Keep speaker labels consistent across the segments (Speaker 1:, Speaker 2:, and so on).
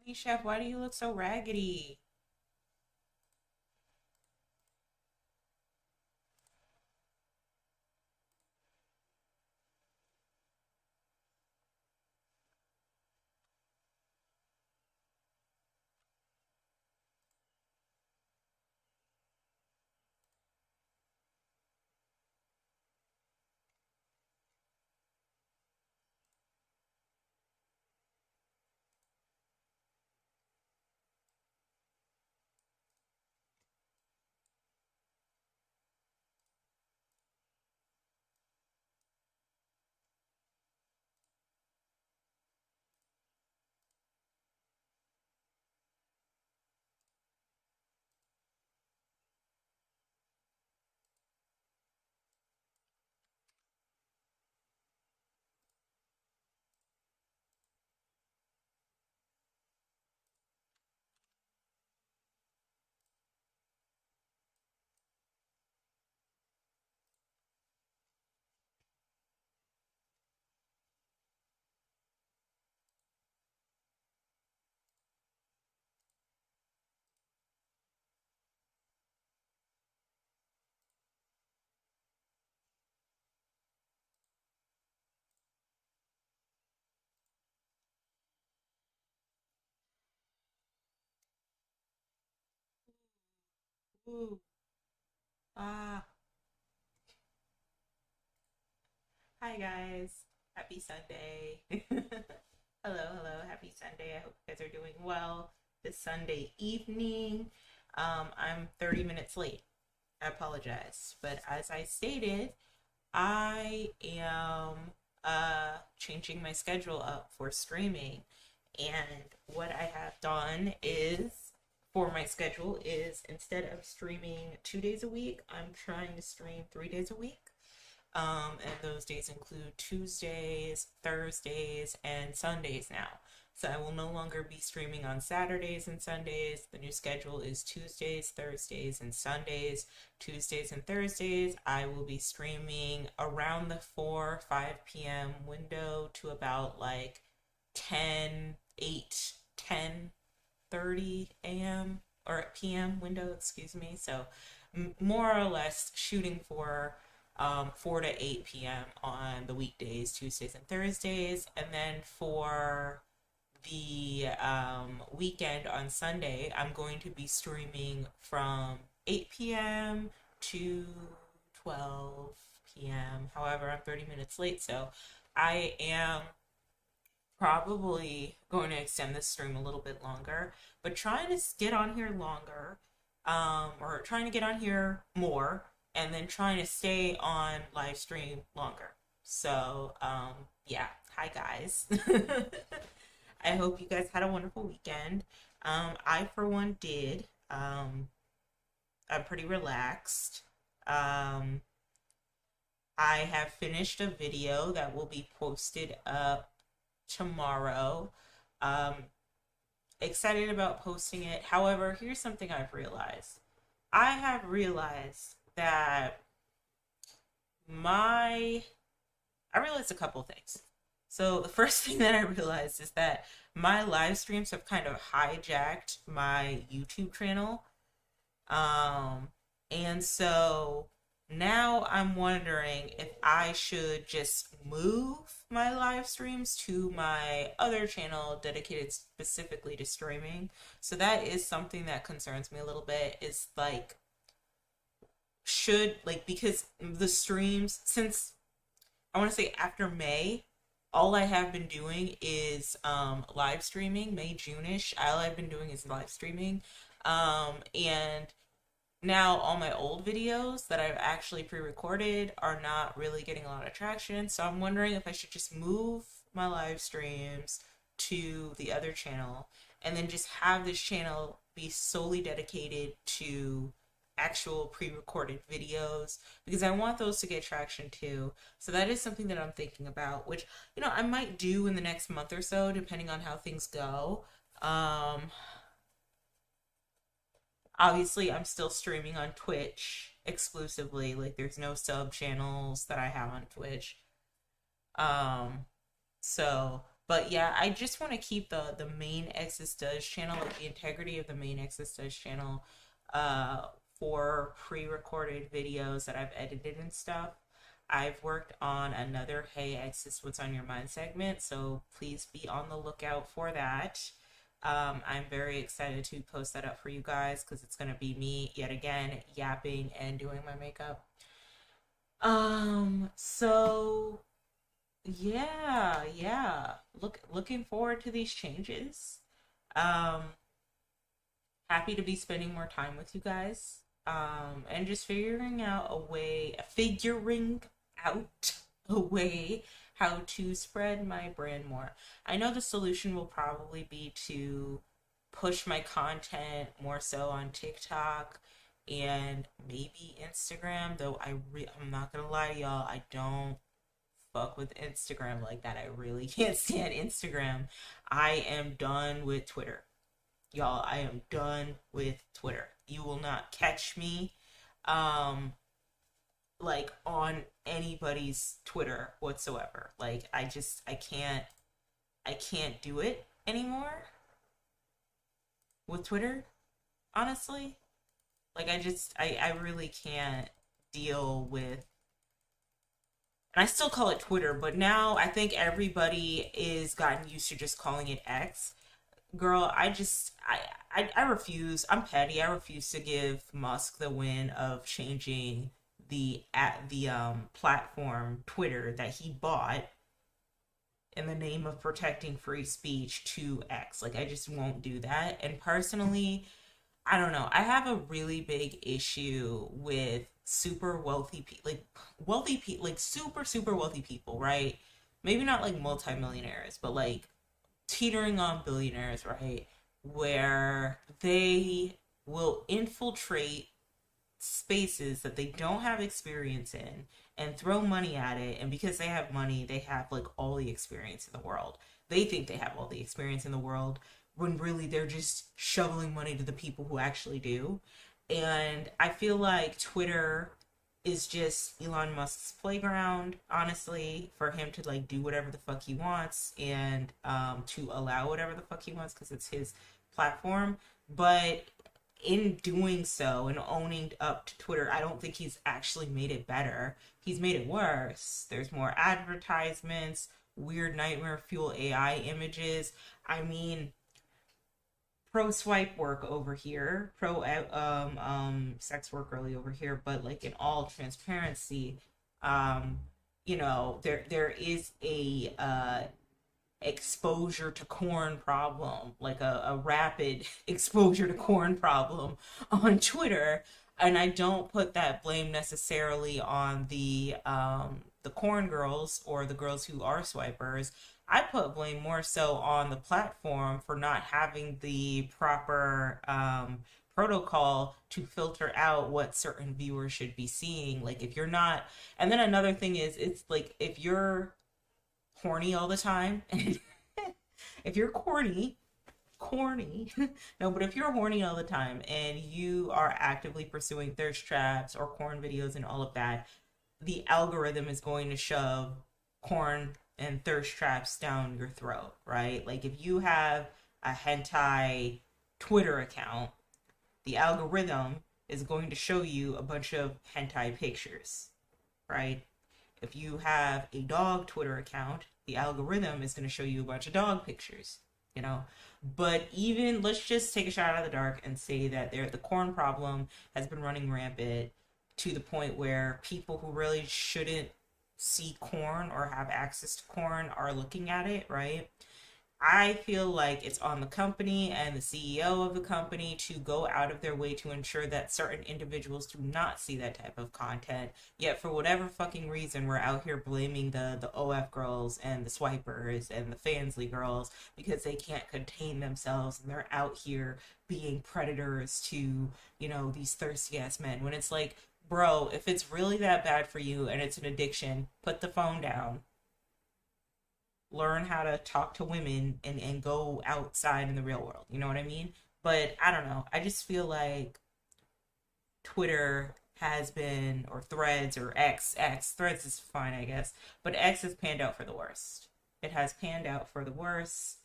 Speaker 1: Honey Chef, why do you look so raggedy? Ooh, ah, hi guys. Happy Sunday. Hello, hello. Happy Sunday. I hope you guys are doing well this Sunday evening. I'm 30 minutes late. I apologize. But as I stated, I am changing my schedule up for streaming. And what I have done is for my schedule is instead of streaming 2 days a week, I'm trying to stream 3 days a week. And those days include Tuesdays, Thursdays, and Sundays now. So I will no longer be streaming on Saturdays and Sundays. The new schedule is Tuesdays, Thursdays, and Sundays. Tuesdays and Thursdays, I will be streaming around the 4, 5 p.m. window to about like 10, 8, 10, 30 a.m. or p.m. window, excuse me. So more or less shooting for 4 to 8 p.m. on the weekdays, Tuesdays and Thursdays. And then for the weekend on Sunday, I'm going to be streaming from 8 p.m. to 12 p.m. However, I'm 30 minutes late, so I am probably going to extend this stream a little bit longer, but trying to get on here longer, or trying to get on here more, and then trying to stay on live stream longer. So, yeah, hi guys. I hope you guys had a wonderful weekend. I, for one, did. I'm pretty relaxed. Um, I have finished a video that will be posted up tomorrow. Um, Excited about posting it. However, here's something I've realized. I have realized that my I realized a couple things. So the first thing that I realized is that my live streams have kind of hijacked my YouTube channel. Um, and so now I'm wondering if I should just move my live streams to my other channel dedicated specifically to streaming. So that is something that concerns me a little bit, is like, should, like, because the streams, since I want to say after May, all I have been doing is live streaming. May, June-ish, all I've been doing is live streaming. And now all my old videos that I've actually pre-recorded are not really getting a lot of traction. So I'm wondering if I should just move my live streams to the other channel and then just have this channel be solely dedicated to actual pre-recorded videos, because I want those to get traction too. So that is something that I'm thinking about, which, I might do in the next month or so, depending on how things go. Um, Obviously, I'm still streaming on Twitch exclusively. Like, there's no sub channels that I have on Twitch. Um, so But yeah, I just want to keep the main Exes Does channel, like the integrity of the main Exes Does channel, uh, for pre-recorded videos that I've edited and stuff. I've worked on another Hey Exes What's on Your Mind segment, so please be on the lookout for that. I'm very excited to post that up for you guys because it's gonna be me yet again yapping and doing my makeup. So yeah. Looking forward to these changes. Um, Happy to be spending more time with you guys. And just figuring out a way how to spread my brand more. I know the solution will probably be to push my content more so on TikTok and maybe Instagram, though I'm not gonna lie to y'all, I don't fuck with Instagram like that. I really can't stand Instagram. I am done with Twitter. Y'all, I am done with Twitter. You will not catch me um like on anybody's Twitter whatsoever. Like I can't do it anymore with Twitter, honestly. Like I really can't deal with, and I still call it Twitter, but now I think everybody is gotten used to just calling it X. Girl, I refuse. I'm petty. I refuse to give Musk the win of changing the platform Twitter that he bought in the name of protecting free speech to X. Like I just won't do that. And personally, I don't know. I have a really big issue with super wealthy people, like wealthy people, like super wealthy people, right? Maybe not like multimillionaires, but like teetering on billionaires, right? Where they will infiltrate spaces that they don't have experience in and throw money at it. And because they have money, they have like all the experience in the world. They think they have all the experience in the world when really they're just shoveling money to the people who actually do. And I feel like Twitter is just Elon Musk's playground, honestly, for him to like do whatever the fuck he wants and to allow whatever the fuck he wants because it's his platform. But in doing so and owning up to Twitter, I don't think he's actually made it better. He's made it worse. There's more advertisements, weird nightmare fuel AI images. I mean, pro swipe work over here, pro sex work early over here, but like in all transparency, um there is a exposure to corn problem, like a rapid exposure to corn problem on Twitter. And I don't put that blame necessarily on the corn girls or the girls who are swipers. I put blame more so on the platform for not having the proper protocol to filter out what certain viewers should be seeing. Like if you're not, and then another thing is, it's like if you're horny all the time, if you're corny, no, but if you're horny all the time and you are actively pursuing thirst traps or corn videos and all of that, the algorithm is going to shove corn and thirst traps down your throat, right? Like if you have a hentai Twitter account, the algorithm is going to show you a bunch of hentai pictures, right? If you have a dog Twitter account, the algorithm is going to show you a bunch of dog pictures, you know. But even let's just take a shot out of the dark and say that the corn problem has been running rampant to the point where people who really shouldn't see corn or have access to corn are looking at it, right? I feel like it's on the company and the CEO of the company to go out of their way to ensure that certain individuals do not see that type of content. Yet, for whatever fucking reason, we're out here blaming the OF girls and the swipers and the Fansly girls because they can't contain themselves and they're out here being predators to, these thirsty ass men. When it's like, bro, if it's really that bad for you and it's an addiction, put the phone down, learn how to talk to women and go outside in the real world. You know what I mean? But I don't know. I just feel like Twitter has been, or Threads or X, Threads is fine, I guess, but X has panned out for the worst. It has panned out for the worse.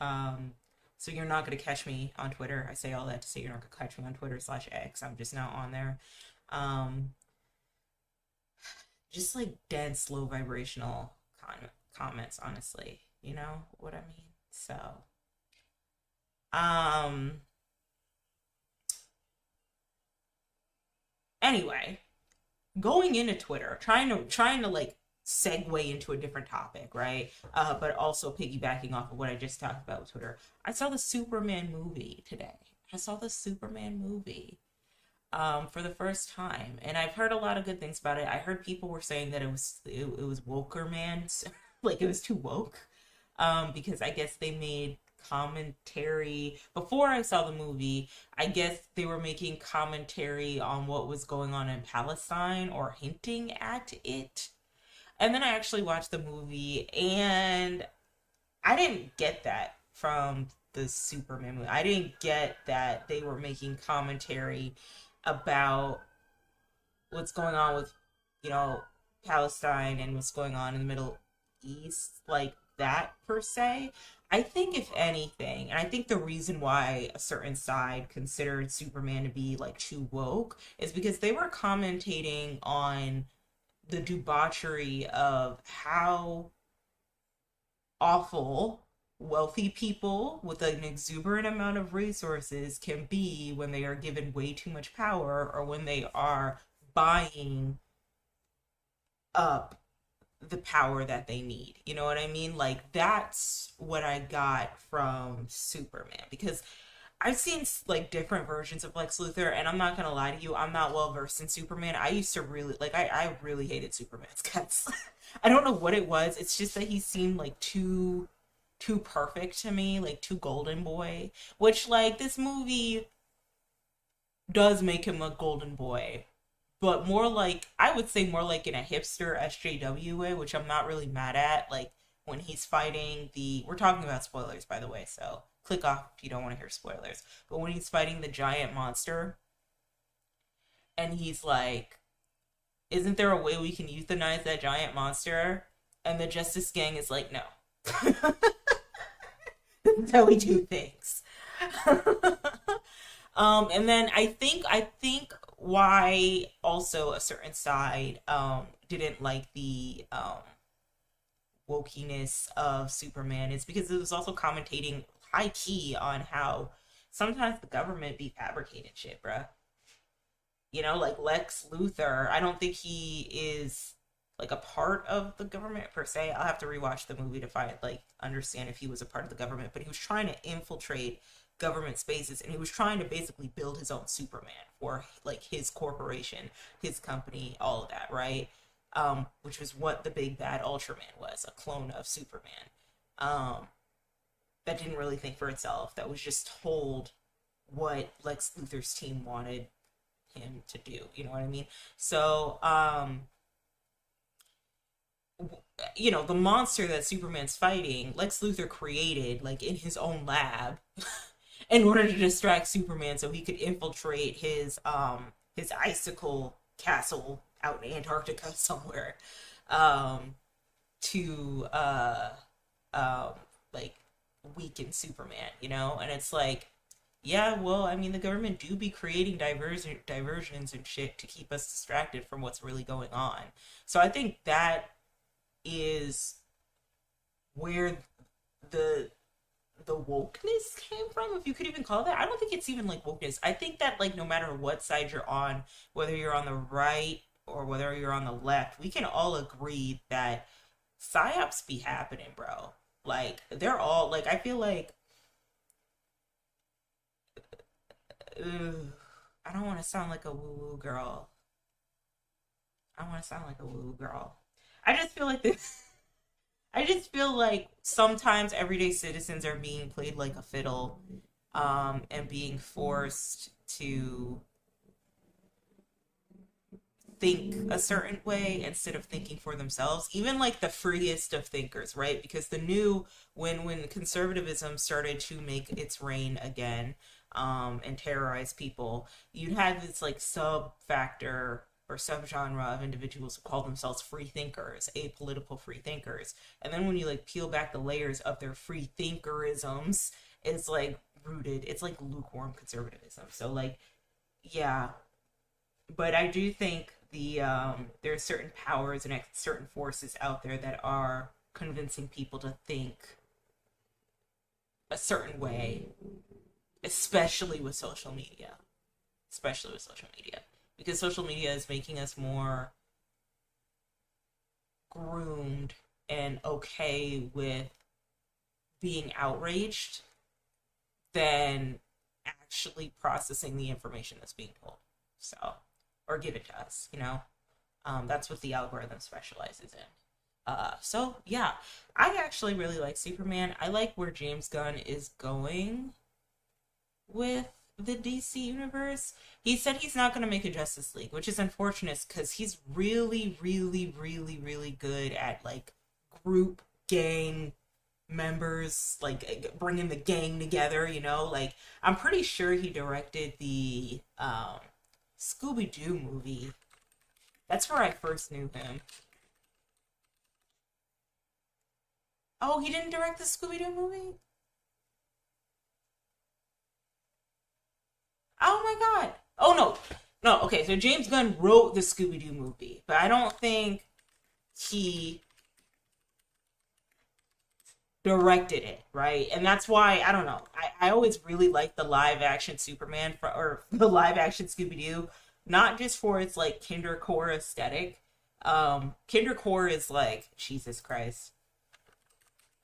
Speaker 1: So you're not gonna catch me on Twitter. I say all that to say you're not gonna catch me on Twitter/X. I'm just not on there. Um, just like dense, low vibrational comments. Honestly, you know what I mean. So, um, anyway, going into Twitter, trying to like segue into a different topic, right? But also piggybacking off of what I just talked about with Twitter. I saw the Superman movie today. I saw the Superman movie for the first time, and I've heard a lot of good things about it. I heard people were saying that it was woker man, like it was too woke, because I guess they made commentary before I saw the movie. I guess they were making commentary on what was going on in Palestine or hinting at it. And then I actually watched the movie and I didn't get that from the Superman movie. I didn't get that they were making commentary about what's going on with, you know, Palestine and what's going on in the Middle East like that per se. I think if anything, and I think the reason why a certain side considered Superman to be like too woke is because they were commentating on the debauchery of how awful wealthy people with an exuberant amount of resources can be when they are given way too much power or when they are buying up the power that they need. You know what I mean? Like that's what I got from Superman because I've seen like different versions of Lex Luthor, and I'm not gonna lie to you, I'm not well versed in Superman. I used to really like I really hated Superman's guts. I don't know what it was. It's just that he seemed like too perfect to me, like too golden boy. Which like this movie does make him a golden boy, but more like I would say more like in a hipster SJW way, which I'm not really mad at. Like when he's fighting the we're talking about spoilers by the way, so click off if you don't want to hear spoilers. But when he's fighting the giant monster and he's like, isn't there a way we can euthanize that giant monster? And the Justice Gang is like, no. That's how we do things. And then I think why also a certain side didn't like the wokiness of Superman is because it was also commentating high key on how sometimes the government be fabricating shit, bruh. You know, like Lex Luthor, I don't think he is like a part of the government per se. I'll have to rewatch the movie to find like understand if he was a part of the government, but he was trying to infiltrate government spaces and he was trying to basically build his own Superman for like his corporation, his company, all of that, right? Which was what the big bad Ultraman was, a clone of Superman. That didn't really think for itself, that was just told what Lex Luthor's team wanted him to do. You know what I mean? So, you know, the monster that Superman's fighting, Lex Luthor created like in his own lab in order to distract Superman so he could infiltrate his icicle castle out in Antarctica somewhere to like weaken Superman, you know? And it's like, yeah, well, I mean, the government do be creating diversions and shit to keep us distracted from what's really going on. So I think that is where the the wokeness came from, if you could even call it that. I don't think it's even like wokeness. I think that like no matter what side you're on, whether you're on the right or whether you're on the left, we can all agree that psyops be happening, bro. Like they're all like I feel like ugh, I don't want to sound like a woo woo girl. I want to sound like a woo woo girl. I just feel like this. I just feel like sometimes everyday citizens are being played like a fiddle, and being forced to think a certain way instead of thinking for themselves. Even like the freest of thinkers, right? Because the new when conservatism started to make its reign again, and terrorize people, you'd have this like sub factor or subgenre of individuals who call themselves free thinkers, apolitical free thinkers. And then when you like peel back the layers of their free thinkerisms, it's like rooted, it's like lukewarm conservatism. So like, yeah, but I do think there are certain powers and certain forces out there that are convincing people to think a certain way, especially with social media. Especially with social media. Because social media is making us more groomed and okay with being outraged than actually processing the information that's being told. So, or given to us, you know? That's what the algorithm specializes in. So yeah, I actually really like Superman. I like where James Gunn is going with the DC universe. He said he's not going to make a Justice League, which is unfortunate because he's really, really, really, really good at like group gang members, like bringing the gang together. You know, like I'm pretty sure he directed the Scooby Doo movie. That's where I first knew him. Oh, he didn't direct the Scooby Doo movie? Oh my god. Oh no. No, okay, so James Gunn wrote the Scooby Doo movie, but I don't think he directed it, right? And that's why, I don't know. I always really like the live action Superman or the live action Scooby Doo, not just for its like kindercore aesthetic. Kindercore is like, Jesus Christ.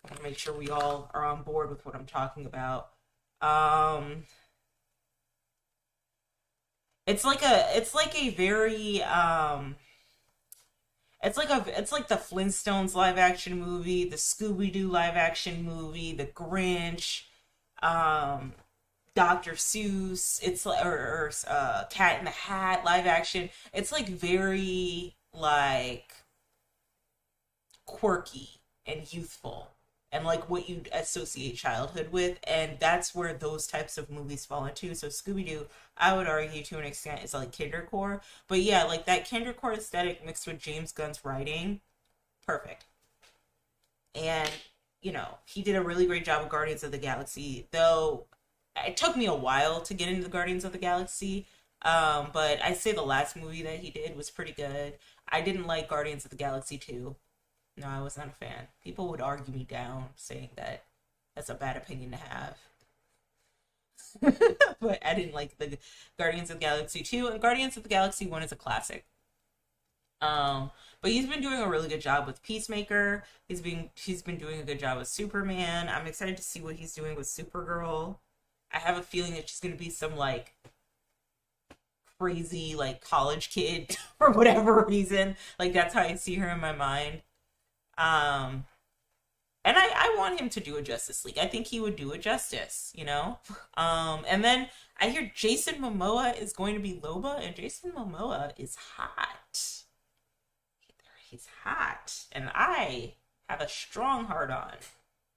Speaker 1: I want to make sure we all are on board with what I'm talking about. Um, it's like a very it's like the Flintstones live action movie, the Scooby Doo live action movie, the Grinch, um, Dr. Seuss. It's like or Cat in the Hat live action. It's like very like quirky and youthful and like what you associate childhood with, and that's where those types of movies fall into. So Scooby-Doo, I would argue to an extent, is like kindercore, but yeah, like that kindercore aesthetic mixed with James Gunn's writing, perfect. And you know, he did a really great job with Guardians of the Galaxy, though it took me a while to get into the Guardians of the Galaxy. But I say the last movie that he did was pretty good. I didn't like Guardians of the Galaxy 2. No, I was not a fan. People would argue me down saying that that's a bad opinion to have. But I didn't like the Guardians of the Galaxy 2, and Guardians of the Galaxy 1 is a classic. But he's been doing a really good job with Peacemaker. He's been doing a good job with Superman. I'm excited to see what he's doing with Supergirl. I have a feeling that she's gonna be some like crazy like college kid for whatever reason. Like that's how I see her in my mind. Um, and I want him to do a Justice League. I think he would do it justice, you know? And then I hear Jason Momoa is going to be Loba, and Jason Momoa is hot. He's hot. And I have a strong heart on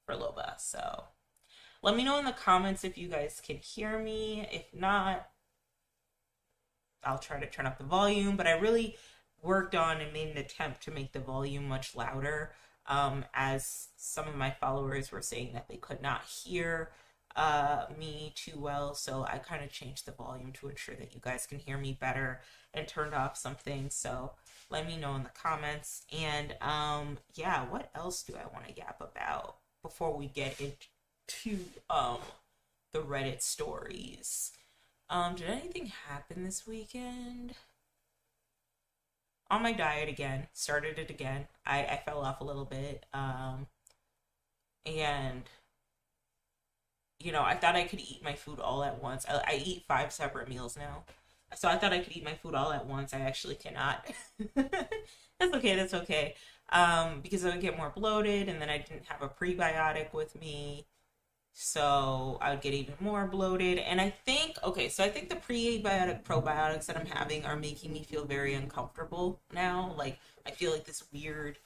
Speaker 1: for Loba. So let me know in the comments if you guys can hear me. If not, I'll try to turn up the volume, but I really worked on and made an attempt to make the volume much louder, as some of my followers were saying that they could not hear me too well, so I kind of changed the volume to ensure that you guys can hear me better and turned off some things. So let me know in the comments. And yeah, what else do I want to yap about before we get into the Reddit stories? Did anything happen this weekend? On my diet again, started it again. I fell off a little bit. And you know, I thought I could eat my food all at once. I eat 5 separate meals now. So I thought I could eat my food all at once. I actually cannot. That's okay, that's okay. Because I would get more bloated, and then I didn't have a prebiotic with me. So I would get even more bloated. And I think, okay, so I think the prebiotic probiotics that I'm having are making me feel very uncomfortable now. Like, I feel like this weird,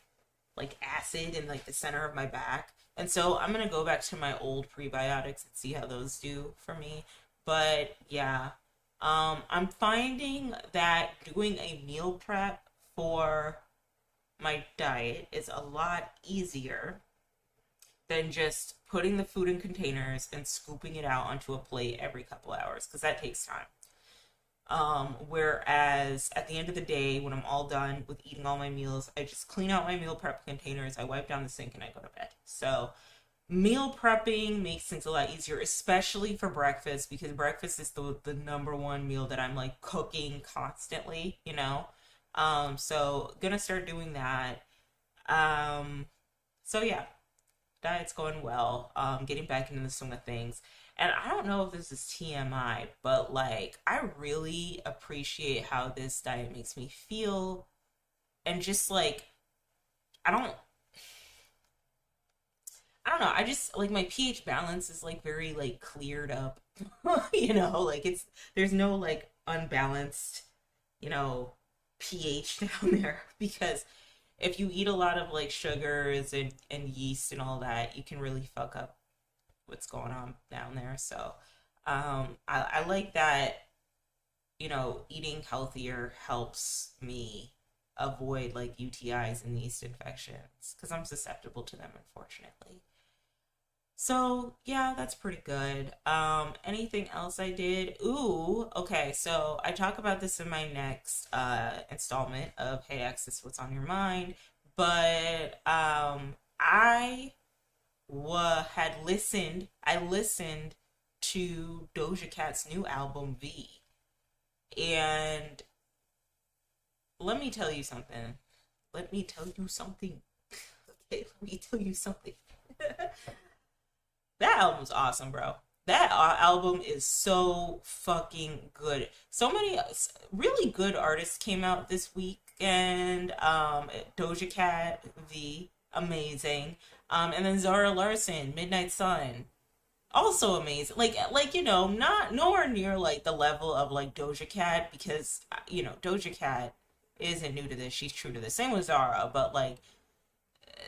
Speaker 1: like, acid in, like, the center of my back. And so I'm going to go back to my old prebiotics and see how those do for me. But, yeah. I'm finding that doing a meal prep for my diet is a lot easier than just putting the food in containers and scooping it out onto a plate every couple hours because that takes time. Whereas at the end of the day, when I'm all done with eating all my meals, I just clean out my meal prep containers, I wipe down the sink, and I go to bed. So meal prepping makes things a lot easier, especially for breakfast, because breakfast is the number one meal that I'm like cooking constantly, you know? So gonna start doing that. Um, so yeah, diet's going well. Getting back into the swing of things. And I don't know if this is TMI, but like I really appreciate how this diet makes me feel. And just like I don't I don't know, I just like my pH balance is like very like cleared up. You know, like it's there's no like unbalanced, you know, pH down there because if you eat a lot of like sugars and yeast and all that, you can really fuck up what's going on down there. So I like that, you know, eating healthier helps me avoid like UTIs and yeast infections because I'm susceptible to them, unfortunately. So yeah, that's pretty good. Anything else I did? Ooh, okay. So I talk about this in my next installment of Hey X, this is what's on your mind. But I listened to Doja Cat's new album V. And let me tell you something. Let me tell you something. Okay, let me tell you something. That album's awesome, bro. That album is so fucking good. So many really good artists came out this weekend. Doja Cat, V, amazing. And then Zara Larson, Midnight Sun, also amazing. Like you know, not nowhere near like the level of like Doja Cat because you know Doja Cat isn't new to this. She's true to this. Same with Zara, but like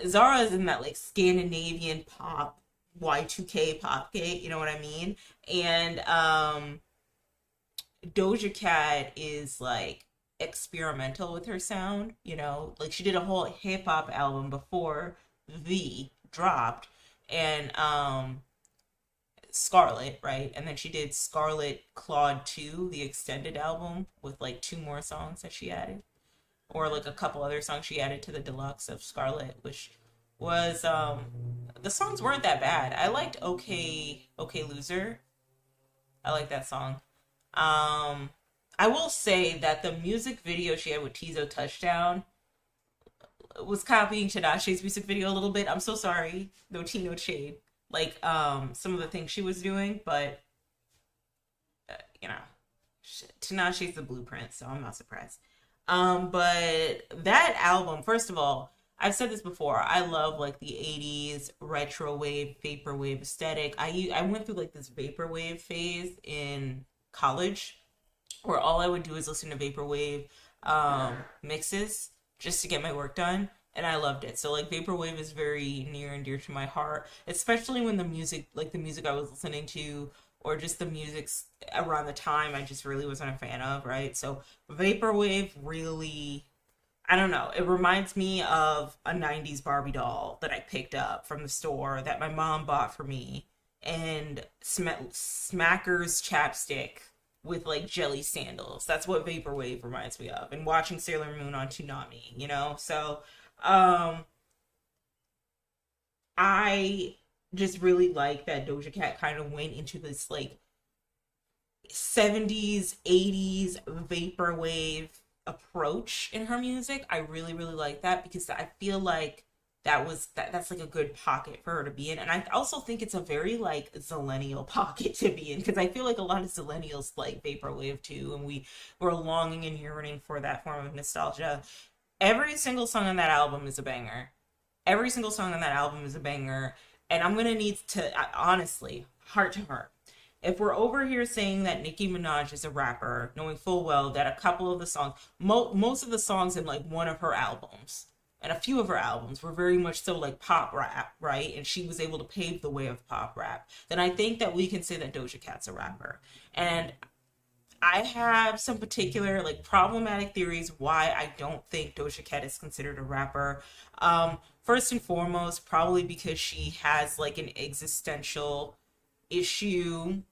Speaker 1: Zara is in that like Scandinavian pop Y2K pop gate, you know what I mean? And Doja Cat is like experimental with her sound, you know? Like she did a whole hip hop album before V dropped and Scarlet, right? And then she did Scarlet Claude 2, the extended album with like two more songs that she added or like a couple other songs she added to the deluxe of Scarlet, which was the songs weren't that bad. I liked OK Loser. I like that song. Um I will say that the music video she had with Tizo Touchdown was copying Tinashe's music video a little bit. I'm so sorry. No tea, no shade. Like some of the things she was doing, but you know, Tinashe's the blueprint, so I'm not surprised. But that album, first of all, I've said this before. I love like the '80s retro wave, vaporwave aesthetic. I went through like this vaporwave phase in college, where all I would do is listen to vaporwave mixes just to get my work done, and I loved it. So like vaporwave is very near and dear to my heart, especially when the music, like the music I was listening to, or just the music around the time I just really wasn't a fan of, right? So vaporwave really, I don't know. It reminds me of a '90s Barbie doll that I picked up from the store that my mom bought for me, and Smacker's chapstick with like jelly sandals. That's what vaporwave reminds me of. And watching Sailor Moon on Toonami, you know. So, um, I just really like that Doja Cat kind of went into this like '70s, '80s vaporwave approach in her music. I really, really like that because I feel like that's like a good pocket for her to be in. And I also think it's a very like zillennial pocket to be in because I feel like a lot of zillennials like vaporwave too, and we were longing and yearning for that form of nostalgia. Every single song on that album is a banger. Every single song on that album is a banger. And I'm gonna need to honestly, heart to heart, if we're over here saying that Nicki Minaj is a rapper, knowing full well that a couple of the songs, most of the songs in like one of her albums and a few of her albums were very much so like pop rap, right? And she was able to pave the way of pop rap. Then I think that we can say that Doja Cat's a rapper. And I have some particular like problematic theories why I don't think Doja Cat is considered a rapper. First and foremost, probably because she has like an existential issue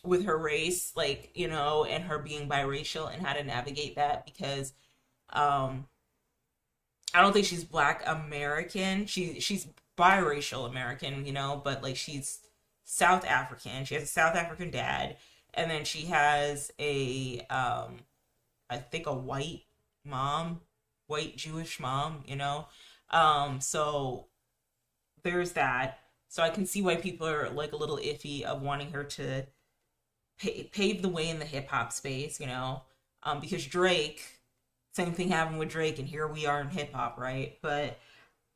Speaker 1: with her race, like, and her being biracial and how to navigate that because um I don't think she's Black American. She's biracial American, but like she's South African. She has a South African dad, and then she has a I think a white mom, white Jewish mom, So there's that. So I can see why people are like a little iffy of wanting her to pave the way in the hip hop space, because Drake, same thing happened with Drake, and here we are in hip hop, right? But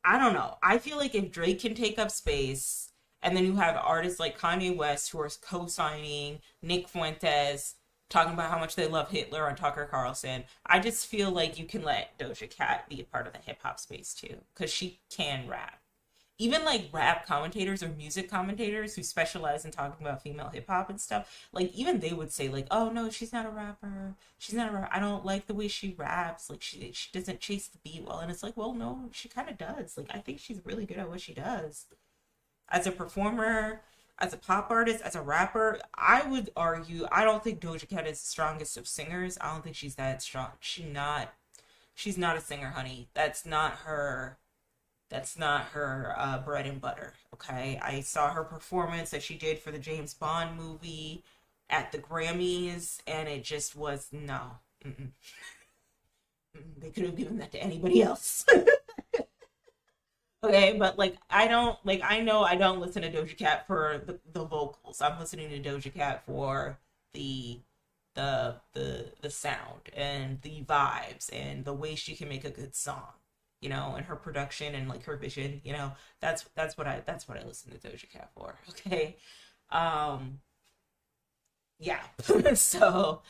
Speaker 1: I don't know. I feel like if Drake can take up space, and then you have artists like Kanye West who are co-signing Nick Fuentes, talking about how much they love Hitler on Tucker Carlson, I just feel like you can let Doja Cat be a part of the hip hop space too, because she can rap. Even like rap commentators or music commentators who specialize in talking about female hip hop and stuff, like even they would say like, "Oh no, she's not a rapper. She's not a rapper. I don't like the way she raps. Like she doesn't chase the beat well." And it's like, well, no, she kind of does. Like I think she's really good at what she does as a performer, as a pop artist, as a rapper. I would argue I don't think Doja Cat is the strongest of singers. I don't think she's that strong. She's not a singer, honey. That's not her bread and butter. Okay, I saw her performance that she did for the James Bond movie at the Grammys, and it just was no. Mm-mm. They could have given that to anybody else. Okay, but like I know I don't listen to Doja Cat for the vocals. I'm listening to Doja Cat for the the sound and the vibes and the way she can make a good song, and her production and like her vision, that's what I listen to Doja Cat for. Okay. Um yeah. So,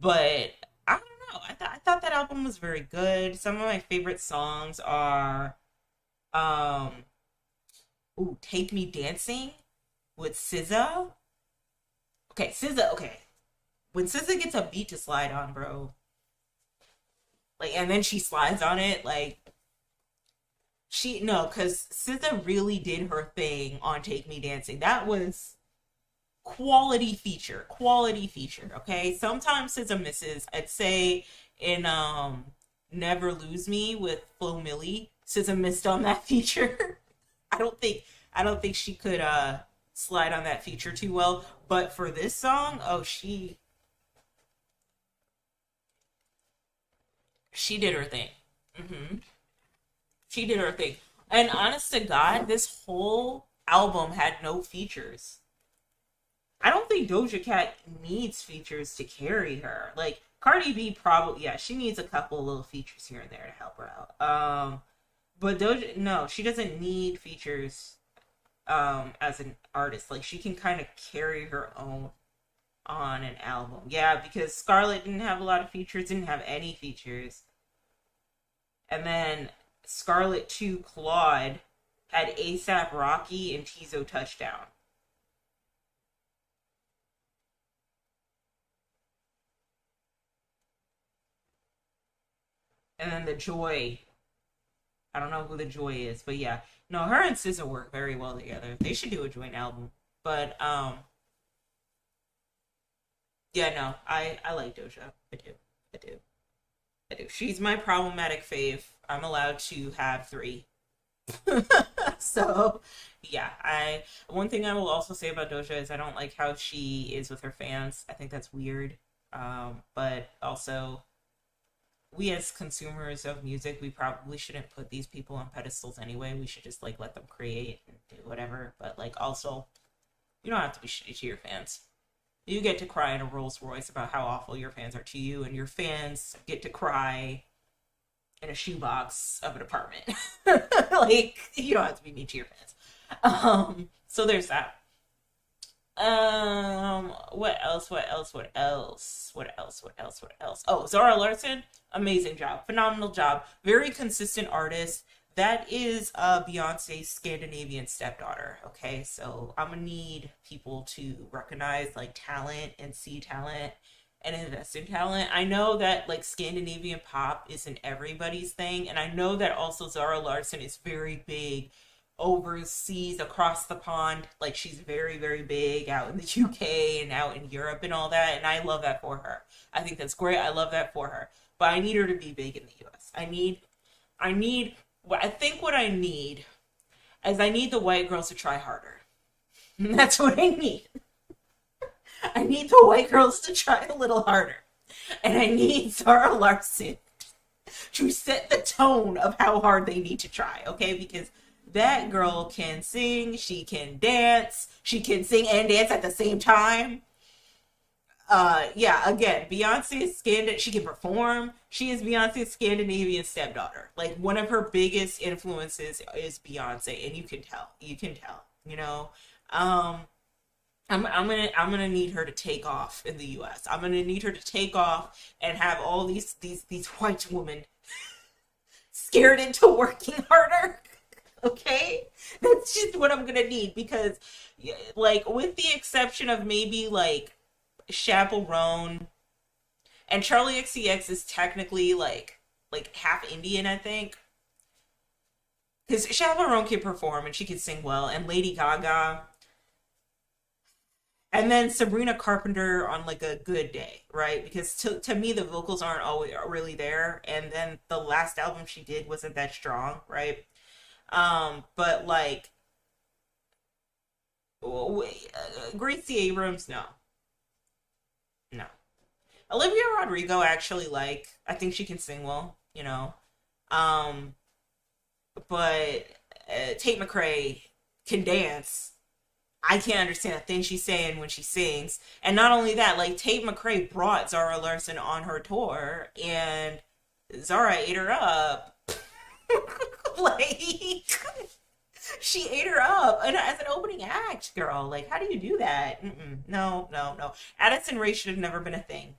Speaker 1: but I don't know. I thought that album was very good. Some of my favorite songs are um Take Me Dancing with SZA. Okay, SZA, okay. When SZA gets a beat to slide on, bro, like, and then she slides on it, like, she, no, because SZA really did her thing on Take Me Dancing. That was quality feature, okay? Sometimes SZA misses. I'd say in Never Lose Me with Flo Milli, SZA missed on that feature. I don't think I don't think she could slide on that feature too well. But for this song, oh, she did her thing. She did her thing. And honest to God, this whole album had no features. I don't think Doja Cat needs features to carry her. Like Cardi B probably, yeah, she needs a couple of little features here and there to help her out. But Doja, no, she doesn't need features as an artist. Like she can kind of carry her own on an album. Yeah, because Scarlett didn't have a lot of features, didn't have any features. And then Scarlett 2 Claude had ASAP Rocky and Tizo Touchdown. And then the Joy, I don't know who the Joy is, but yeah. No, her and SZA work very well together. They should do a joint album. But yeah, no, I like Doja. I do. I do. I do. She's my problematic fave. I'm allowed to have three. So yeah, I one thing I will also say about Doja is I don't like how she is with her fans. I think that's weird. But also we as consumers of music, we probably shouldn't put these people on pedestals anyway. We should just like let them create and do whatever. But like also, you don't have to be shitty to your fans. You get to cry in a Rolls Royce about how awful your fans are to you, and your fans get to cry in a shoebox of an apartment. Like you don't have to be mean to your fans. So there's that. What else? What else? What else? What else? What else? What else? Oh, Zara Larson, amazing job, phenomenal job, very consistent artist. That is Beyonce's Scandinavian stepdaughter. Okay, so I'm gonna need people to recognize like talent and see talent and invest in talent. I know that like Scandinavian pop isn't everybody's thing, and I know that also Zara Larsson is very big overseas across the pond. Like she's very, very big out in the UK and out in Europe and all that, and I love that for her. I think that's great. I love that for her. But I need her to be big in the US. I think what I need is I need the white girls to try harder. That's what I need. I need the white girls to try a little harder. And I need Zara Larsson to set the tone of how hard they need to try, okay? Because that girl can sing, she can dance, she can sing and dance at the same time. Yeah, again, Beyonce is she can perform. She is Beyonce's Scandinavian stepdaughter. Like one of her biggest influences is Beyonce, and you can tell. You know. I'm gonna need her to take off in the US. I'm gonna need her to take off and have all these white women scared into working harder. Okay? That's just what I'm gonna need because like with the exception of maybe like Chaperone and Charlie XCX is technically like half Indian, I think. Because Chaperone can perform and she can sing well, and Lady Gaga, and then Sabrina Carpenter on like a good day, right? Because to me the vocals aren't always really there, and then the last album she did wasn't that strong, right? But like Gracie Abrams, no, no. Olivia Rodrigo actually like I think she can sing well, you know. Um, but Tate McRae can dance. I can't understand a thing she's saying when she sings. And not only that, like Tate McRae brought Zara Larsson on her tour and Zara ate her up. Like she ate her up and as an opening act, girl. Like, how do you do that? No, no, no. Addison Rae should have never been a thing.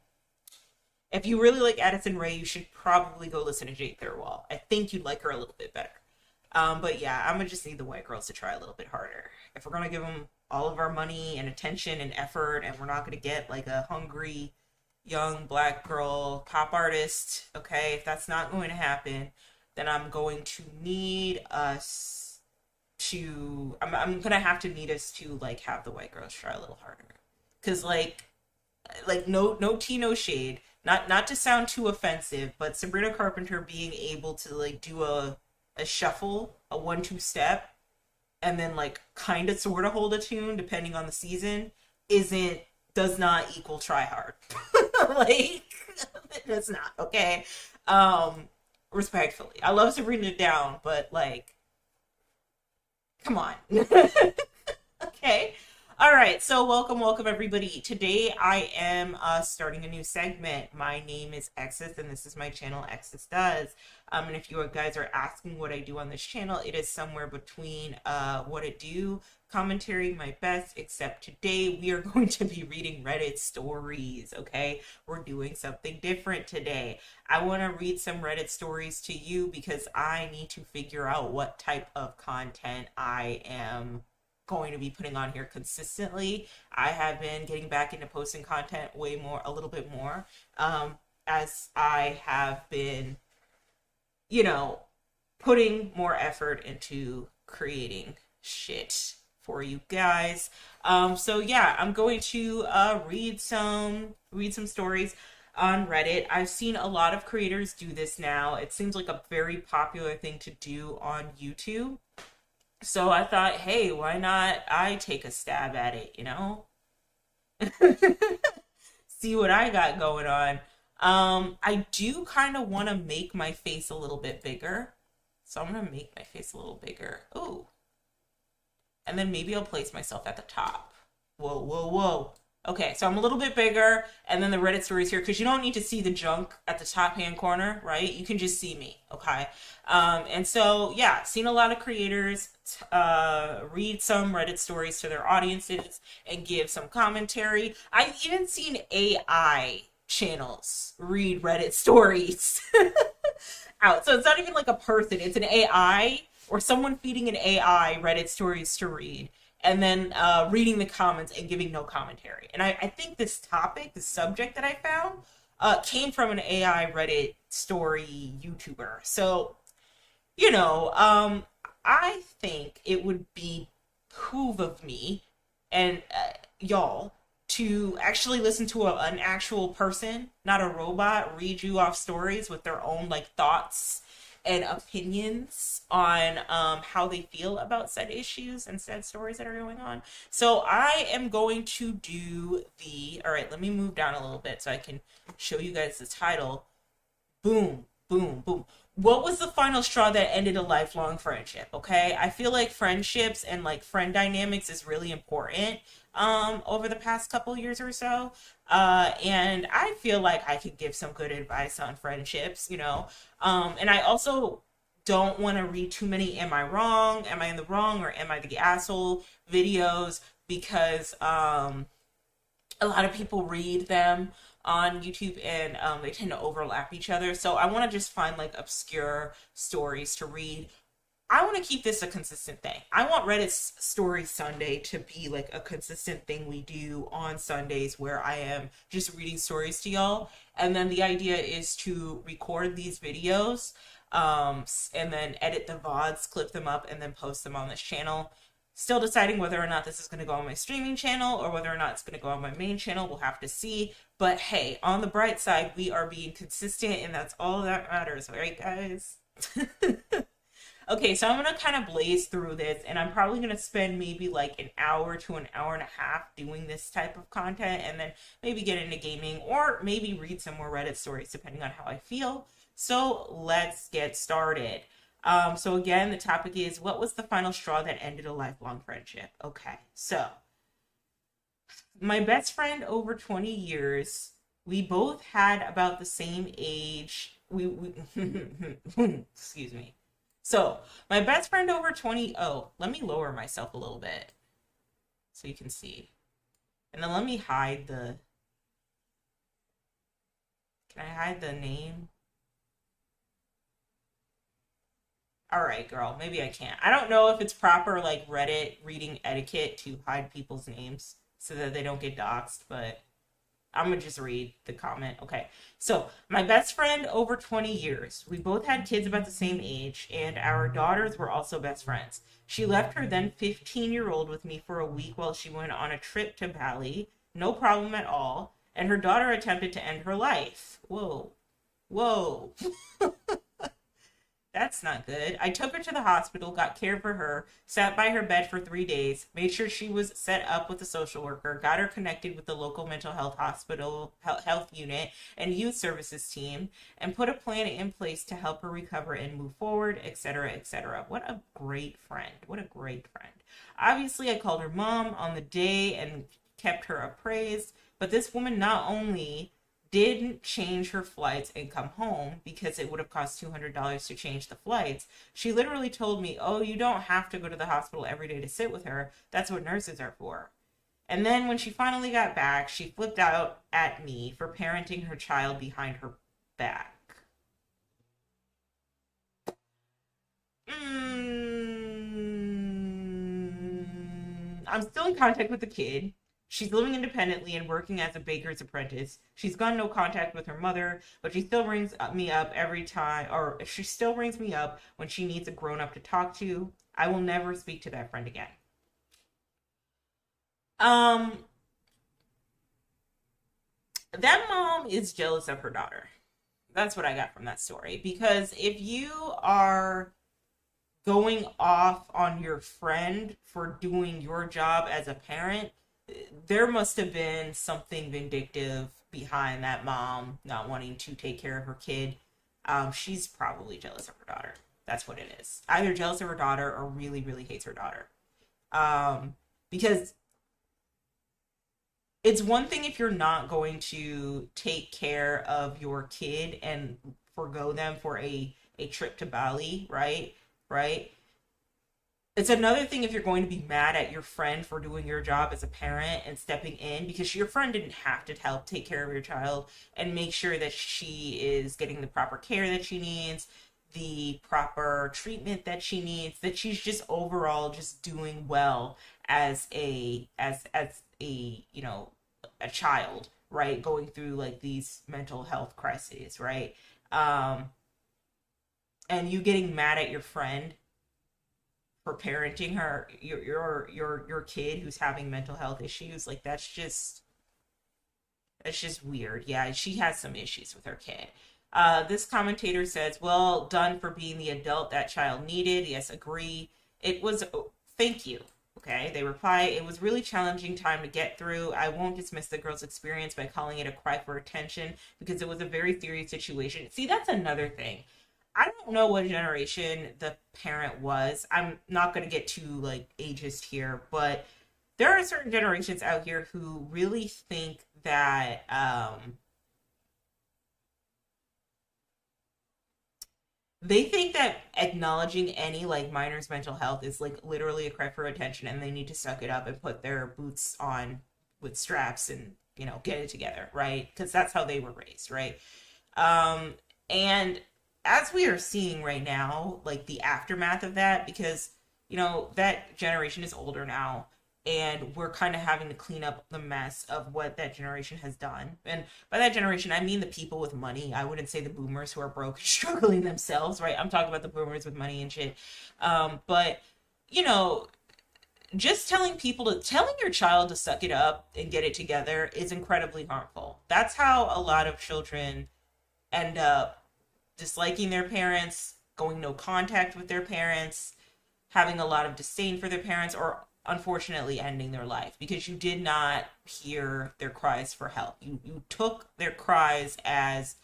Speaker 1: If you really like Addison Rae, you should probably go listen to Jake Thirlwall. I think you'd like her a little bit better. But yeah, I'm gonna just need the white girls to try a little bit harder. If we're gonna give them all of our money and attention and effort, and we're not gonna get like a hungry young black girl pop artist, okay, if that's not going to happen, then I'm going to need us to. I'm gonna have to need us to like have the white girls try a little harder, cause no tea, no shade. Not to sound too offensive, but Sabrina Carpenter being able to like do a shuffle, a 1-2 step, and then like kind of sort of hold a tune depending on the season does not equal try hard. Like it does not, okay? Respectfully. I love Sabrina down, but like come on. Okay. All right, so welcome everybody. Today I am starting a new segment. My name is Exis, and this is my channel, Exis Does. And if you guys are asking what I do on this channel, it is somewhere between what I do, commentary, my best, except today we are going to be reading Reddit stories, okay? We're doing something different today. I want to read some Reddit stories to you because I need to figure out what type of content I am going to be putting on here consistently. I have been getting back into posting content a little bit more, as I have been, putting more effort into creating shit for you guys. So yeah, I'm going to read some stories on Reddit. I've seen a lot of creators do this now. It seems like a very popular thing to do on YouTube. So I thought, hey, why not I take a stab at it, See what I got going on. I do kind of want to make my face a little bit bigger. So I'm going to make my face a little bigger. Ooh. And then maybe I'll place myself at the top. Whoa, whoa, whoa. Okay, so I'm a little bit bigger, and then the Reddit stories here, because you don't need to see the junk at the top hand corner, right? You can just see me, okay? And so, yeah, seen a lot of creators read some Reddit stories to their audiences and give some commentary. I've even seen AI channels read Reddit stories out. So it's not even like a person, it's an AI or someone feeding an AI Reddit stories to read. and then reading the comments and giving no commentary. And I think this topic, the subject that I found, came from an AI Reddit story YouTuber. So, you know, I think it would be behoove of me and y'all to actually listen to an actual person, not a robot, read you off stories with their own like thoughts and opinions on how they feel about said issues and said stories that are going on. So I am going to do the. All right, let me move down a little bit so I can show you guys the title. Boom, boom, boom. What was the final straw that ended a lifelong friendship? Okay, I feel like friendships and like friend dynamics is really important over the past couple years or so. And I feel like I could give some good advice on friendships, you know. And I also don't want to read too many am I wrong, am I in the wrong, or am I the asshole videos, because a lot of people read them on YouTube and they tend to overlap each other. So I want to just find like obscure stories to read. I want to keep this a consistent thing. I want Reddit's Story Sunday to be like a consistent thing we do on Sundays where I am just reading stories to y'all. And then the idea is to record these videos and then edit the VODs, clip them up, and then post them on this channel. Still deciding whether or not this is going to go on my streaming channel or whether or not it's going to go on my main channel. We'll have to see. But hey, on the bright side, we are being consistent, and that's all that matters, right, guys? Okay, so I'm going to kind of blaze through this, and I'm probably going to spend maybe like an hour to an hour and a half doing this type of content, and then maybe get into gaming or maybe read some more Reddit stories depending on how I feel. So let's get started. So again, the topic is, what was the final straw that ended a lifelong friendship? Okay, so my best friend over 20 years, we both had about the same age. We excuse me. So my best friend over 20, oh, let me lower myself a little bit so you can see. And then let me hide the, can I hide the name? All right, girl, maybe I can't. I don't know if it's proper like Reddit reading etiquette to hide people's names so that they don't get doxxed, but I'm gonna just read the comment. Okay, so my best friend over 20 years. We both had kids about the same age, and our daughters were also best friends. She left her then 15-year-old with me for a week while she went on a trip to Bali. No problem at all. And her daughter attempted to end her life. Whoa. Whoa. That's not good. I took her to the hospital, got care for her, sat by her bed for 3 days, made sure she was set up with a social worker, got her connected with the local mental health hospital, health unit, and youth services team, and put a plan in place to help her recover and move forward, etc., etc. What a great friend. What a great friend. Obviously, I called her mom on the day and kept her appraised, but this woman not only didn't change her flights and come home because it would have cost $200 to change the flights. She literally told me, oh, you don't have to go to the hospital every day to sit with her. That's what nurses are for. And then when she finally got back, she flipped out at me for parenting her child behind her back. I'm still in contact with the kid. She's living independently and working as a baker's apprentice. She's got no contact with her mother, but she still rings me up every time, or she still rings me up when she needs a grown up to talk to. I will never speak to that friend again. Um, that mom is jealous of her daughter. That's what I got from that story. Because if you are going off on your friend for doing your job as a parent, there must have been something vindictive behind that mom not wanting to take care of her kid. She's probably jealous of her daughter. That's what it is. Either jealous of her daughter or really, really hates her daughter. Because it's one thing if you're not going to take care of your kid and forgo them for a trip to Bali, right? Right? It's another thing if you're going to be mad at your friend for doing your job as a parent and stepping in because your friend didn't have to help take care of your child and make sure that she is getting the proper care that she needs, the proper treatment that she needs, that she's just overall just doing well as a a child, right, going through like these mental health crises, right? Um, and you getting mad at your friend for parenting your kid who's having mental health issues, like that's just weird. Yeah, she has some issues with her kid. This commentator says, well done for being the adult that child needed. Yes, agree. It was, thank you. Okay, they reply, it was really challenging time to get through. I won't dismiss the girl's experience by calling it a cry for attention because it was a very serious situation. See, that's another thing. I don't know what generation the parent was. I'm not going to get too like ageist here, but there are certain generations out here who really think that they think that acknowledging any like minor's mental health is like literally a cry for attention and they need to suck it up and put their boots on with straps and get it together, right? Because that's how they were raised, right? um and as we are seeing right now, like the aftermath of that, because that generation is older now, and we're kind of having to clean up the mess of what that generation has done. And by that generation, I mean the people with money. I wouldn't say the boomers who are broke and struggling themselves, right? I'm talking about the boomers with money and shit. But you know just telling your child to suck it up and get it together is incredibly harmful. That's how a lot of children end up disliking their parents, going no contact with their parents, having a lot of disdain for their parents, or unfortunately ending their life because you did not hear their cries for help. You took their cries as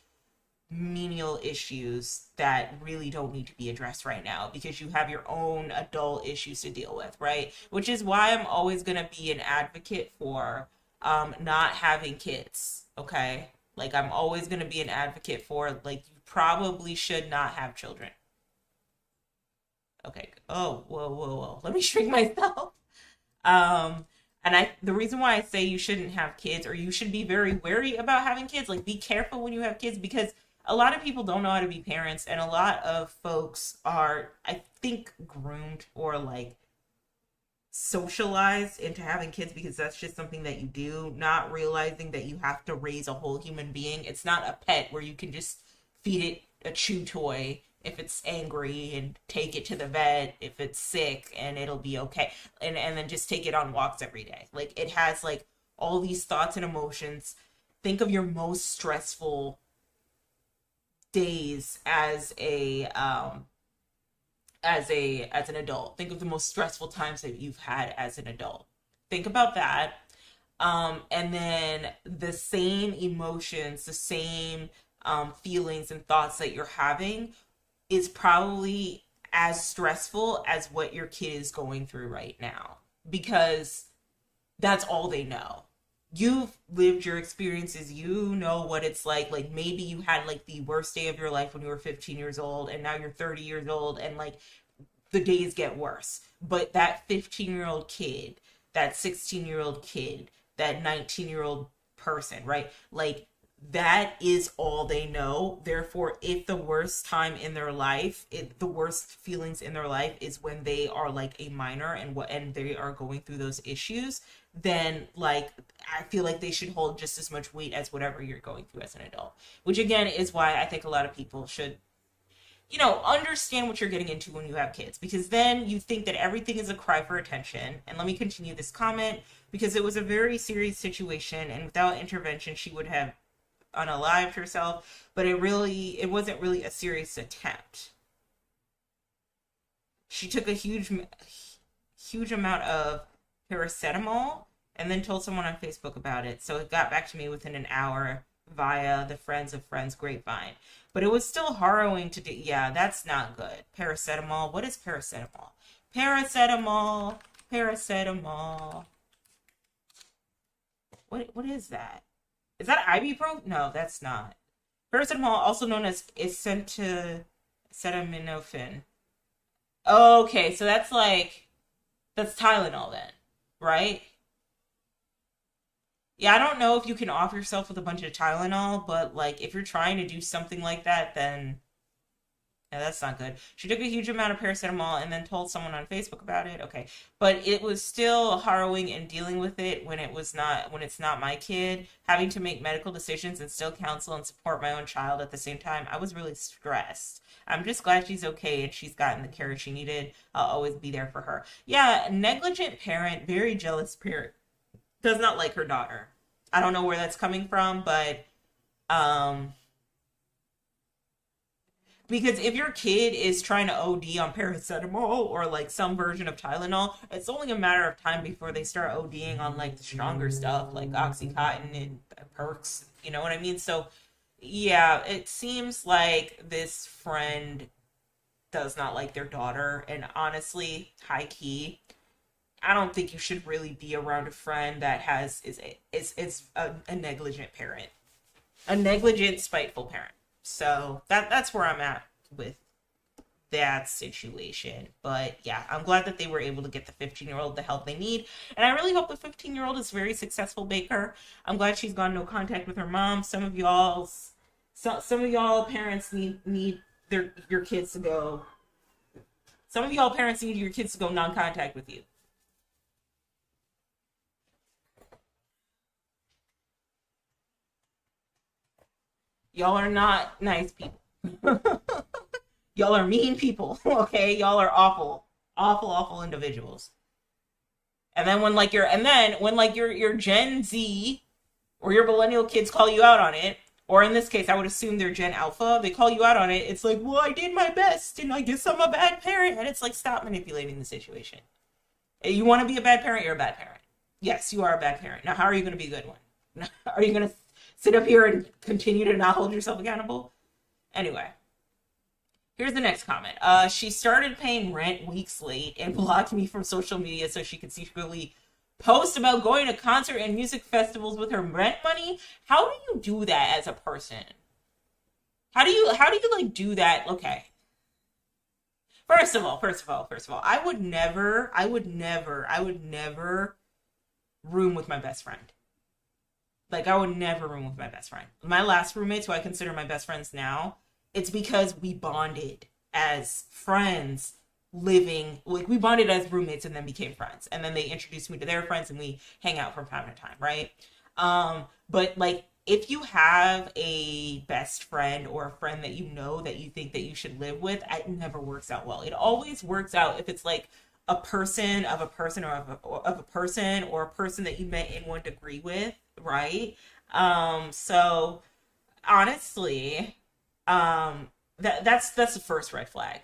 Speaker 1: menial issues that really don't need to be addressed right now because you have your own adult issues to deal with, right? Which is why I'm always going to be an advocate for not having kids, okay? Like, I'm always going to be an advocate for, like, you probably should not have children. Okay. Oh, whoa, whoa, whoa. Let me shrink myself. Um, and the reason why I say you shouldn't have kids, or you should be very wary about having kids, like be careful when you have kids, because a lot of people don't know how to be parents, and a lot of folks are, I think, groomed or like socialized into having kids because that's just something that you do, not realizing that you have to raise a whole human being. It's not a pet where you can just feed it a chew toy if it's angry and take it to the vet if it's sick and it'll be okay, and then just take it on walks every day. Like, it has like all these thoughts and emotions. Think of your most stressful days as an adult. Think of the most stressful times that you've had as an adult. Think about that. And then the same emotions, the same feelings and thoughts that you're having is probably as stressful as what your kid is going through right now, because that's all they know. You've lived your experiences, you know what it's like maybe you had like the worst day of your life when you were 15 years old, and now you're 30 years old, and like the days get worse. But that 15-year-old kid, that 16-year-old kid, that 19-year-old person, right? Like, that is all they know. Therefore, if the worst time in their life, the worst feelings in their life is when they are like a minor and they are going through those issues, then like I feel like they should hold just as much weight as whatever you're going through as an adult. Which again is why I think a lot of people should understand what you're getting into when you have kids, because then you think that everything is a cry for attention. And let me continue this comment, because it was a very serious situation, and without intervention, she would have unalived herself, but it wasn't really a serious attempt. She took a huge amount of paracetamol and then told someone on Facebook about it. So it got back to me within an hour via the Friends of Friends grapevine. But it was still harrowing to do. Yeah, that's not good. Paracetamol. What is paracetamol? Paracetamol. Paracetamol. What is that? Is that ibuprofen? No, that's not. Paracetamol, also known as acetaminophen. Okay, so that's Tylenol then, right? Yeah, I don't know if you can off yourself with a bunch of Tylenol, but like if you're trying to do something like that, then Yeah, that's not good. She took a huge amount of paracetamol and then told someone on Facebook about it. Okay. But it was still harrowing and dealing with it when it's not my kid, having to make medical decisions and still counsel and support my own child at the same time. I was really stressed. I'm just glad she's okay and she's gotten the care she needed. I'll always be there for her. Yeah, negligent parent, very jealous parent, does not like her daughter. I don't know where that's coming from, but um because if your kid is trying to OD on paracetamol or like some version of Tylenol, it's only a matter of time before they start ODing on like the stronger stuff like Oxycontin and Perks. You know what I mean? So, yeah, it seems like this friend does not like their daughter. And honestly, high key, I don't think you should really be around a friend that is a negligent parent, a negligent, spiteful parent. So that's where I'm at with that situation. But yeah, I'm glad that they were able to get the 15-year-old the help they need. And I really hope the 15-year-old is a very successful baker. I'm glad she's gone no contact with her mom. Some of y'all parents need your kids to go. Some of y'all parents need your kids to go non-contact with you. Y'all are not nice people. Y'all are mean people, okay? Y'all are awful, awful, awful individuals. And then when like your Gen Z or your millennial kids call you out on it, or in this case, I would assume they're Gen Alpha, they call you out on it. It's like, well, I did my best, and I guess I'm a bad parent. And it's like, stop manipulating the situation. You want to be a bad parent, you're a bad parent. Yes, you are a bad parent. Now, how are you going to be a good one? Are you going to sit up here and continue to not hold yourself accountable? Anyway, here's the next comment. She started paying rent weeks late and blocked me from social media so she could secretly post about going to concert and music festivals with her rent money. How do you do that as a person? How do you like do that? Okay. First of all, I would never room with my best friend. Like, I would never room with my best friend. My last roommates, who I consider my best friends now, it's because we bonded as friends living, like, we bonded as roommates and then became friends. And then they introduced me to their friends and we hang out from time to time, right? But, like, if you have a best friend or a friend that you know that you think that you should live with, it never works out well. It always works out if it's, like, a person or a person that you met in one degree with, right? So honestly, that's the first red flag.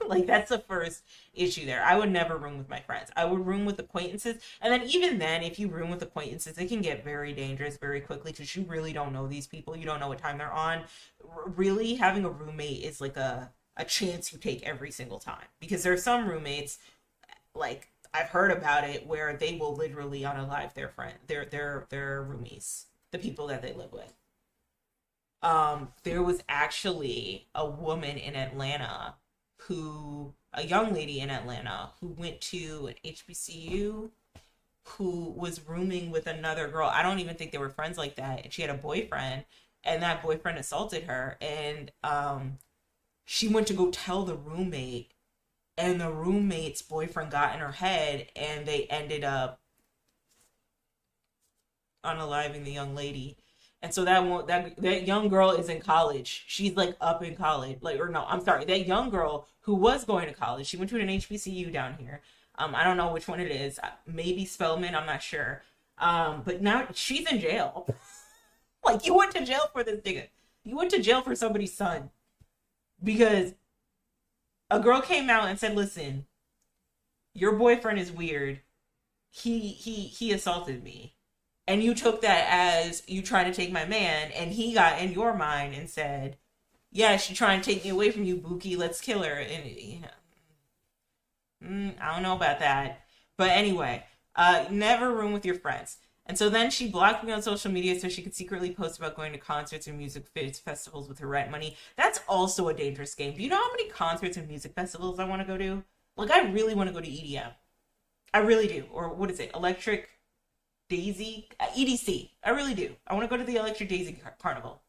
Speaker 1: Like, that's the first issue there. I would never room with my friends. I would room with acquaintances. And then even then, if you room with acquaintances, it can get very dangerous very quickly because you really don't know these people. You don't know what time they're on. Really, having a roommate is like a chance you take every single time. Because there are some roommates, like, I've heard about it, where they will literally unalive their roomies, the people that they live with. There was actually a young lady in Atlanta who went to an HBCU who was rooming with another girl. I don't even think they were friends like that. And she had a boyfriend, and that boyfriend assaulted her. And she went to go tell the roommate, and the roommate's boyfriend got in her head, and they ended up unaliving the young lady. And so that young girl is in college. She's like up in college. Like, or no, I'm sorry. That young girl who was going to college, she went to an HBCU down here. I don't know which one it is. Maybe Spelman, I'm not sure. But now she's in jail. Like, you went to jail for this nigga. You went to jail for somebody's son. Because a girl came out and said, listen, your boyfriend is weird. He assaulted me. And you took that as you trying to take my man, and he got in your mind and said, yeah, she's trying to take me away from you, Buki. Let's kill her. And, I don't know about that. But anyway, never room with your friends. And so then she blocked me on social media so she could secretly post about going to concerts and music festivals with her rent money. That's also a dangerous game. Do you know how many concerts and music festivals I want to go to? Like, I really want to go to EDM. I really do. Or what is it? Electric Daisy? EDC. I really do. I want to go to the Electric Daisy Carnival.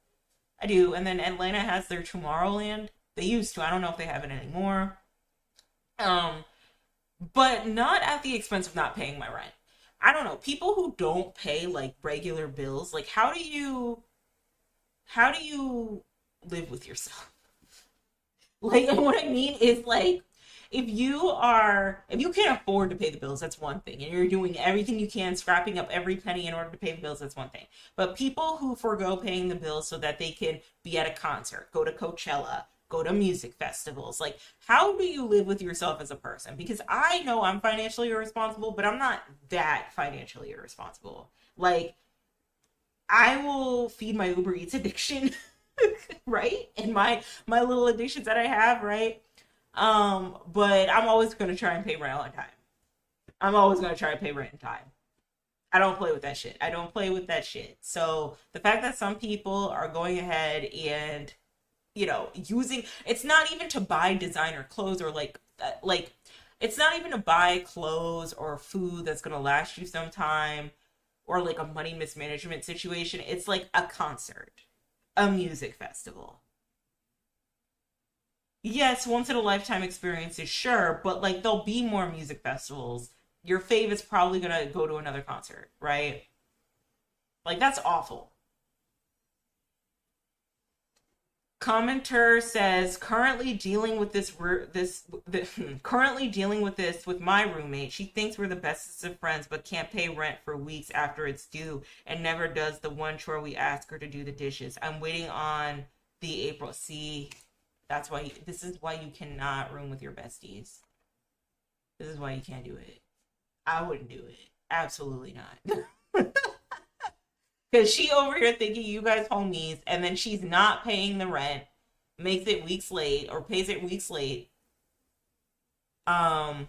Speaker 1: I do. And then Atlanta has their Tomorrowland. They used to. I don't know if they have it anymore. Um, but not at the expense of not paying my rent. I don't know. People who don't pay like regular bills, like how do you live with yourself? Like what I mean is like if you can't afford to pay the bills, that's one thing. And you're doing everything you can, scrapping up every penny in order to pay the bills, that's one thing. But people who forego paying the bills so that they can be at a concert, go to Coachella, go to music festivals, like how do you live with yourself as a person? Because I know I'm financially irresponsible, but I'm not that financially irresponsible. Like I will feed my Uber Eats addiction, right? And my little addictions that I have, right? But I'm always gonna try and pay rent on time. I'm always gonna try to pay rent in time. I don't play with that shit. I don't play with that shit. So the fact that some people are going ahead and using it's not even to buy designer clothes or like it's not even to buy clothes or food that's gonna last you some time or like a money mismanagement situation. It's like a concert, a music festival. Yes, once in a lifetime experiences, sure, but like there'll be more music festivals. Your fave is probably gonna go to another concert, right? Like that's awful. Commenter says currently dealing with this with my roommate. She thinks we're the bestest of friends, but can't pay rent for weeks after it's due, and never does the one chore we ask her to do the dishes. I'm waiting on the April. See, this is why you cannot room with your besties. This is why you can't do it. I wouldn't do it. Absolutely not. Because she over here thinking you guys homies, and then she's not paying the rent, makes it weeks late, or pays it weeks late, um,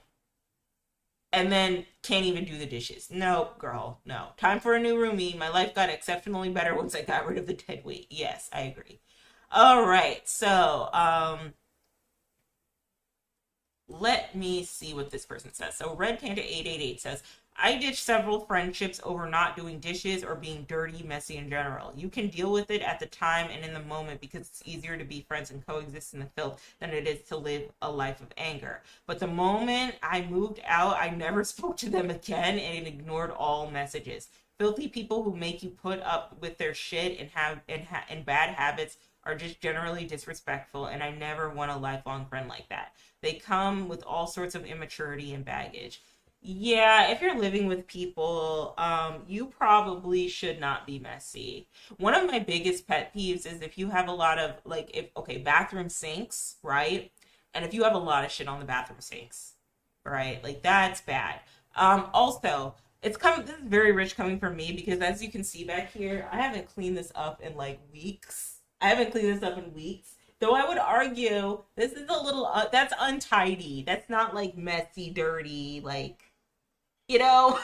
Speaker 1: and then can't even do the dishes. No, girl, no. Time for a new roomie. My life got exceptionally better once I got rid of the dead weight. Yes, I agree. All right, so let me see what this person says. So Red Panda 888 says, I ditched several friendships over not doing dishes or being dirty, messy in general. You can deal with it at the time and in the moment because it's easier to be friends and coexist in the filth than it is to live a life of anger. But the moment I moved out, I never spoke to them again and ignored all messages. Filthy people who make you put up with their shit and bad habits are just generally disrespectful, and I never want a lifelong friend like that. They come with all sorts of immaturity and baggage. Yeah, if you're living with people, you probably should not be messy. One of my biggest pet peeves is if you have a lot of like if okay, bathroom sinks, right? And if you have a lot of shit on the bathroom sinks, right? Like that's bad. Also, it's coming this is very rich coming from me because as you can see back here, I haven't cleaned this up in like weeks. I haven't cleaned this up in weeks. Though I would argue this is a little that's untidy. That's not like messy, dirty, like you know.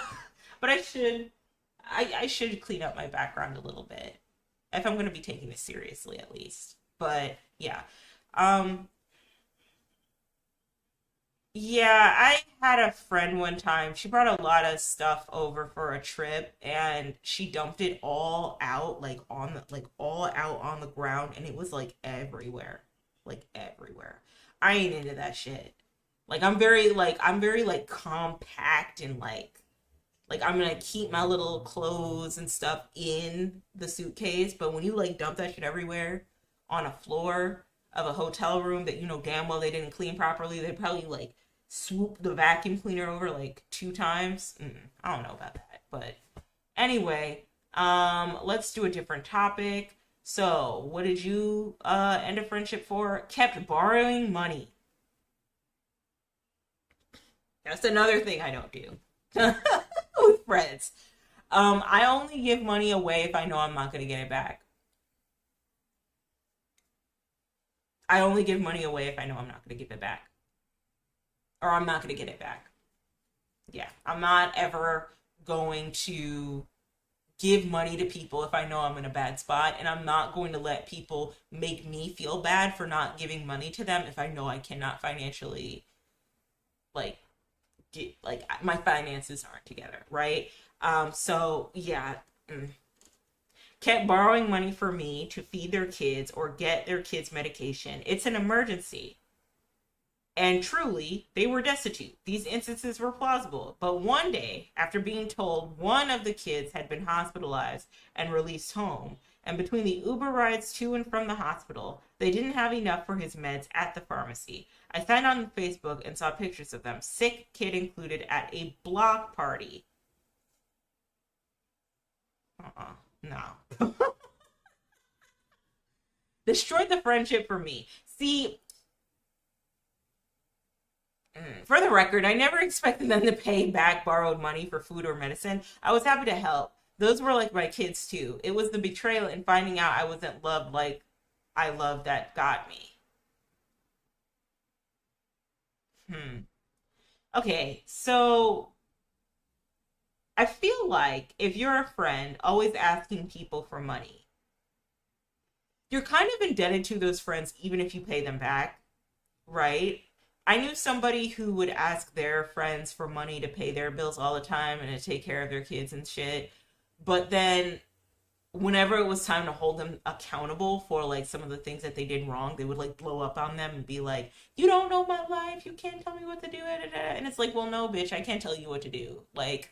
Speaker 1: But I should clean up my background a little bit if I'm going to be taking this seriously at least. But yeah. Um yeah, I had a friend one time. She brought a lot of stuff over for a trip and she dumped it all out like all out on the ground and it was like everywhere. Like everywhere. I ain't into that shit. Like I'm very like compact and like I'm gonna keep my little clothes and stuff in the suitcase, but when you like dump that shit everywhere on a floor of a hotel room that you know damn well they didn't clean properly, they probably like swoop the vacuum cleaner over like two times. I don't know about that, but anyway, let's do a different topic. So, what did you end a friendship for? Kept borrowing money. That's another thing I don't do with friends. I only give money away if I know I'm not going to get it back. I only give money away if I know I'm not going to give it back or I'm not going to get it back. Yeah, I'm not ever going to give money to people if I know I'm in a bad spot, and I'm not going to let people make me feel bad for not giving money to them if I know I cannot financially like like my finances aren't together, right? So yeah. kept borrowing money for me to feed their kids or get their kids medication. It's an emergency. And truly, they were destitute. These instances were plausible. But one day, after being told one of the kids had been hospitalized and released home, and between the Uber rides to and from the hospital, they didn't have enough for his meds at the pharmacy. I signed on Facebook and saw pictures of them, sick kid included, at a block party. No. Destroyed the friendship for me. See, for the record, I never expected them to pay back borrowed money for food or medicine. I was happy to help. Those were like my kids too. It was the betrayal and finding out I wasn't loved like I loved that got me. Okay, so I feel like if you're a friend always asking people for money, you're kind of indebted to those friends even if you pay them back, right? I knew somebody who would ask their friends for money to pay their bills all the time and to take care of their kids and shit. But then whenever it was time to hold them accountable for like some of the things that they did wrong, they would like blow up on them and be like, "You don't know my life. You can't tell me what to do." And it's like, well, no, bitch, I can't tell you what to do. Like,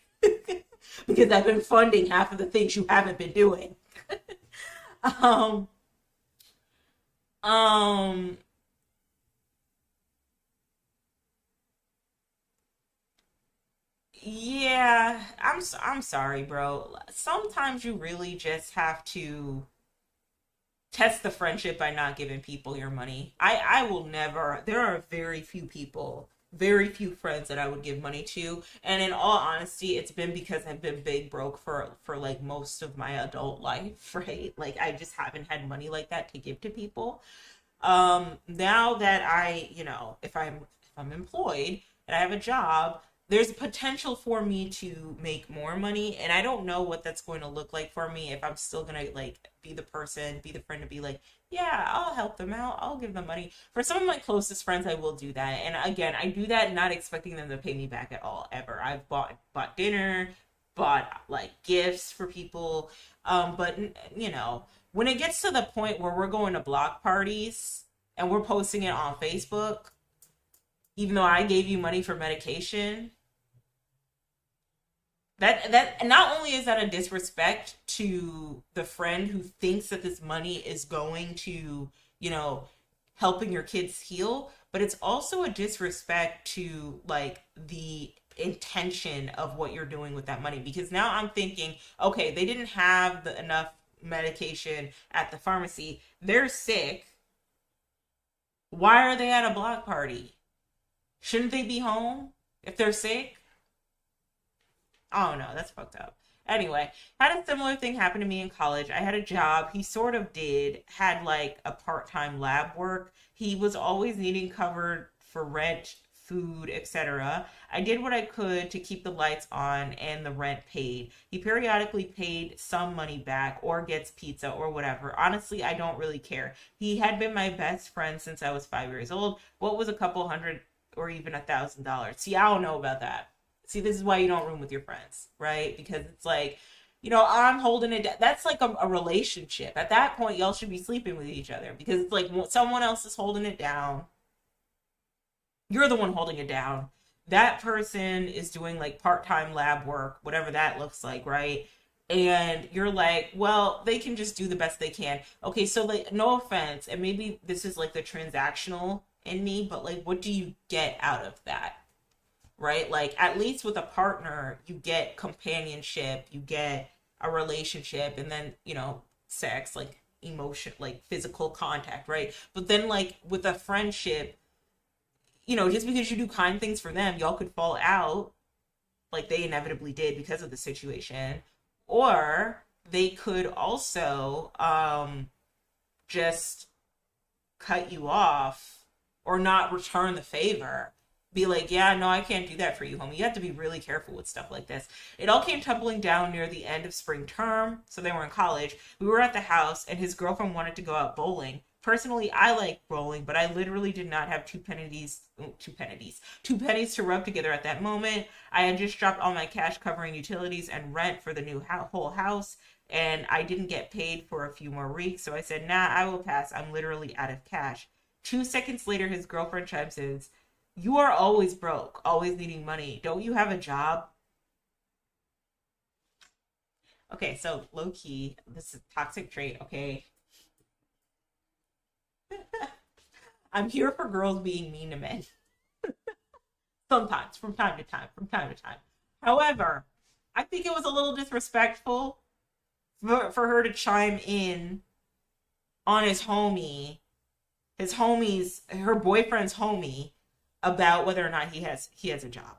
Speaker 1: because I've been funding half of the things you haven't been doing. um, um, yeah, I'm sorry, bro. Sometimes you really just have to test the friendship by not giving people your money. I will never. There are very few people, very few friends that I would give money to, and in all honesty, it's been because I've been big broke for like most of my adult life, right? Like I just haven't had money like that to give to people. Now that if I'm employed and I have a job, there's potential for me to make more money, and I don't know what that's going to look like for me, if I'm still gonna like be the person, be the friend to be like, yeah, I'll help them out, I'll give them money. For some of my closest friends, I will do that, and again, I do that not expecting them to pay me back at all, ever. I've bought dinner, bought like gifts for people, but when it gets to the point where we're going to block parties and we're posting it on Facebook, even though I gave you money for medication, that not only is that a disrespect to the friend who thinks that this money is going to, you know, helping your kids heal, but it's also a disrespect to like the intention of what you're doing with that money, because now I'm thinking, okay, they didn't have enough medication at the pharmacy, they're sick, why are they at a block party? Shouldn't they be home if they're sick? Oh no, that's fucked up. Anyway, had a similar thing happen to me in college. I had a job. He sort of had like a part-time lab work. He was always needing covered for rent, food, etc. I did what I could to keep the lights on and the rent paid. He periodically paid some money back or gets pizza or whatever. Honestly, I don't really care. He had been my best friend since I was 5 years old. What was a couple hundred or even $1,000? See, I don't know about that. See, this is why you don't room with your friends, right? Because it's like, I'm holding it down. That's like a relationship. At that point, y'all should be sleeping with each other, because it's like someone else is holding it down. You're the one holding it down. That person is doing like part-time lab work, whatever that looks like, right? And you're like, well, they can just do the best they can. Okay, so like, no offense, and maybe this is like the transactional in me, but like, what do you get out of that? Right? Like, at least with a partner, you get companionship, you get a relationship, and then, sex, like emotion, like physical contact, right? But then, like, with a friendship, just because you do kind things for them, y'all could fall out, like they inevitably did because of the situation. Or they could also just cut you off or not return the favor. Be like, yeah, no, I can't do that for you, homie. You have to be really careful with stuff like this. It all came tumbling down near the end of spring term, so they were in college. We were at the house, and his girlfriend wanted to go out bowling. personally, I like rolling, but I literally did not have two pennies to rub together at that moment. I had just dropped all my cash covering utilities and rent for the new whole house, and I didn't get paid for a few more weeks. So I said, nah, I will pass. I'm literally out of cash. 2 seconds later, his girlfriend chimes in, you are always broke, always needing money. Don't you have a job? Okay, so low key, this is a toxic trait, okay? I'm here for girls being mean to men. Sometimes, from time to time, from time to time. However, I think it was a little disrespectful for her to chime in on his homie's, her boyfriend's homie, about whether or not he has a job.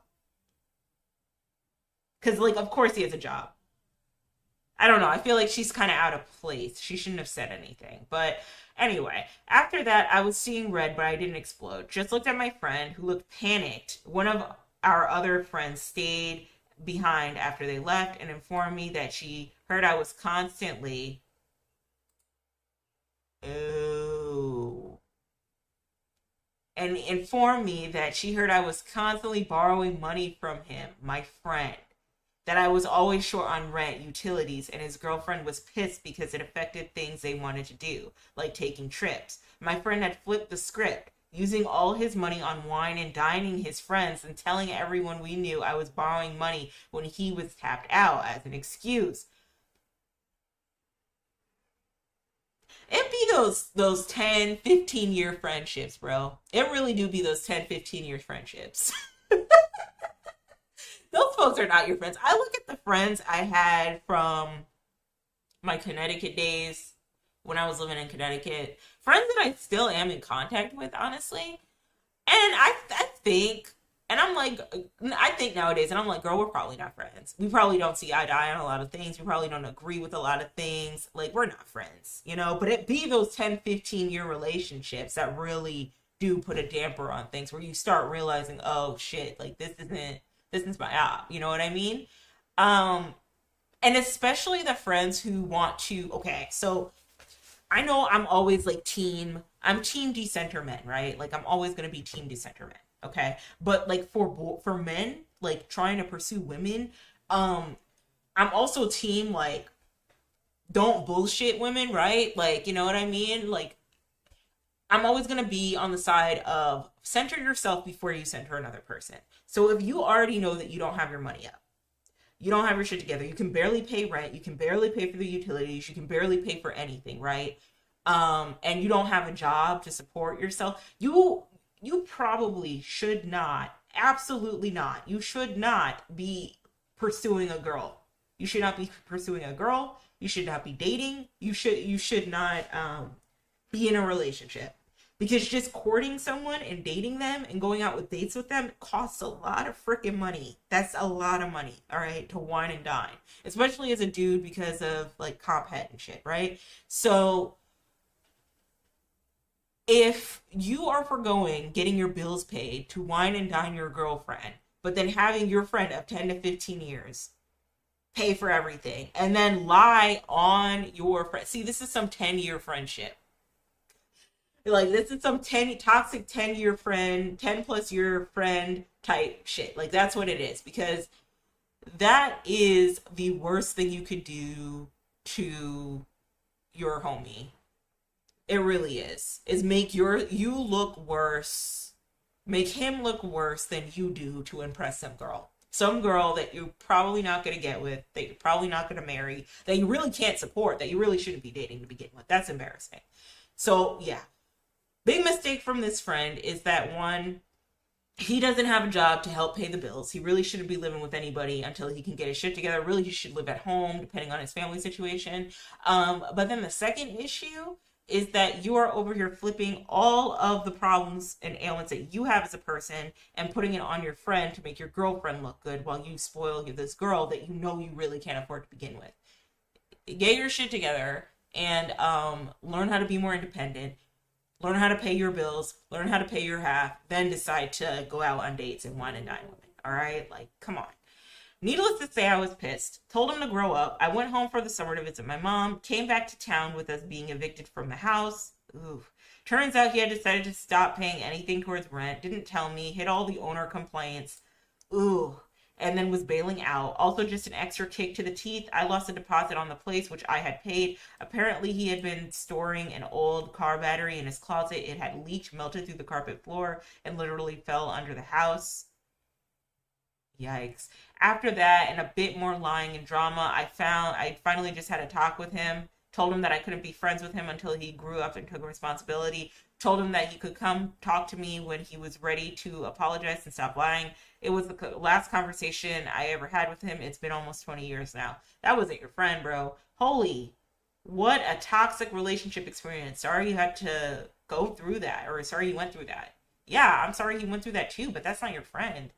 Speaker 1: Because, like, of course he has a job. I don't know. I feel like she's kind of out of place. She shouldn't have said anything. But anyway, after that, I was seeing red, but I didn't explode. Just looked at my friend who looked panicked. One of our other friends stayed behind after they left and informed me that she heard I was constantly, oh, and informed me that she heard I was constantly borrowing money from him, my friend, that I was always short on rent, utilities, and his girlfriend was pissed because it affected things they wanted to do, like taking trips. My friend had flipped the script, using all his money on wine and dining his friends and telling everyone we knew I was borrowing money when he was tapped out as an excuse. It be those 10, 15-year friendships, bro. It really do be those 10, 15-year friendships. Those folks are not your friends. I look at the friends I had from my Connecticut days when I was living in Connecticut, friends that I still am in contact with, honestly. And I think, and I'm like, I think nowadays, and I'm like, girl, we're probably not friends. We probably don't see eye to eye on a lot of things. We probably don't agree with a lot of things. Like, we're not friends, you know? But it be those 10, 15-year relationships that really do put a damper on things where you start realizing, oh shit, like this is my op. You know what I mean? Um, and especially the friends who want to, okay, so I know I'm always like I'm team decenter men, right? Like I'm always gonna be team decenter men, okay? But like for men, like trying to pursue women, um, I'm also team like don't bullshit women, right? Like you know what I mean? Like I'm always gonna be on the side of center yourself before you center another person. So if you already know that you don't have your money up, you don't have your shit together, you can barely pay rent, you can barely pay for the utilities, you can barely pay for anything, right? And you don't have a job to support yourself, you probably should not, absolutely not, you should not be pursuing a girl. You should not be pursuing a girl. You should not be dating. You should not be in a relationship, because just courting someone and dating them and going out with dates with them costs a lot of freaking money. That's a lot of money, all right, to wine and dine, especially as a dude because of like comp head and shit, right? So if you are foregoing getting your bills paid to wine and dine your girlfriend, but then having your friend of 10 to 15 years pay for everything and then lie on your friend, see, this is some 10-year friendship. Like this is some toxic 10-year friend, 10 plus year friend type shit. Like that's what it is, because that is the worst thing you could do to your homie. It really is make you look worse, make him look worse than you do to impress some girl that you're probably not going to get with, that you're probably not going to marry, that you really can't support, that you really shouldn't be dating to begin with. That's embarrassing. So yeah, big mistake from this friend is that, one, he doesn't have a job to help pay the bills. He really shouldn't be living with anybody until he can get his shit together. Really, he should live at home, depending on his family situation. But then the second issue is that you are over here flipping all of the problems and ailments that you have as a person and putting it on your friend to make your girlfriend look good, while you spoil this girl that you know you really can't afford to begin with. Get your shit together and learn how to be more independent. Learn how to pay your bills, learn how to pay your half, then decide to go out on dates and wine and dine women. All right? Like, come on. Needless to say, I was pissed. Told him to grow up. I went home for the summer to visit my mom, came back to town with us being evicted from the house. Ooh. Turns out he had decided to stop paying anything towards rent, didn't tell me, hit all the owner complaints. Ooh. And then was bailing out. Also, just an extra kick to the teeth. I lost a deposit on the place, which I had paid. Apparently, he had been storing an old car battery in his closet. It had leaked, melted through the carpet floor, and literally fell under the house. Yikes. After that, and a bit more lying and drama, I finally just had a talk with him. Told him that I couldn't be friends with him until he grew up and took responsibility. Told him that he could come talk to me when he was ready to apologize and stop lying. It was the last conversation I ever had with him. It's been almost 20 years now. That wasn't your friend, bro. Holy, what a toxic relationship experience. Sorry you had to go through that, or sorry you went through that. Yeah, I'm sorry he went through that too, but that's not your friend.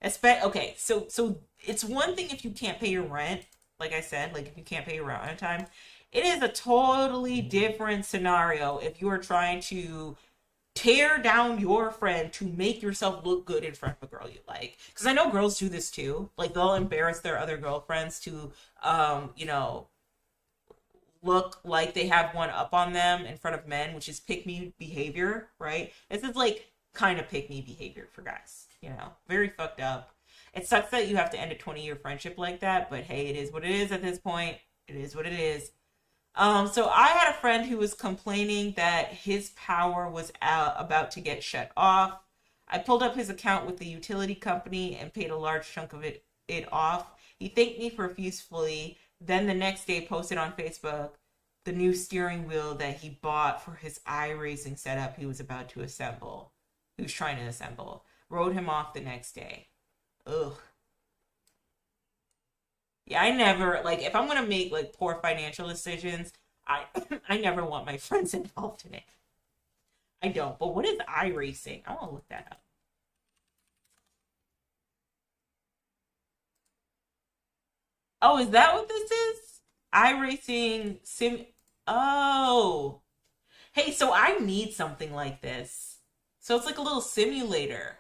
Speaker 1: Okay, so it's one thing if you can't pay your rent, like I said, like if you can't pay your rent on time. It is a totally different scenario if you are trying to tear down your friend to make yourself look good in front of a girl you like. Because I know girls do this too. Like they'll embarrass their other girlfriends to, look like they have one up on them in front of men, which is pick me behavior, right? This is like kind of pick me behavior for guys, very fucked up. It sucks that you have to end a 20-year friendship like that, but hey, it is what it is at this point. It is what it is. So I had a friend who was complaining that his power was about to get shut off. I pulled up his account with the utility company and paid a large chunk of it off. He thanked me profusely. Then the next day posted on Facebook the new steering wheel that he bought for his iRacing setup he was about to assemble. He was trying to assemble. Wrote him off the next day. Ugh. Yeah, I never, like, if I'm gonna make like poor financial decisions, I I never want my friends involved in it. I don't. But what is iRacing? I want to look that up. Oh, is that what this is? iRacing sim. Oh, hey, so I need something like this. So it's like a little simulator.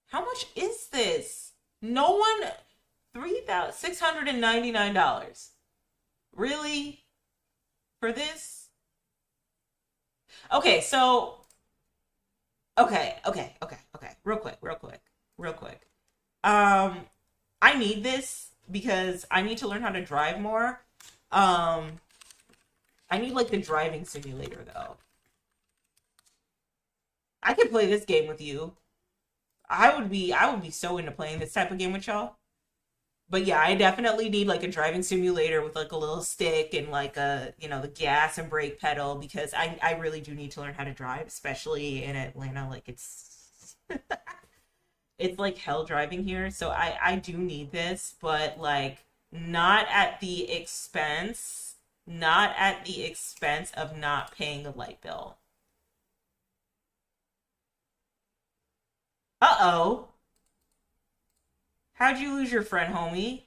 Speaker 1: How much is this? No one. $3,699. Really? For this? Okay, so okay. Real quick. Um, I need this because I need to learn how to drive more. Um, I need like the driving simulator though. I could play this game with you. I would be so into playing this type of game with y'all. But yeah, I definitely need like a driving simulator with like a little stick and like the gas and brake pedal because I really do need to learn how to drive, especially in Atlanta. Like it's like hell driving here. So I do need this, but like not at the expense of not paying the light bill. Uh-oh. How'd you lose your friend, homie?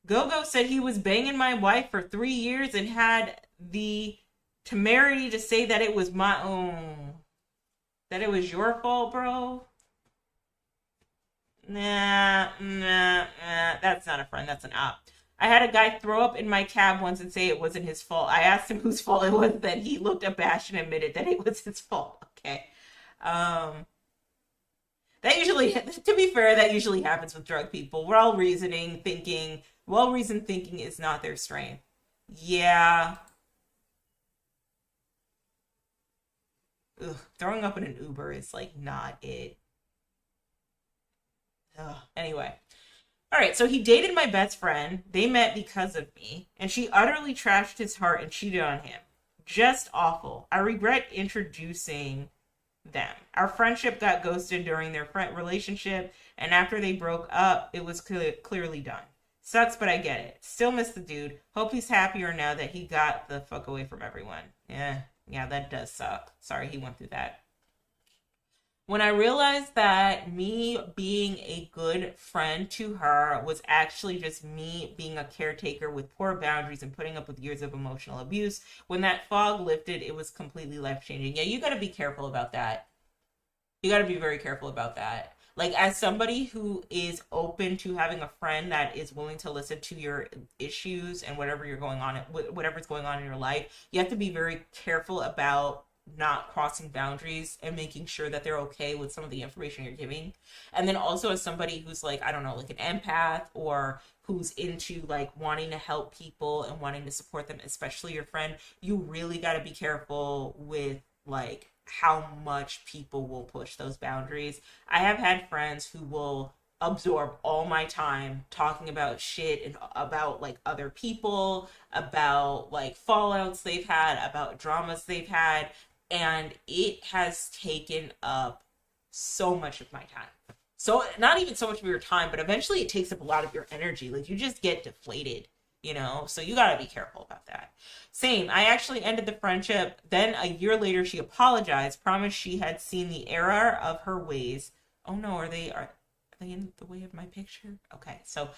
Speaker 1: Gogo said he was banging my wife for 3 years and had the temerity to say that it was my own, that it was your fault, bro. Nah, that's not a friend, that's an op. I had a guy throw up in my cab once and say it wasn't his fault. I asked him whose fault it was, then he looked abashed and admitted that it was his fault. Okay. Um, that usually, to be fair, that usually happens with drug people. Well-reasoned thinking is not their strength. Yeah. Ugh, throwing up in an Uber is like not it. Ugh. Anyway. All right, so he dated my best friend. They met because of me, and she utterly trashed his heart and cheated on him. Just awful. I regret introducing them. Our friendship got ghosted during their friend relationship, and after they broke up, it was clearly done. Sucks, but I get it. Still miss the dude. Hope he's happier now that he got the fuck away from everyone. Yeah, that does suck. Sorry he went through that. When I realized that me being a good friend to her was actually just me being a caretaker with poor boundaries and putting up with years of emotional abuse, when that fog lifted, it was completely life changing. Yeah, you got to be careful about that. You got to be very careful about that. Like, as somebody who is open to having a friend that is willing to listen to your issues and whatever you're going on, whatever's going on in your life, you have to be very careful about not crossing boundaries and making sure that they're okay with some of the information you're giving. And then also, as somebody who's like, I don't know, like an empath, or who's into like wanting to help people and wanting to support them, especially your friend, you really got to be careful with like how much people will push those boundaries. I have had friends who will absorb all my time talking about shit and about like other people, about like fallouts they've had, about dramas they've had, and it has taken up so much of my time. So not even so much of your time, but eventually it takes up a lot of your energy. Like, you just get deflated, you know? So you got to be careful about that. Same. I actually ended the friendship. Then a year later, she apologized, promised she had seen the error of her ways. Oh no, are they in the way of my picture? Okay, so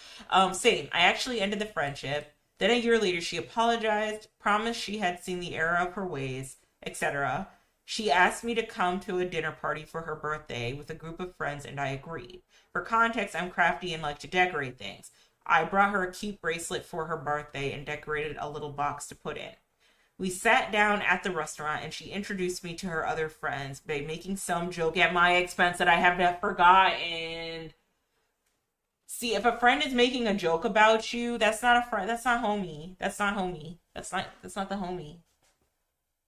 Speaker 1: same. I actually ended the friendship. Then a year later, she apologized, promised she had seen the error of her ways, etc. She asked me to come to a dinner party for her birthday with a group of friends, and I agreed. For context, I'm crafty and like to decorate things. I brought her a cute bracelet for her birthday and decorated a little box to put in. We sat down at the restaurant and she introduced me to her other friends by making some joke at my expense that I have not forgotten. See, if a friend is making a joke about you, that's not a friend. That's not homie. That's not homie. That's not the homie.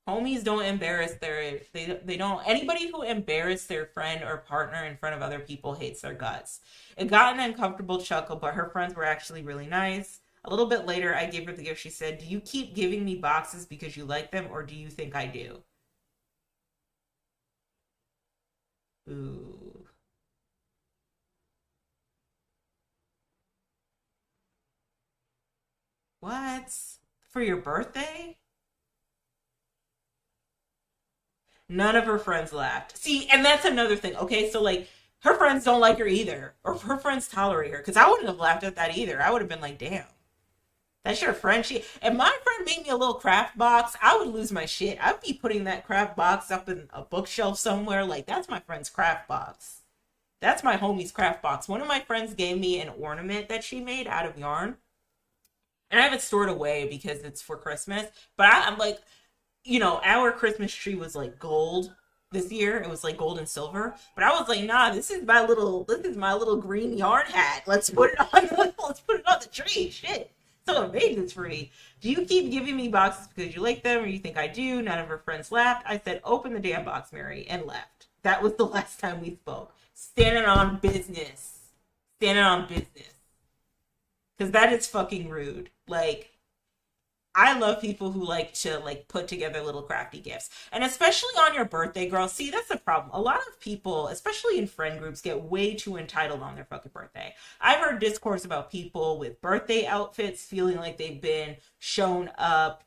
Speaker 1: Homies don't embarrass they don't, anybody who embarrassed their friend or partner in front of other people hates their guts. It got an uncomfortable chuckle, but her friends were actually really nice. A little bit later, I gave her the gift. She said, "Do you keep giving me boxes because you like them, or do you think I do?" Ooh. What? For your birthday? None of her friends laughed. See, and that's another thing. Okay, so like, her friends don't like her either, or her friends tolerate her. Because I wouldn't have laughed at that either. I would have been like, "Damn, that's your friend." If my friend made me a little craft box, I would lose my shit. I'd be putting that craft box up in a bookshelf somewhere. Like, that's my friend's craft box. That's my homie's craft box. One of my friends gave me an ornament that she made out of yarn, and I have it stored away because it's for Christmas. But I'm like, our Christmas tree was like gold this year. It was like gold and silver. But I was like, nah, this is my little green yarn hat. Let's put it on let's put it on the tree. Shit. Someone made this for me. Do you keep giving me boxes because you like them or you think I do? None of her friends laughed. I said, "Open the damn box, Mary," and left. That was the last time we spoke. Standing on business. Standing on business. Because that is fucking rude. Like, I love people who like to like put together little crafty gifts. And especially on your birthday, girl. See, that's the problem. A lot of people, especially in friend groups, get way too entitled on their fucking birthday. I've heard discourse about people with birthday outfits feeling like they've been shown up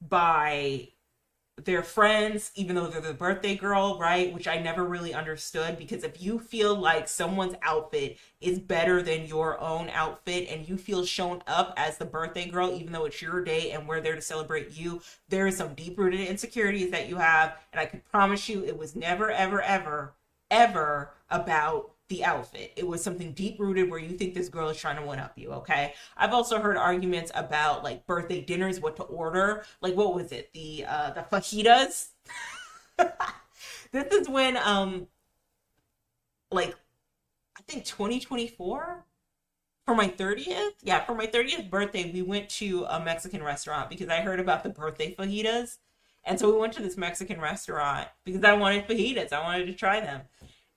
Speaker 1: by their friends, even though they're the birthday girl, right? Which I never really understood, because if you feel like someone's outfit is better than your own outfit and you feel shown up as the birthday girl, even though it's your day and we're there to celebrate you, there is some deep rooted insecurities that you have. And I can promise you it was never, ever, ever, ever about the outfit. It was something deep rooted where you think this girl is trying to one up you, okay? I've also heard arguments about like birthday dinners, what to order. Like, what was it? The fajitas. This is when like, I think 2024 for my 30th. Yeah, for my 30th birthday, we went to a Mexican restaurant because I heard about the birthday fajitas. And so we went to this Mexican restaurant because I wanted fajitas. I wanted to try them.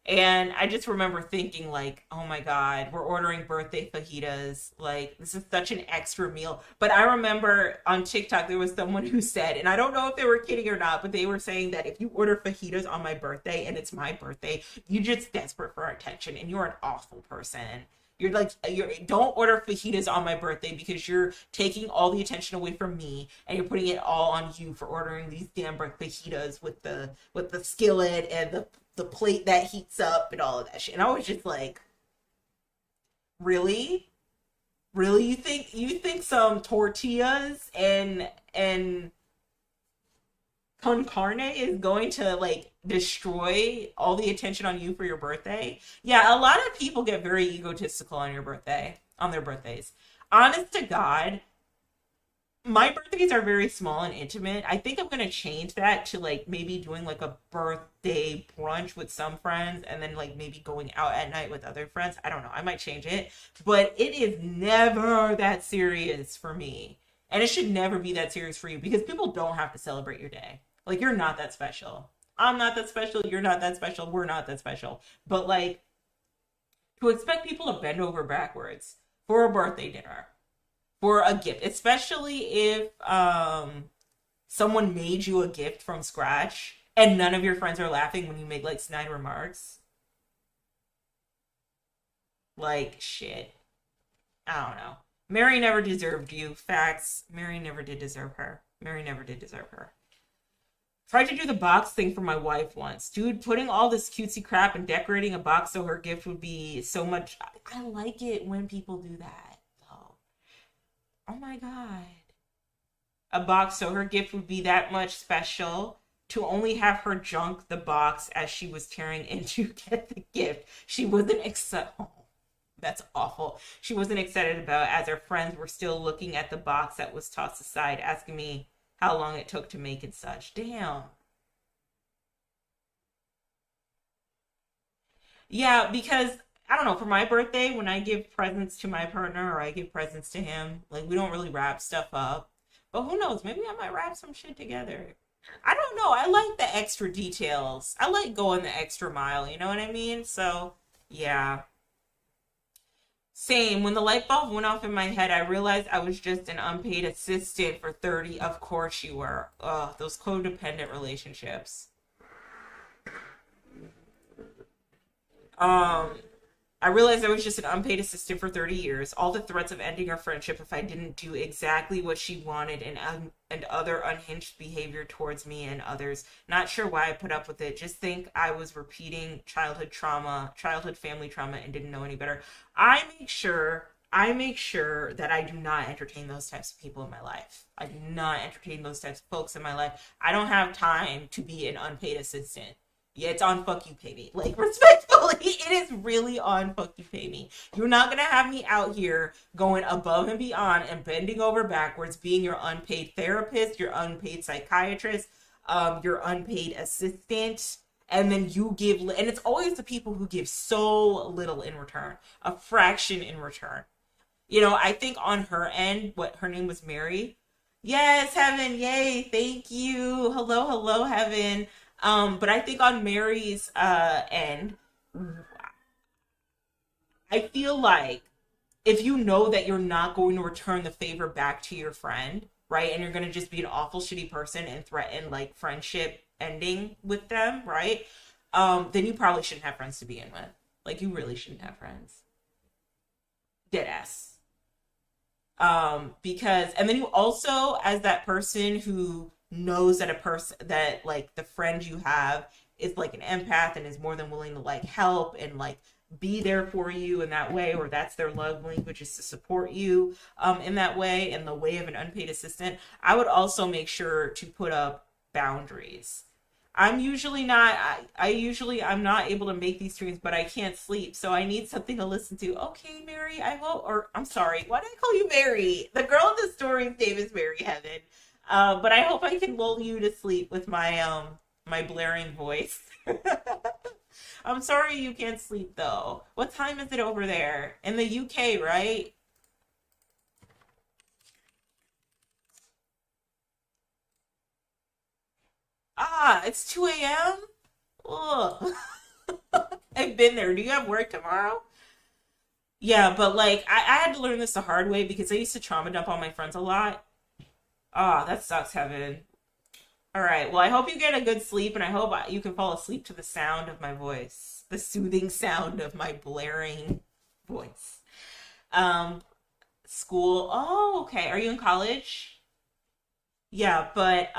Speaker 1: And I just remember thinking, like, oh my God, we're ordering birthday fajitas. Like, this is such an extra meal. But I remember on TikTok, there was someone who said, and I don't know if they were kidding or not, but they were saying that if you order fajitas on my birthday and it's my birthday, you're just desperate for attention and you're an awful person. You're don't order fajitas on my birthday because you're taking all the attention away from me and you're putting it all on you for ordering these damn fajitas with the skillet and the plate that heats up and all of that shit. And I was just like, really? Really? You think some tortillas and con carne is going to like destroy all the attention on you for your birthday. Yeah, a lot of people get very egotistical on your birthday, on their birthdays. Honest to God, my birthdays are very small and intimate. I think I'm gonna change that to like maybe doing like a birthday brunch with some friends and then like maybe going out at night with other friends. I don't know. I might change it, but it is never that serious for me. And it should never be that serious for you because people don't have to celebrate your day. Like you're not that special. I'm not that special. You're not that special. We're not that special. But like to expect people to bend over backwards for a birthday dinner, for a gift, especially if someone made you a gift from scratch and none of your friends are laughing when you make like snide remarks. Like shit. I don't know. Mary never deserved you. Facts. Mary never did deserve her. Mary never did deserve her. Tried to do the box thing for my wife once. Dude, putting all this cutesy crap and decorating a box so her gift would be so much. I like it when people do that. Oh, oh my God. A box so her gift would be that much special to only have her junk the box as she was tearing in to get the gift. She wasn't excited. Oh, that's awful. She wasn't excited about as her friends were still looking at the box that was tossed aside, asking me how long it took to make and such. Damn. Yeah, because I don't know, for my birthday, when I give presents to my partner or I give presents to him, like we don't really wrap stuff up. But who knows? Maybe I might wrap some shit together. I don't know. I like the extra details. I like going the extra mile, you know what I mean? So, yeah. Same. When the light bulb went off in my head, I realized I was just an unpaid assistant for 30. Of course you were. Ugh, those codependent relationships. Um, I realized I was just an unpaid assistant for 30 years. All the threats of ending our friendship if I didn't do exactly what she wanted and other unhinged behavior towards me and others. Not sure why I put up with it. Just think I was repeating childhood trauma, childhood family trauma and didn't know any better. I make sure that I do not entertain those types of people in my life. I do not entertain those types of folks in my life. I don't have time to be an unpaid assistant. Yeah, it's on fuck you pay me. Like respectfully, it is really on fuck you pay me. You're not gonna have me out here going above and beyond and bending over backwards, being your unpaid therapist, your unpaid psychiatrist, your unpaid assistant, and then you give, and it's always the people who give so little in return, a fraction in return. You know, I think on her end, what her name was Mary. Yes, Heaven, yay, thank you. Hello, hello, Heaven. But I think on Mary's end, I feel like if you know that you're not going to return the favor back to your friend, right? And you're going to just be an awful shitty person and threaten like friendship ending with them, right? Then you probably shouldn't have friends to begin with. Like you really shouldn't have friends. Dead ass. Because and then you also as that person who knows that a person that like the friend you have is like an empath and is more than willing to like help and like be there for you in that way, or that's their love language is to support you in that way, in the way of an unpaid assistant. I would also make sure to put up boundaries. I'm usually not I usually I'm not able to make these dreams, but I can't sleep, so I need something to listen to. Okay, Mary, I hope, or I'm sorry, why did I call you Mary? The girl in the story's name is Mary Heaven. But I hope I can lull you to sleep with my my blaring voice. I'm sorry you can't sleep though. What time is it over there? In the UK, right? Ah, it's 2 a.m. Ugh. I've been there. Do you have work tomorrow? Yeah, but like I had to learn this the hard way because I used to trauma dump on my friends a lot. Ah, that sucks, Heaven. All right. Well, I hope you get a good sleep, and I hope you can fall asleep to the sound of my voice, the soothing sound of my blaring voice. Um, School. Oh, okay. Are you in college? Yeah, but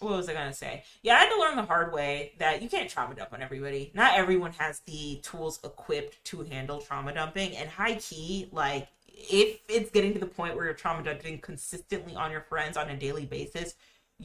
Speaker 1: what was I gonna say? Yeah, I had to learn the hard way that you can't trauma dump on everybody. Not everyone has the tools equipped to handle trauma dumping, and high key, like if it's getting to the point where you're trauma dumping consistently on your friends on a daily basis,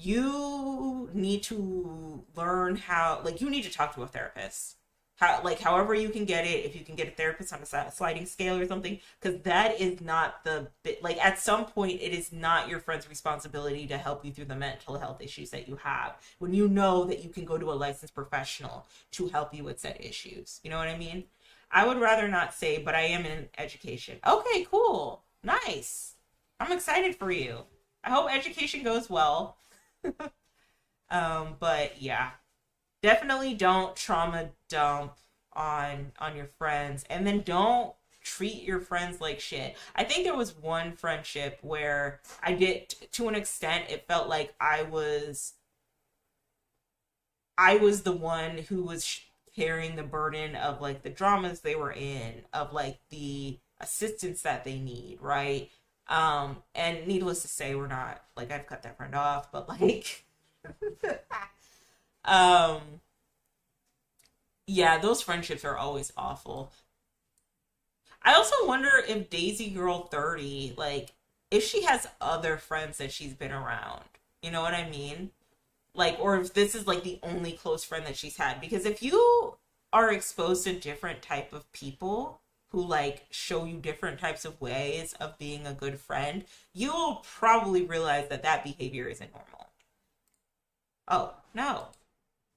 Speaker 1: you need to learn how, like, you need to talk to a therapist. How, like, however you can get it, if you can get a therapist on a sliding scale or something, because that is not the bit, like, at some point, it is not your friend's responsibility to help you through the mental health issues that you have. When you know that you can go to a licensed professional to help you with said issues. You know what I mean? I would rather not say, but I am in education. Okay, cool. Nice. I'm excited for you. I hope education goes well. But yeah, definitely don't trauma dump on your friends, and then don't treat your friends like shit. I think there was one friendship where I did, to an extent, it felt like I was the one who was carrying the burden of like the dramas they were in, of like the assistance that they need, right? And needless to say, we're not, like, I've cut that friend off, but like um yeah, those friendships are always awful. I also wonder if Daisy Girl 30, like, if she has other friends that she's been around. You know what I mean? Like, or if this is like the only close friend that she's had. Because if you are exposed to different type of people who like show you different types of ways of being a good friend, you'll probably realize that that behavior isn't normal. Oh, no.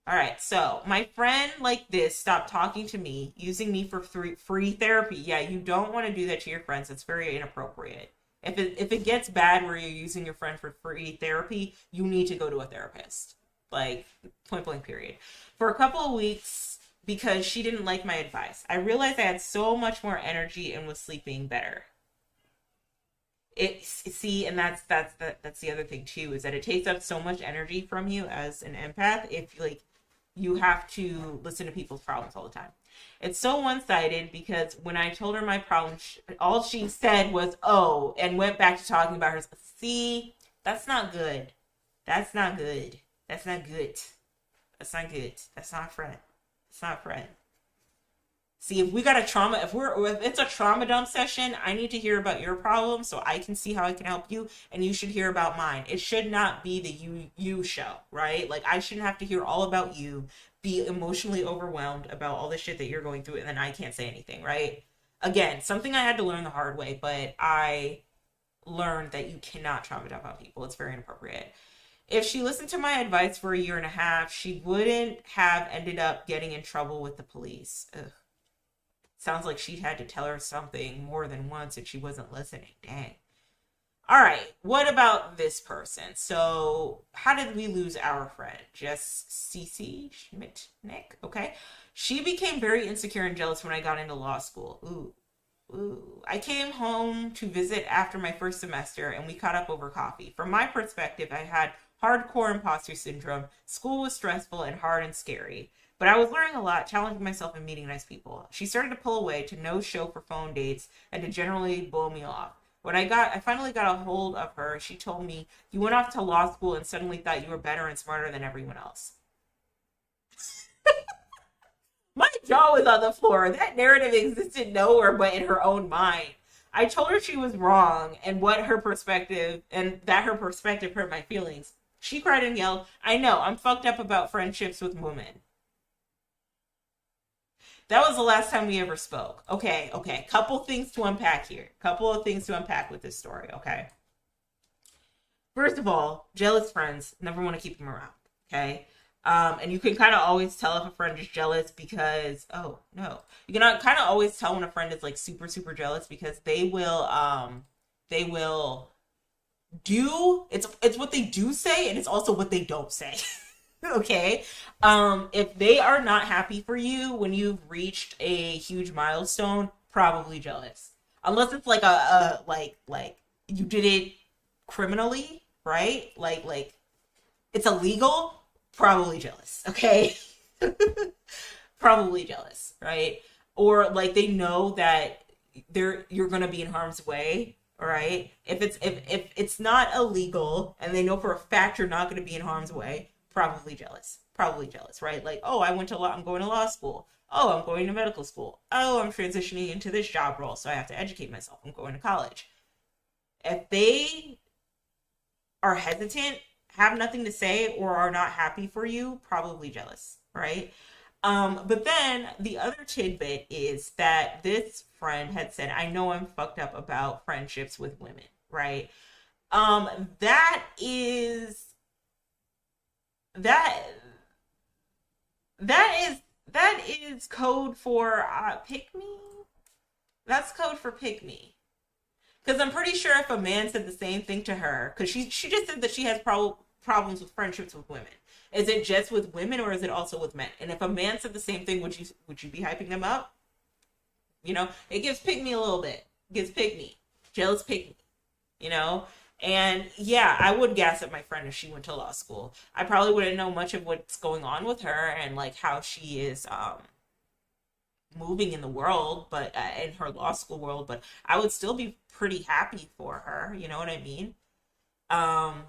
Speaker 1: All right, so my friend like this stopped talking to me, using me for free therapy. Yeah, you don't want to do that to your friends. It's very inappropriate. If it gets bad where you're using your friend for free therapy, you need to go to a therapist. Like, point blank period. For a couple of weeks, because she didn't like my advice. I realized I had so much more energy and was sleeping better. See, and that's the other thing too, is that it takes up so much energy from you as an empath if like you have to listen to people's problems all the time. It's so one-sided because when I told her my problem, all she said was "oh," and went back to talking about her. See, that's not good. That's not good. That's not good. That's not good. That's not a friend. It's not a friend. See, if we got a trauma, if it's a trauma dump session, I need to hear about your problem so I can see how I can help you, and you should hear about mine. It should not be the you show, right? Like, I shouldn't have to hear all about you, be emotionally overwhelmed about all the shit that you're going through, and then I can't say anything, right? Again, something I had to learn the hard way, but I learned that you cannot trauma dump on people. It's very inappropriate. If she listened to my advice for a year and a half, she wouldn't have ended up getting in trouble with the police. Ugh. Sounds like she had to tell her something more than once and she wasn't listening. Dang. All right. What about this person? So, how did we lose our friend? Just Cece Schmidt Nick. Okay. She became very insecure and jealous when I got into law school. Ooh. Ooh. I came home to visit after my first semester and we caught up over coffee. From my perspective, I had hardcore imposter syndrome. School was stressful and hard and scary. But I was learning a lot, challenging myself and meeting nice people. She started to pull away, to no show for phone dates, and to generally blow me off. When I finally got a hold of her, she told me, "You went off to law school and suddenly thought you were better and smarter than everyone else." My jaw was on the floor. That narrative existed nowhere but in her own mind. I told her she was wrong and that her perspective hurt my feelings. She cried and yelled, "I know, I'm fucked up about friendships with women." That was the last time we ever spoke. Okay. Couple things to unpack here. Couple of things to unpack with this story, okay? First of all, jealous friends, never want to keep them around, okay? And you can kind of always tell if a friend is jealous because, oh, no. You can kind of always tell when a friend is like super, super jealous because they will it's what they do say and it's also what they don't say. Okay. If they are not happy for you when you've reached a huge milestone, probably jealous. Unless it's like like you did it criminally, right? Like it's illegal, probably jealous. Okay. Probably jealous, right? Or like they know that you're gonna be in harm's way. All right. If it's not illegal and they know for a fact you're not gonna be in harm's way, probably jealous. Probably jealous, right? Like, oh, I'm going to law school. Oh, I'm going to medical school. Oh, I'm transitioning into this job role, so I have to educate myself. I'm going to college. If they are hesitant, have nothing to say or are not happy for you, probably jealous, right? But then the other tidbit is that this friend had said, I know I'm fucked up about friendships with women, right? That is that that is that is code for pick me. That's code for pick me. Because I'm pretty sure if a man said the same thing to her, because she just said that she has problems with friendships with women. Is it just with women or is it also with men? And if a man said the same thing, would you be hyping them up? You know, it gives pick me a little bit. It gives pick me, jealous pick me. You know, and yeah, I would gas at my friend if she went to law school. I probably wouldn't know much of what's going on with her and like how she is moving in the world, but in her law school world. But I would still be pretty happy for her. You know what I mean? Um,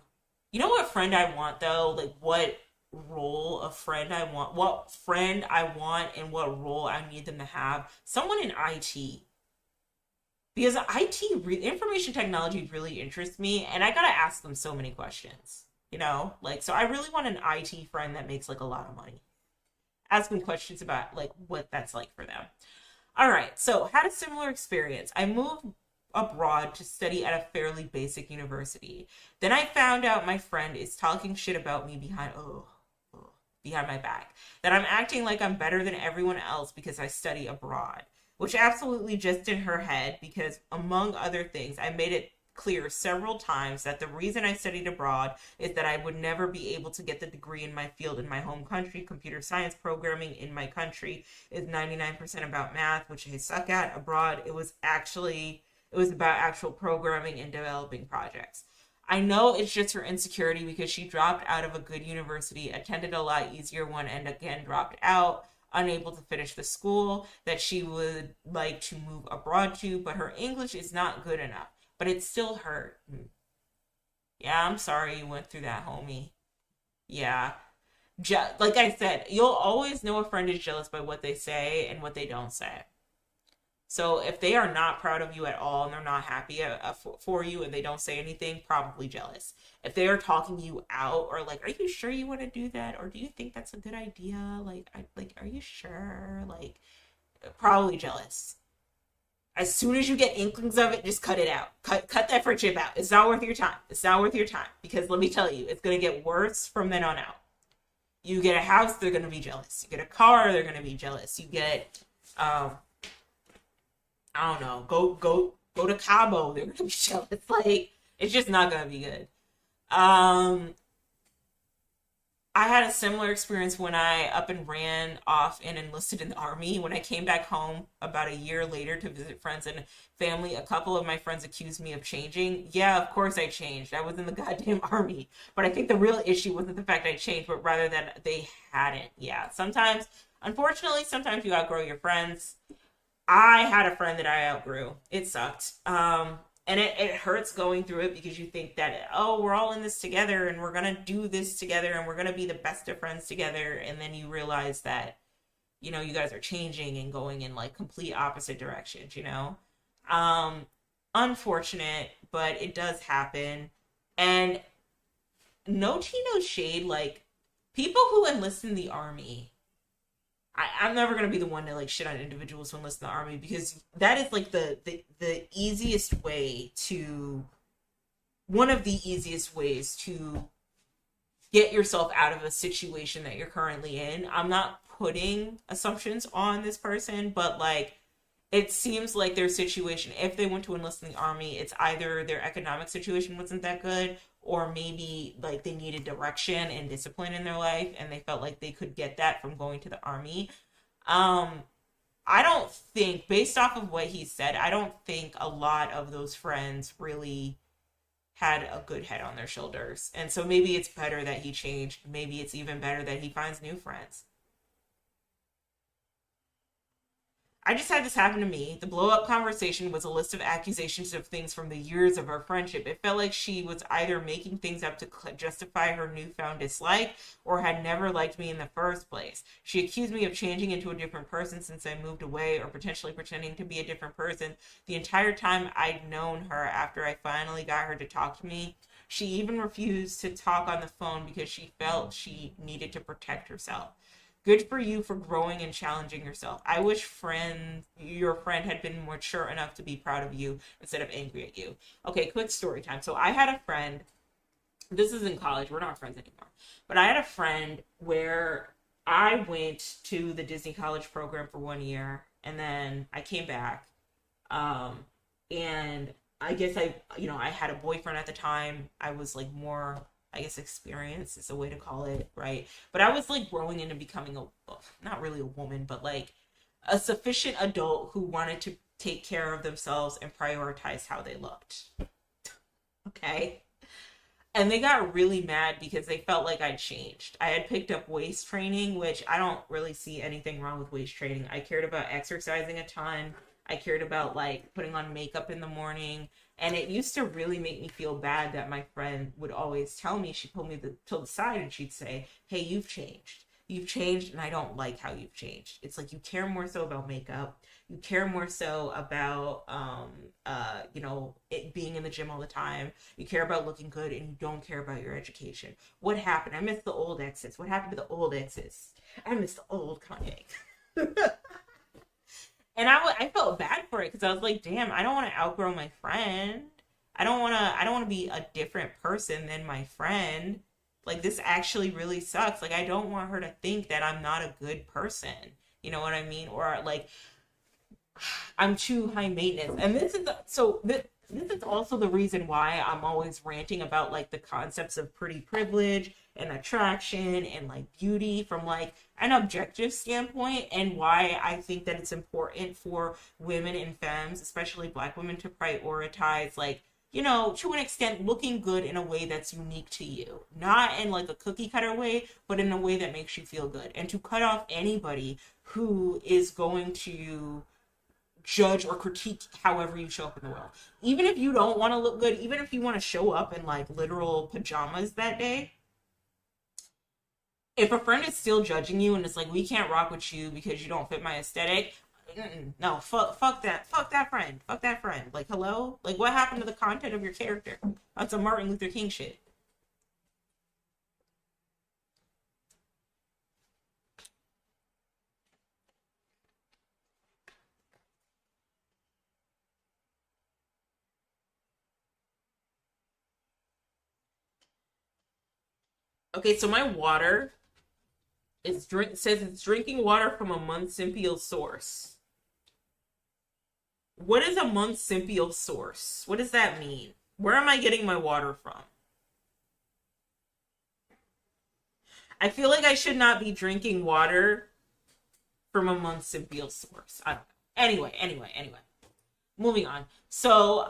Speaker 1: you know what friend I want though? Like what role of friend I want? What friend I want and what role I need them to have? Someone in IT. Because information technology really interests me, and I gotta ask them so many questions. You know, like so I really want an IT friend that makes like a lot of money. Ask them questions about like what that's like for them. All right, so had a similar experience. I moved abroad to study at a fairly basic university. Then I found out my friend is talking shit about me behind my back. That I'm acting like I'm better than everyone else because I study abroad. Which absolutely just in her head because among other things, I made it clear several times that the reason I studied abroad is that I would never be able to get the degree in my field in my home country. Computer science programming in my country is 99% about math, which I suck at. Abroad, it was about actual programming and developing projects. I know it's just her insecurity because she dropped out of a good university, attended a lot easier one, and again dropped out, unable to finish the school that she would like to move abroad to, but her English is not good enough. But it still hurt. Yeah, I'm sorry you went through that, homie. Yeah. Like I said, you'll always know a friend is jealous by what they say and what they don't say. So if they are not proud of you at all and they're not happy for you and they don't say anything, probably jealous. If they are talking you out or like, are you sure you want to do that? Or do you think that's a good idea? Are you sure? Like, probably jealous. As soon as you get inklings of it, just cut it out. Cut that friendship out. It's not worth your time. It's not worth your time because let me tell you, it's gonna get worse from then on out. You get a house, they're gonna be jealous. You get a car, they're gonna be jealous. You get I don't know, go to Cabo, they're gonna be jealous. Like it's just not gonna be good. Um, I had a similar experience when I up and ran off and enlisted in the army. When I came back home about a year later to visit friends and family, a couple of my friends accused me of changing. Yeah, of course I changed. I was in the goddamn army. But I think the real issue wasn't the fact I changed, but rather that they hadn't. Yeah, sometimes, unfortunately, sometimes you outgrow your friends. I had a friend that I outgrew. It sucked. And it hurts going through it because you think that, oh, we're all in this together and we're going to do this together and we're going to be the best of friends together. And then you realize that, you know, you guys are changing and going in like complete opposite directions, you know? Um, Unfortunate, but it does happen. And no tea, no shade, like people who enlist in the army I'm never gonna be the one to like shit on individuals who enlist in the army because that is like the easiest way to one of the easiest ways to get yourself out of a situation that you're currently in. I'm not putting assumptions on this person, but like it seems like their situation, if they went to enlist in the army, it's either their economic situation wasn't that good, or maybe like they needed direction and discipline in their life, and they felt like they could get that from going to the army. Um, I don't think, based off of what he said, I don't think a lot of those friends really had a good head on their shoulders. And so maybe it's better that he changed. Maybe it's even better that he finds new friends. I just had this happen to me. The blow up conversation was a list of accusations of things from the years of our friendship. It felt like she was either making things up to justify her newfound dislike or had never liked me in the first place. She accused me of changing into a different person since I moved away or potentially pretending to be a different person the entire time I'd known her after I finally got her to talk to me. She even refused to talk on the phone because she felt she needed to protect herself. Good for you for growing and challenging yourself. I wish your friend had been mature enough to be proud of you instead of angry at you. Okay, quick story time. So I had a friend, this is in college, we're not friends anymore, but I had a friend where I went to the Disney College program for 1 year and then I came back. Um, and I guess I had a boyfriend at the time. I was like more, I guess, experienced is a way to call it, right? But I was like growing into becoming not really a woman, but like a sufficient adult who wanted to take care of themselves and prioritize how they looked. Okay. And they got really mad because they felt like I'd changed. I had picked up waist training, which I don't really see anything wrong with waist training. I cared about exercising a ton. I cared about like putting on makeup in the morning. And it used to really make me feel bad that my friend would always tell me, she pulled me to the side and she'd say, hey, you've changed. You've changed and I don't like how you've changed. It's like you care more so about makeup. You care more so about, it being in the gym all the time. You care about looking good and you don't care about your education. What happened? I miss the old exes. What happened to the old exes? I miss the old Kanye. And I felt bad for it because I was like, damn, I don't want to outgrow my friend. I don't want to be a different person than my friend. Like this actually really sucks. Like I don't want her to think that I'm not a good person. You know what I mean? Or like I'm too high maintenance. And this is also the reason why I'm always ranting about like the concepts of pretty privilege and attraction and like beauty from like an objective standpoint, and why I think that it's important for women and femmes, especially black women, to prioritize like, to an extent, looking good in a way that's unique to you. Not in like a cookie cutter way, but in a way that makes you feel good. And to cut off anybody who is going to judge or critique however you show up in the world. Even if you don't want to look good, even if you want to show up in like literal pajamas that day, if a friend is still judging you and it's like, we can't rock with you because you don't fit my aesthetic, no, fuck that friend. Fuck that friend. Like, hello? Like, what happened to the content of your character? That's some Martin Luther King shit. Okay, so my water says it's drinking water from a Municipal source. What is a Municipal source? What does that mean? Where am I getting my water from? I feel like I should not be drinking water from a Municipal source. I don't know. Anyway. Moving on. So,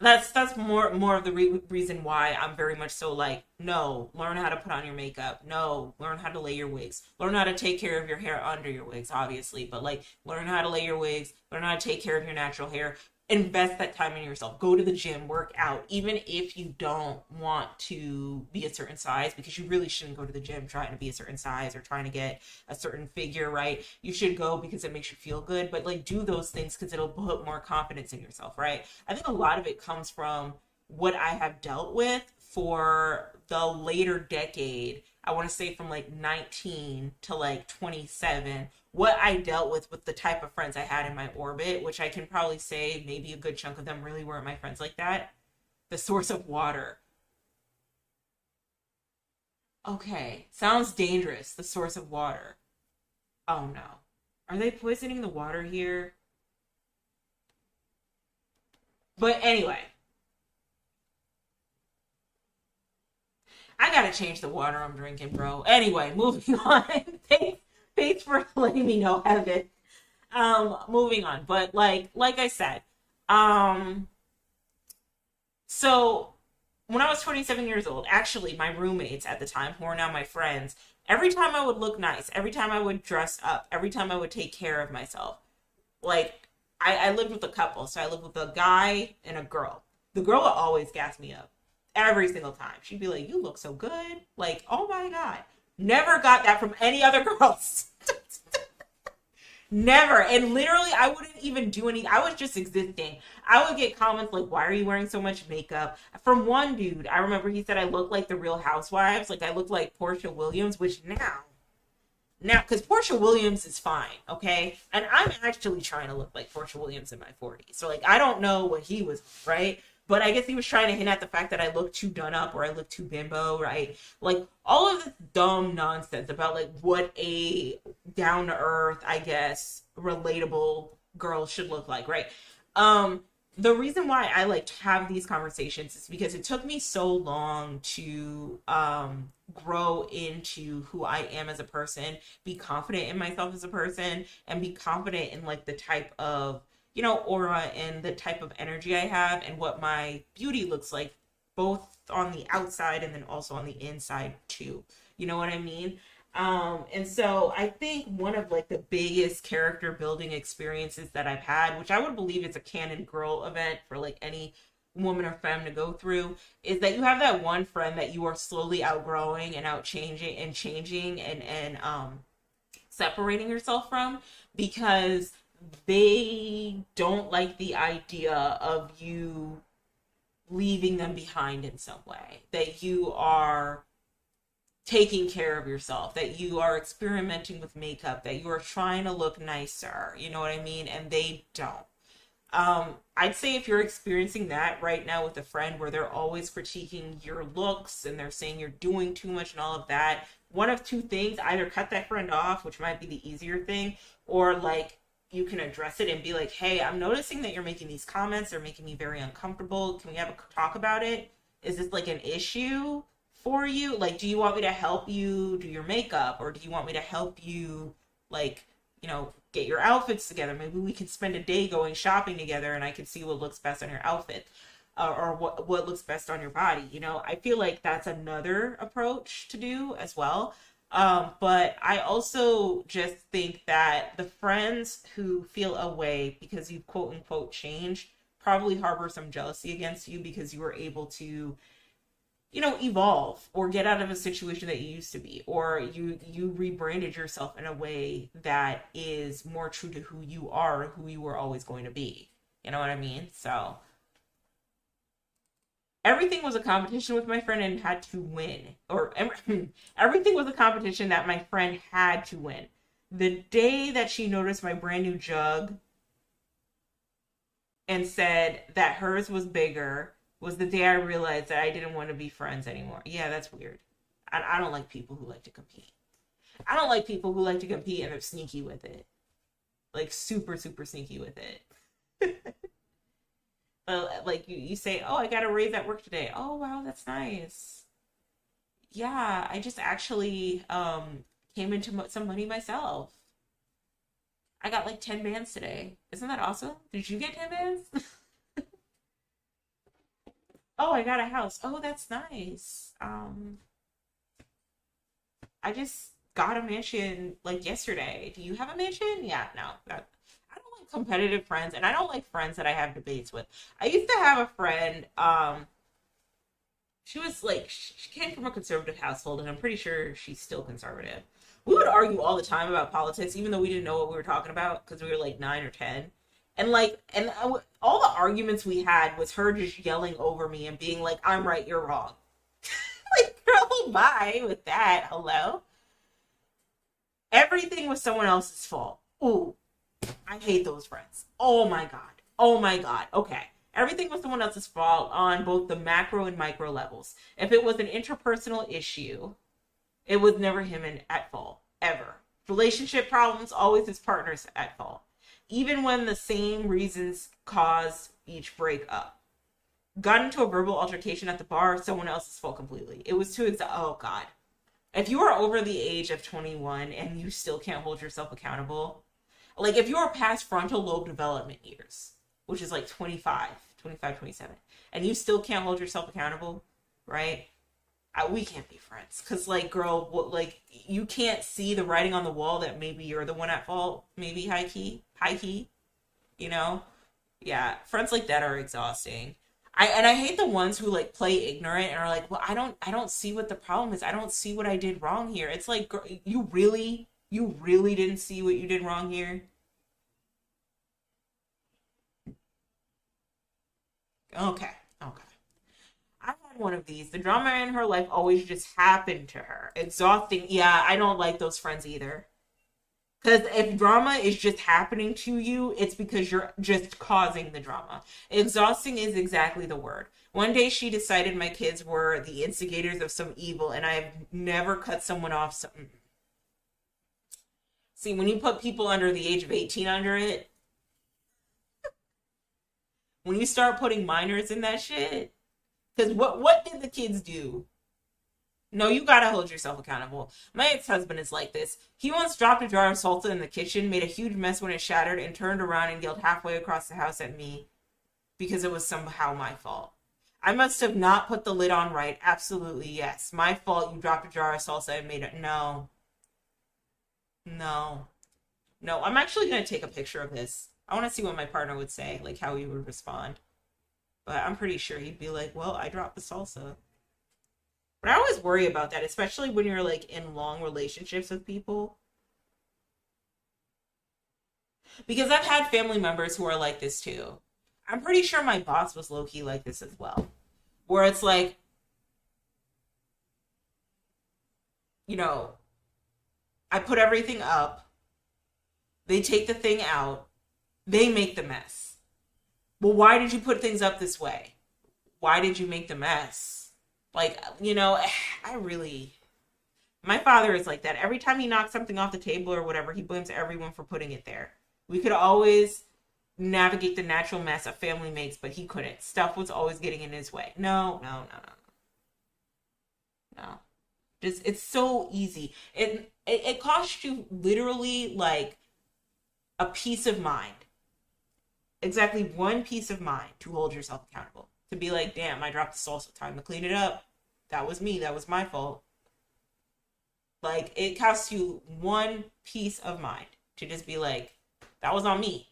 Speaker 1: that's more of the reason why I'm very much so like, no, learn how to put on your makeup. No, learn how to lay your wigs. Learn how to take care of your hair under your wigs, obviously, but like learn how to lay your wigs, learn how to take care of your natural hair. Invest that time in yourself. Go to the gym, work out, even if you don't want to be a certain size, because you really shouldn't go to the gym trying to be a certain size or trying to get a certain figure, right? You should go because it makes you feel good, but like do those things because it'll put more confidence in yourself, right? I think a lot of it comes from what I have dealt with for the later decade. I want to say from like 19 to like 27, what I dealt with the type of friends I had in my orbit, which I can probably say maybe a good chunk of them really weren't my friends like that. The source of water. Okay, sounds dangerous. The source of water. Oh no. Are they poisoning the water here? But anyway, I gotta change the water I'm drinking, bro. Anyway, moving on. Thanks for letting me know, Evan. Moving on. But like I said, um, so when I was 27 years old, actually my roommates at the time, who are now my friends, Every time I would look nice, every time I would dress up, every time I would take care of myself. Like, I lived with a couple, so I lived with a guy and a girl. The girl would always gas me up every single time. She'd be like, "You look so good." Like, oh my God. Never got that from any other girls. Never. And literally, I wouldn't even do anything. I was just existing. I would get comments like, "Why are you wearing so much makeup?" From one dude, I remember he said I looked like the Real Housewives. Like, I looked like Portia Williams, which now, because Portia Williams is fine, okay? And I'm actually trying to look like Portia Williams in my 40s. So, like, I don't know what he was, right? But I guess he was trying to hint at the fact that I look too done up or I look too bimbo, right? Like, all of this dumb nonsense about, like, what a down-to-earth, I guess, relatable girl should look like, right? The reason why I, like, have these conversations is because it took me so long to grow into who I am as a person, be confident in myself as a person, and be confident in, like, the type of, aura and the type of energy I have and what my beauty looks like, both on the outside and then also on the inside too. You know what I mean? And so I think one of, like, the biggest character building experiences that I've had, which I would believe is a canon girl event for, like, any woman or femme to go through, is that you have that one friend that you are slowly outgrowing and changing and separating yourself from, because they don't like the idea of you leaving them behind in some way, that you are taking care of yourself, that you are experimenting with makeup, that you are trying to look nicer, you know what I mean? And they don't. I'd say if you're experiencing that right now with a friend where they're always critiquing your looks and they're saying you're doing too much and all of that, one of two things: either cut that friend off, which might be the easier thing, or, like, you can address it and be like, "Hey, I'm noticing that you're making these comments. They're making me very uncomfortable. Can we have a talk about it? Is this, like, an issue for you? Like, do you want me to help you do your makeup? Or do you want me to help you, like, get your outfits together? Maybe we can spend a day going shopping together and I can see what looks best on your outfit, or what looks best on your body." I feel like that's another approach to do as well. But I also just think that the friends who feel away because you quote unquote changed probably harbor some jealousy against you because you were able to, evolve or get out of a situation that you used to be, or you rebranded yourself in a way that is more true to who you are, who you were always going to be. You know what I mean? So everything was a competition with my friend and had to win. Or everything was a competition that my friend had to win. The day that she noticed my brand new jug and said that hers was bigger was the day I realized that I didn't want to be friends anymore. Yeah, that's weird. I don't like people who like to compete. I don't like people who like to compete and are sneaky with it. Like, super, super sneaky with it. Like, you say, "Oh, I got a raise at work today." "Oh, wow, that's nice." "Yeah, I just actually came into some money myself. I got like 10 bands today. Isn't that awesome? Did you get 10 bands?" "Oh, I got a house." "Oh, that's nice. I just got a mansion like yesterday. Do you have a mansion?" Yeah, no. I don't like competitive friends, and I don't like friends that I have debates with. I used to have a friend, she was like, she came from a conservative household, and I'm pretty sure she's still conservative. We would argue all the time about politics, even though we didn't know what we were talking about because we were like 9 or 10. And, like, all the arguments we had was her just yelling over me and being like, "I'm right, you're wrong." Like, girl, bye with that. Hello? Everything was someone else's fault. Ooh, I hate those friends. Oh my God. Oh my God. Okay. Everything was someone else's fault on both the macro and micro levels. If it was an interpersonal issue, it was never him at fault. Ever. Relationship problems, always his partner's at fault. Even when the same reasons cause each breakup. Got into a verbal altercation at the bar, someone else's fault completely. It was too oh God. If you are over the age of 21 and you still can't hold yourself accountable, like, if you are past frontal lobe development years, which is like 25, 27, and you still can't hold yourself accountable, right? we can't be friends because like girl what, like you can't see the writing on the wall that maybe you're the one at fault, maybe high key, you know. Yeah, friends like that are exhausting. I hate the ones who like play ignorant and are like, well, I don't see what the problem is, I don't see what I did wrong here. It's like you really didn't see what you did wrong here. Okay, okay. I had one of these. The drama in her life always just happened to her. Exhausting. Yeah, I don't like those friends either. Because if drama is just happening to you, it's because you're just causing the drama. Exhausting is exactly the word. One day she decided my kids were the instigators of some evil, and I have never cut someone off. See, when you put people under the age of 18 under it, when you start putting minors in that shit, because what did the kids do? No, you gotta hold yourself accountable. My ex-husband is like this. He once dropped a jar of salsa in the kitchen, made a huge mess when it shattered, and turned around and yelled halfway across the house at me because it was somehow my fault. I must have not put the lid on right. Absolutely, yes. My fault you dropped a jar of salsa and made it. No, no, no. I'm actually gonna take a picture of this. I want to see what my partner would say, like how he would respond. But I'm pretty sure he'd be like, well, I dropped the salsa. But I always worry about that, especially when you're like in long relationships with people. Because I've had family members who are like this too. I'm pretty sure my boss was low key like this as well. Where it's like, you know, I put everything up, they take the thing out, they make the mess. Well, why did you put things up this way? Why did you make the mess? Like, I really. My father is like that. Every time he knocks something off the table or whatever, he blames everyone for putting it there. We could always navigate the natural mess a family makes, but he couldn't. Stuff was always getting in his way. No, no, no, no, no. Just it's so easy. It costs you literally like a peace of mind. Exactly one piece of mind to hold yourself accountable. To be like, damn, I dropped the salsa. Time to clean it up. That was me. That was my fault. Like it costs you one piece of mind to just be like, that was on me.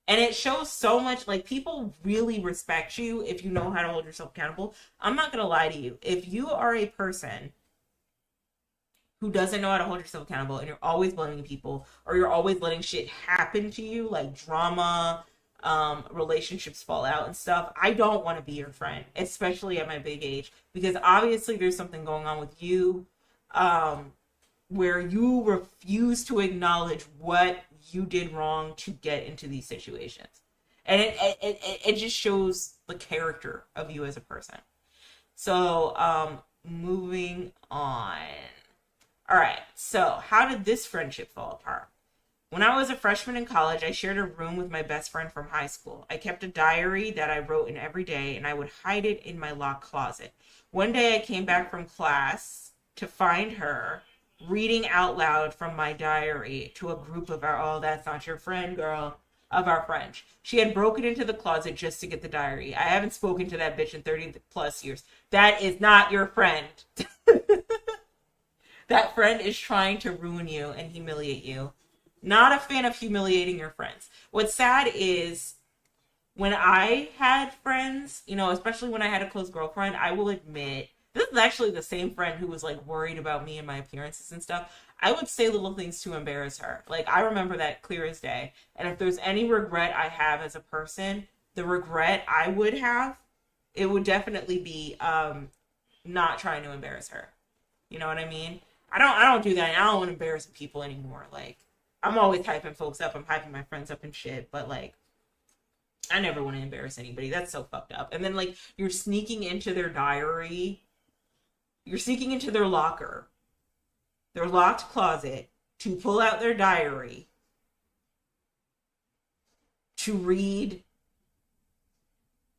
Speaker 1: And it shows so much, like people really respect you if you know how to hold yourself accountable. I'm not gonna lie to you. If you are a person who doesn't know how to hold yourself accountable and you're always blaming people or you're always letting shit happen to you, like drama, relationships fall out and stuff, I don't want to be your friend, especially at my big age, because obviously there's something going on with you, um, where you refuse to acknowledge what you did wrong to get into these situations. And it just shows the character of you as a person. So, moving on. All right. So, how did this friendship fall apart? When I was a freshman in college, I shared a room with my best friend from high school. I kept a diary that I wrote in every day, and I would hide it in my locked closet. One day, I came back from class to find her reading out loud from my diary to a group of our, oh, that's not your friend, girl, of our French. She had broken into the closet just to get the diary. I haven't spoken to that bitch in 30 plus years. That is not your friend. That friend is trying to ruin you and humiliate you. Not a fan of humiliating your friends. What's sad is when I had friends, especially when I had a close girlfriend, I will admit, this is actually the same friend who was like worried about me and my appearances and stuff. I would say little things to embarrass her. Like, I remember that clear as day. And if there's any regret I have as a person, the regret I would have, it would definitely be not trying to embarrass her. You know what I mean? I don't do that. I don't want to embarrass people anymore. Like, I'm always hyping folks up. I'm hyping my friends up and shit. But like, I never want to embarrass anybody. That's so fucked up. And then like, you're sneaking into their diary. You're sneaking into their locker, their locked closet, to pull out their diary, to read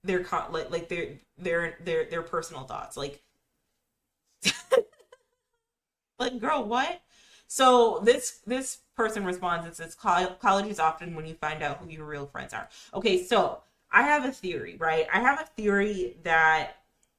Speaker 1: their like their personal thoughts. Like girl, what? So this person responds and says, college is often when you find out who your real friends are. Okay, so I have a theory, right? I have a theory that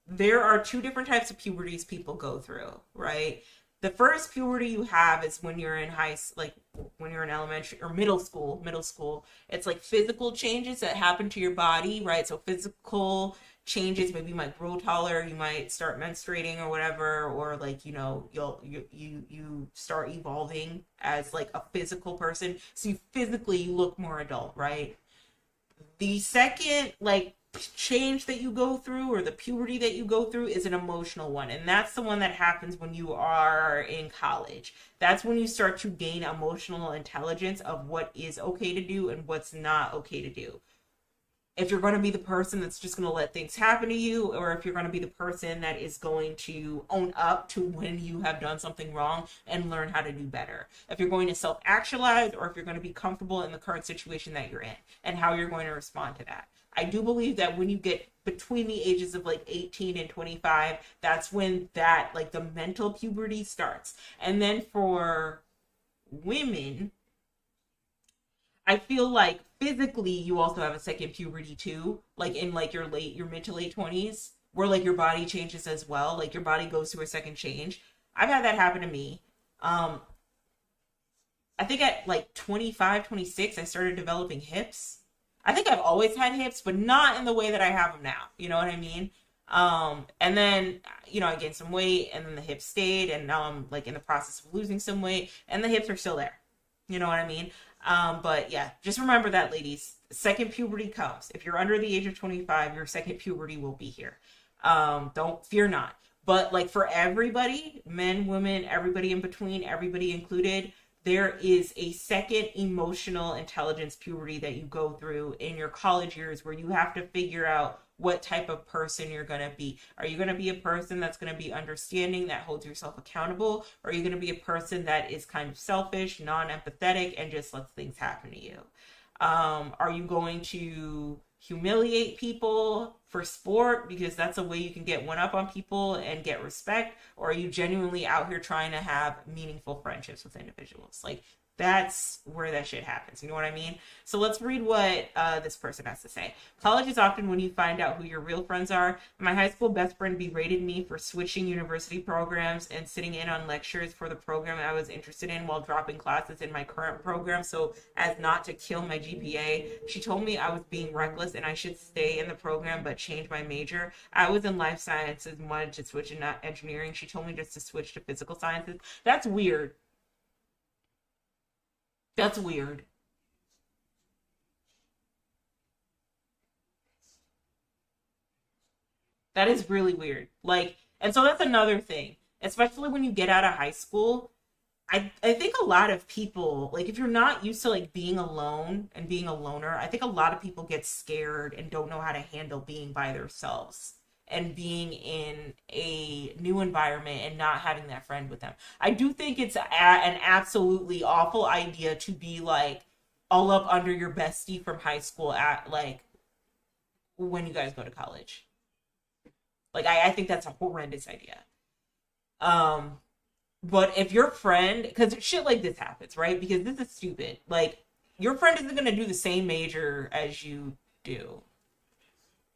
Speaker 1: there are two different types of puberties people go through, right? The first puberty you have is when you're in like when you're in elementary or middle school. Middle school, it's like physical changes that happen to your body, right? So physical changes, maybe you might grow taller, you might start menstruating or whatever, or like you start evolving as like a physical person. So you physically look more adult, right? The second like change that you go through or the puberty that you go through is an emotional one, and that's the one that happens when you are in college. That's when you start to gain emotional intelligence of what is okay to do and what's not okay to do. If you're going to be the person that's just going to let things happen to you, or if you're going to be the person that is going to own up to when you have done something wrong and learn how to do better. If you're going to self-actualize, or if you're going to be comfortable in the current situation that you're in and how you're going to respond to that. I do believe that when you get between the ages of like 18 and 25, that's when that like the mental puberty starts. And then for women, I feel like physically you also have a second puberty too, like in like your mid to late 20s, where like your body changes as well, like your body goes through a second change. I've had that happen to me. I think at like 25, 26, I started developing hips. I think I've always had hips, but not in the way that I have them now. You know what I mean? And then, I gained some weight, and then the hips stayed, and now I'm like in the process of losing some weight, and the hips are still there. You know what I mean? But yeah, just remember that, ladies. Second puberty comes. If you're under the age of 25, your second puberty will be here. Don't fear not. But like for everybody, men, women, everybody in between, everybody included, there is a second emotional intelligence puberty that you go through in your college years, where you have to figure out what type of person you're going to be. Are you going to be a person that's going to be understanding, that holds yourself accountable? Or are you going to be a person that is kind of selfish, non-empathetic, and just lets things happen to you? Are you going to humiliate people for sport because that's a way you can get one up on people and get respect? Or are you genuinely out here trying to have meaningful friendships with individuals? Like, that's where that shit happens. You know what I mean? So let's read what this person has to say. College is often when you find out who your real friends are. My high school best friend berated me for switching university programs and sitting in on lectures for the program I was interested in while dropping classes in my current program so as not to kill my GPA. She told me I was being reckless and I should stay in the program but change my major. I was in life sciences and wanted to switch in engineering. She told me just to switch to physical sciences. That's weird. That's weird. That is really weird. Like, and so that's another thing, especially when you get out of high school. I think a lot of people, like, if you're not used to like being alone and being a loner, I think a lot of people get scared and don't know how to handle being by themselves and being in a new environment and not having that friend with them. I do think it's an absolutely awful idea to be like all up under your bestie from high school at like when you guys go to college. Like I think that's a horrendous idea. Um, but if your friend, because shit like this happens, right? Because this is stupid. Like your friend isn't gonna do the same major as you do,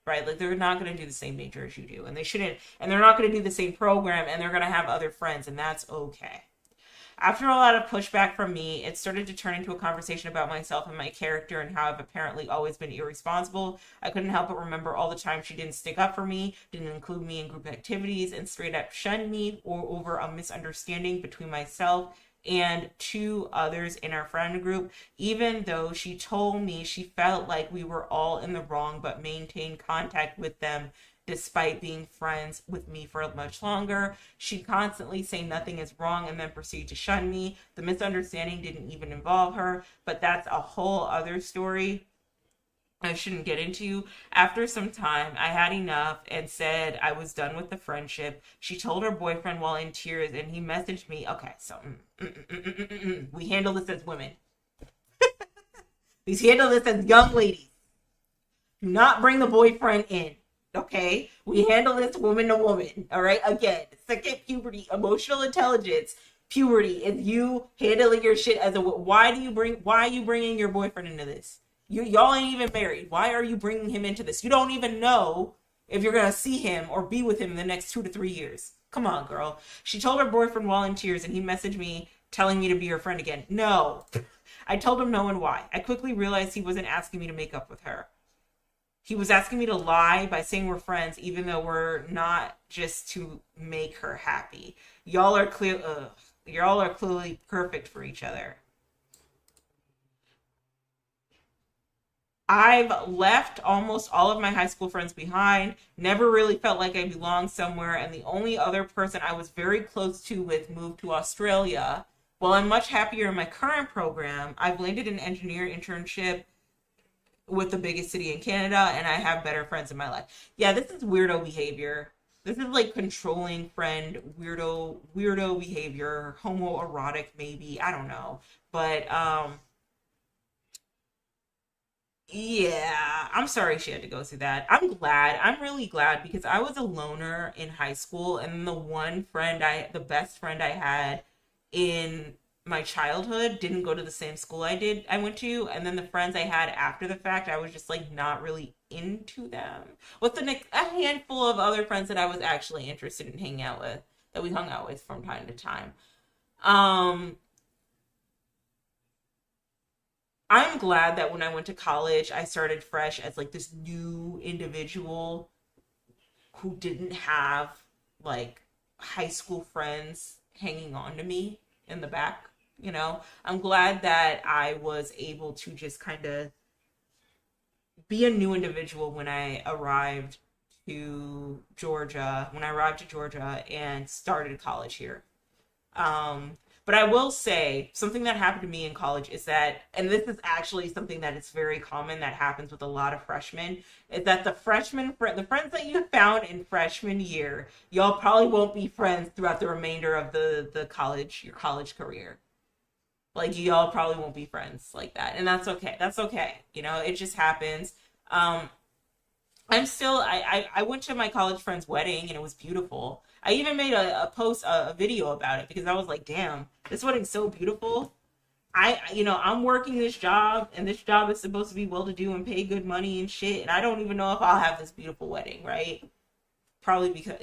Speaker 1: right? Like they're not gonna do the same major as you do, and they shouldn't, and they're not gonna do the same program, and they're gonna have other friends, and that's okay. After a lot of pushback from me, it started to turn into a conversation about myself and my character and how I've apparently always been irresponsible. I couldn't help but remember all the time she didn't stick up for me, didn't include me in group activities, and straight up shunned me or over a misunderstanding between myself and two others in our friend group, even though she told me she felt like we were all in the wrong but maintained contact with them despite being friends with me for much longer. She'd constantly say nothing is wrong and then proceed to shun me. The misunderstanding didn't even involve her, but that's a whole other story I shouldn't get into. After some time, I had enough and said I was done with the friendship. She told her boyfriend while in tears, and he messaged me. Okay, so we handle this as women. We handle this as young ladies. Do not bring the boyfriend in. Okay, we handle this woman to woman. All right, again, second puberty, emotional intelligence. Puberty is you handling your shit as a. Why are you bringing your boyfriend into this? Y'all ain't even married. Why are you bringing him into this? You don't even know if you're gonna see him or be with him in the next 2 to 3 years. Come on, girl. She told her boyfriend while in tears, and he messaged me telling me to be her friend again. No. I told him no and why. I quickly realized he wasn't asking me to make up with her. He was asking me to lie by saying we're friends, even though we're not, just to make her happy. Y'all are clearly perfect for each other. I've left almost all of my high school friends behind, never really felt like I belonged somewhere, and the only other person I was very close to with moved to Australia. While I'm much happier in my current program, I've landed an engineer internship with the biggest city in Canada, and I have better friends in my life. Yeah, this is weirdo behavior. This is like controlling friend, weirdo behavior, homoerotic maybe, I don't know. But yeah, I'm sorry she had to go through that. I'm glad. I'm really glad because I was a loner in high school, and the best friend I had in my childhood didn't go to the same school I went to, and then the friends I had after the fact, I was just like not really into them. With a handful of other friends that I was actually interested in hanging out with, that we hung out with from time to time. Um, I'm glad that when I went to college, I started fresh as like this new individual who didn't have like high school friends hanging on to me in the back. I'm glad that I was able to just kind of be a new individual when I arrived to Georgia and started college here. But I will say something that happened to me in college is that, and this is actually something that is very common that happens with a lot of freshmen, is that the friends that you found in freshman year, y'all probably won't be friends throughout the remainder of your college career. Like y'all probably won't be friends like that, and that's okay. That's okay. It just happens. Um, I went to my college friend's wedding and it was beautiful. I even made a video about it because I was like, damn, this wedding's so beautiful. I'm working this job, and this job is supposed to be well to do and pay good money and shit, and I don't even know if I'll have this beautiful wedding, right? Probably because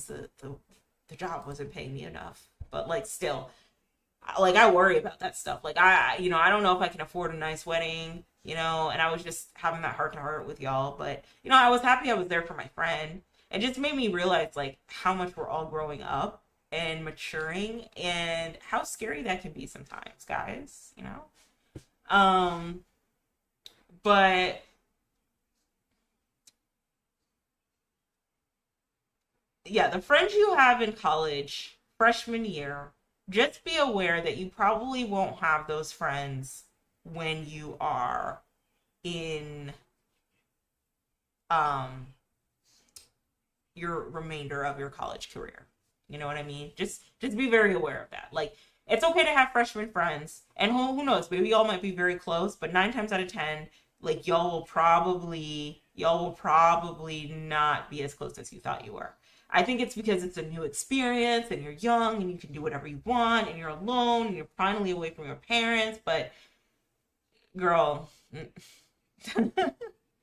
Speaker 1: the job wasn't paying me enough. But like still, like I worry about that stuff. Like I don't know if I can afford a nice wedding, and I was just having that heart to heart with y'all. But I was happy I was there for my friend. It just made me realize like how much we're all growing up and maturing, and how scary that can be sometimes, guys. Um, but yeah, the friends you have in college, freshman year, just be aware that you probably won't have those friends when you are in um your remainder of your college career. You know what I mean? Just be very aware of that. Like it's okay to have freshman friends, and who knows, maybe y'all might be very close, but 9 times out of 10, like y'all will probably not be as close as you thought you were. I think it's because it's a new experience and you're young and you can do whatever you want and you're alone and you're finally away from your parents, but girl,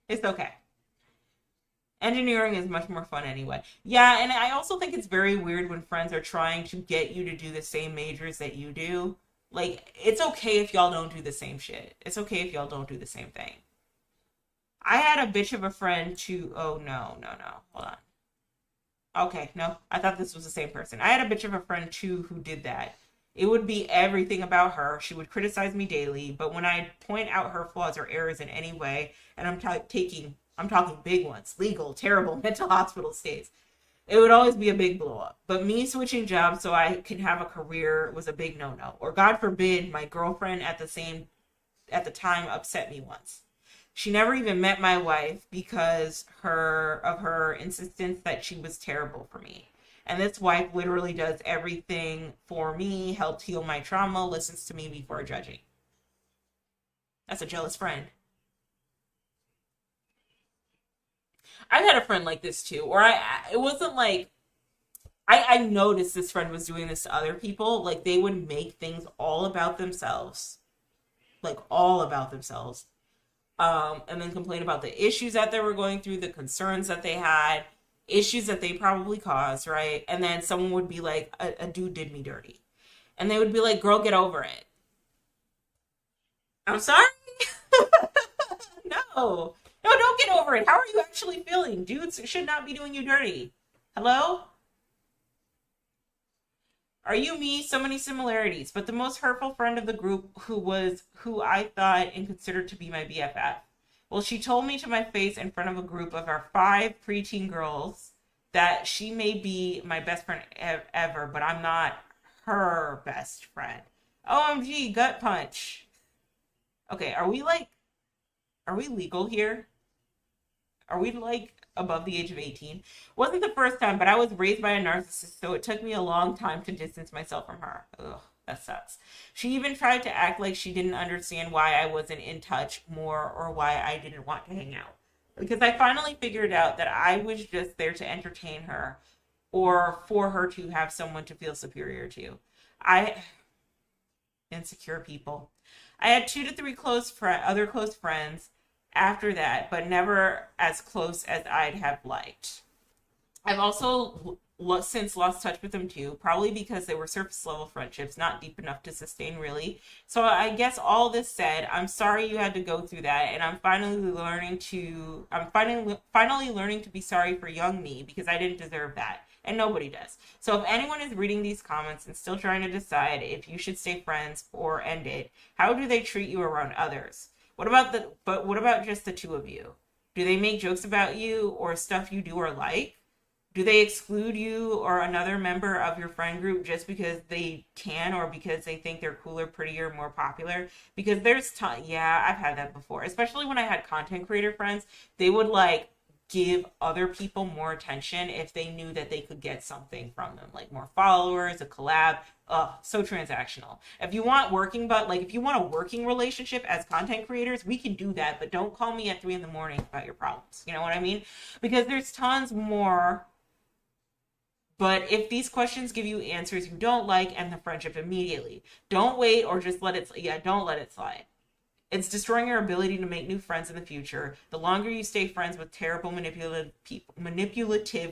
Speaker 1: it's okay. Engineering is much more fun anyway. Yeah, and I also think it's very weird when friends are trying to get you to do the same majors that you do. Like, it's okay if y'all don't do the same shit. It's okay if y'all don't do the same thing. I had a bitch of a friend to. Oh, no, no, no. Hold on. Okay, no, I thought this was the same person. I had a bitch of a friend too who did that. It would be everything about her. She would criticize me daily, but when I point out her flaws or errors in any way, and I'm talking big ones, legal, terrible, mental hospital stays, it would always be a big blow up. But me switching jobs so I can have a career was a big no no. Or God forbid, my girlfriend at the time upset me once. She never even met my wife because of her insistence that she was terrible for me. And this wife literally does everything for me, helps heal my trauma, listens to me before judging. That's a jealous friend. I've had a friend like this too, or it wasn't like I noticed this friend was doing this to other people. Like they would make things all about themselves, like all about themselves. and then complain about the issues that they were going through, the concerns that they had, issues that they probably caused, right? And then someone would be like, a dude did me dirty. And they would be like, girl, get over it. I'm sorry? No. No, don't get over it. How are you actually feeling? Dudes should not be doing you dirty. Hello? Are you me? So many similarities, but the most hurtful friend of the group who I thought and considered to be my BFF. Well, she told me to my face in front of a group of our 5 preteen girls that she may be my best friend ever, but I'm not her best friend. OMG, gut punch. Okay, are we legal here? Are we like above the age of 18? Wasn't the first time, but I was raised by a narcissist, so it took me a long time to distance myself from her. Ugh, that sucks. She even tried to act like she didn't understand why I wasn't in touch more or why I didn't want to hang out. Because I finally figured out that I was just there to entertain her or for her to have someone to feel superior to. I insecure people. I had 2 to 3 other close friends after that, but never as close as I'd have liked. I've also since lost touch with them too, probably because they were surface level friendships, not deep enough to sustain really. So I guess all this said, I'm sorry you had to go through that, and I'm finally learning to be sorry for young me because I didn't deserve that. And nobody does. So if anyone is reading these comments and still trying to decide if you should stay friends or end it, how do they treat you around others? What about just the 2 of you? Do they make jokes about you or stuff you do or like? Do they exclude you or another member of your friend group just because they can or because they think they're cooler, prettier, more popular? Because yeah, I've had that before. Especially when I had content creator friends, they would like give other people more attention if they knew that they could get something from them, like more followers, a collab. So transactional. If you want if you want a working relationship as content creators, we can do that, but don't call me at 3 a.m. about your problems. You know what I mean? Because there's tons more. But if these questions give you answers you don't like, end the friendship immediately. Don't wait or just don't let it slide. It's destroying your ability to make new friends in the future. The longer you stay friends with terrible manipulative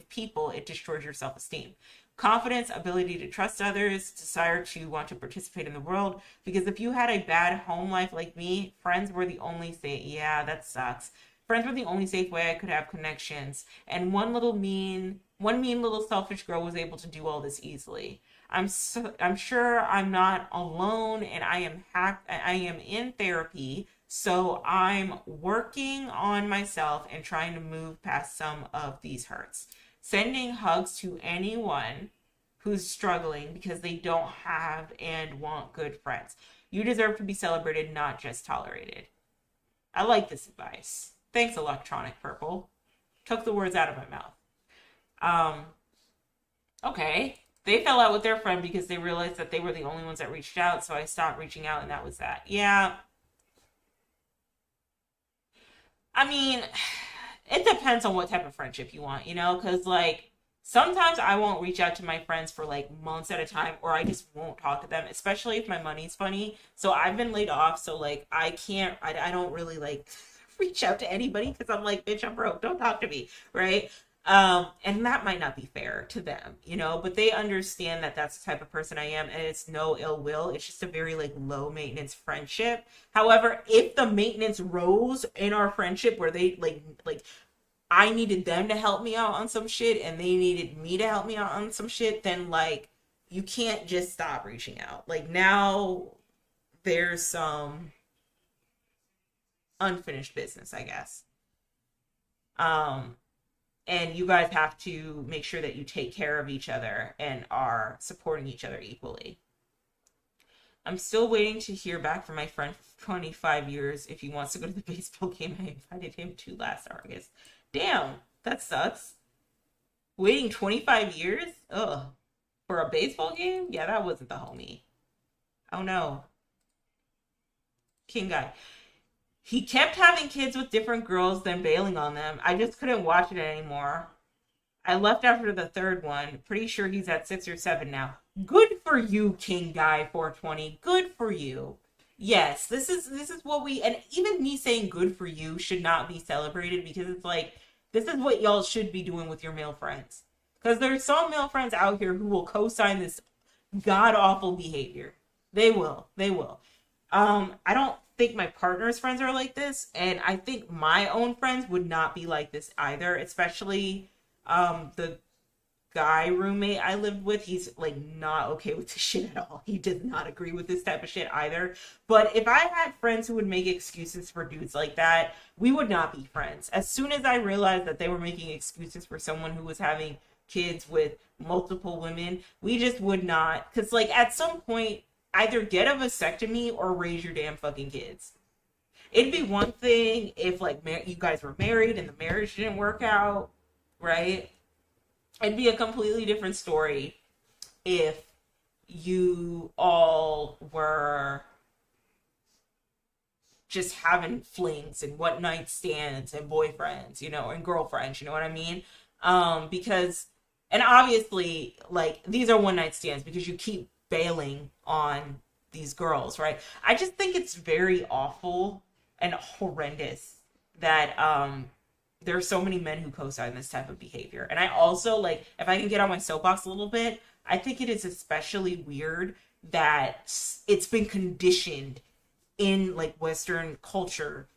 Speaker 1: people, it destroys your self-esteem. Confidence, ability to trust others, desire to want to participate in the world. Because if you had a bad home life like me, friends were the only safe. Yeah, that sucks. Friends were the only safe way I could have connections. And one mean little selfish girl was able to do all this easily. I'm sure I'm not alone, and I am in therapy, so I'm working on myself and trying to move past some of these hurts. Sending hugs to anyone who's struggling because they don't have and want good friends. You deserve to be celebrated, not just tolerated. I like this advice. Thanks, Electronic Purple. Took the words out of my mouth. Okay. They fell out with their friend because they realized that they were the only ones that reached out, so I stopped reaching out, and that was that. Yeah. I mean, it depends on what type of friendship you want, because, like, sometimes I won't reach out to my friends for, like, months at a time, or I just won't talk to them, especially if my money's funny. So I've been laid off, so, like, I don't really, like, reach out to anybody because I'm like, bitch, I'm broke. Don't talk to me, right? And that might not be fair to them, but they understand that that's the type of person I am, and it's no ill will. It's just a very like low maintenance friendship. However, if the maintenance rose in our friendship where they like I needed them to help me out on some shit and they needed me to help me out on some shit, then like you can't just stop reaching out. Like now there's some unfinished business, I guess. And you guys have to make sure that you take care of each other and are supporting each other equally. I'm still waiting to hear back from my friend for 25 years if he wants to go to the baseball game I invited him to last August. Damn, that sucks. Waiting 25 years? Ugh. For a baseball game? Yeah, that wasn't the homie. Oh no. King guy. He kept having kids with different girls, then bailing on them. I just couldn't watch it anymore. I left after the 3rd one. Pretty sure he's at 6 or 7 now. Good for you, King Guy 420. Good for you. Yes, this is what we, and even me saying good for you should not be celebrated because it's like this is what y'all should be doing with your male friends. Because there's some male friends out here who will co-sign this god awful behavior. They will. They will. I don't think my partner's friends are like this, and I think my own friends would not be like this either, especially the guy roommate I lived with. He's like not okay with this shit at all. He does not agree with this type of shit either. But if I had friends who would make excuses for dudes like that, we would not be friends. As soon as I realized that they were making excuses for someone who was having kids with multiple women, we just would not. Because like at some point, either get a vasectomy or raise your damn fucking kids. It'd be one thing if like you guys were married and the marriage didn't work out, right? It'd be a completely different story if you all were just having flings and what night stands and boyfriends, and girlfriends, you know what I mean? Because, and obviously, like, these are one night stands because you keep bailing on these girls, right? I just think it's very awful and horrendous that, there are so many men who co-sign this type of behavior. And I also, like, if I can get on my soapbox a little bit, I think it is especially weird that it's been conditioned in, like, Western culture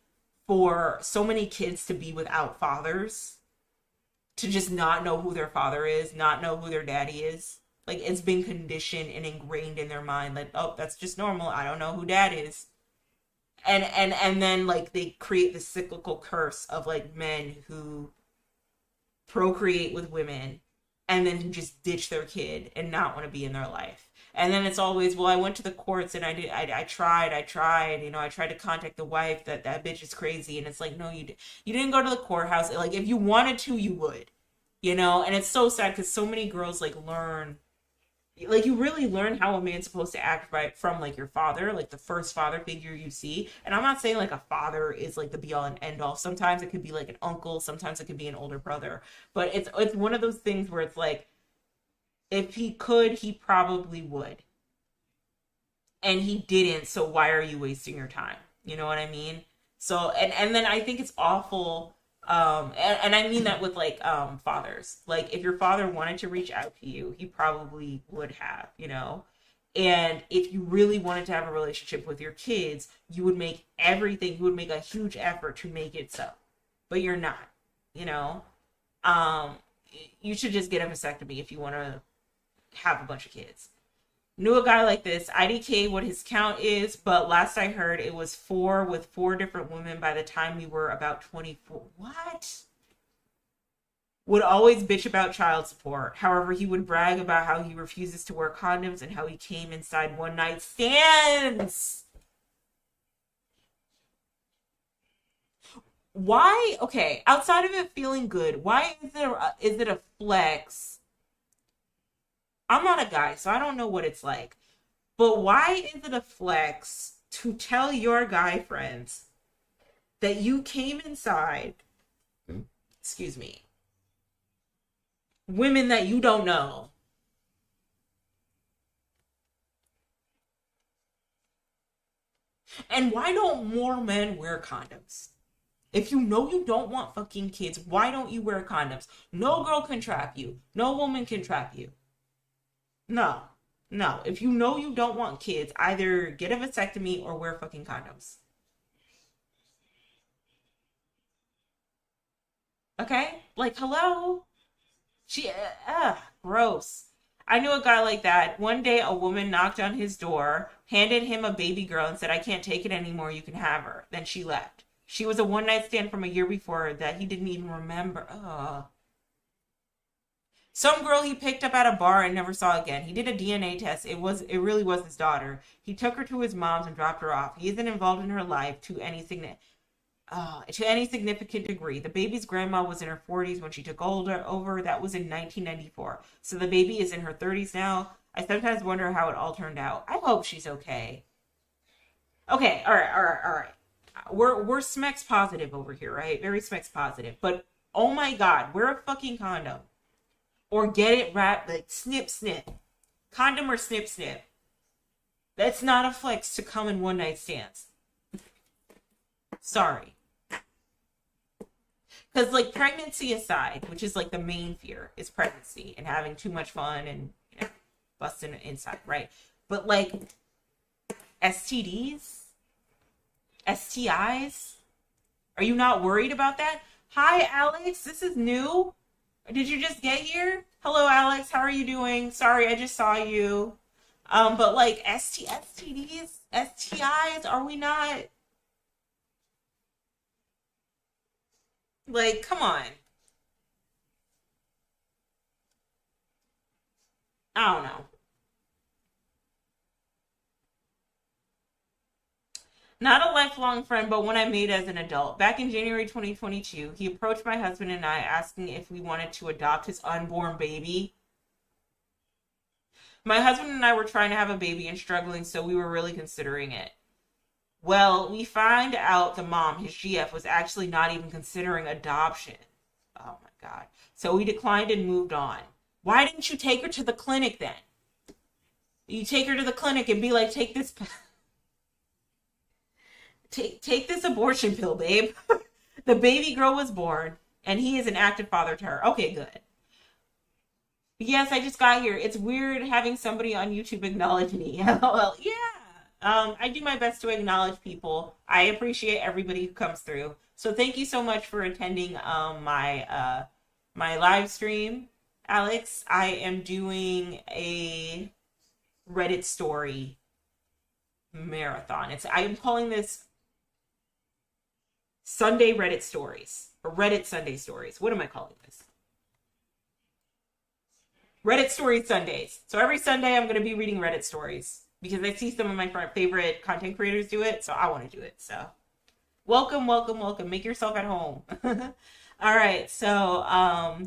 Speaker 1: for so many kids to be without fathers, to just not know who their father is, not know who their daddy is. Like, it's been conditioned and ingrained in their mind, like, oh, that's just normal. I don't know who dad is. And then like they create this cyclical curse of like men who procreate with women and then who just ditch their kid and not want to be in their life. And then it's always, well, I went to the courts and I tried, I tried to contact the wife, that bitch is crazy. And it's like, no, you didn't go to the courthouse. Like, if you wanted to, you would, and it's so sad because so many girls like learn, like, you really learn how a man's supposed to act right from like your father, like the first father figure you see. And I'm not saying like a father is like the be all and end all. Sometimes it could be like an uncle, sometimes it could be an older brother. But it's one of those things where it's like, if he could, he probably would. And he didn't, so why are you wasting your time? You know what I mean? So and then I think it's awful, and I mean that with like fathers. Like, if your father wanted to reach out to you, he probably would have. And if you really wanted to have a relationship with your kids, you would make a huge effort to make it so. But you're not, you know? Um, you should just get a vasectomy if you want to have a bunch of kids. Knew a guy like this. IDK what his count is, but last I heard it was 4 with 4 different women by the time we were about 24. What? Would always bitch about child support. However, he would brag about how he refuses to wear condoms and how he came inside one night stands. Why? Okay, outside of it feeling good, why is it a flex? I'm not a guy, so I don't know what it's like. But why is it a flex to tell your guy friends that you came inside, excuse me, women that you don't know? And why don't more men wear condoms? If you know you don't want fucking kids, why don't you wear condoms? No girl can trap you. No woman can trap you. No. No. If you know you don't want kids, either get a vasectomy or wear fucking condoms. Okay? Like, hello? She, gross. I knew a guy like that. One day, a woman knocked on his door, handed him a baby girl, and said, I can't take it anymore. You can have her. Then she left. She was a one night stand from a year before that he didn't even remember. Ugh. Some girl he picked up at a bar and never saw again. He did a DNA test. It really was his daughter. He took her to his mom's and dropped her off. He isn't involved in her life to any significant degree. The baby's grandma was in her 40s when she took over. That was in 1994. So the baby is in her 30s now. I sometimes wonder how it all turned out. I hope she's okay. Okay, all right, all right, all right. We're Smex positive over here, right? Very Smex positive. But oh my God, wear a fucking condom or get it wrapped, like snip snip, condom or snip snip. That's not a flex to come in one night stands. Sorry. Because, like, pregnancy aside, which is, like, the main fear is pregnancy and having too much fun and, you know, busting inside, right? But, like, STDs, STIs, are you not worried about that? Hi, Alex. This is new. Did you just get here? Hello, Alex. How are you doing? Sorry, I just saw you. But, like, STDs, STIs, are we not? Like, come on. I don't know. Not a lifelong friend, but one I made as an adult. Back in January 2022, he approached my husband and I asking if we wanted to adopt his unborn baby. My husband and I were trying to have a baby and struggling, so we were really considering it. Well, we find out the mom, his GF, was actually not even considering adoption. Oh my God. So we declined and moved on. Why didn't you take her to the clinic then? You take her to the clinic and be like, take this abortion pill, babe. The baby girl was born, and he is an active father to her. Okay, good. Yes, I just got here. It's weird having somebody on YouTube acknowledge me. Well, yeah. I do my best to acknowledge people. I appreciate everybody who comes through. So thank you so much for attending my live stream, Alex. I am doing a Reddit story marathon. I am calling this Sunday Reddit stories or Reddit Sunday stories. What am I calling this? Reddit Stories Sundays. So every Sunday I'm going to be reading Reddit stories because I see some of my favorite content creators do it, so I want to do it. So welcome, welcome, welcome. Make yourself at home. All right. So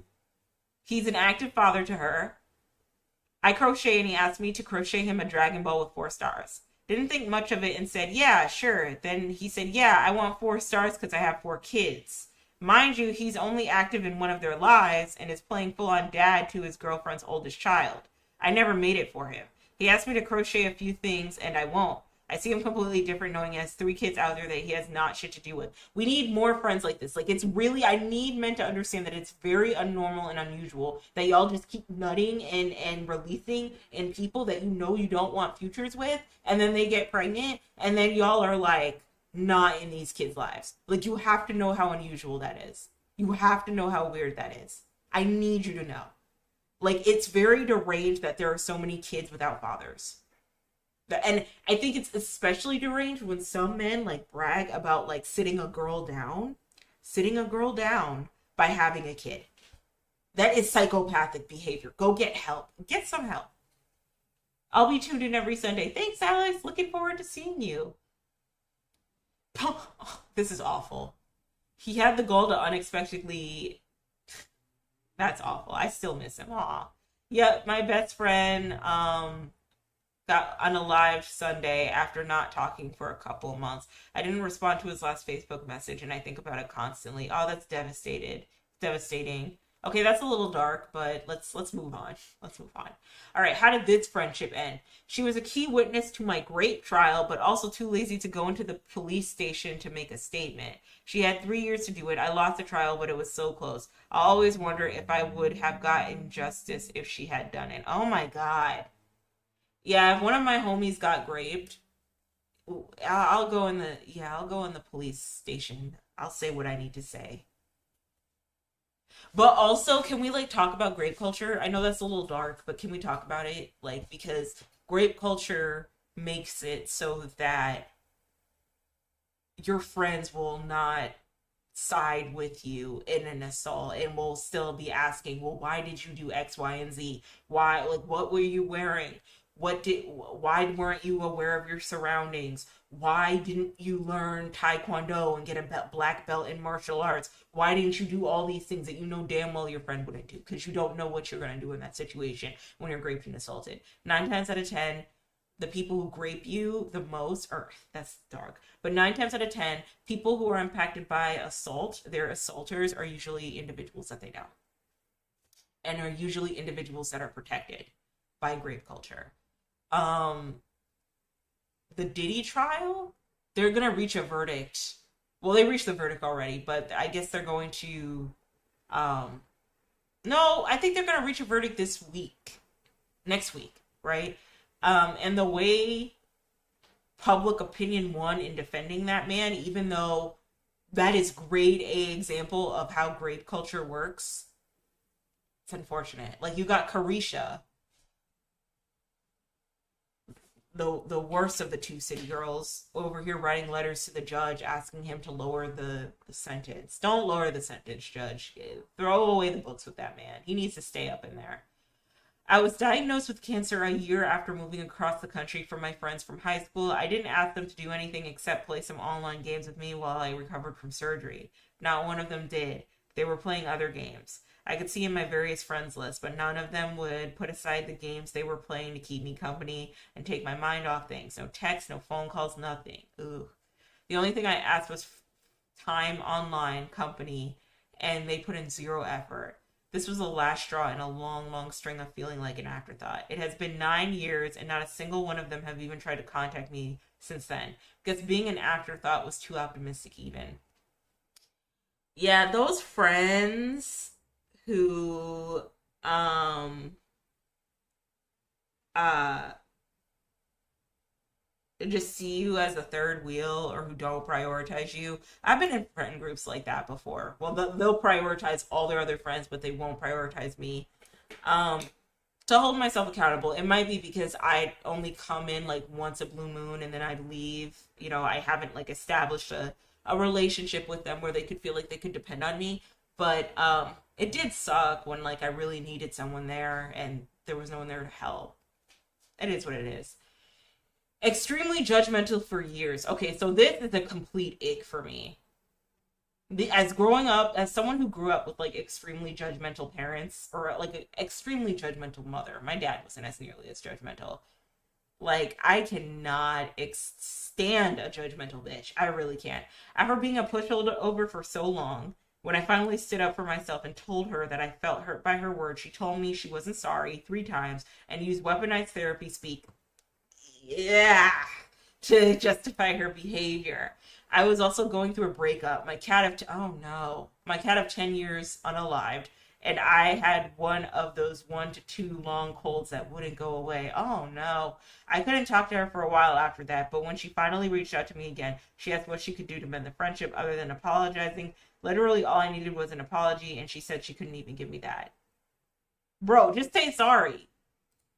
Speaker 1: he's an active father to her. I crochet and he asked me to crochet him a Dragon Ball with 4 stars. Didn't think much of it and said, yeah, sure. Then he said, yeah, I want 4 stars because I have 4 kids. Mind you, he's only active in one of their lives and is playing full-on dad to his girlfriend's oldest child. I never made it for him. He asked me to crochet a few things and I won't. I see him completely different knowing he has 3 kids out there that he has not shit to do with. We need more friends like this. Like, it's really, I need men to understand that it's very unnormal and unusual that y'all just keep nutting and releasing in people that you know you don't want futures with, and then they get pregnant, and then y'all are like, not in these kids' lives. Like, you have to know how unusual that is. You have to know how weird that is. I need you to know. Like, it's very deranged that there are so many kids without fathers. And I think it's especially deranged when some men like brag about like sitting a girl down by having a kid. That is psychopathic behavior. Go get help. Get some help. I'll be tuned in every Sunday. Thanks, Alex. Looking forward to seeing you. Oh, this is awful. He had the goal to unexpectedly. That's awful. I still miss him. Aw. Yeah, my best friend got on a live Sunday after not talking for a couple of months. I didn't respond to his last Facebook message, and I think about it constantly. Oh, that's devastating. Okay, that's a little dark, but let's move on. Let's move on. All right, how did this friendship end? She was a key witness to my great trial, but also too lazy to go into the police station to make a statement. She had 3 years to do it. I lost the trial, but it was so close. I always wonder if I would have gotten justice if she had done it. Oh my God. Yeah, if one of my homies got raped, I'll go in the police station. I'll say what I need to say. But also, can we like talk about grape culture? I know that's a little dark, but can we talk about it? Like, because grape culture makes it so that your friends will not side with you in an assault and will still be asking, well, why did you do X, Y, and Z? Why, like, what were you wearing? Why weren't you aware of your surroundings? Why didn't you learn Taekwondo and get a black belt in martial arts? Why didn't you do all these things that you know damn well your friend wouldn't do? Because you don't know what you're going to do in that situation when you're raped and assaulted. 9 times out of 10, the people who grape you the most, or that's dark, but 9 times out of 10, people who are impacted by assault, their assaulters are usually individuals that they know, and are usually individuals that are protected by grape culture. Um, the Diddy trial, they're gonna reach a verdict. Well, they reached the verdict already, but I guess they're going to. Um, no, I think they're gonna reach a verdict this week, next week, right? And the way public opinion won in defending that man, even though that is grade A example of how grade culture works, it's unfortunate. Like you got Carisha, the worst of the two city girls, over here writing letters to the judge asking him to lower the sentence. Don't lower the sentence, judge. Throw away the books with that man. He needs to stay up in there. I was diagnosed with cancer a year after moving across the country from my friends from high school. I didn't ask them to do anything except play some online games with me while I recovered from surgery. Not one of them did. They were playing other games. I could see in my various friends list, but none of them would put aside the games they were playing to keep me company and take my mind off things. No texts, no phone calls, nothing. Ooh. The only thing I asked was time online, company, and they put in zero effort. This was the last straw in a long, long string of feeling like an afterthought. It has been 9 years, and not a single one of them have even tried to contact me since then, because being an afterthought was too optimistic even. Yeah, those friends who um uh just see you as a third wheel or who don't prioritize you. I've been in friend groups like that before. Well, they'll prioritize all their other friends, but they won't prioritize me. Um, to hold myself accountable, it might be because I only come in like once a blue moon and then I leave. You know, I haven't like established a relationship with them where they could feel like they could depend on me. But it did suck when like I really needed someone there and there was no one there to help. It is what it is. Extremely judgmental for years. Okay, so this is a complete ick for me. As growing up, as someone who grew up with like extremely judgmental parents or like an extremely judgmental mother, my dad wasn't as nearly as judgmental. Like, I cannot stand a judgmental bitch. I really can't. After being a pushover for so long, when I finally stood up for myself and told her that I felt hurt by her words, she told me she wasn't sorry 3 times and used weaponized therapy speak, yeah, to justify her behavior. I was also going through a breakup. Oh no, my cat of 10 years unalived, and I had one of those 1 to 2 long colds that wouldn't go away. Oh no. I couldn't talk to her for a while after that, but when she finally reached out to me again, she asked what she could do to mend the friendship other than apologizing. Literally all I needed was an apology, and she said she couldn't even give me that. Bro, just say sorry.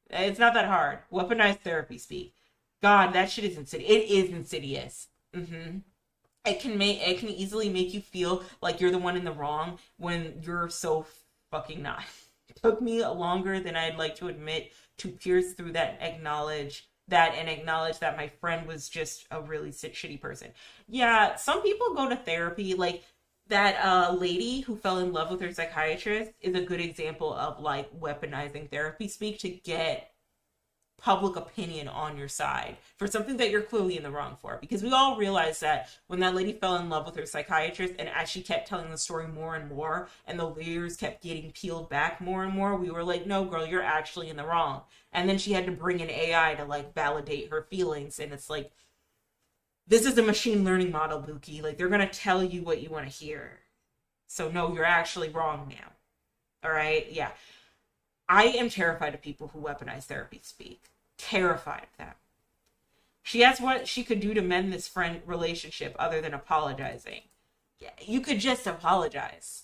Speaker 1: It's not that hard. Weaponized therapy speak. God, that shit is insidious. It is insidious. It can easily make you feel like you're the one in the wrong when you're so fucking not. It took me longer than I'd like to admit to pierce through and acknowledge that my friend was just a really shitty person. Yeah, some people go to therapy. Like that lady who fell in love with her psychiatrist is a good example of like weaponizing therapy speak to get public opinion on your side for something that you're clearly in the wrong for. Because we all realized that when that lady fell in love with her psychiatrist, and as she kept telling the story more and more, and the layers kept getting peeled back more and more, we were like, no, girl, you're actually in the wrong. And then she had to bring in AI to like validate her feelings. And it's like, this is a machine learning model, Buki. Like, they're going to tell you what you want to hear. So, no, you're actually wrong now. All right? Yeah. I am terrified of people who weaponize therapy speak. Terrified of them. She asked what she could do to mend this friend relationship other than apologizing. Yeah, you could just apologize.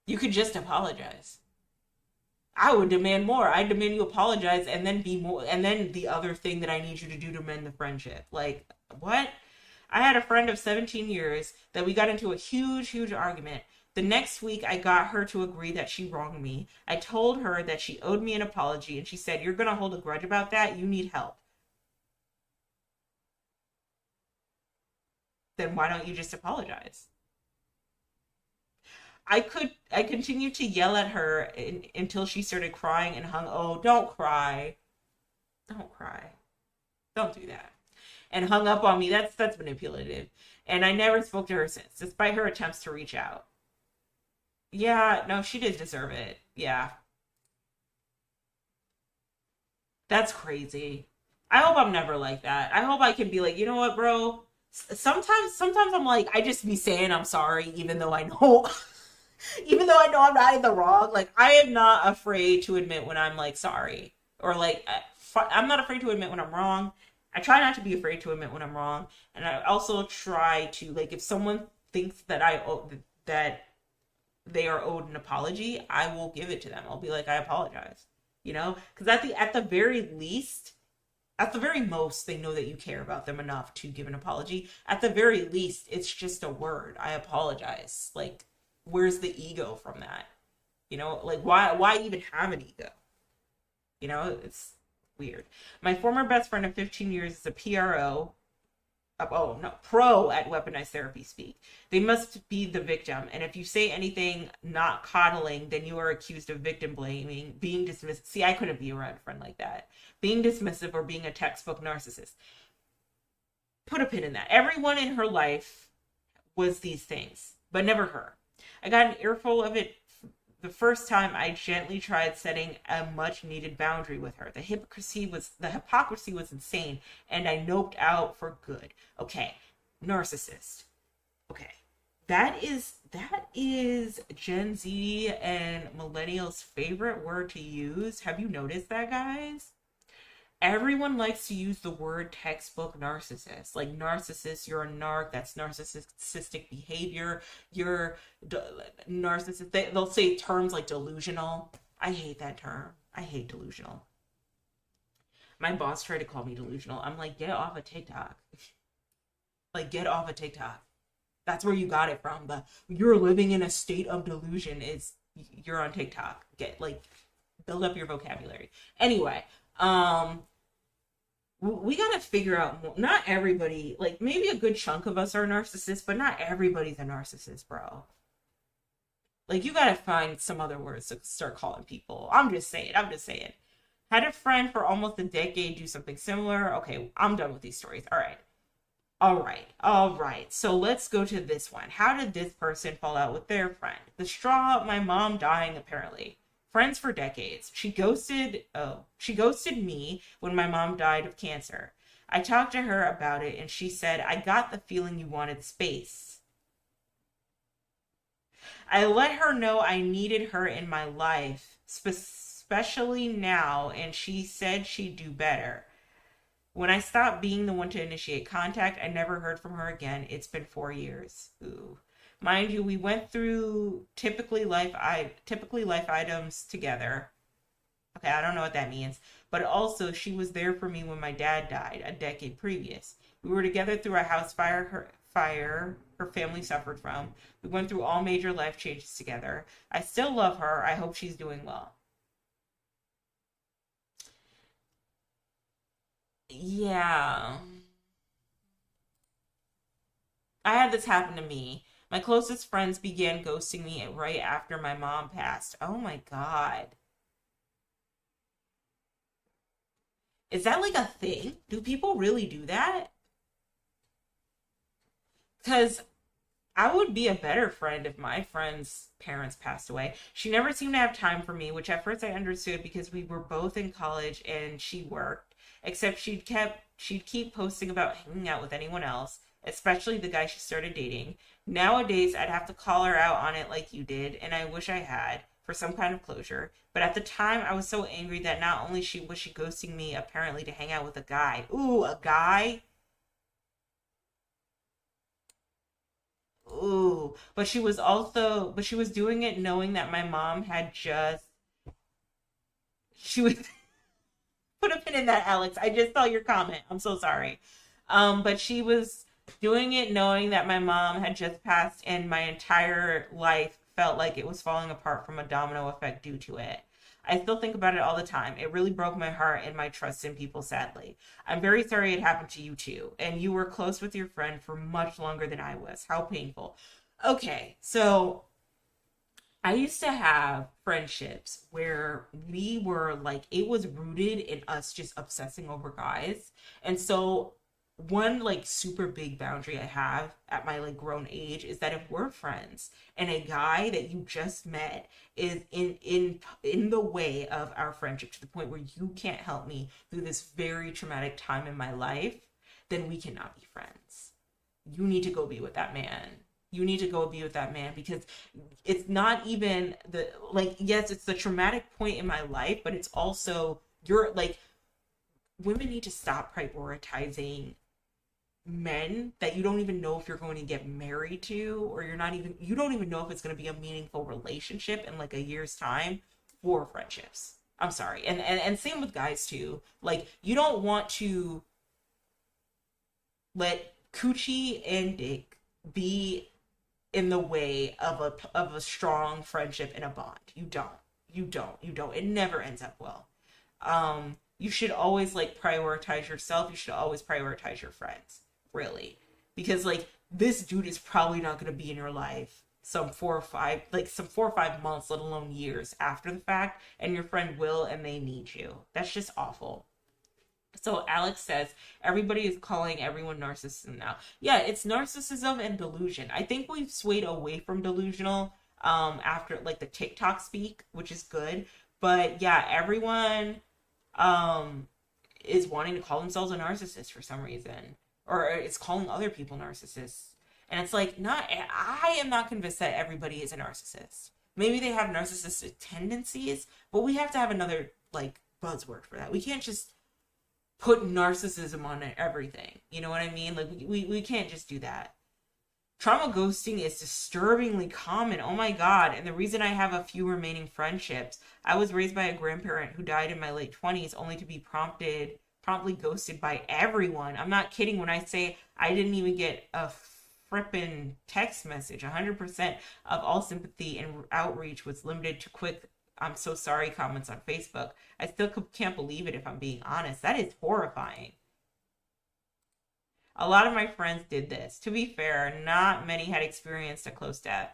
Speaker 1: You could just apologize. I would demand more. I demand you apologize and then be more, and then the other thing that I need you to do to mend the friendship. Like, what? I had a friend of 17 years that we got into a huge, huge argument. The next week, I got her to agree that she wronged me. I told her that she owed me an apology, and she said, "You're going to hold a grudge about that? You need help." Then why don't you just apologize? I continued to yell at her until she started crying and hung, oh, don't cry. Don't cry. Don't do that. And hung up on me. That's manipulative. And I never spoke to her since, despite her attempts to reach out. Yeah, no, she did deserve it. Yeah, that's crazy. I hope I'm never like that. I hope I can be like, you know what, bro? Sometimes I'm like, I just be saying I'm sorry, even though I know, even though I know I'm not in the wrong. Like, I am not afraid to admit when I'm like sorry, or like, I'm not afraid to admit when I'm wrong. I try not to be afraid to admit when I'm wrong, and I also try to, like, if someone thinks that that they are owed an apology, I will give it to them. I'll be like, I apologize, because at the very least, at the very most, they know that you care about them enough to give an apology. At the very least, it's just a word. I apologize. Like, where's the ego from that? Like, why even have an ego? It's weird. My former best friend of 15 years is a PRO. Oh no, pro at weaponized therapy speak. They must be the victim, and if you say anything not coddling, then you are accused of victim blaming, being dismissive. See, I couldn't be around a friend like that. Being dismissive or being a textbook narcissist. Put a pin in that. Everyone in her life was these things, but never her. I got an earful of it the first time I gently tried setting a much needed boundary with her. The hypocrisy was insane, and I noped out for good. Okay, narcissist. Okay. That is Gen Z and millennials' favorite word to use. Have you noticed that, guys? Everyone likes to use the word textbook narcissist. Like, narcissist, you're a narc, that's narcissistic behavior. You're narcissist. They'll say terms like delusional. I hate that term. I hate delusional. My boss tried to call me delusional. I'm like, get off of TikTok. Like, get off of TikTok. That's where you got it from. The you're living in a state of delusion is you're on TikTok. Build up your vocabulary. Anyway, we gotta figure out more. Not everybody, like, maybe a good chunk of us are narcissists, but not everybody's a narcissist, bro. Like, you gotta find some other words to start calling people. I'm just saying. Had a friend for almost a decade do something similar. Okay, I'm done with these stories. All right. So let's go to this one. How did this person fall out with their friend? The straw, my mom dying, apparently. Friends for decades. She ghosted me when my mom died of cancer. I talked to her about it and she said, I got the feeling you wanted space. I let her know I needed her in my life, especially now, and she said she'd do better. When I stopped being the one to initiate contact, I never heard from her again. It's been 4 years. Ooh. Mind you, we went through typically life items together. Okay, I don't know what that means. But also, she was there for me when my dad died a decade previous. We were together through a house fire her family suffered from. We went through all major life changes together. I still love her. I hope she's doing well. Yeah. I had this happen to me. My closest friends began ghosting me right after my mom passed. Oh my God. Is that like a thing? Do people really do that? Because I would be a better friend if my friend's parents passed away. She never seemed to have time for me, which at first I understood because we were both in college and she worked. Except she'd keep posting about hanging out with anyone else, especially the guy she started dating. Nowadays, I'd have to call her out on it like you did, and I wish I had for some kind of closure. But at the time, I was so angry that not only she ghosting me apparently to hang out with a guy. Ooh, a guy? Ooh, but she was doing it knowing that my mom had just, she was, put a pin in that, Alex. I just saw your comment. I'm so sorry. But she was doing it knowing that my mom had just passed and my entire life felt like it was falling apart from a domino effect due to it. I still think about it all the time. It really broke my heart and my trust in people, sadly. I'm very sorry it happened to you too. And you were close with your friend for much longer than I was. How painful. Okay, so I used to have friendships where we were like, it was rooted in us just obsessing over guys. And so one like super big boundary I have at my like grown age is that if we're friends and a guy that you just met is in the way of our friendship to the point where you can't help me through this very traumatic time in my life, then we cannot be friends. You need to go be with that man. You need to go be with that man because it's not even the like, yes, it's the traumatic point in my life, but it's also you're like, women need to stop prioritizing men that you don't even know if you're going to get married to, or you don't even know if it's going to be a meaningful relationship in like a year's time, for friendships. I'm sorry. And same with guys too. Like, you don't want to let coochie and dick be in the way of a strong friendship and a bond. You don't. It never ends up well. You should always like prioritize yourself. You should always prioritize your friends, really, because like this dude is probably not going to be in your life some 4 or 5 months, let alone years after the fact, and your friend will, and they need you. That's just awful. So Alex says everybody is calling everyone narcissism now. Yeah, it's narcissism and delusion. I think we've swayed away from delusional after like the TikTok speak, which is good. But yeah, everyone um is wanting to call themselves a narcissist for some reason, or it's calling other people narcissists. And it's like, not, I am not convinced that everybody is a narcissist. Maybe they have narcissistic tendencies, but we have to have another like buzzword for that. We can't just put narcissism on everything. You know what I mean? Like, we can't just do that. Trauma ghosting is disturbingly common. Oh my God. And the reason I have a few remaining friendships, I was raised by a grandparent who died in my late 20s only to be promptly ghosted by everyone. I'm not kidding when I say I didn't even get a frippin' text message. 100% of all sympathy and outreach was limited to quick "I'm so sorry" comments on Facebook. I still can't believe it, if I'm being honest. That is horrifying. A lot of my friends did this. To be fair, not many had experienced a close death.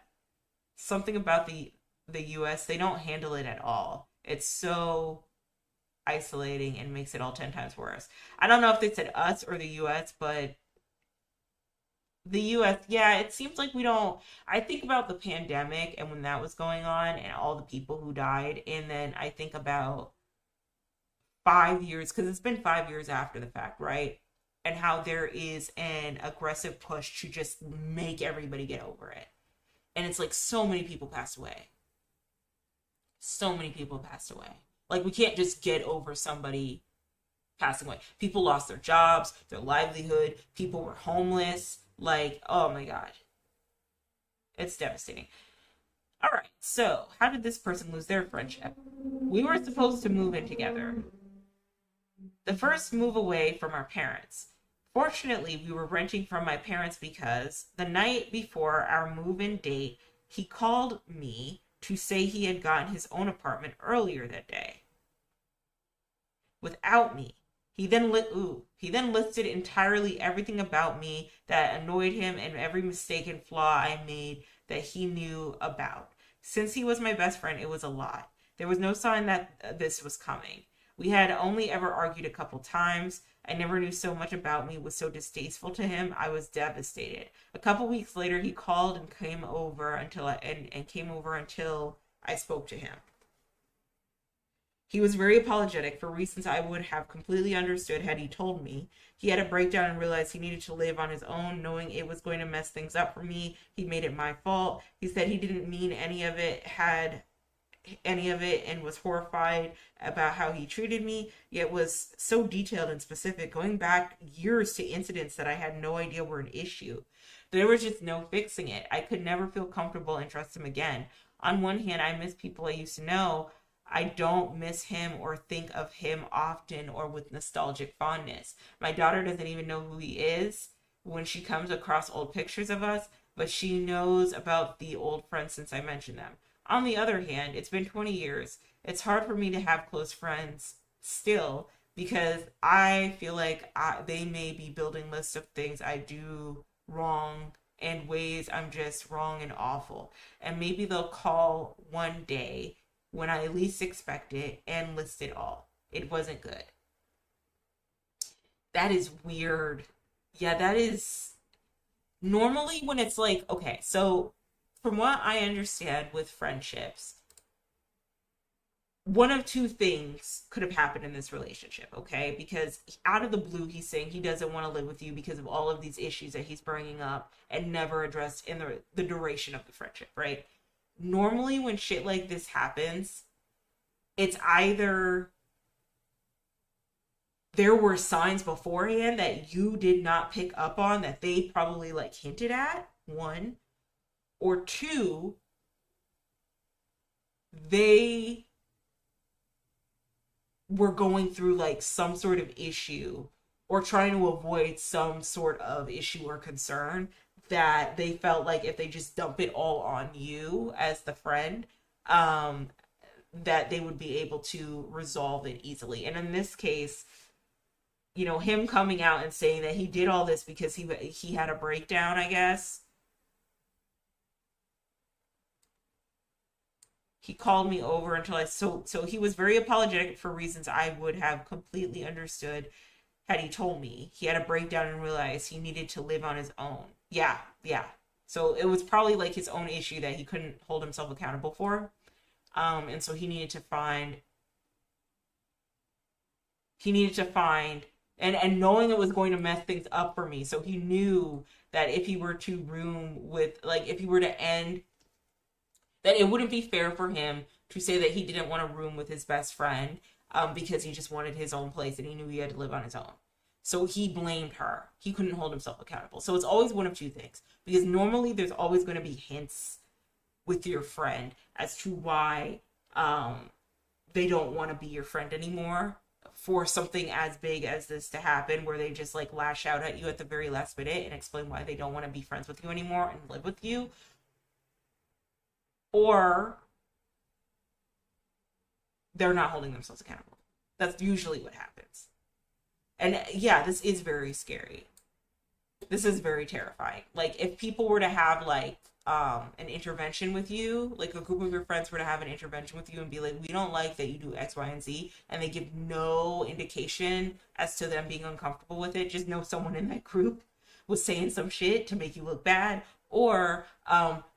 Speaker 1: Something about the US, they don't handle it at all. It's so isolating and makes it all 10 times worse. I don't know if they said us or the US, but the US, yeah, it seems like we don't. I think about the pandemic and when that was going on and all the people who died, and then I think about 5 years, because it's been 5 years after the fact, right? And how there is an aggressive push to just make everybody get over it. And it's like so many people passed away. So many people passed away. Like, we can't just get over somebody passing away. People lost their jobs, their livelihood, people were homeless. Like, oh my God. It's devastating. All right, so how did this person lose their friendship? We were supposed to move in together. The first move away from our parents. Fortunately, we were renting from my parents because the night before our move-in date, he called me to say he had gotten his own apartment earlier that day without me. He then listed entirely everything about me that annoyed him and every mistake and flaw I made that he knew about. Since he was my best friend, it was a lot. There was no sign that this was coming. We had only ever argued a couple times. I never knew so much about me was so distasteful to him. I was devastated. A couple weeks later, he called and came over until I spoke to him. He was very apologetic for reasons I would have completely understood had he told me. He had a breakdown and realized he needed to live on his own, knowing it was going to mess things up for me. He made it my fault. He said he didn't mean any of it, and was horrified about how he treated me, yet was so detailed and specific, going back years to incidents that I had no idea were an issue. There was just no fixing it. I could never feel comfortable and trust him again. On one hand, I miss people I used to know. I don't miss him or think of him often or with nostalgic fondness. My daughter doesn't even know who he is when she comes across old pictures of us, but she knows about the old friends since I mentioned them. On the other hand, it's been 20 years. It's hard for me to have close friends still because I feel like they may be building lists of things I do wrong and ways I'm just wrong and awful. And maybe they'll call one day when I least expect it and list it all. It wasn't good. That is weird. Yeah, that is normally when it's like, okay, so from what I understand with friendships, one of two things could have happened in this relationship, okay? Because out of the blue, he's saying he doesn't want to live with you because of all of these issues that he's bringing up and never addressed in the duration of the friendship, right? Normally, when shit like this happens, it's either there were signs beforehand that you did not pick up on that they probably like hinted at, one, or two, they were going through like some sort of issue or trying to avoid some sort of issue or concern that they felt like if they just dump it all on you as the friend, um that they would be able to resolve it easily. And in this case, him coming out and saying that he did all this because he had a breakdown, I guess. He called me over until so he was very apologetic for reasons I would have completely understood had he told me. He had a breakdown and realized he needed to live on his own. Yeah, yeah. So it was probably like his own issue that he couldn't hold himself accountable for. And so he needed to find and knowing it was going to mess things up for me. So he knew that if he were to room with like if he were to end that it wouldn't be fair for him to say that he didn't want to room with his best friend because he just wanted his own place and he knew he had to live on his own. So he blamed her. He couldn't hold himself accountable. So it's always one of two things. Because normally there's always going to be hints with your friend as to why they don't want to be your friend anymore for something as big as this to happen, where they just like lash out at you at the very last minute and explain why they don't want to be friends with you anymore and live with you. Or they're not holding themselves accountable. That's usually what happens. And yeah, this is very scary. This is very terrifying. Like if people were to have like an intervention with you, like a group of your friends were to have an intervention with you and be like, we don't like that you do X, Y, and Z, and they give no indication as to them being uncomfortable with it, just know someone in that group was saying some shit to make you look bad, or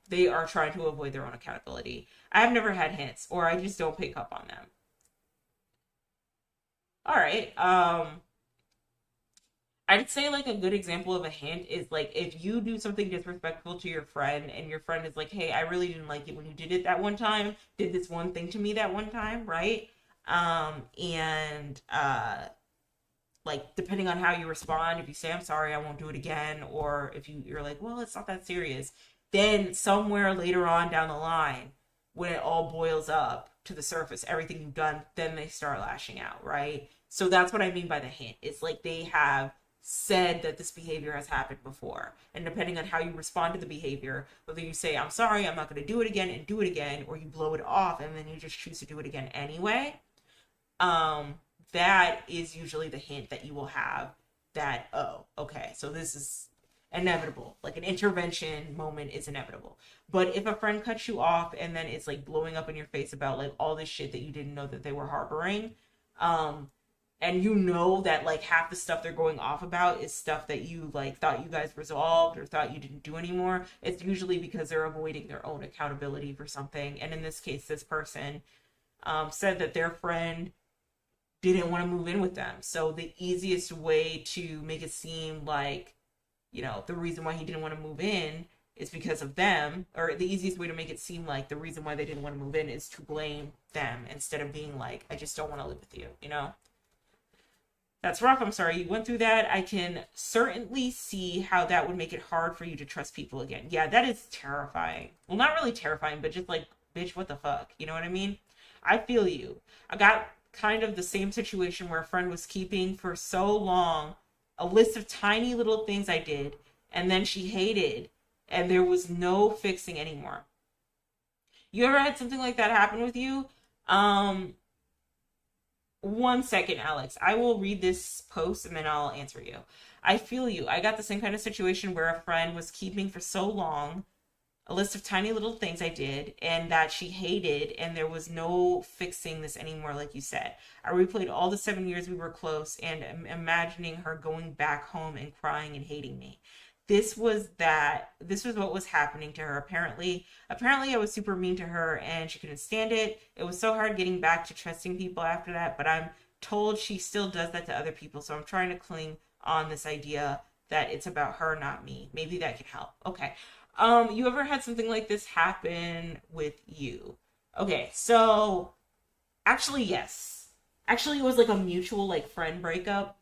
Speaker 1: they are trying to avoid their own accountability. I've never had hints, or I just don't pick up on them. All right. I'd say like a good example of a hint is like if you do something disrespectful to your friend and your friend is like, "Hey, I really didn't like it when you did it that one time. Did this one thing to me that one time, right?" And like depending on how you respond, if you say, "I'm sorry, I won't do it again," or if you're like, "Well, it's not that serious," then somewhere later on down the line, when it all boils up to the surface, everything you've done, then they start lashing out, right? So that's what I mean by the hint. It's like they have said that this behavior has happened before. And depending on how you respond to the behavior, whether you say, "I'm sorry, I'm not going to do it again," and do it again, or you blow it off and then you just choose to do it again anyway, um, that is usually the hint that you will have that, oh, okay, so this is inevitable. Like an intervention moment is inevitable. But if a friend cuts you off and then it's like blowing up in your face about like all this shit that you didn't know that they were harboring, um, and you know that like half the stuff they're going off about is stuff that you like thought you guys resolved or thought you didn't do anymore, it's usually because they're avoiding their own accountability for something. And in this case, this person said that their friend didn't want to move in with them. So the easiest way to make it seem like, the reason why he didn't want to move in is because of them, or the easiest way to make it seem like the reason why they didn't want to move in is to blame them instead of being like, I just don't want to live with you. That's rough. I'm sorry you went through that. I can certainly see how that would make it hard for you to trust people again. Yeah, that is terrifying. Well, not really terrifying, but just like, bitch, what the fuck? You know what I mean? I feel you. I got kind of the same situation where a friend was keeping for so long a list of tiny little things I did, and then she hated, and there was no fixing anymore. You ever had something like that happen with you? Um, One second, Alex. I will read this post and then I'll answer you. I feel you. I got the same kind of situation where a friend was keeping for so long a list of tiny little things I did and that she hated, and there was no fixing this anymore, like you said. I replayed all the 7 years we were close and imagining her going back home and crying and hating me. This was what was happening to her. Apparently I was super mean to her and she couldn't stand it. It was so hard getting back to trusting people after that, but I'm told she still does that to other people, so I'm trying to cling on this idea that it's about her, not me. Maybe that can help. Okay. You ever had something like this happen with you? Okay, so actually, yes. Actually, it was like a mutual like friend breakup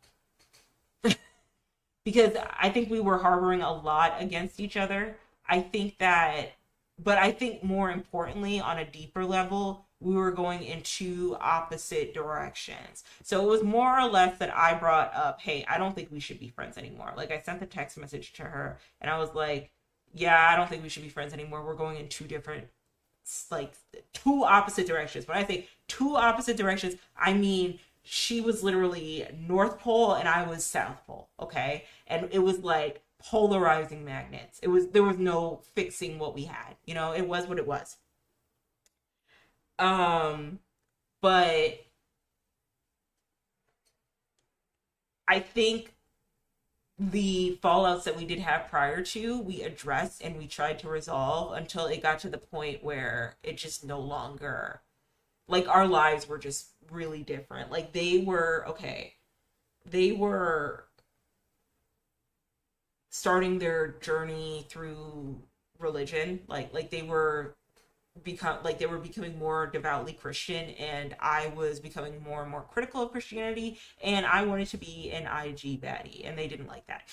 Speaker 1: because I think we were harboring a lot against each other. I think that, but I think more importantly, on a deeper level, we were going in two opposite directions. So it was more or less that I brought up, hey, I don't think we should be friends anymore. Like I sent the text message to her and I was like, yeah, I don't think we should be friends anymore. We're going in two different, like, two opposite directions. When I say two opposite directions, I mean she was literally North Pole and I was South Pole, okay? And it was like polarizing magnets. There was no fixing what we had. It was what it was. Um, but I think the fallouts that we did have prior to, we addressed and we tried to resolve until it got to the point where it just no longer, like, our lives were just really different. Like, they were starting their journey through religion. Like they were becoming more devoutly Christian, and I was becoming more and more critical of Christianity, and I wanted to be an IG baddie, and they didn't like that.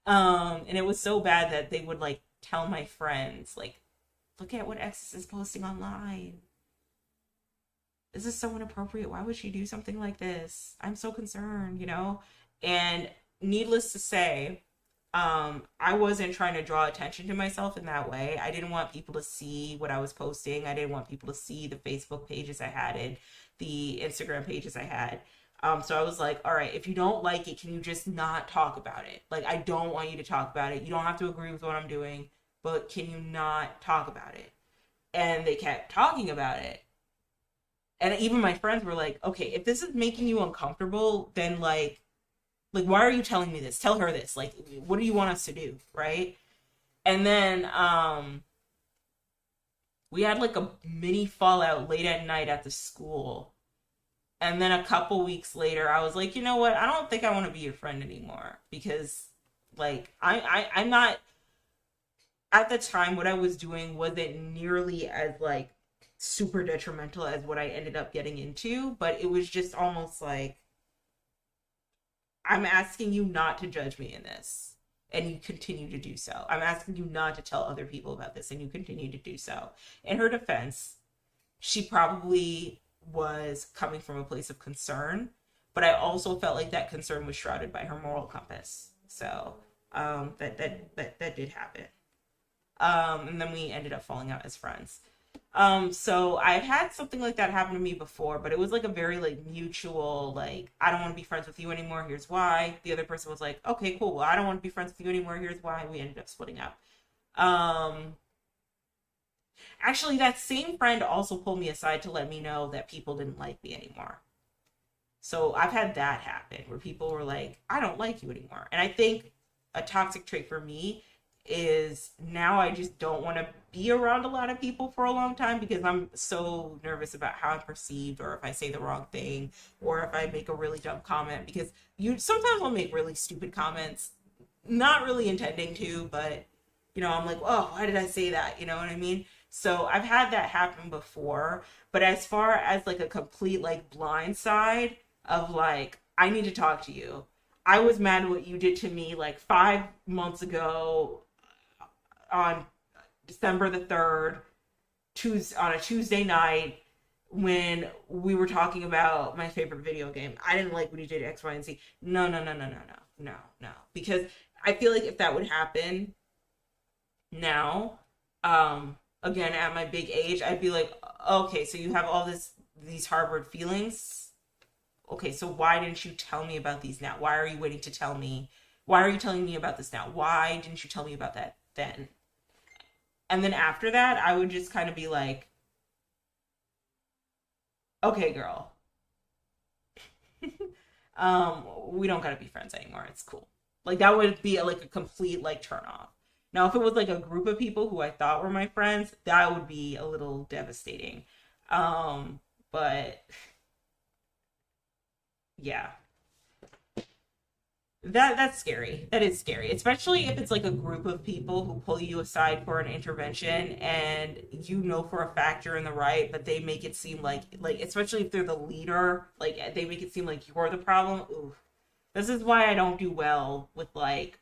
Speaker 1: And it was so bad that they would like tell my friends, like, look at what X is posting online. This is so inappropriate. Why would she do something like this? I'm so concerned. And needless to say, I wasn't trying to draw attention to myself in that way. I didn't want people to see what I was posting. I didn't want people to see the Facebook pages I had and the Instagram pages I had. So I was like, all right, if you don't like it, can you just not talk about it? Like, I don't want you to talk about it. You don't have to agree with what I'm doing, but can you not talk about it? And they kept talking about it. And even my friends were like, okay, if this is making you uncomfortable, then like why are you telling me this? Tell her this. Like, what do you want us to do? Right? And then we had like a mini fallout late at night at the school. And then a couple weeks later, I was like, you know what? I don't think I want to be your friend anymore because, like, I'm not. At the time, what I was doing wasn't nearly as like super detrimental as what I ended up getting into, but it was just almost like, I'm asking you not to judge me in this, and you continue to do so. I'm asking you not to tell other people about this, and you continue to do so. In her defense, she probably was coming from a place of concern, but I also felt like that concern was shrouded by her moral compass. So that did happen. And then we ended up falling out as friends. So I've had something like that happen to me before, but it was like a very like mutual, like, I don't want to be friends with you anymore. Here's why. The other person was like, okay, cool. Well, I don't want to be friends with you anymore. Here's why. We ended up splitting up. Um, Actually, that same friend also pulled me aside to let me know that people didn't like me anymore. So I've had that happen where people were like, I don't like you anymore. And I think a toxic trait for me is now I just don't want to be around a lot of people for a long time because I'm so nervous about how I'm perceived, or if I say the wrong thing, or if I make a really dumb comment, because you sometimes will make really stupid comments, not really intending to, but I'm like, oh, why did I say that? You know what I mean? So I've had that happen before, but as far as like a complete like blind side of like, I need to talk to you. I was mad at what you did to me like 5 months ago on December the 3rd, on a Tuesday night when we were talking about my favorite video game. I didn't like when you did X, Y, and Z. No, no, no, no, no, no, no, no. Because I feel like if that would happen now, again, at my big age, I'd be like, okay, so you have all these harbored feelings. Okay, so why didn't you tell me about these now? Why are you waiting to tell me? Why are you telling me about this now? Why didn't you tell me about that then? And then after that, I would just kind of be like, okay, girl, we don't gotta be friends anymore. It's cool. Like that would be like a complete like turn off. Now, if it was like a group of people who I thought were my friends, that would be a little devastating. But yeah, that's scary. That is scary, especially if it's like a group of people who pull you aside for an intervention, and you know for a fact you're in the right, but they make it seem like especially if they're the leader, like they make it seem like you're the problem. Ooh, this is why I don't do well with like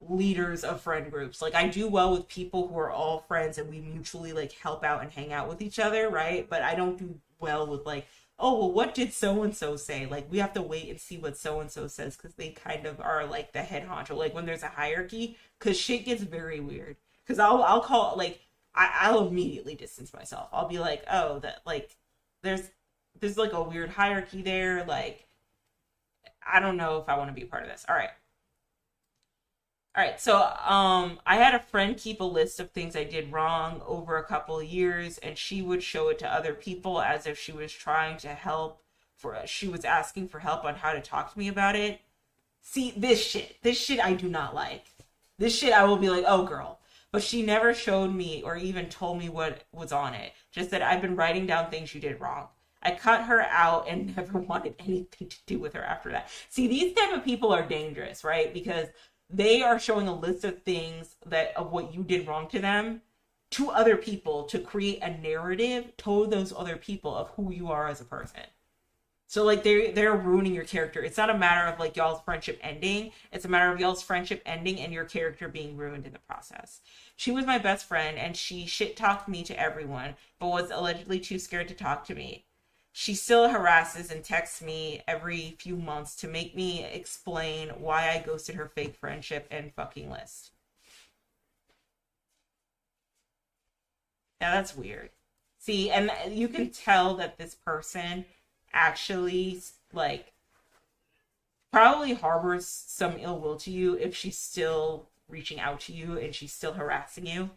Speaker 1: leaders of friend groups. Like I do well with people who are all friends and we mutually like help out and hang out with each other, right? But I don't do well with like, oh, well, what did so and so say? Like we have to wait and see what so and so says because they kind of are like the head honcho. Like when there's a hierarchy, because shit gets very weird. Because I'll call like I'll immediately distance myself. I'll be like, oh, that like there's there's like a weird hierarchy there. Like I don't know if I want to be a part of this. All right, so I had a friend keep a list of things I did wrong over a couple of years, and she would show it to other people as if she was trying to help. For she was asking for help on how to talk to me about it. See, this shit I do not like. This shit I will be like, oh girl, but she never showed me or even told me what was on it. Just that I've been writing down things you did wrong. I cut her out and never wanted anything to do with her after that. See, these type of people are dangerous, right? Because they are showing a list of things that of what you did wrong to them to other people to create a narrative to those other people of who you are as a person. So like they're ruining your character. It's not a matter of like y'all's friendship ending. It's a matter of y'all's friendship ending and your character being ruined in the process. She was my best friend and she shit talked me to everyone, but was allegedly too scared to talk to me. She still harasses and texts me every few months to make me explain why I ghosted her fake friendship and fucking list. Now that's weird. See, and you can tell that this person actually like probably harbors some ill will to you if she's still reaching out to you and she's still harassing you.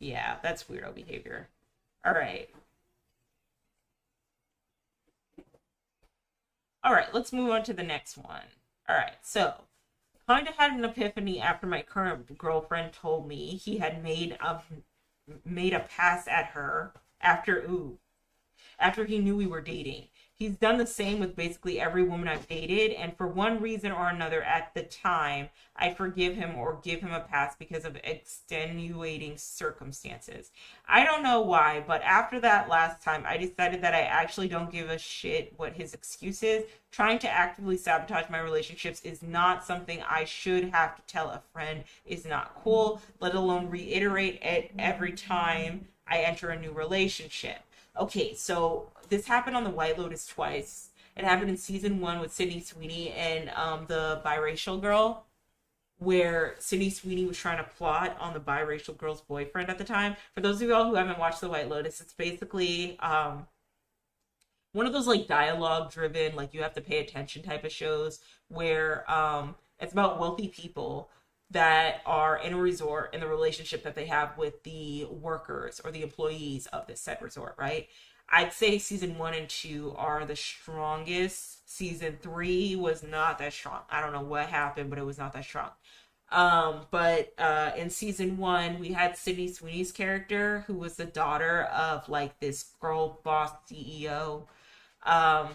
Speaker 1: Yeah, that's weirdo behavior. All right. All right, let's move on to the next one. All right, so kind of had an epiphany after my current girlfriend told me he had made a pass at her after he knew we were dating. He's done the same with basically every woman I've dated, and for one reason or another at the time, I forgive him or give him a pass because of extenuating circumstances. I don't know why, but after that last time, I decided that I actually don't give a shit what his excuse is. Trying to actively sabotage my relationships is not something I should have to tell a friend is not cool, let alone reiterate it every time I enter a new relationship. Okay, so this happened on the White Lotus twice. It happened in season one with Sydney Sweeney and the biracial girl, where Sydney Sweeney was trying to plot on the biracial girl's boyfriend at the time. For those of y'all who haven't watched the White Lotus, it's basically one of those like dialogue driven, like you have to pay attention type of shows where it's about wealthy people that are in a resort and the relationship that they have with the workers or the employees of this said resort, right? I'd say season one and two are the strongest. Season three was not that strong. I don't know what happened, but it was not that strong. But in season one, we had Sydney Sweeney's character, who was the daughter of like this girl boss CEO, um,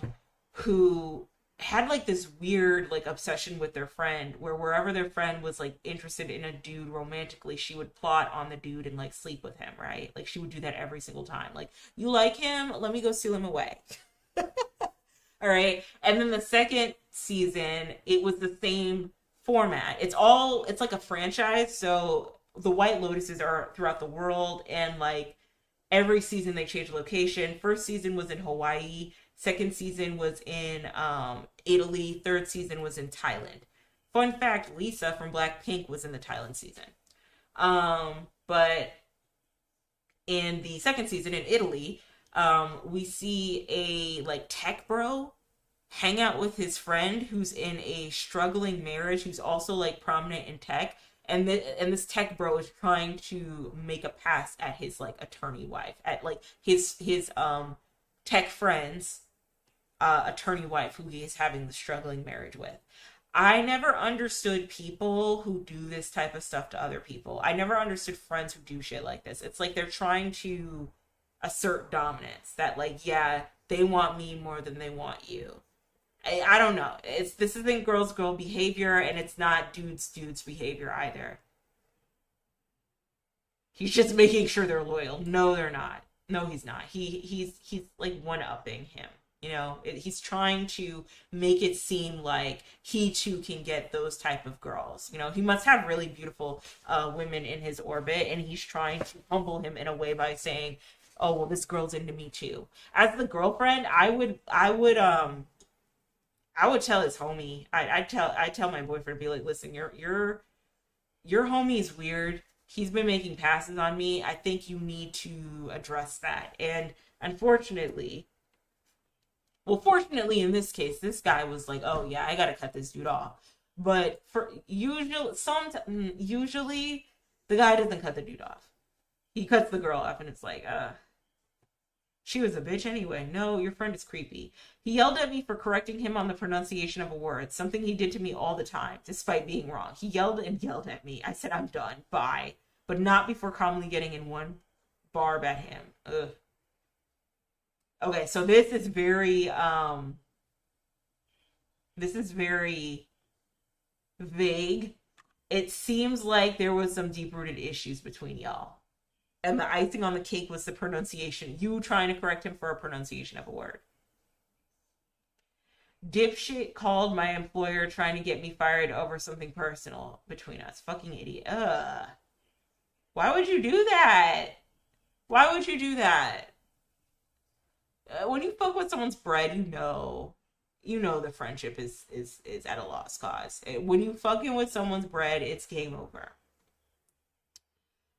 Speaker 1: who had like this weird like obsession with their friend where wherever their friend was like interested in a dude romantically, she would plot on the dude and like sleep with him, right? Like she would do that every single time. Like, you like him, let me go steal him away. All right. And then the second season, it was the same format. It's like a franchise. So the White Lotuses are throughout the world, and like every season they change location. First season was in Hawaii. Second season was in Italy. Third season was in Thailand. Fun fact, Lisa from Blackpink was in the Thailand season. But in the second season in Italy, we see a like tech bro hang out with his friend who's in a struggling marriage, who's also like prominent in tech, and this tech bro is trying to make a pass at his like attorney wife, at like his tech friends attorney wife who he is having the struggling marriage with. I never understood people who do this type of stuff to other people. I never understood friends who do shit like this. It's like they're trying to assert dominance, that like, yeah, they want me more than they want you. I don't know. This isn't girl behavior, and it's not dudes behavior either. He's just making sure they're loyal. No, they're not. No, he's not. He's like one upping him. He's trying to make it seem like he too can get those type of girls. He must have really beautiful women in his orbit, and he's trying to humble him in a way by saying, "Oh, well, this girl's into me too." As the girlfriend, I would tell his homie. I tell my boyfriend, be like, "Listen, your homie is weird. He's been making passes on me. I think you need to address that." And unfortunately, well, fortunately in this case, this guy was like, "Oh yeah, I gotta cut this dude off." But usually the guy doesn't cut the dude off. He cuts the girl off, and it's like, she was a bitch anyway. No, your friend is creepy. He yelled at me for correcting him on the pronunciation of a word, something he did to me all the time, despite being wrong. He yelled and yelled at me. I said, "I'm done. Bye." But not before calmly getting in one barb at him. Ugh. Okay, so this is very vague. It seems like there was some deep-rooted issues between y'all. And the icing on the cake was the pronunciation. You trying to correct him for a pronunciation of a word. Dipshit called my employer trying to get me fired over something personal between us. Fucking idiot. Ugh. Why would you do that? Why would you do that? When you fuck with someone's bread, the friendship is at a lost cause. When you fucking with someone's bread, it's game over.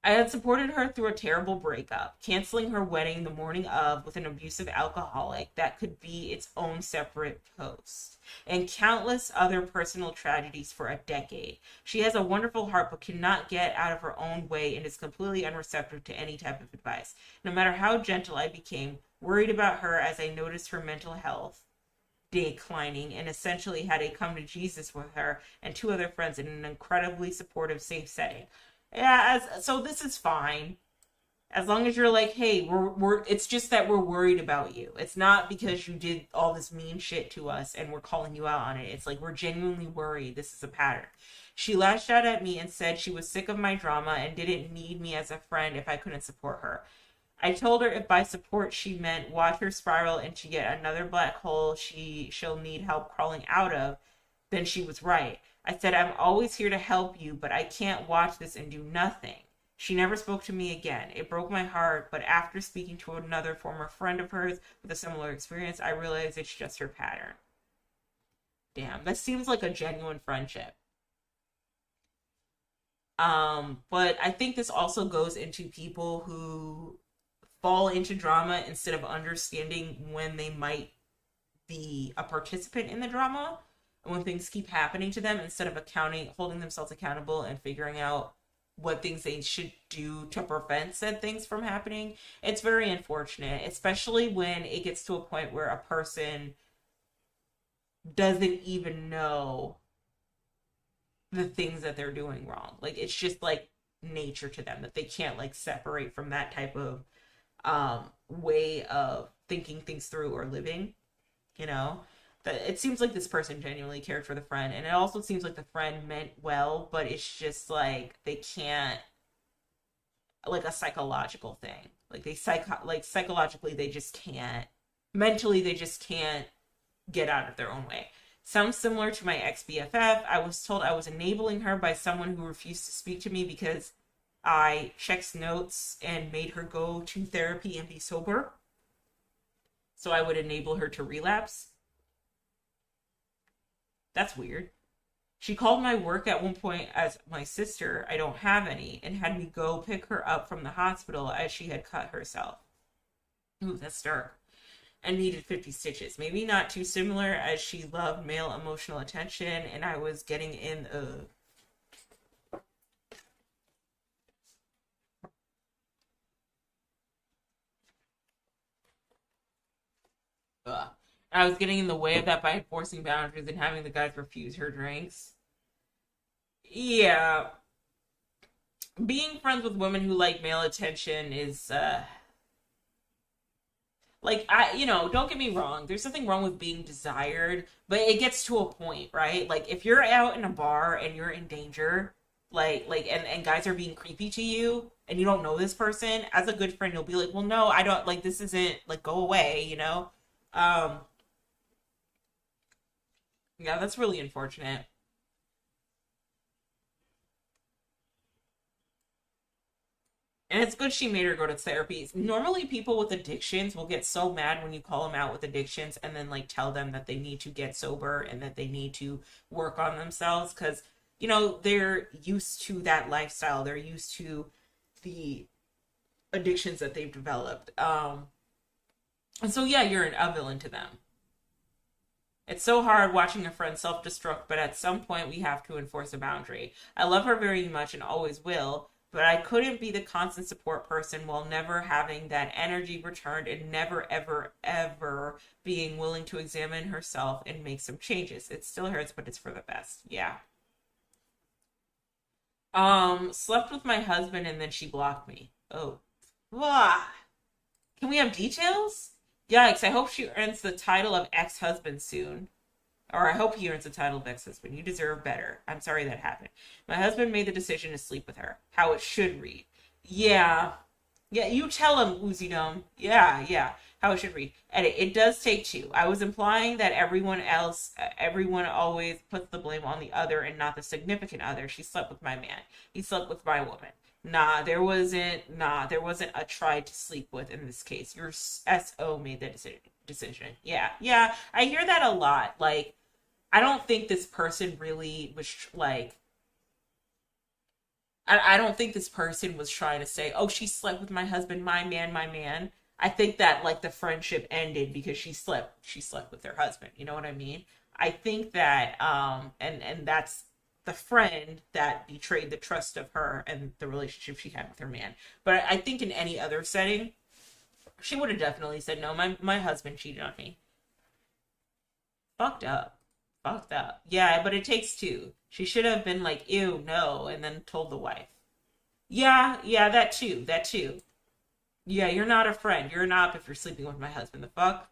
Speaker 1: I had supported her through a terrible breakup, canceling her wedding the morning of with an abusive alcoholic that could be its own separate post, and countless other personal tragedies for a decade. She has a wonderful heart but cannot get out of her own way and is completely unreceptive to any type of advice. No matter how gentle I became, worried about her as I noticed her mental health declining, and essentially had a come to Jesus with her and two other friends in an incredibly supportive, safe setting. Yeah, so this is fine. As long as you're like, "Hey, we're it's just that we're worried about you. It's not because you did all this mean shit to us and we're calling you out on it. It's like we're genuinely worried. This is a pattern." She lashed out at me and said she was sick of my drama and didn't need me as a friend if I couldn't support her. I told her if by support she meant watch her spiral into yet another black hole she'll need help crawling out of, then she was right. I said, "I'm always here to help you, but I can't watch this and do nothing." She never spoke to me again. It broke my heart, but after speaking to another former friend of hers with a similar experience, I realized it's just her pattern. Damn, that seems like a genuine friendship. But I think this also goes into people who fall into drama instead of understanding when they might be a participant in the drama, and when things keep happening to them, instead of holding themselves accountable and figuring out what things they should do to prevent said things from happening. It's very unfortunate, especially when it gets to a point where a person doesn't even know the things that they're doing wrong. Like, it's just like nature to them that they can't like separate from that type of way of thinking things through or living, that it seems like this person genuinely cared for the friend, and it also seems like the friend meant well, but it's just like they can't, like a psychological thing, like psychologically they just can't, mentally they just can't get out of their own way. Sounds similar to my ex-BFF. I was told I was enabling her by someone who refused to speak to me because I checked notes and made her go to therapy and be sober, so I would enable her to relapse. That's weird. She called my work at one point as my sister, I don't have any, and had me go pick her up from the hospital as she had cut herself. Ooh, that's dark. and needed 50 stitches. Maybe not too similar, as she loved male emotional attention and I was getting in I was getting in the way of that by enforcing boundaries and having the guys refuse her drinks. Yeah, being friends with women who like male attention is like, don't get me wrong, there's nothing wrong with being desired, but it gets to a point, right? Like, if you're out in a bar and you're in danger, and guys are being creepy to you and you don't know this person, as a good friend you'll be like, well, no, I don't, like, this isn't, like, go away. um yeah, that's really unfortunate. And it's good she made her go to therapy. Normally, people with addictions will get so mad when you call them out with addictions and then, like, tell them that they need to get sober and that they need to work on themselves because, they're used to that lifestyle. They're used to the addictions that they've developed. And so, yeah, you're a villain to them. It's so hard watching a friend self destruct, but at some point we have to enforce a boundary. I love her very much and always will, but I couldn't be the constant support person while never having that energy returned and never, ever, ever being willing to examine herself and make some changes. It still hurts, but it's for the best. Yeah. Slept with my husband and then she blocked me. Oh. Ah. Can we have details? Yikes, I hope she earns the title of ex-husband soon. Or I hope he earns the title of ex-husband. You deserve better. I'm sorry that happened. My husband made the decision to sleep with her. How it should read. Yeah. Yeah, you tell him, Uzi Dome. Yeah, yeah. How it should read. Edit. It does take two. I was implying that everyone always puts the blame on the other and not the significant other. She slept with my man. He slept with my woman. There wasn't a try to sleep with in this case. Your SO made the decision. Yeah, yeah. I hear that a lot. Like, I don't think this person really was like, I don't think this person was trying to say, oh, she slept with my husband, my man, my man. I think that, like, the friendship ended because she slept with her husband. You know what I mean? I think that and that's the friend that betrayed the trust of her and the relationship she had with her man. But I think in any other setting, she would have definitely said, no, my husband cheated on me. Fucked up. Fucked up. Yeah, but it takes two. She should have been like, ew, no, and then told the wife. Yeah, yeah, that too. That too. Yeah, you're not a friend. You're an op if you're sleeping with my husband. The fuck?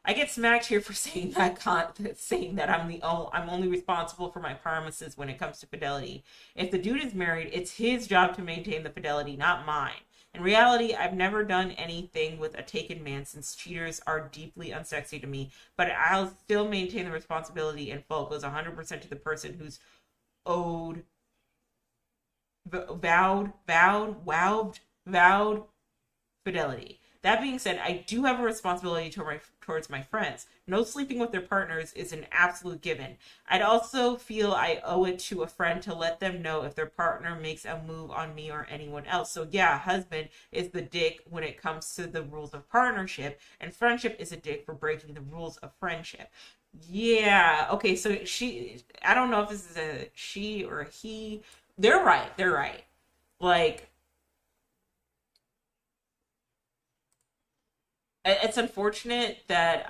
Speaker 1: I get smacked here for saying that I'm only responsible for my promises when it comes to fidelity. If the dude is married, it's his job to maintain the fidelity, not mine. In reality, I've never done anything with a taken man since cheaters are deeply unsexy to me, but I'll still maintain the responsibility and full. It goes 100% to the person who's owed, vowed fidelity. That being said, I do have a responsibility towards my friends. No sleeping with their partners is an absolute given. I'd also feel I owe it to a friend to let them know if their partner makes a move on me or anyone else. So yeah, husband is the dick when it comes to the rules of partnership, and friendship is a dick for breaking the rules of friendship. Yeah, okay, so I don't know if this is a she or a he. They're right, they're right. Like, it's unfortunate that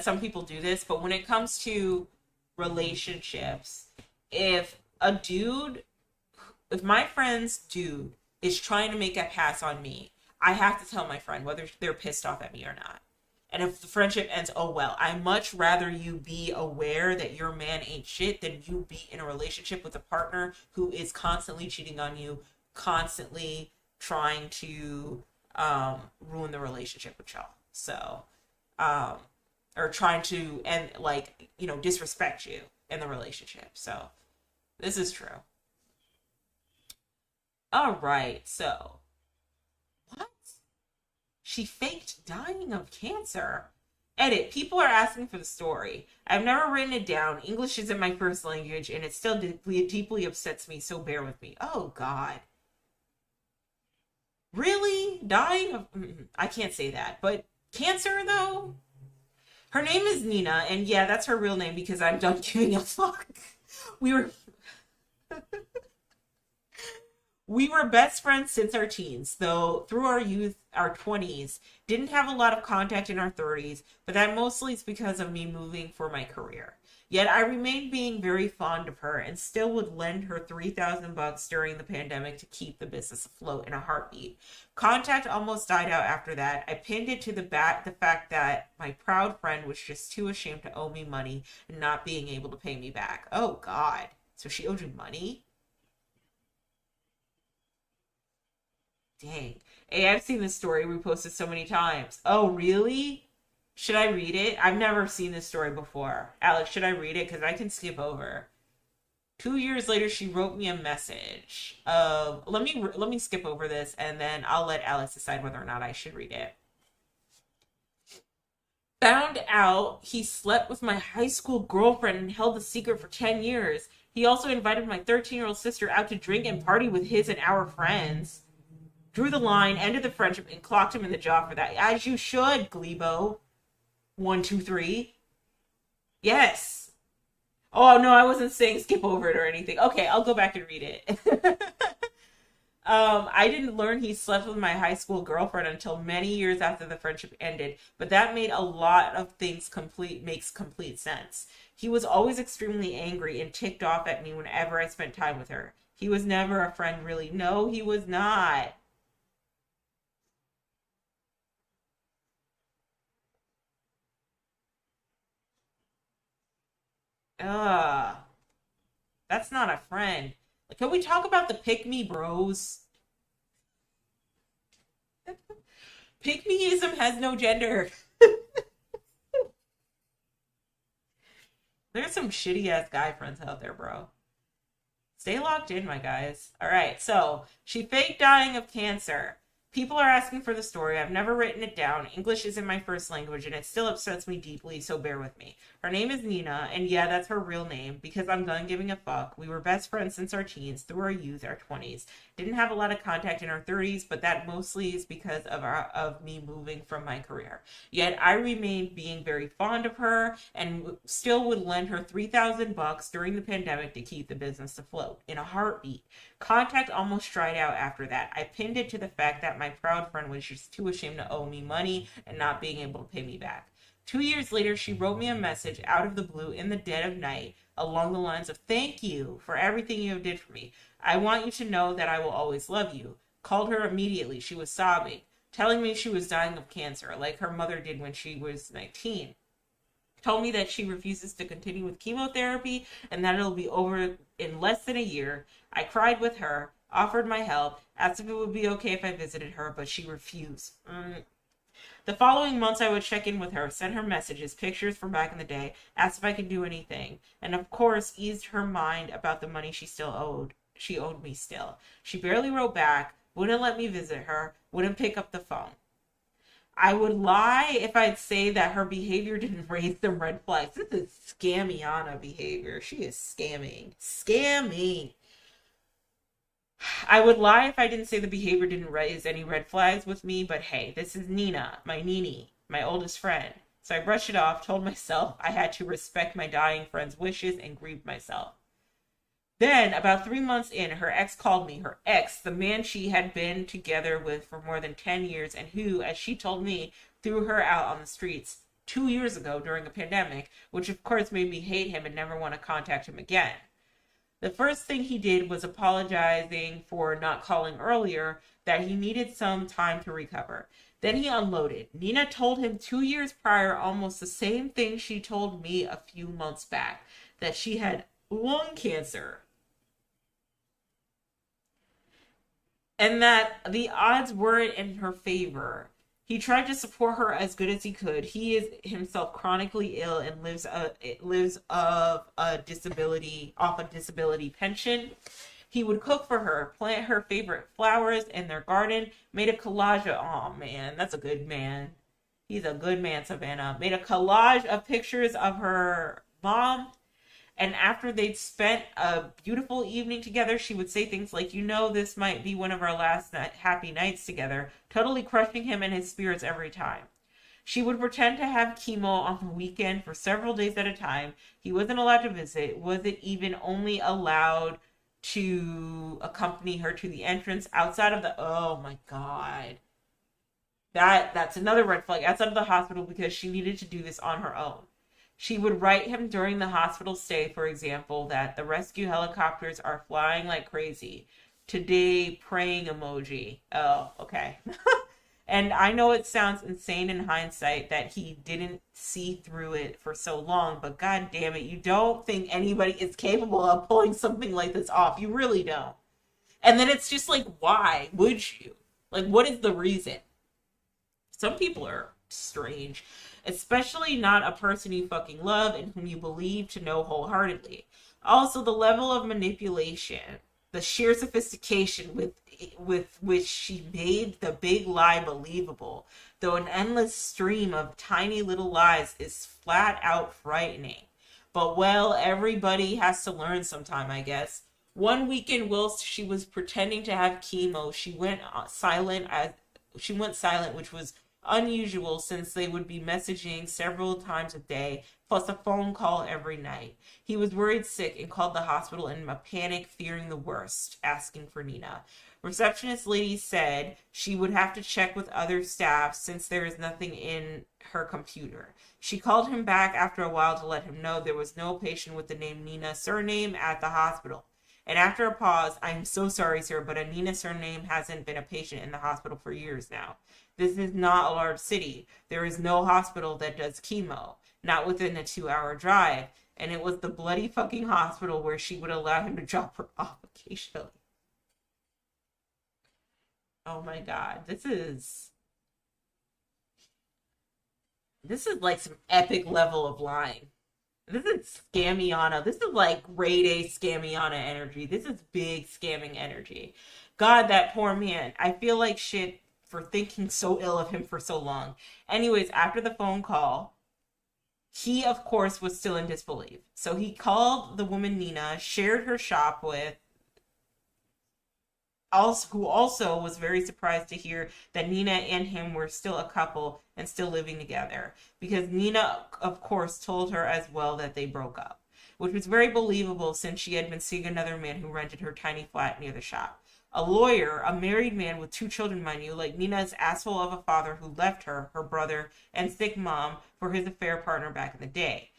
Speaker 1: some people do this, but when it comes to relationships, if a dude, if my friend's dude is trying to make a pass on me, I have to tell my friend whether they're pissed off at me or not. And if the friendship ends, oh well. I much rather you be aware that your man ain't shit than you be in a relationship with a partner who is constantly cheating on you, constantly trying to ruin the relationship with y'all. So, um, or trying to and like disrespect you in the relationship. So this is true. All right. So what? She faked dying of cancer. Edit. People are asking for the story. I've never written it down. English isn't my first language, and it still deeply upsets me. So bear with me. Oh God. Really? Dying of. I can't say that. But cancer, though? Her name is Nina, and yeah, that's her real name because I'm done giving a fuck. We were We were best friends since our teens, though through our youth, our 20s, didn't have a lot of contact in our 30s, but that mostly is because of me moving for my career. Yet I remained being very fond of her and still would lend her 3,000 bucks during the pandemic to keep the business afloat in a heartbeat. Contact almost died out after that. I pinned it to the fact that my proud friend was just too ashamed to owe me money and not being able to pay me back. Oh god. So she owed you money? Dang. Hey, I've seen this story reposted so many times. Oh, really? Should I read it? I've never seen this story before. Alex, should I read it? Because I can skip over. 2 years later, she wrote me a message. Let me skip over this, and then I'll let Alex decide whether or not I should read it. Found out he slept with my high school girlfriend and held the secret for 10 years. He also invited my 13-year-old sister out to drink and party with his and our friends. Drew the line, ended the friendship, and clocked him in the jaw for that. As you should, Glebo. 1, 2, 3. Yes. Oh, no, I wasn't saying skip over it or anything. Okay, I'll go back and read it. I didn't learn he slept with my high school girlfriend until many years after the friendship ended, but that made a lot of things makes complete sense. He was always extremely angry and ticked off at me whenever I spent time with her. He was never a friend, really. No, he was not. Ugh, that's not a friend. Like, can we talk about the pick me bros? Pick meism has no gender. There's some shitty ass guy friends out there, bro. Stay locked in, my guys. All right, so she faked dying of cancer. People are asking for the story. I've never written it down. English isn't my first language, and it still upsets me deeply, so bear with me. Her name is Nina, and yeah, that's her real name, because I'm done giving a fuck. We were best friends since our teens, through our youth, our 20s. Didn't have a lot of contact in our 30s, but that mostly is because of me moving from my career. Yet I remained being very fond of her and still would lend her 3,000 bucks during the pandemic to keep the business afloat in a heartbeat. Contact almost dried out after that. I pinned it to the fact that my proud friend was just too ashamed to owe me money and not being able to pay me back. 2 years later, she wrote me a message out of the blue in the dead of night along the lines of, "Thank you for everything you did for me. I want you to know that I will always love you." Called her immediately. She was sobbing, telling me she was dying of cancer, like her mother did when she was 19. Told me that she refuses to continue with chemotherapy and that it'll be over in less than a year. I cried with her, offered my help, asked if it would be okay if I visited her, but she refused. The following months, I would check in with her, send her messages, pictures from back in the day, asked if I could do anything, and of course, eased her mind about the money She owed me still. She barely wrote back, wouldn't let me visit her, wouldn't pick up the phone. I would lie if I'd say that her behavior didn't raise some red flags. This is scammiana behavior. She is scamming. Scamming. I would lie if I didn't say the behavior didn't raise any red flags with me, but hey, this is Nina, my Nini, my oldest friend. So I brushed it off, told myself I had to respect my dying friend's wishes, and grieved myself. Then, about 3 months in, her ex called me. Her ex, the man she had been together with for more than 10 years, and who, as she told me, threw her out on the streets 2 years ago during a pandemic, which of course made me hate him and never want to contact him again. The first thing he did was apologizing for not calling earlier, that he needed some time to recover. Then he unloaded. Nina told him 2 years prior almost the same thing she told me a few months back, that she had lung cancer and that the odds weren't in her favor. He tried to support her as good as he could. He is himself chronically ill and lives of a disability off a disability pension. He would cook for her, plant her favorite flowers in their garden, made a collage of, oh man, that's a good man. He's a good man, Savannah. Made a collage of pictures of her mom And after they'd spent a beautiful evening together, she would say things like, you know, this might be one of our last happy nights together, totally crushing him and his spirits every time. She would pretend to have chemo on the weekend for several days at a time. He wasn't allowed to visit, wasn't even only allowed to accompany her to the entrance outside of the, oh my God. That's another red flag, outside of the hospital, because she needed to do this on her own. She would write him during the hospital stay, for example, that the rescue helicopters are flying like crazy. Today, praying emoji. Oh, okay. And I know it sounds insane in hindsight that he didn't see through it for so long, but god damn it, you don't think anybody is capable of pulling something like this off. You really don't. And then it's just like, why would you? Like, what is the reason? Some people are strange, especially not a person you fucking love and whom you believe to know wholeheartedly. Also, the level of manipulation, the sheer sophistication with which she made the big lie believable, though an endless stream of tiny little lies, is flat out frightening. But well, everybody has to learn sometime, I guess. One weekend, whilst she was pretending to have chemo, she went silent, which was unusual since they would be messaging several times a day, plus a phone call every night. He was worried sick and called the hospital in a panic, fearing the worst, asking for Nina. Receptionist lady said she would have to check with other staff since there is nothing in her computer. She called him back after a while to let him know there was no patient with the name Nina surname at the hospital. And after a pause, I'm so sorry, sir, but a Nina surname hasn't been a patient in the hospital for years now. This is not a large city. There is no hospital that does chemo, not within a 2-hour drive. And it was the bloody fucking hospital where she would allow him to drop her off occasionally. Oh my god, this is like some epic level of lying. This is Scamiana. This is like grade A Scamiana energy. This is big scamming energy. God, that poor man. I feel like shit for thinking so ill of him for so long. Anyways, after the phone call, he, of course, was still in disbelief. So he called the woman Nina, shared her shop with, who also was very surprised to hear that Nina and him were still a couple and still living together, because Nina, of course, told her as well that they broke up, which was very believable since she had been seeing another man who rented her tiny flat near the shop. A lawyer, a married man with 2 children, mind you, like Nina's asshole of a father who left her, her brother, and sick mom for his affair partner back in the day.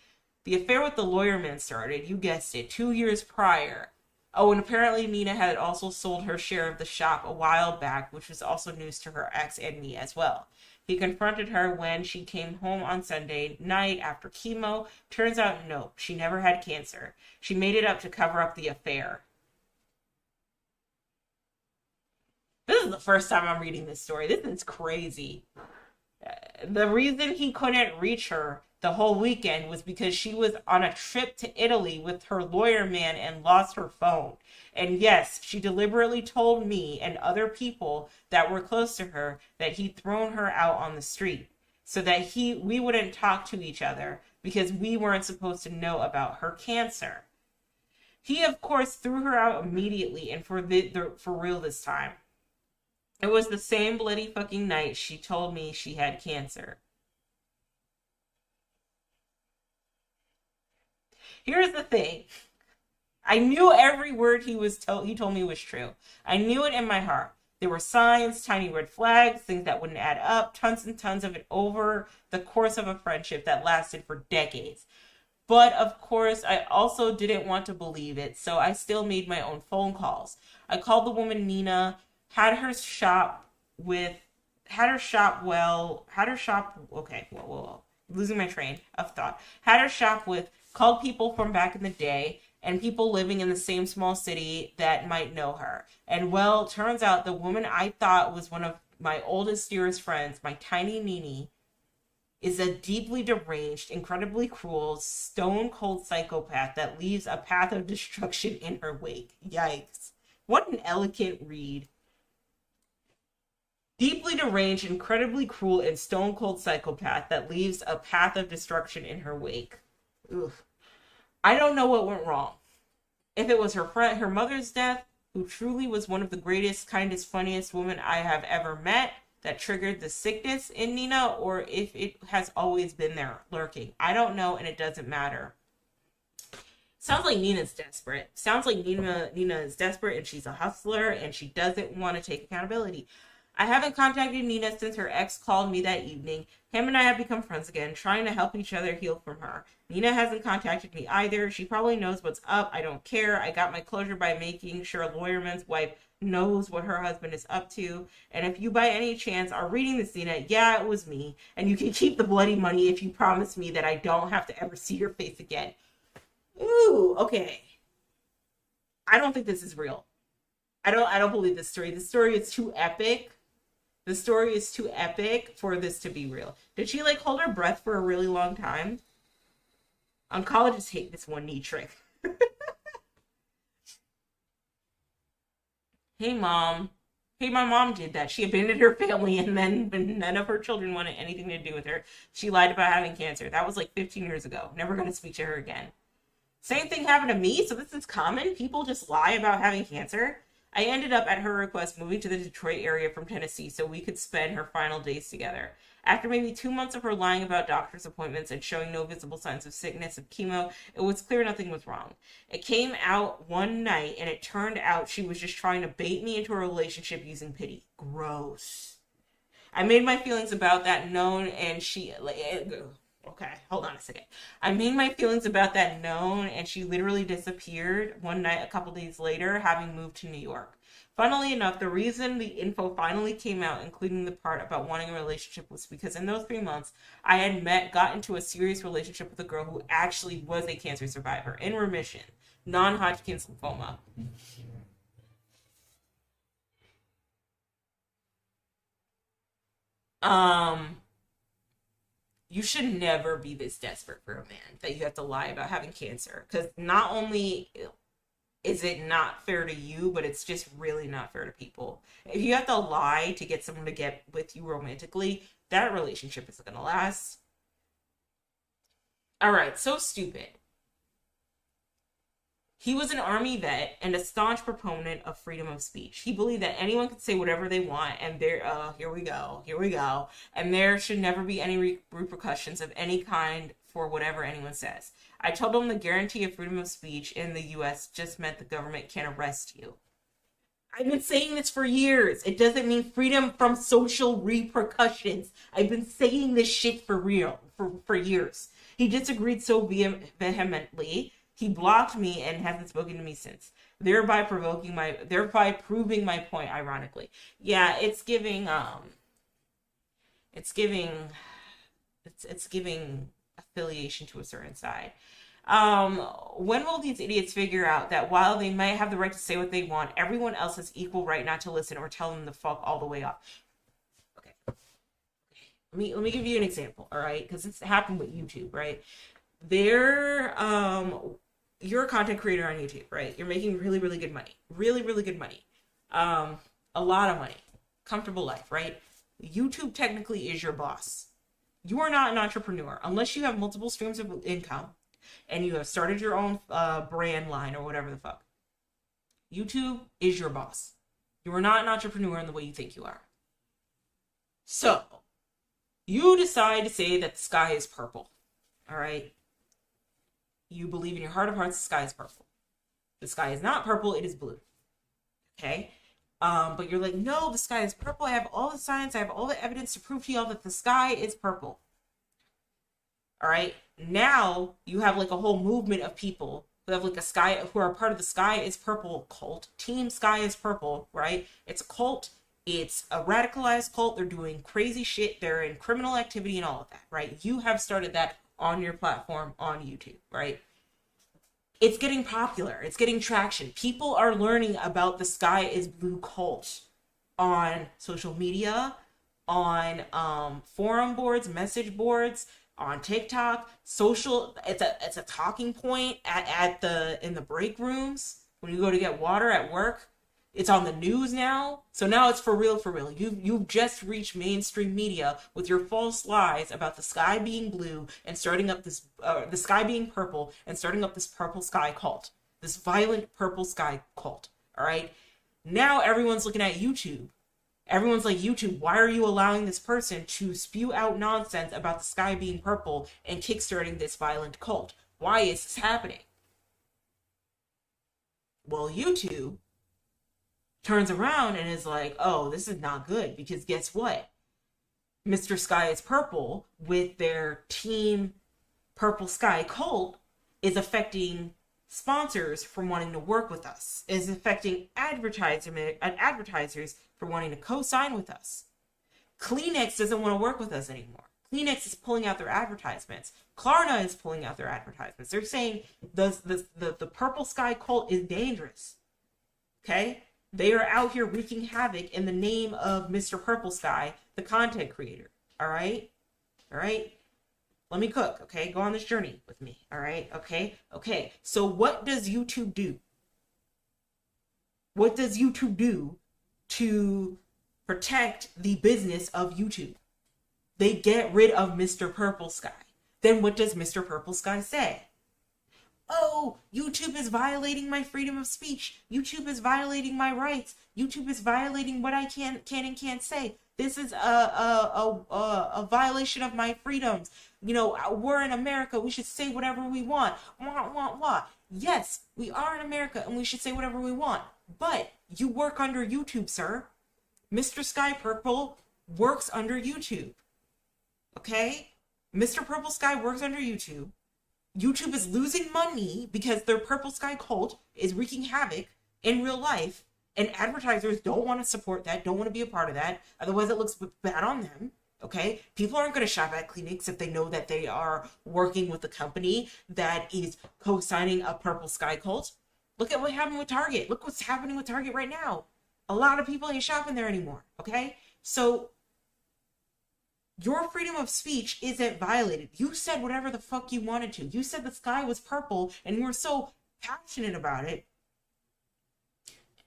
Speaker 1: The affair with the lawyer man started, you guessed it, 2 years prior. Oh, and apparently Nina had also sold her share of the shop a while back, which was also news to her ex and me as well. He confronted her when she came home on Sunday night after chemo. Turns out, no, she never had cancer. She made it up to cover up the affair. This is the first time I'm reading this story. This is crazy. The reason he couldn't reach her the whole weekend was because she was on a trip to Italy with her lawyer man and lost her phone. And yes, she deliberately told me and other people that were close to her that he'd thrown her out on the street so that we wouldn't talk to each other because we weren't supposed to know about her cancer. He, of course, threw her out immediately and for real this time. It was the same bloody fucking night she told me she had cancer. Here's the thing. I knew every word he told me was true. I knew it in my heart. There were signs, tiny red flags, things that wouldn't add up, tons and tons of it over the course of a friendship that lasted for decades. But of course, I also didn't want to believe it, so I still made my own phone calls. I called the woman Nina, had her shop, losing my train of thought. Had her shop with, called people from back in the day, and people living in the same small city that might know her. And well, turns out the woman I thought was one of my oldest, dearest friends, my tiny Nini, is a deeply deranged, incredibly cruel, stone-cold psychopath that leaves a path of destruction in her wake. Yikes. What an elegant read. Deeply deranged, incredibly cruel, and stone-cold psychopath that leaves a path of destruction in her wake. Ugh. I don't know what went wrong. If it was her mother's death, who truly was one of the greatest, kindest, funniest women I have ever met, that triggered the sickness in Nina, or if it has always been there lurking. I don't know, and it doesn't matter. Sounds like Nina's desperate. Sounds like Nina is desperate, and she's a hustler, and she doesn't want to take accountability. I haven't contacted Nina since her ex called me that evening. Him and I have become friends again, trying to help each other heal from her. Nina hasn't contacted me either. She probably knows what's up. I don't care. I got my closure by making sure a lawyerman's wife knows what her husband is up to. And if you by any chance are reading this, Nina, yeah, it was me. And you can keep the bloody money if you promise me that I don't have to ever see your face again. Ooh, okay. I don't think this is real. I don't believe this story. This story is too epic. The story is too epic for this to be real. Did she like hold her breath for a really long time? Oncologists hate this one knee trick. Hey, mom. Hey, my mom did that. She abandoned her family, and then when none of her children wanted anything to do with her, she lied about having cancer. That was like 15 years ago. Never going to speak to her again. Same thing happened to me, so this is common. People just lie about having cancer. I ended up, at her request, moving to the Detroit area from Tennessee so we could spend her final days together. After maybe 2 months of her lying about doctor's appointments and showing no visible signs of sickness of chemo, it was clear nothing was wrong. It came out one night, and it turned out she was just trying to bait me into a relationship using pity. Gross. I made my feelings about that known, and she... Okay, hold on a second. I made my feelings about that known, and she literally disappeared one night a couple days later, having moved to New York. Funnily enough, the reason the info finally came out, including the part about wanting a relationship, was because in those 3 months, I had got into a serious relationship with a girl who actually was a cancer survivor, in remission, non-Hodgkin's lymphoma. You should never be this desperate for a man that you have to lie about having cancer. Because not only is it not fair to you, but it's just really not fair to people. If you have to lie to get someone to get with you romantically, that relationship isn't going to last. All right, so stupid. He was an army vet and a staunch proponent of freedom of speech. He believed that anyone could say whatever they want, and here we go, and there should never be any repercussions of any kind for whatever anyone says. I told him the guarantee of freedom of speech in the U.S. just meant the government can't arrest you. I've been saying this for years. It doesn't mean freedom from social repercussions. I've been saying this shit for years. He disagreed so vehemently. He blocked me and hasn't spoken to me since, thereby proving my point, ironically. Yeah, it's giving affiliation to a certain side. When will these idiots figure out that while they might have the right to say what they want, everyone else has equal right not to listen or tell them the fuck all the way off? Okay. Let me give you an example, all right? Because it's happened with YouTube, right? You're a content creator on YouTube, right? You're making really, really good money. Really, really good money. A lot of money. Comfortable life, right? YouTube technically is your boss. You are not an entrepreneur unless you have multiple streams of income and you have started your own brand line or whatever the fuck. YouTube is your boss. You are not an entrepreneur in the way you think you are. So, you decide to say that the sky is purple. All right? You believe in your heart of hearts the sky is purple. The sky is not purple, it is blue. Okay? But you're like, no, the sky is purple. I have all the science, I have all the evidence to prove to y'all that the sky is purple. All right? Now you have like a whole movement of people who have like a sky, who are part of the Sky is Purple cult. Team Sky is Purple, right? It's a cult. It's a radicalized cult. They're doing crazy shit. They're in criminal activity and all of that, right? You have started that on your platform on YouTube, right? It's getting popular. It's getting traction. People are learning about the Sky is Blue cult on social media, on forum boards, message boards, on TikTok, social. It's a talking point in the break rooms when you go to get water at work. It's on the news now. So now it's for real, for real. You've just reached mainstream media with your false lies about the sky being blue and starting up this, the sky being purple and starting up this purple sky cult. This violent purple sky cult. All right. Now everyone's looking at YouTube. Everyone's like, YouTube, why are you allowing this person to spew out nonsense about the sky being purple and kickstarting this violent cult? Why is this happening? Well, YouTube turns around and is like, oh, this is not good, because guess what? Mr. Sky is Purple with their Team Purple Sky cult is affecting sponsors from wanting to work with us, is affecting advertisers for wanting to co-sign with us. Kleenex doesn't want to work with us anymore. Kleenex is pulling out their advertisements. Klarna is pulling out their advertisements. They're saying the Purple Sky cult is dangerous. Okay? They are out here wreaking havoc in the name of Mr. Purple Sky, the content creator. All right? All right? Let me cook, okay? Go on this journey with me, all right? Okay? Okay. So what does YouTube do? What does YouTube do to protect the business of YouTube? They get rid of Mr. Purple Sky. Then what does Mr. Purple Sky say? Oh, YouTube is violating my freedom of speech. YouTube is violating my rights. YouTube is violating what I can and can't say. This is a violation of my freedoms. You know, we're in America. We should say whatever we want. Wah. Yes, we are in America and we should say whatever we want. But you work under YouTube, sir. Mr. Sky Purple works under YouTube. Okay? Mr. Purple Sky works under YouTube. YouTube is losing money because their Purple Sky cult is wreaking havoc in real life, and advertisers don't want to support that, don't want to be a part of that. Otherwise, it looks bad on them. Okay? People aren't going to shop at Kleenex if they know that they are working with a company that is co-signing a Purple Sky cult. Look at what happened with Target. Look what's happening with Target right now. A lot of people ain't shopping there anymore. Okay? So your freedom of speech isn't violated. You said whatever the fuck you wanted to. You said the sky was purple and you were so passionate about it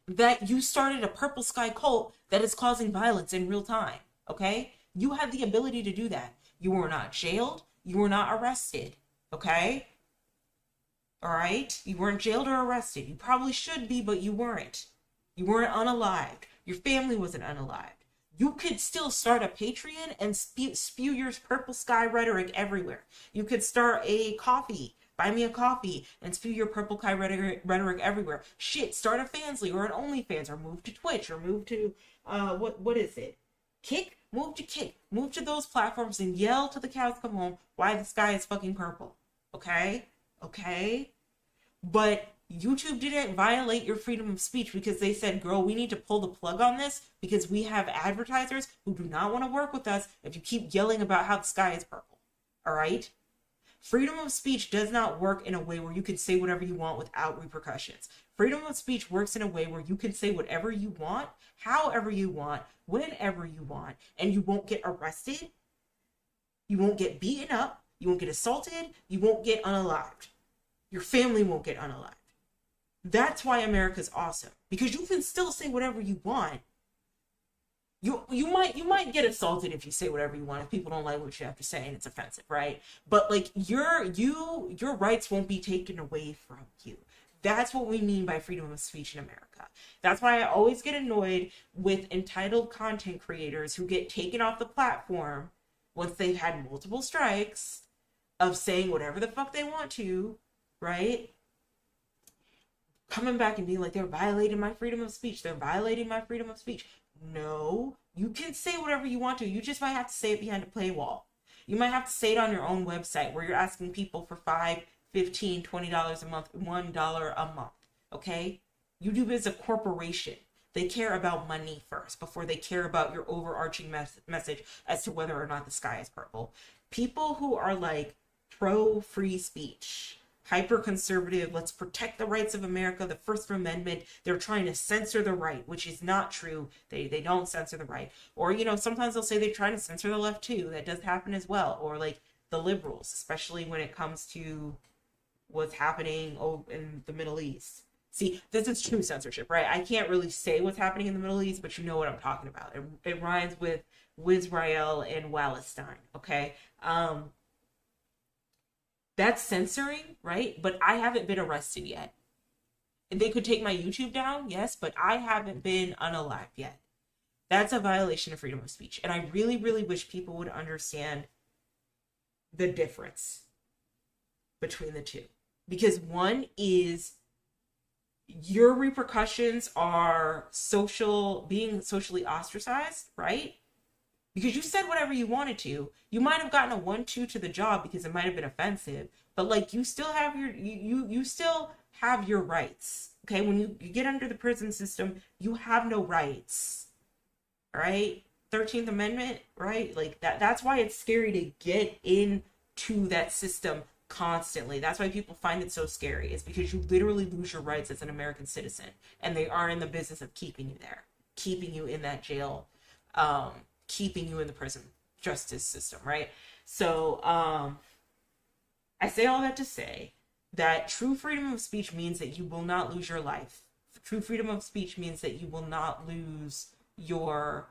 Speaker 1: that you started a Purple Sky cult that is causing violence in real time. Okay? You had the ability to do that. You were not jailed. You were not arrested. Okay? All right? You weren't jailed or arrested. You probably should be, but you weren't. You weren't unalived. Your family wasn't unalived. You could still start a Patreon and spew your Purple Sky rhetoric everywhere. You could start a coffee, buy me a coffee, and spew your Purple Sky rhetoric everywhere. Shit, start a Fansly or an OnlyFans, or move to Twitch, or move to, what is it? Kick? Move to Kick. Move to those platforms and yell till the cows come home why the sky is fucking purple. Okay? Okay? But YouTube didn't violate your freedom of speech because they said, girl, we need to pull the plug on this because we have advertisers who do not want to work with us if you keep yelling about how the sky is purple. All right? Freedom of speech does not work in a way where you can say whatever you want without repercussions. Freedom of speech works in a way where you can say whatever you want, however you want, whenever you want, and you won't get arrested, you won't get beaten up, you won't get assaulted, you won't get unalived. Your family won't get unalived. That's why America's awesome, because you can still say whatever you want. You might get assaulted if you say whatever you want, if people don't like what you have to say and it's offensive, right? But like your rights won't be taken away from you. That's what we mean by freedom of speech in America. That's why I always get annoyed with entitled content creators who get taken off the platform once they've had multiple strikes of saying whatever the fuck they want to, right? Coming back and being like, they're violating my freedom of speech. They're violating my freedom of speech. No, you can say whatever you want to. You just might have to say it behind a paywall. You might have to say it on your own website where you're asking people for $5, $15, $20 a month, $1 a month. Okay? YouTube is a corporation. They care about money first before they care about your overarching message as to whether or not the sky is purple. People who are like pro free speech, hyper conservative, let's protect the rights of America, the First Amendment, they're trying to censor the right, which is not true. They don't censor the right. Or, you know, sometimes they'll say they're trying to censor the left too. That does happen as well. Or like the liberals, especially when it comes to what's happening in the Middle East. See, this is true censorship, right? I can't really say what's happening in the Middle East, but you know what I'm talking about. It rhymes with Wizrael and Wallenstein, okay? That's censoring, right? But I haven't been arrested yet. They could take my YouTube down, yes, but I haven't been unalived yet. That's a violation of freedom of speech. And I really, really wish people would understand the difference between the two. Because one is your repercussions are being socially ostracized, right? Because you said whatever you wanted to. You might have gotten a 1-2 to the job because it might have been offensive, but like you still have you still have your rights. Okay, when you get under the prison system, you have no rights. All right? 13th Amendment, right? Like that's why it's scary to get into that system constantly. That's why people find it so scary. It's because you literally lose your rights as an American citizen, and they are in the business of keeping you there, keeping you in that jail, keeping you in the prison justice system, right? So I say all that to say that true freedom of speech means that you will not lose your life. True freedom of speech means that you will not lose your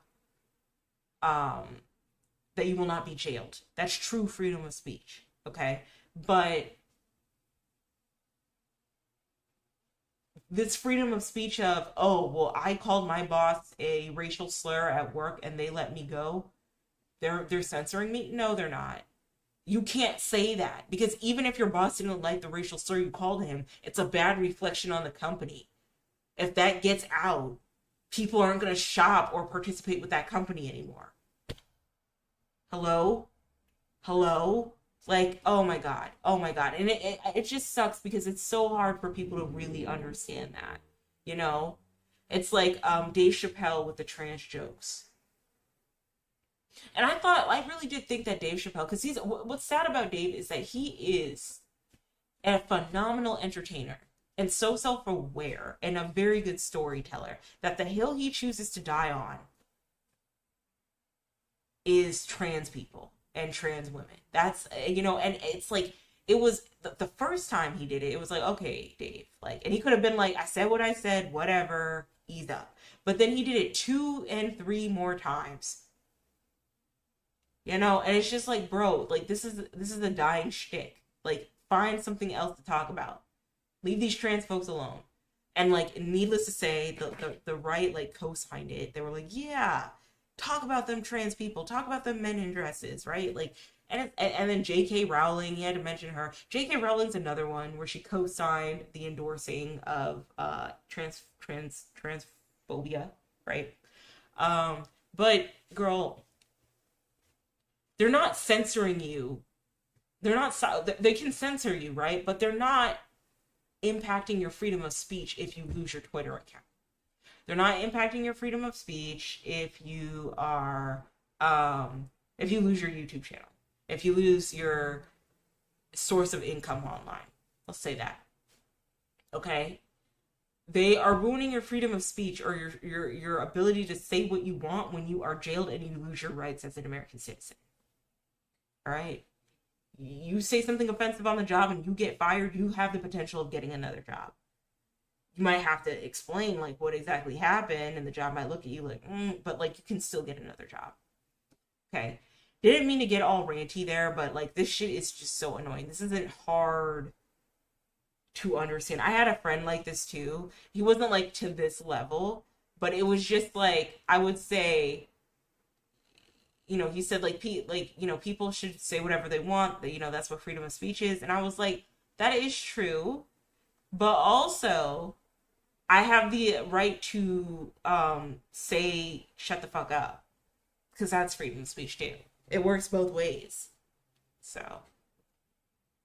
Speaker 1: that you will not be jailed. That's true freedom of speech, okay? But this freedom of speech of, oh, well, I called my boss a racial slur at work and they let me go. They're censoring me? No, they're not. You can't say that because even if your boss didn't like the racial slur you called him, it's a bad reflection on the company. If that gets out, people aren't going to shop or participate with that company anymore. Hello? Like, oh my God. And it just sucks because it's so hard for people to really understand that, you know? It's like Dave Chappelle with the trans jokes. And I really did think that Dave Chappelle, because what's sad about Dave is that he is a phenomenal entertainer and so self-aware and a very good storyteller that the hill he chooses to die on is trans people and trans women. That's, and it's like, it was the first time he did it, it was like, okay, Dave, like, and he could have been like, I said what I said, whatever, ease up. But then he did it 2 and 3 more times. And it's just like, bro, like this is a dying shtick. Like, find something else to talk about. Leave these trans folks alone. And like, needless to say, the right like co-signed it. They were like, yeah, talk about them trans people, talk about them men in dresses, right? Like, and then J.K. Rowling, you had to mention her. J.K. Rowling's another one where she co-signed the endorsing of transphobia, right? But girl, they're not censoring you. They can censor you, right? But they're not impacting your freedom of speech if you lose your Twitter account. They're not impacting your freedom of speech if you are, if you lose your YouTube channel, if you lose your source of income online. Let's say that. Okay? They are ruining your freedom of speech or your ability to say what you want when you are jailed and you lose your rights as an American citizen. All right? You say something offensive on the job and you get fired, you have the potential of getting another job. You might have to explain like what exactly happened, and the job might look at you like, but like you can still get another job. Okay. Didn't mean to get all ranty there, but like this shit is just so annoying. This isn't hard to understand. I had a friend like this too. He wasn't like to this level, but it was just like, I would say, he said like people should say whatever they want, that that's what freedom of speech is. And I was like, that is true, but also I have the right to say shut the fuck up, because that's freedom of speech too. It works both ways. So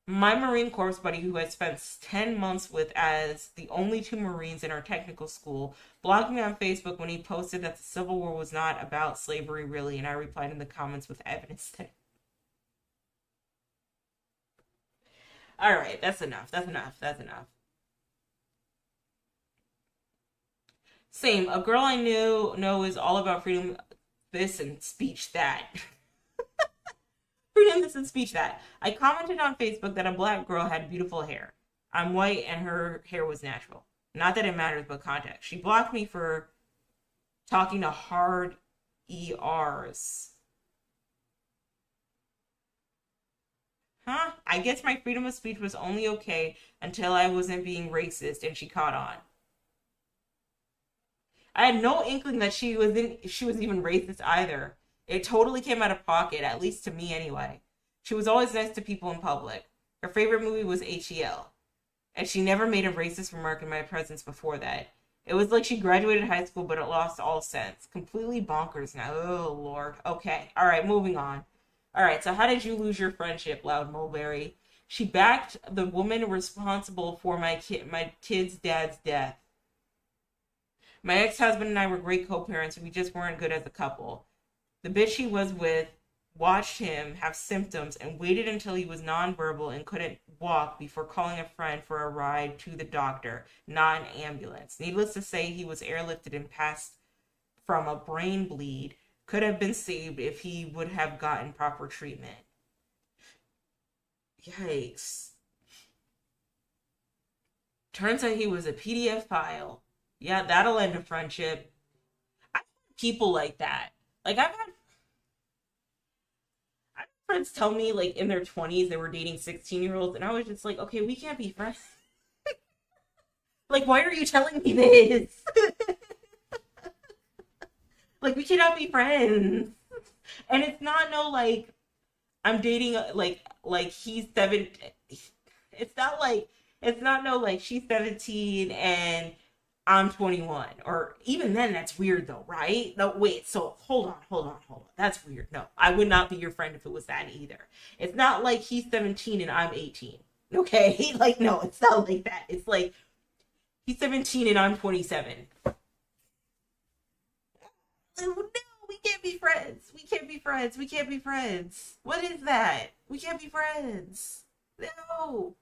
Speaker 1: my Marine Corps buddy, who I spent 10 months with as the only 2 Marines in our technical school, blocked me on Facebook when he posted that the Civil War was not about slavery really, and I replied in the comments with evidence that... All right, that's enough. Same, a girl I know is all about freedom this and speech that. Freedom this and speech that. I commented on Facebook that a black girl had beautiful hair. I'm white and her hair was natural. Not that it matters, but context. She blocked me for talking to hard ERs. Huh? I guess my freedom of speech was only okay until I wasn't being racist and she caught on. I had no inkling that she was even racist either. It totally came out of pocket, at least to me anyway. She was always nice to people in public. Her favorite movie was HEL, and she never made a racist remark in my presence before that. It was like she graduated high school, but it lost all sense. Completely bonkers now. Oh, Lord. Okay. All right, moving on. All right, so how did you lose your friendship, Loud Mulberry? She backed the woman responsible for my kid's dad's death. My ex-husband and I were great co-parents, and we just weren't good as a couple. The bitch he was with watched him have symptoms and waited until he was nonverbal and couldn't walk before calling a friend for a ride to the doctor, not an ambulance. Needless to say, he was airlifted and passed from a brain bleed. Could have been saved if he would have gotten proper treatment. Yikes. Turns out he was a PDF file. Yeah, that'll end a friendship. I've had people like that. Like I've had friends tell me like in their 20s they were dating 16-year-olds, and I was just like, okay, we can't be friends. Like, why are you telling me this? Like, we cannot be friends. And it's not no like I'm dating like he's 7. It's not like it's not no like she's 17 and I'm 21. Or even then, that's weird though, right? No, wait. So hold on. That's weird. No, I would not be your friend if it was that either. It's not like he's 17 and I'm 18. Okay, like no, it's not like that. It's like he's 17 and I'm 27. Oh, no, we can't be friends. We can't be friends. We can't be friends. What is that? We can't be friends. No.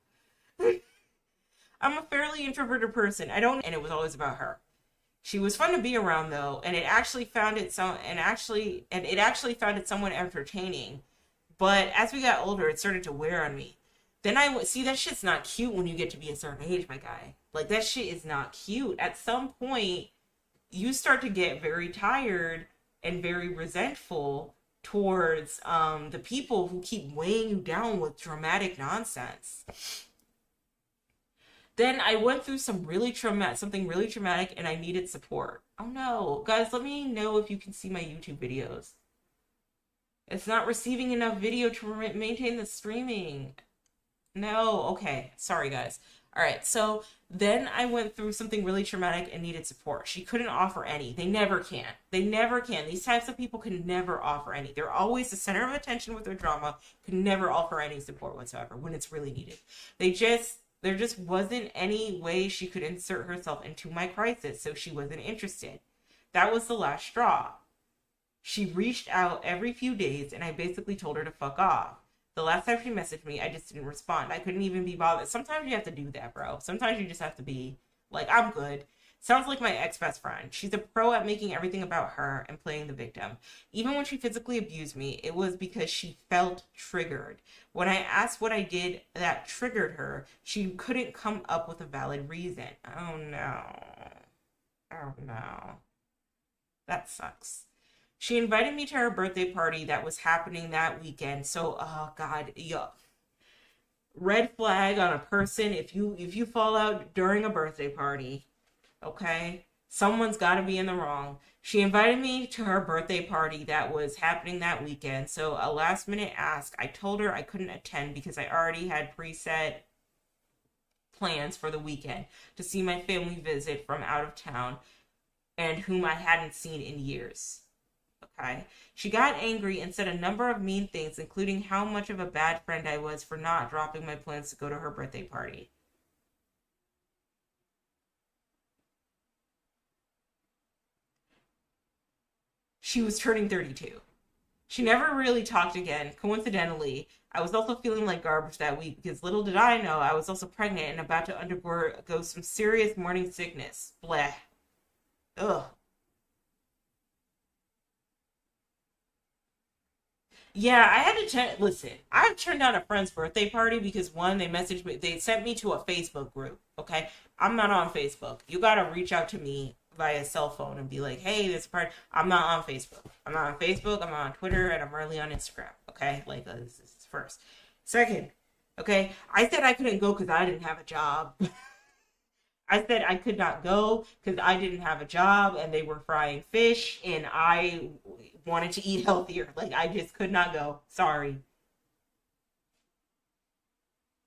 Speaker 1: I'm a fairly introverted person. I don't, and it was always about her. She was fun to be around though, and it actually found it somewhat entertaining. But as we got older, it started to wear on me. Then I would see that shit's not cute when you get to be a certain age, my guy. Like that shit is not cute. At some point, you start to get very tired and very resentful towards the people who keep weighing you down with dramatic nonsense. Then I went through something really traumatic, and I needed support. Oh no, guys, let me know if you can see my YouTube videos. It's not receiving enough video to maintain the streaming. No, okay, sorry guys. All right, so then I went through something really traumatic and needed support. She couldn't offer any. They never can. They never can. These types of people can never offer any. They're always the center of attention with their drama, can never offer any support whatsoever when it's really needed. There just wasn't any way she could insert herself into my crisis, so she wasn't interested. That was the last straw. She reached out every few days, and I basically told her to fuck off. The last time she messaged me, I just didn't respond. I couldn't even be bothered. Sometimes you have to do that, bro. Sometimes you just have to be like, I'm good. Sounds like my ex-best friend. She's a pro at making everything about her and playing the victim. Even when she physically abused me, it was because she felt triggered. When I asked what I did that triggered her, she couldn't come up with a valid reason. Oh no. Oh no. That sucks. She invited me to her birthday party that was happening that weekend. So, oh God, yuck. Red flag on a person if you fall out during a birthday party, okay? Someone's got to be in the wrong. She invited me to her birthday party that was happening that weekend. So, a last minute ask. I told her I couldn't attend because I already had preset plans for the weekend to see my family visit from out of town and whom I hadn't seen in years. Okay. She got angry and said a number of mean things, including how much of a bad friend I was for not dropping my plans to go to her birthday party. She was turning 32. She never really talked again. Coincidentally, I was also feeling like garbage that week because little did I know I was also pregnant and about to undergo some serious morning sickness. Bleh. Ugh. Yeah, I had to listen. I turned down a friend's birthday party because one, they messaged me, they sent me to a Facebook group. Okay, I'm not on Facebook. You gotta reach out to me via cell phone and be like, "Hey, this party." I'm not on Facebook. I'm not on Facebook. I'm not on Twitter, and I'm rarely on Instagram. Okay, like this is first. Second, okay, I said I couldn't go because I didn't have a job. I said I could not go because I didn't have a job and they were frying fish and I wanted to eat healthier. Like I just could not go. Sorry.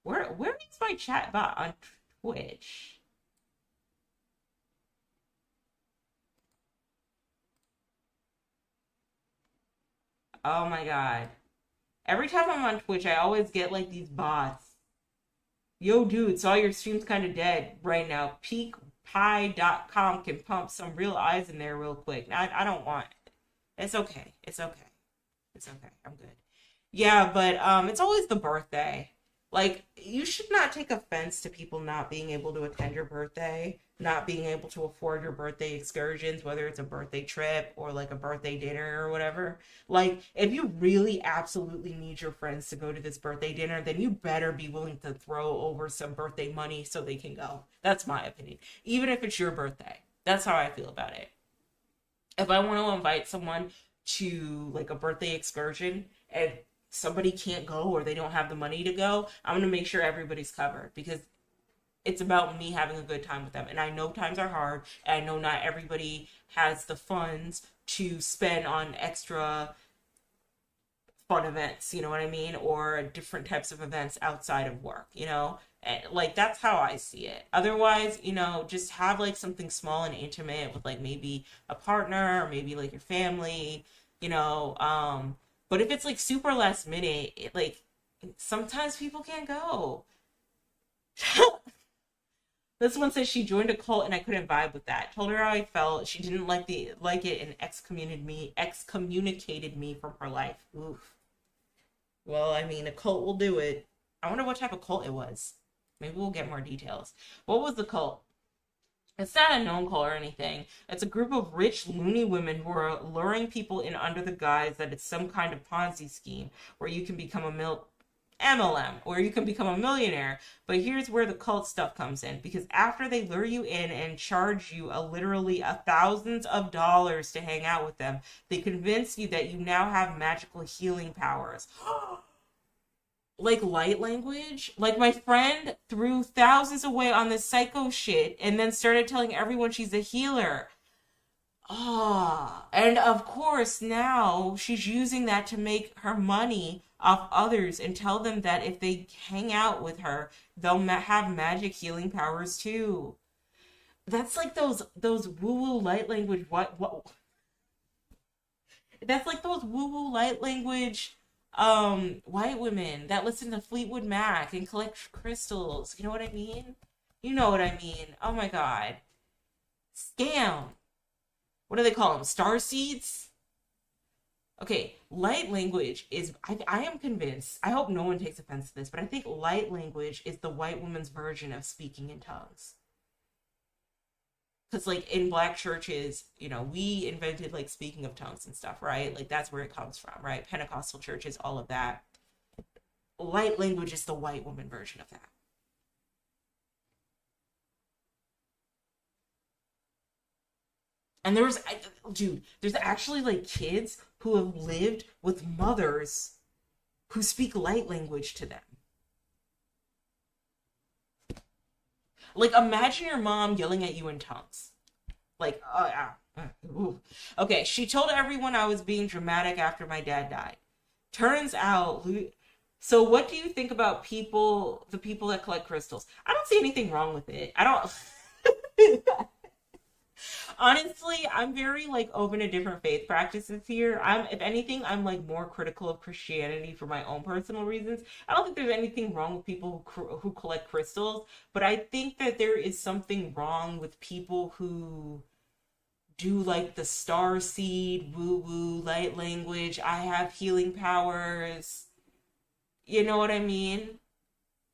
Speaker 1: Where is my chat bot on Twitch? Oh my god. Every time I'm on Twitch, I always get like these bots. Yo, dude, saw your stream's kind of dead right now. Peakpie.com can pump some real eyes in there real quick. I don't want it. It's okay. It's okay. It's okay. I'm good. Yeah, but it's always the birthday. Like you should not take offense to people not being able to attend your birthday, not being able to afford your birthday excursions, whether it's a birthday trip or like a birthday dinner or whatever. Like if you really absolutely need your friends to go to this birthday dinner, then you better be willing to throw over some birthday money so they can go. That's my opinion. Even if it's your birthday. That's how I feel about it. If I want to invite someone to like a birthday excursion and somebody can't go or they don't have the money to go, I'm going to make sure everybody's covered because it's about me having a good time with them. And I know times are hard, and I know not everybody has the funds to spend on extra fun events, you know what I mean? Or different types of events outside of work, you know? And, like that's how I see it. Otherwise, just have like something small and intimate with like maybe a partner or maybe like your family, you know. But if it's like super last minute, like sometimes people can't go. This one says she joined a cult and I couldn't vibe with that. Told her how I felt. She didn't like it and excommunicated me from her life. Oof. Well, I mean, a cult will do it. I wonder what type of cult it was. Maybe we'll get more details. What was the cult? It's not a known cult or anything. It's a group of rich, loony women who are luring people in under the guise that it's some kind of Ponzi scheme where you can become a MLM or you can become a millionaire. But here's where the cult stuff comes in, because after they lure you in and charge you literally thousands of dollars to hang out with them, they convince you that you now have magical healing powers. Like light language. Like my friend threw thousands away on this psycho shit and then started telling everyone she's a healer. Ah, and of course now she's using that to make her money off others and tell them that if they hang out with her, they'll have magic healing powers too. That's like those woo woo light language. What? That's like those woo woo light language white women that listen to Fleetwood Mac and collect crystals. You know what I mean? You know what I mean. Oh my god. Scam. What do they call them? Star seeds? Okay, light language is, I am convinced, I hope no one takes offense to this, but I think light language is the white woman's version of speaking in tongues. Because like in black churches, we invented like speaking of tongues and stuff, right? Like that's where it comes from, right? Pentecostal churches, all of that. Light language is the white woman version of that. And dude, there's actually like kids who have lived with mothers who speak light language to them. Like imagine your mom yelling at you in tongues. Like, okay, she told everyone I was being dramatic after my dad died. Turns out, so what do you think about the people that collect crystals? I don't see anything wrong with it. I don't. Honestly, I'm very like open to different faith practices here. If anything, I'm like more critical of Christianity for my own personal reasons. I don't think there's anything wrong with people who collect crystals, but I think that there is something wrong with people who do like the star seed, woo woo, light language. I have healing powers. You know what I mean?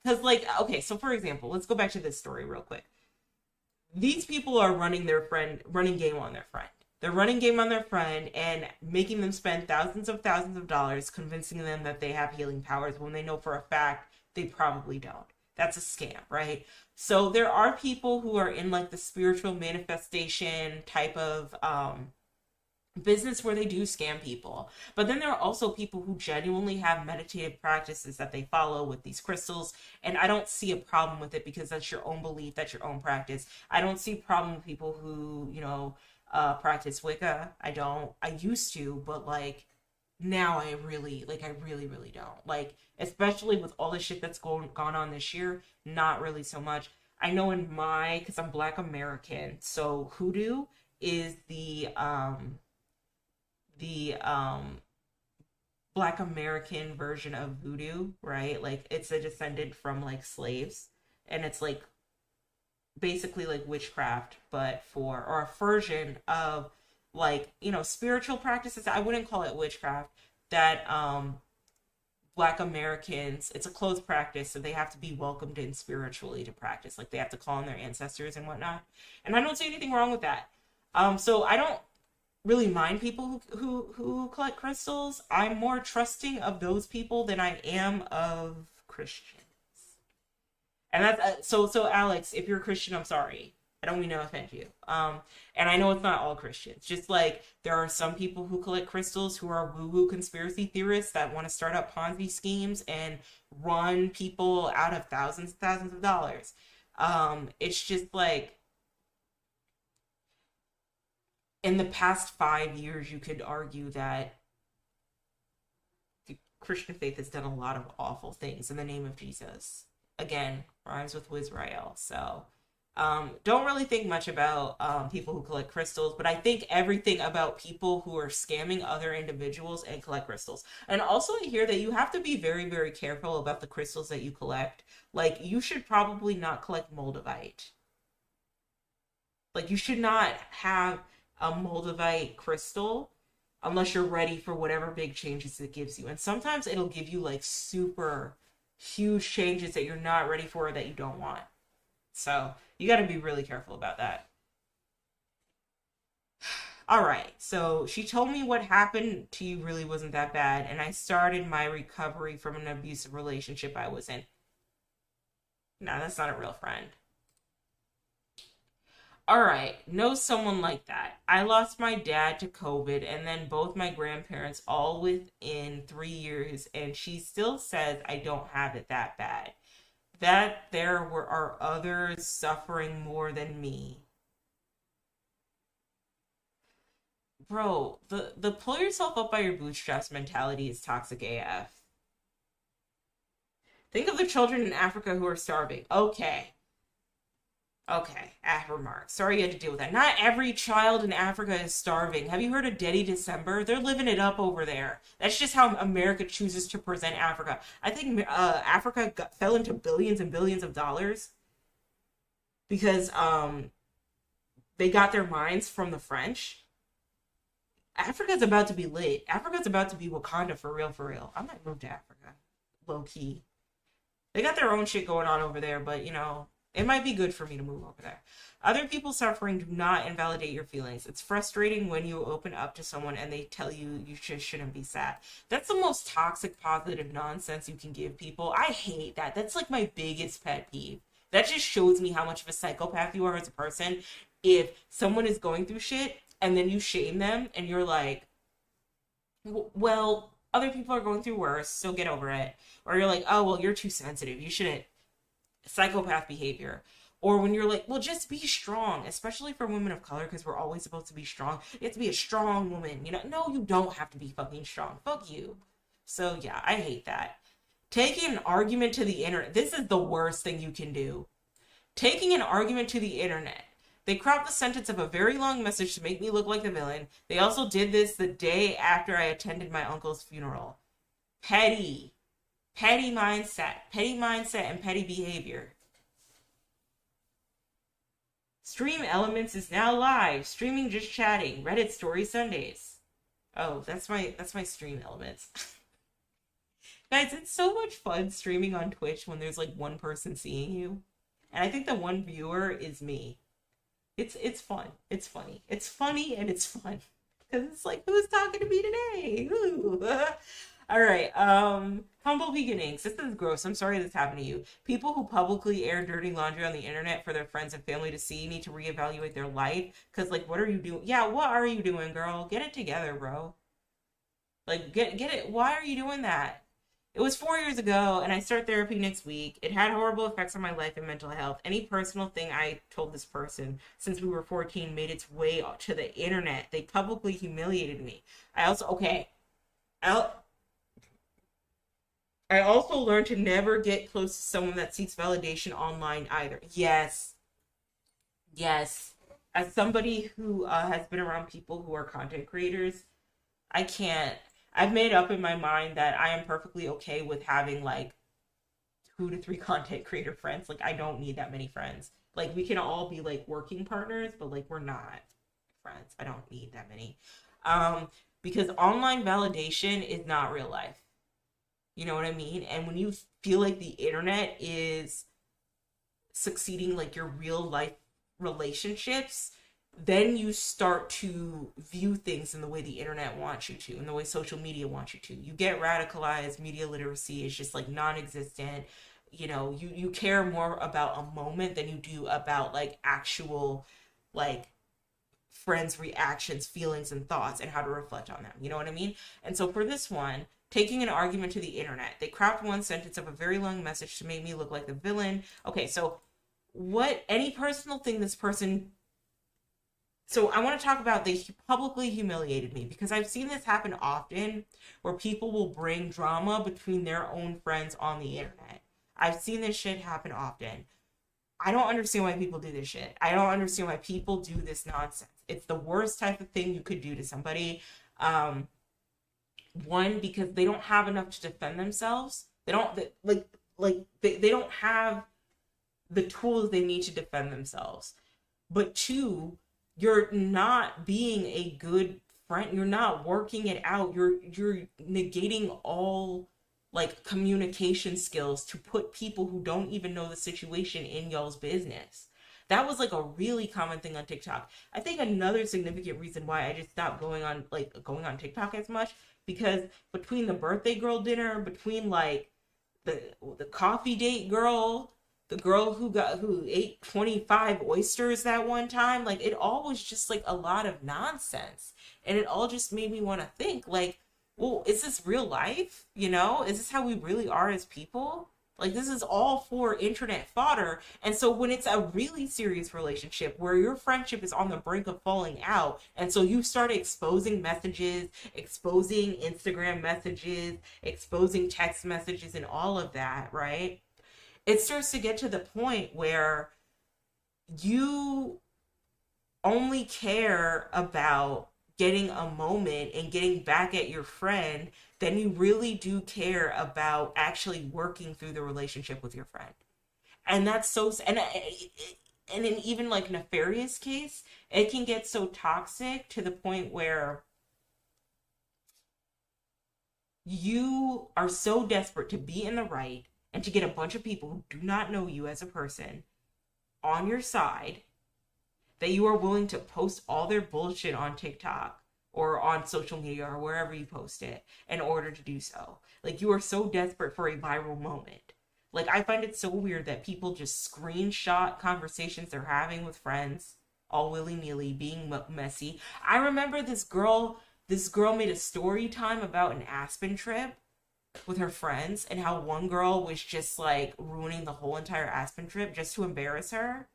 Speaker 1: Because like, okay, so for example, let's go back to this story real quick. These people are running game on their friend. They're running game on their friend and making them spend thousands of dollars convincing them that they have healing powers when they know for a fact they probably don't. That's a scam, right? So there are people who are in like the spiritual manifestation type of business where they do scam people. But then there are also people who genuinely have meditative practices that they follow with these crystals. And I don't see a problem with it because that's your own belief, that's your own practice. I don't see a problem with people who, practice Wicca. I don't. I used to, but like now I really don't. Like, especially with all the shit that's gone on this year, not really so much. I know because I'm Black American, so hoodoo is the Black American version of voodoo, right? Like it's a descendant from like slaves, and it's like basically like witchcraft, but or a version of like spiritual practices. I wouldn't call it witchcraft. That Black Americans, it's a closed practice, so they have to be welcomed in spiritually to practice. Like they have to call on their ancestors and whatnot, and I don't see anything wrong with that. So I don't really mind people who collect crystals. I'm more trusting of those people than I am of Christians. And that's so Alex, if you're a Christian, I'm sorry. I don't mean to offend you. And I know it's not all Christians. Just like there are some people who collect crystals who are woo-woo conspiracy theorists that want to start up Ponzi schemes and run people out of thousands and thousands of dollars. It's just like in the past 5 years, you could argue that the Christian faith has done a lot of awful things in the name of Jesus. Again, rhymes with Wizrael. So, don't really think much about people who collect crystals, but I think everything about people who are scamming other individuals and collect crystals. And also, I hear that you have to be very, very careful about the crystals that you collect. Like, you should probably not collect Moldavite. Like, you should not have a Moldavite crystal unless you're ready for whatever big changes it gives you. And sometimes it'll give you like super huge changes that you're not ready for or that you don't want. So you got to be really careful about that. All right. So she told me what happened to you really wasn't that bad. And I started my recovery from an abusive relationship I was in. No, that's not a real friend. All right, know someone like that. I lost my dad to COVID and then both my grandparents all within 3 years, and she still says I don't have it that bad. That are others suffering more than me. Bro, the pull yourself up by your bootstraps mentality is toxic AF. Think of the children in Africa who are starving. Okay, remarks. Sorry you had to deal with that. Not every child in Africa is starving. Have you heard of Daddy December? They're living it up over there. That's just how America chooses to present Africa. I think Africa fell into billions and billions of dollars because they got their minds from the French. Africa's about to be lit. Africa's about to be Wakanda for real, for real. I might move to Africa. Low key. They got their own shit going on over there, but it might be good for me to move over there. Other people's suffering do not invalidate your feelings. It's frustrating when you open up to someone and they tell you you just shouldn't be sad. That's the most toxic, positive nonsense you can give people. I hate that. That's like my biggest pet peeve. That just shows me how much of a psychopath you are as a person. If someone is going through shit and then you shame them and you're like, well, other people are going through worse, so get over it. Or you're like, oh, well, you're too sensitive. You shouldn't. Psychopath behavior. Or when you're like, well, just be strong, especially for women of color, because we're always supposed to be strong. You have to be a strong woman. No, you don't have to be fucking strong. Fuck you. So yeah, I hate that. Taking an argument to the internet. This is the worst thing you can do. Taking an argument to the internet. They cropped the sentence of a very long message to make me look like the villain. They also did this the day after I attended my uncle's funeral. Petty mindset, and petty behavior. Stream Elements is now live. Streaming just chatting. Reddit Story Sundays. Oh, that's my Stream Elements. Guys, it's so much fun streaming on Twitch when there's like one person seeing you. And I think the one viewer is me. It's fun. It's funny. It's funny and it's fun. Because it's like, who's talking to me today? Ooh. All right. Humble beginnings. This is gross. I'm sorry this happened to you. People who publicly air dirty laundry on the internet for their friends and family to see need to reevaluate their life. Because, like, what are you doing? Yeah, what are you doing, girl? Get it together, bro. Like, get it. Why are you doing that? It was 4 years ago, and I start therapy next week. It had horrible effects on my life and mental health. Any personal thing I told this person since we were 14 made its way to the internet. They publicly humiliated me. I also, okay, I, I also learned to never get close to someone that seeks validation online either. Yes, yes. As somebody who has been around people who are content creators, I can't. I've made up in my mind that I am perfectly okay with having like 2 to 3 content creator friends. Like I don't need that many friends. Like we can all be like working partners, but like we're not friends. I don't need that many. Um, because online validation is not real life. You know what I mean? And when you feel like the internet is succeeding like your real life relationships, then you start to view things in the way the internet wants you to, in the way social media wants you to. You get radicalized, media literacy is just like non-existent. You know, you care more about a moment than you do about like actual like friends' reactions, feelings, and thoughts and how to reflect on them. You know what I mean? And so for this one, taking an argument to the internet, they cropped one sentence of a very long message to make me look like the villain. Okay, so what any personal thing this person, so I want to talk about they publicly humiliated me because I've seen this happen often where people will bring drama between their own friends on the internet. I've seen this shit happen often. I don't understand why people do this shit. I don't understand why people do this nonsense. It's the worst type of thing you could do to somebody. Um, One, because they don't have enough to defend themselves. They don't they don't have the tools they need to defend themselves. But two, you're not being a good friend. You're not working it out. You're negating all like communication skills to put people who don't even know the situation in y'all's business. That was like a really common thing on TikTok. I think another significant reason why I just stopped going on TikTok as much because between the birthday girl dinner, between like the the coffee date girl, the girl who ate 25 oysters that one time, like it all was just like a lot of nonsense. And it all just made me want to think like, well, is this real life? You know, is this how we really are as people? Like this is all for internet fodder. And so when it's a really serious relationship where your friendship is on the brink of falling out, and so you start exposing messages, exposing Instagram messages, exposing text messages and all of that, right? It starts to get to the point where you only care about getting a moment and getting back at your friend than you really do care about actually working through the relationship with your friend. And that's so and in even like nefarious case, it can get so toxic to the point where you are so desperate to be in the right and to get a bunch of people who do not know you as a person on your side that you are willing to post all their bullshit on TikTok or on social media or wherever you post it in order to do so. Like you are so desperate for a viral moment. Like I find it so weird that people just screenshot conversations they're having with friends all willy-nilly being messy. I remember this girl made a story time about an Aspen trip with her friends and how one girl was just like ruining the whole entire Aspen trip just to embarrass her.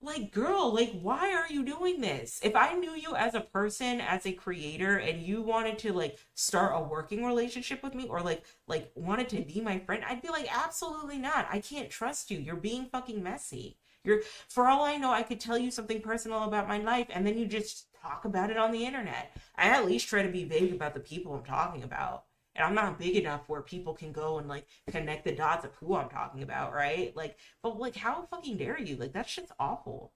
Speaker 1: Like, girl, like, why are you doing this? If I knew you as a person, as a creator, and you wanted to like start a working relationship with me or like wanted to be my friend, I'd be like, absolutely not. I can't trust you. You're being fucking messy. You're For all I know, I could tell you something personal about my life and then you just talk about it on the internet. I at least try to be vague about the people I'm talking about. And I'm not big enough where people can go and like connect the dots of who I'm talking about, right? Like, but like, how fucking dare you? Like, that shit's awful.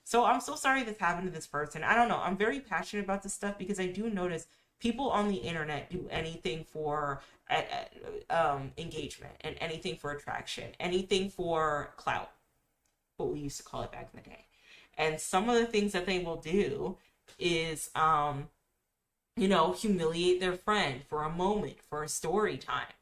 Speaker 1: So I'm so sorry this happened to this person. I don't know. I'm very passionate about this stuff because I do notice people on the internet do anything for engagement and anything for attraction, anything for clout, what we used to call it back in the day. And some of the things that they will do is, humiliate their friend for a moment, for a story time,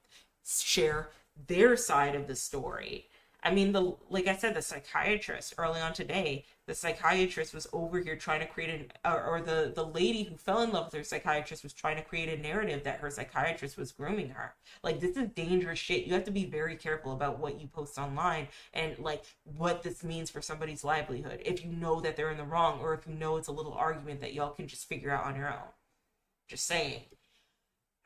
Speaker 1: share their side of the story. I mean, like I said, the psychiatrist early on today, the psychiatrist was over here trying to create or the lady who fell in love with her psychiatrist was trying to create a narrative that her psychiatrist was grooming her. Like, this is dangerous shit. You have to be very careful about what you post online and like what this means for somebody's livelihood. If you know that they're in the wrong, or if you know it's a little argument that y'all can just figure out on your own. Just saying.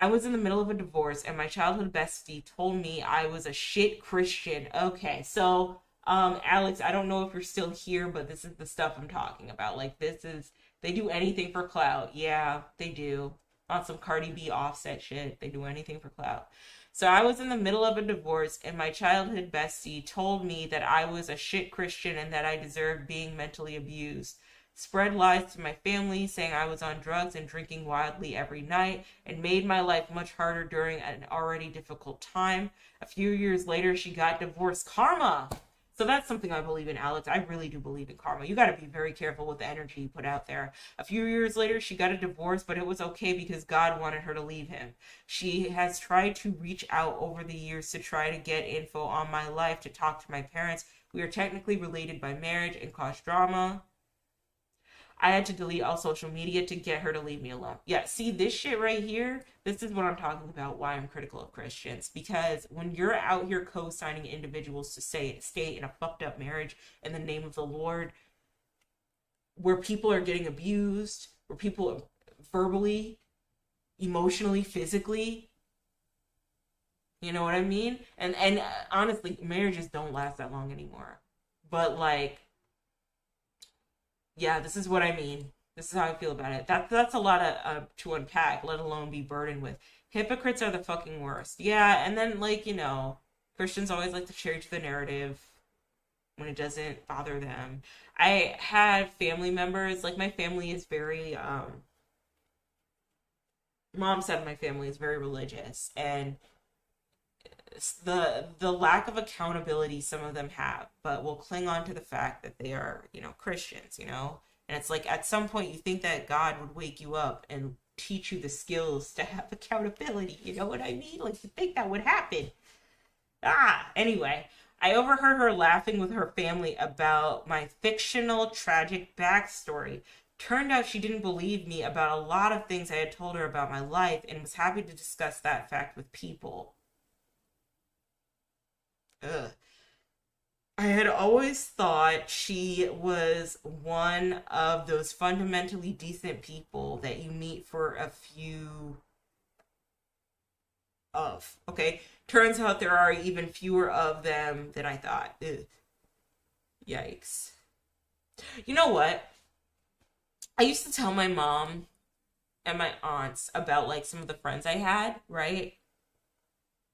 Speaker 1: I was in the middle of a divorce and my childhood bestie told me I was a shit Christian. Okay, so Alex, I don't know if you're still here, but this is the stuff I'm talking about. Like, this is, they do anything for clout. Yeah, they do. On some Cardi B Offset shit, they do anything for clout. So I was in the middle of a divorce and my childhood bestie told me that I was a shit Christian and that I deserved being mentally abused. Spread lies to my family, saying I was on drugs and drinking wildly every night, and made my life much harder during an already difficult time. A few years later, she got divorced. Karma! So that's something I believe in, Alex. I really do believe in karma. You got to be very careful with the energy you put out there. A few years later, she got a divorce, but it was okay because God wanted her to leave him. She has tried to reach out over the years to try to get info on my life, to talk to my parents. We are technically related by marriage and caused drama. I had to delete all social media to get her to leave me alone. Yeah, see this shit right here? This is what I'm talking about, why I'm critical of Christians. Because when you're out here co-signing individuals to stay in a fucked up marriage in the name of the Lord, where people are getting abused, where people are verbally, emotionally, physically, you know what I mean? And honestly, marriages don't last that long anymore. But like, yeah, this is what I mean. This is how I feel about it. That's a lot of to unpack, let alone be burdened with. Hypocrites are the fucking worst. Yeah, and then like Christians always like to change the narrative when it doesn't bother them. I had family members, like my family is very mom's side of my family is very religious, and the lack of accountability some of them have, but will cling on to the fact that they are, Christians, and it's like at some point you think that God would wake you up and teach you the skills to have accountability. You know what I mean? Like, you think that would happen. Anyway, I overheard her laughing with her family about my fictional tragic backstory. Turned out she didn't believe me about a lot of things I had told her about my life and was happy to discuss that fact with people. Ugh. I had always thought she was one of those fundamentally decent people that you meet for a few of. Okay? Turns out there are even fewer of them than I thought. Ugh. Yikes. You know what? I used to tell my mom and my aunts about like some of the friends I had, right?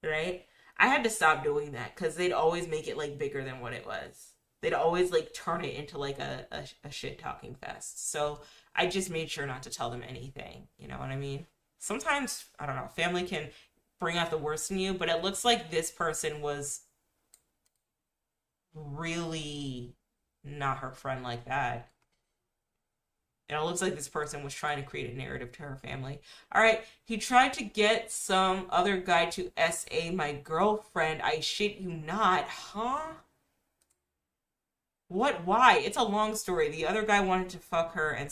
Speaker 1: Right? I had to stop doing that because they'd always make it like bigger than what it was. They'd always like turn it into like a shit talking fest. So I just made sure not to tell them anything. You know what I mean? Sometimes, I don't know, family can bring out the worst in you, but it looks like this person was really not her friend like that. And it looks like this person was trying to create a narrative to her family. All right, he tried to get some other guy to SA my girlfriend. I shit you not, huh? What? Why? It's a long story. The other guy wanted to fuck her and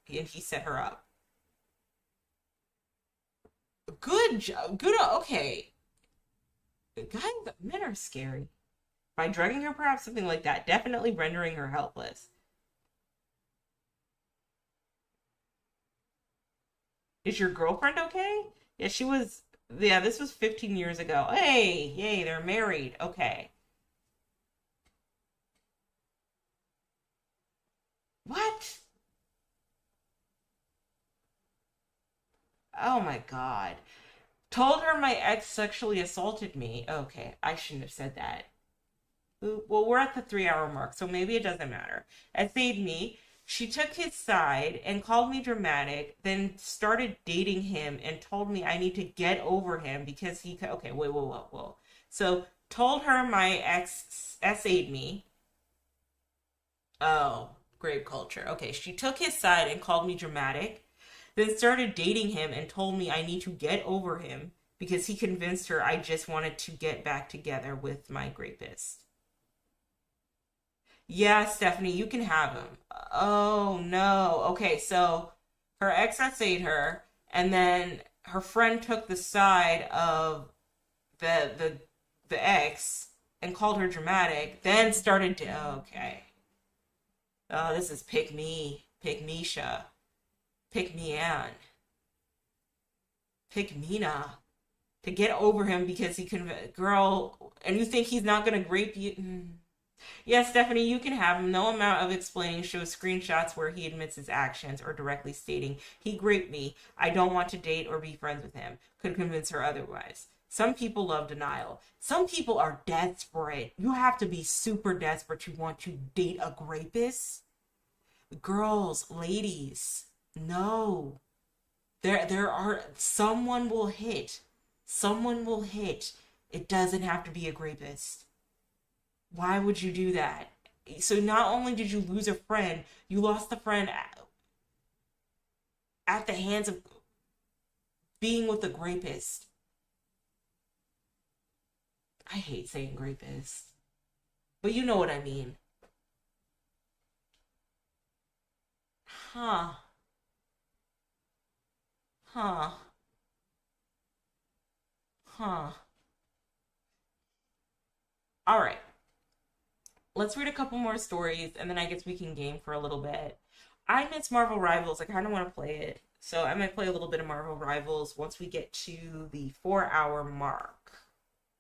Speaker 1: he set her up. Good job. Good. Okay. Guys, men are scary. By drugging her, perhaps something like that. Definitely rendering her helpless. Is your girlfriend okay? Yeah, she was. Yeah, this was 15 years ago. Hey, yay, they're married. Okay. What? Oh my God. Told her my ex sexually assaulted me. Okay, I shouldn't have said that. Well, we're at the 3 hour mark, so maybe it doesn't matter. Essayed me. She took his side and called me dramatic, then started dating him and told me I need to get over him because he. Okay, wait, whoa, whoa, whoa. So, told her my ex essayed me. Oh. Grape culture. Okay, she took his side and called me dramatic, then started dating him and told me I need to get over him because he convinced her I just wanted to get back together with my rapist. Yeah, Stephanie, you can have him. Oh no. Okay, so her ex essayed her, and then her friend took the side of the the ex and called her dramatic, then started to okay. Oh, this is pick Misha, pick me Ann, pick Mina to get over him because he can girl, and you think he's not gonna grape you. Yes, Stephanie, you can have him. No amount of explaining shows screenshots where he admits his actions or directly stating, he raped me. I don't want to date or be friends with him. Could convince her otherwise. Some people love denial. Some people are desperate. You have to be super desperate to want to date a rapist. Girls, ladies, no. There are, someone will hit. Someone will hit. It doesn't have to be a rapist. Why would you do that? So not only did you lose a friend, you lost the friend at the hands of being with a rapist. I hate saying rapist, but you know what I mean. Huh. Huh. Huh. All right. Let's read a couple more stories and then I guess we can game for a little bit. I miss Marvel Rivals. I kind of want to play it. So I might play a little bit of Marvel Rivals once we get to the 4 hour mark.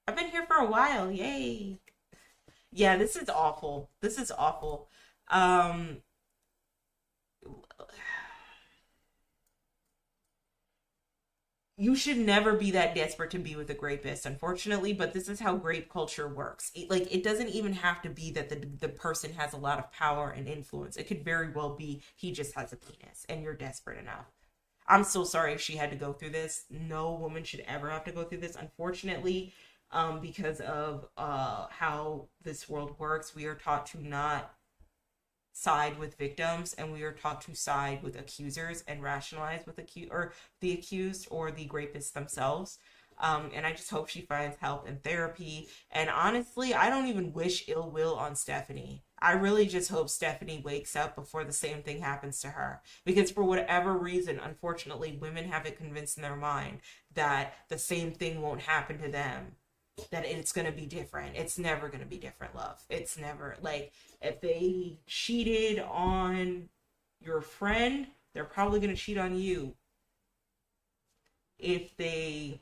Speaker 1: I've been here for a while. Yay. Yeah, this is awful. This is awful. Um, you should never be that desperate to be with a rapist, unfortunately, but this is how grape culture works. Like, it doesn't even have to be that the person has a lot of power and influence. It could very well be he just has a penis and you're desperate enough. I'm so sorry if she had to go through this. No woman should ever have to go through this, unfortunately, because of how this world works. We are taught to not side with victims and we are taught to side with accusers and rationalize with or the accused or the rapists themselves. And I just hope she finds help and therapy. And honestly, I don't even wish ill will on Stephanie. I really just hope Stephanie wakes up before the same thing happens to her. Because for whatever reason, unfortunately, women have it convinced in their mind that the same thing won't happen to them, that it's going to be different. It's never going to be different, love. It's never. Like, if they cheated on your friend, they're probably going to cheat on you. If they,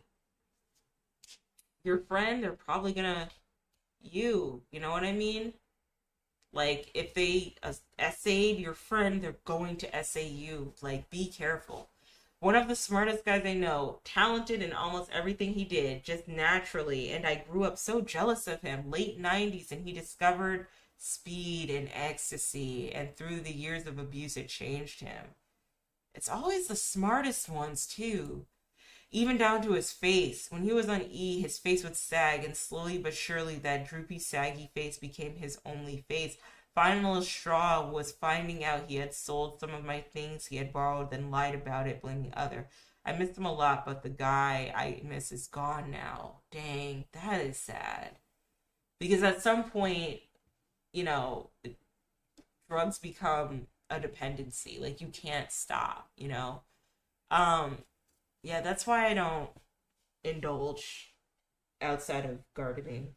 Speaker 1: your friend, they're probably going to, you know what I mean? Like, if they essayed your friend, they're going to essay you. Like, be careful. One of the smartest guys I know, talented in almost everything he did, just naturally, and I grew up so jealous of him, late 90s, and he discovered speed and ecstasy, and through the years of abuse, it changed him. It's always the smartest ones, too. Even down to his face. When he was on E, his face would sag, and slowly but surely that droopy, saggy face became his only face. Final straw was finding out he had sold some of my things he had borrowed, then lied about it, blaming other. I missed him a lot, but the guy I miss is gone now. Dang, that is sad. Because at some point, you know, drugs become a dependency. Like, you can't stop, you know? Um, yeah, that's why I don't indulge outside of gardening.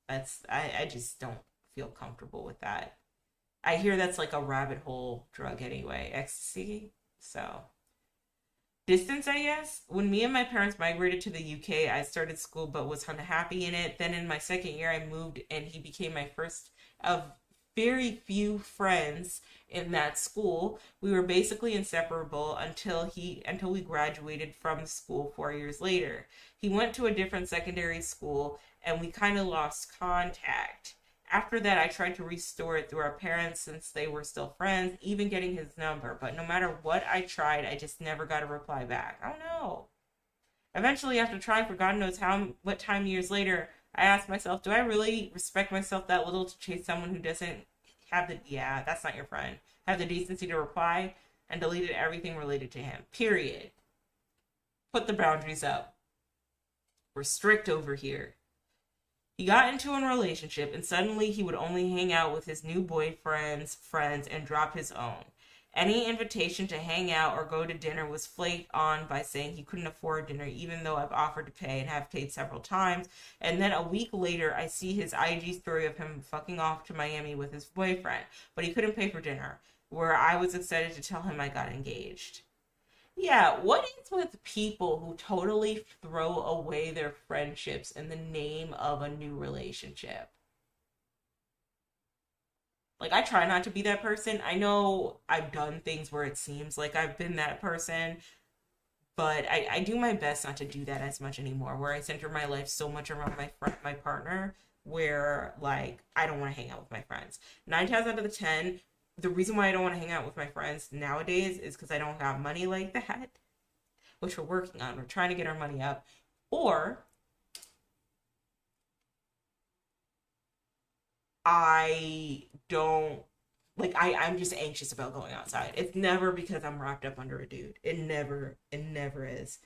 Speaker 1: I just don't feel comfortable with that. I hear that's like a rabbit hole drug anyway, ecstasy. So, distance, I guess. When me and my parents migrated to the UK, I started school but was unhappy in it. Then in my second year, I moved and he became my first of very few friends in that school. We were basically inseparable until we graduated from school 4 years later. He went to a different secondary school and we kind of lost contact. After that, I tried to restore it through our parents since they were still friends, even getting his number. But no matter what I tried, I just never got a reply back. I don't know. Eventually, after trying for God knows what time years later, I asked myself, do I really respect myself that little to chase someone who doesn't yeah, that's not your friend. Have the decency to reply and deleted everything related to him. Period. Put the boundaries up. We're strict over here. He got into a relationship and suddenly he would only hang out with his new boyfriend's friends and drop his own. Any invitation to hang out or go to dinner was flaked on by saying he couldn't afford dinner, even though I've offered to pay and have paid several times. And then a week later, I see his IG story of him fucking off to Miami with his boyfriend, but he couldn't pay for dinner, where I was excited to tell him I got engaged. Yeah, what is with people who totally throw away their friendships in the name of a new relationship? Like, I try not to be that person. I know I've done things where it seems like I've been that person, but I do my best not to do that as much anymore, where I center my life so much around my partner, where, like, I don't want to hang out with my friends. 9 times out of the 10, the reason why I don't want to hang out with my friends nowadays is because I don't have money like that, which we're working on. We're trying to get our money up. Or I don't like I'm just anxious about going outside. It's never because I'm wrapped up under a dude. It never is.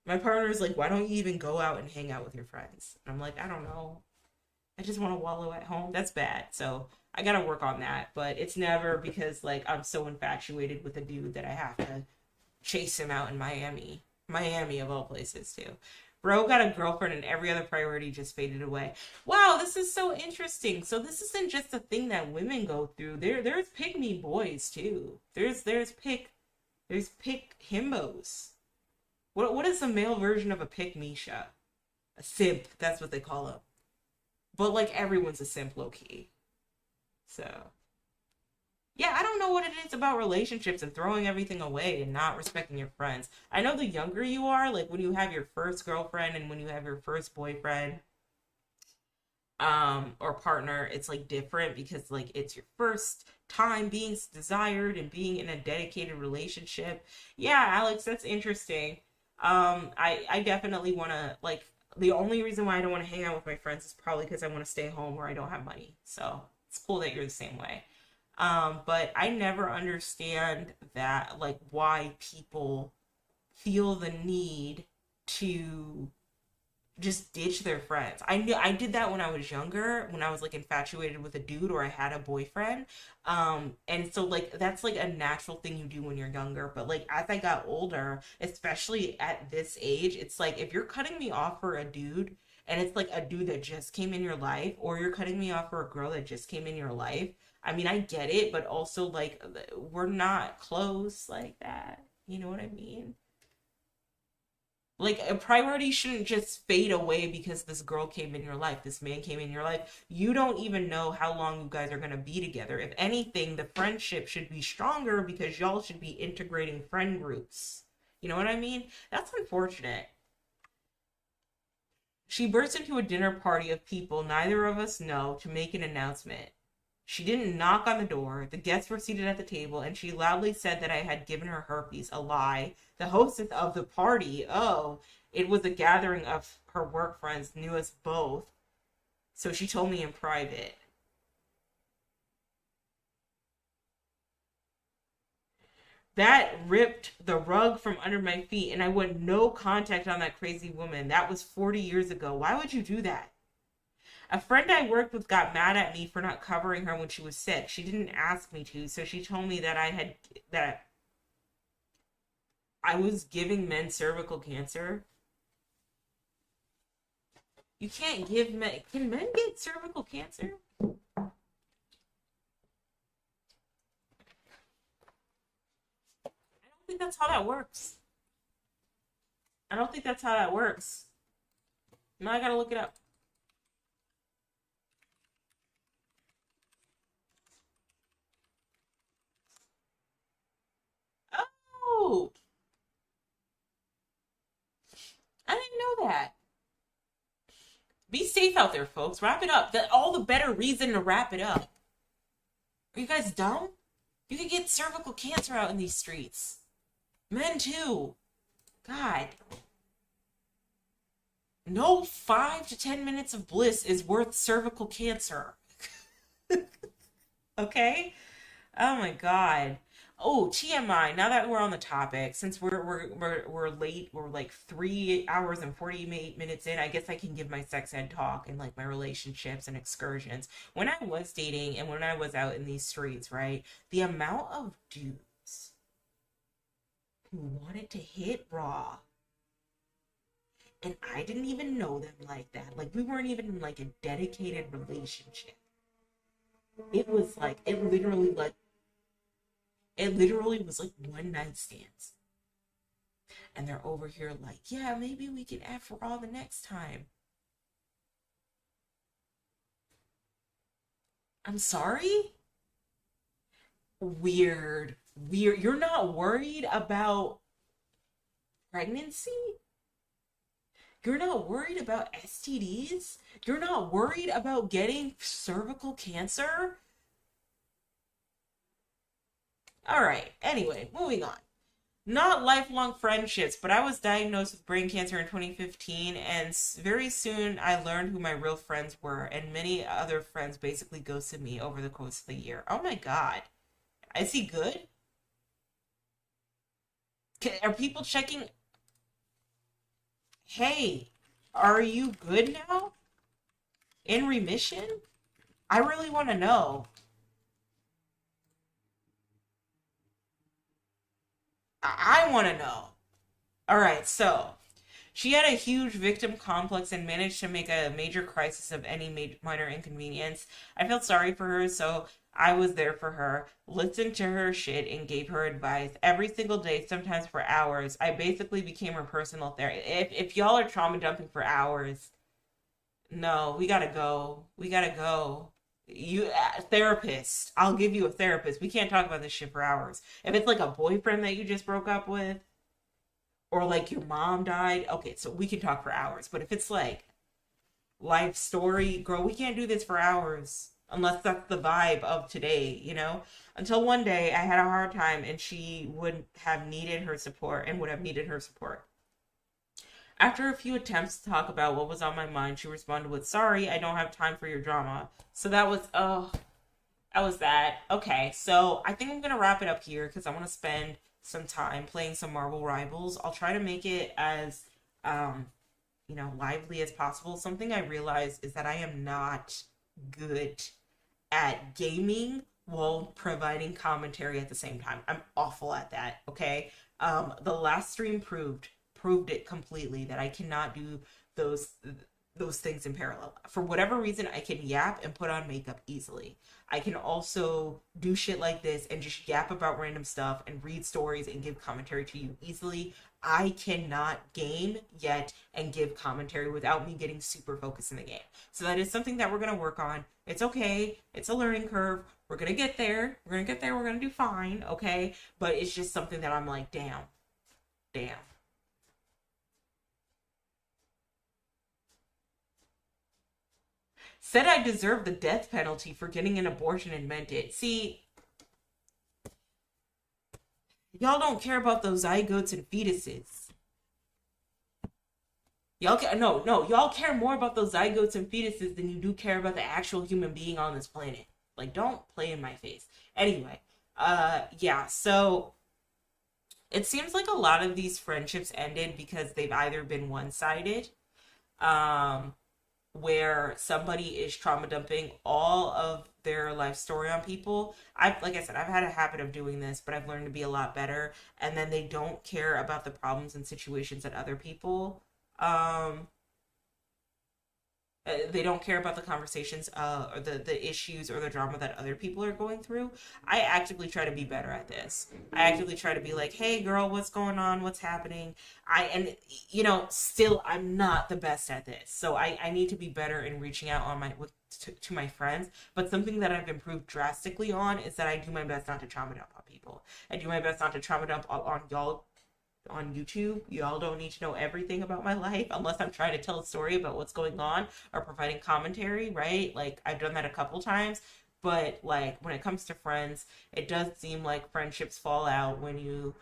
Speaker 1: My partner is like, why don't you even go out and hang out with your friends? And I'm like, I don't know. I just want to wallow at home. That's bad. So I gotta work on that. But it's never because like I'm so infatuated with a dude that I have to chase him out in Miami. Miami of all places too. Bro got a girlfriend and every other priority just faded away. Wow, this is so interesting. So this isn't just a thing that women go through. There's pick me boys too. There's pick himbos. What is the male version of a pick Misha? A simp, that's what they call them. But like everyone's a simp low key. So yeah, I don't know what it is about relationships and throwing everything away and not respecting your friends. I know the younger you are, like when you have your first girlfriend and when you have your first boyfriend, or partner, it's like different because like it's your first time being desired and being in a dedicated relationship. Yeah, Alex, that's interesting. I definitely want to like the only reason why I don't want to hang out with my friends is probably because I want to stay home where I don't have money. So it's cool that you're the same way. But I never understand that, like, why people feel the need to just ditch their friends. I knew I did that when I was younger, when I was like infatuated with a dude or I had a boyfriend. And so like that's like a natural thing you do when you're younger. But like as I got older, especially at this age, it's like if you're cutting me off for a dude and it's like a dude that just came in your life, or you're cutting me off for a girl that just came in your life. I mean, I get it, but also like we're not close like that. You know what I mean? Like a priority shouldn't just fade away because this girl came in your life, this man came in your life. You don't even know how long you guys are going to be together. If anything, the friendship should be stronger because y'all should be integrating friend groups. You know what I mean? That's unfortunate. She burst into a dinner party of people neither of us know to make an announcement. She didn't knock on the door. The guests were seated at the table, and she loudly said that I had given her herpes. A lie. The hostess of the party, oh, it was a gathering of her work friends, knew us both. So she told me in private. That ripped the rug from under my feet, and I want no contact on that crazy woman. That was 40 years ago. Why would you do that? A friend I worked with got mad at me for not covering her when she was sick. She didn't ask me to, so she told me that I was giving men cervical cancer. You can't give men. Can men get cervical cancer? I don't think that's how that works. I don't think that's how that works. Now I gotta look it up. Oh, I didn't know that. Be safe out there, folks. Wrap it up. That all the better reason to wrap it up. Are you guys dumb? You can get cervical cancer out in these streets. Men too. God. No 5 to 10 minutes of bliss is worth cervical cancer. Okay? Oh my God. Oh, TMI. Now that we're on the topic, since we're late, we're like 3 hours and 48 minutes in. I guess I can give my sex ed talk and like my relationships and excursions. When I was dating and when I was out in these streets, right? The amount of dudes who wanted to hit raw, and I didn't even know them like that. Like we weren't even in like a dedicated relationship. It was like it literally was like one night stands. And they're over here like, yeah, maybe we can F for all the next time. I'm sorry? Weird. Weird. You're not worried about pregnancy? You're not worried about STDs? You're not worried about getting cervical cancer? All right. Anyway, moving on. Not lifelong friendships, but I was diagnosed with brain cancer in 2015, and very soon I learned who my real friends were, and many other friends basically ghosted me over the course of the year. Oh my God. Is he good? Are people checking? Hey, are you good now? In remission? I really want to know. I want to know. All right, so she had a huge victim complex and managed to make a major crisis of any minor inconvenience. I felt sorry for her, so I was there for her, listened to her shit, and gave her advice every single day, sometimes for hours. I basically became her personal therapist. If y'all are trauma dumping for hours, no, we gotta go. We gotta go. You therapist. I'll give you a therapist. We can't talk about this shit for hours. If it's like a boyfriend that you just broke up with, or like your mom died, okay, so we can talk for hours. But if it's like life story, girl, we can't do this for hours unless that's the vibe of today, you know? Until one day I had a hard time and she would have needed her support and would have needed her support. After a few attempts to talk about what was on my mind, she responded with, "Sorry, I don't have time for your drama." So that was, oh, that was that. Okay, so I think I'm gonna wrap it up here because I want to spend some time playing some Marvel Rivals. I'll try to make it as, um, lively as possible. Something I realize is that I am not good at gaming while providing commentary at the same time. I'm awful at that, okay? The last stream proved it completely that I cannot do those those things in parallel. For whatever reason, I can yap and put on makeup easily. I can also do shit like this and just yap about random stuff and read stories and give commentary to you easily. I cannot game yet and give commentary without me getting super focused in the game. So that is something that we're going to work on. It's okay. It's a learning curve. We're going to get there. We're going to get there. We're going to do fine. Okay. But it's just something that I'm like, damn, damn. Said I deserved the death penalty for getting an abortion and meant it. See, y'all don't care about those zygotes and fetuses. Y'all care, no, no, y'all care more about those zygotes and fetuses than you do care about the actual human being on this planet. Like, don't play in my face. Anyway, yeah, so it seems like a lot of these friendships ended because they've either been one-sided, um, where somebody is trauma dumping all of their life story on people. Like I said, I've had a habit of doing this, but I've learned to be a lot better. And then they don't care about the problems and situations that other people um they don't care about the conversations or the issues or the drama that other people are going through. I actively try to be better at this. I actively try to be like, hey girl, what's going on, what's happening. Still I'm not the best at this, so I need to be better in reaching out on my to my friends. But something that I've improved drastically on is that I do my best not to trauma dump on people. I do my best not to trauma dump on y'all on YouTube. Y'all don't need to know everything about my life unless I'm trying to tell a story about what's going on or providing commentary, right? Like I've done that a couple times, but like when it comes to friends, it does seem like friendships fall out when you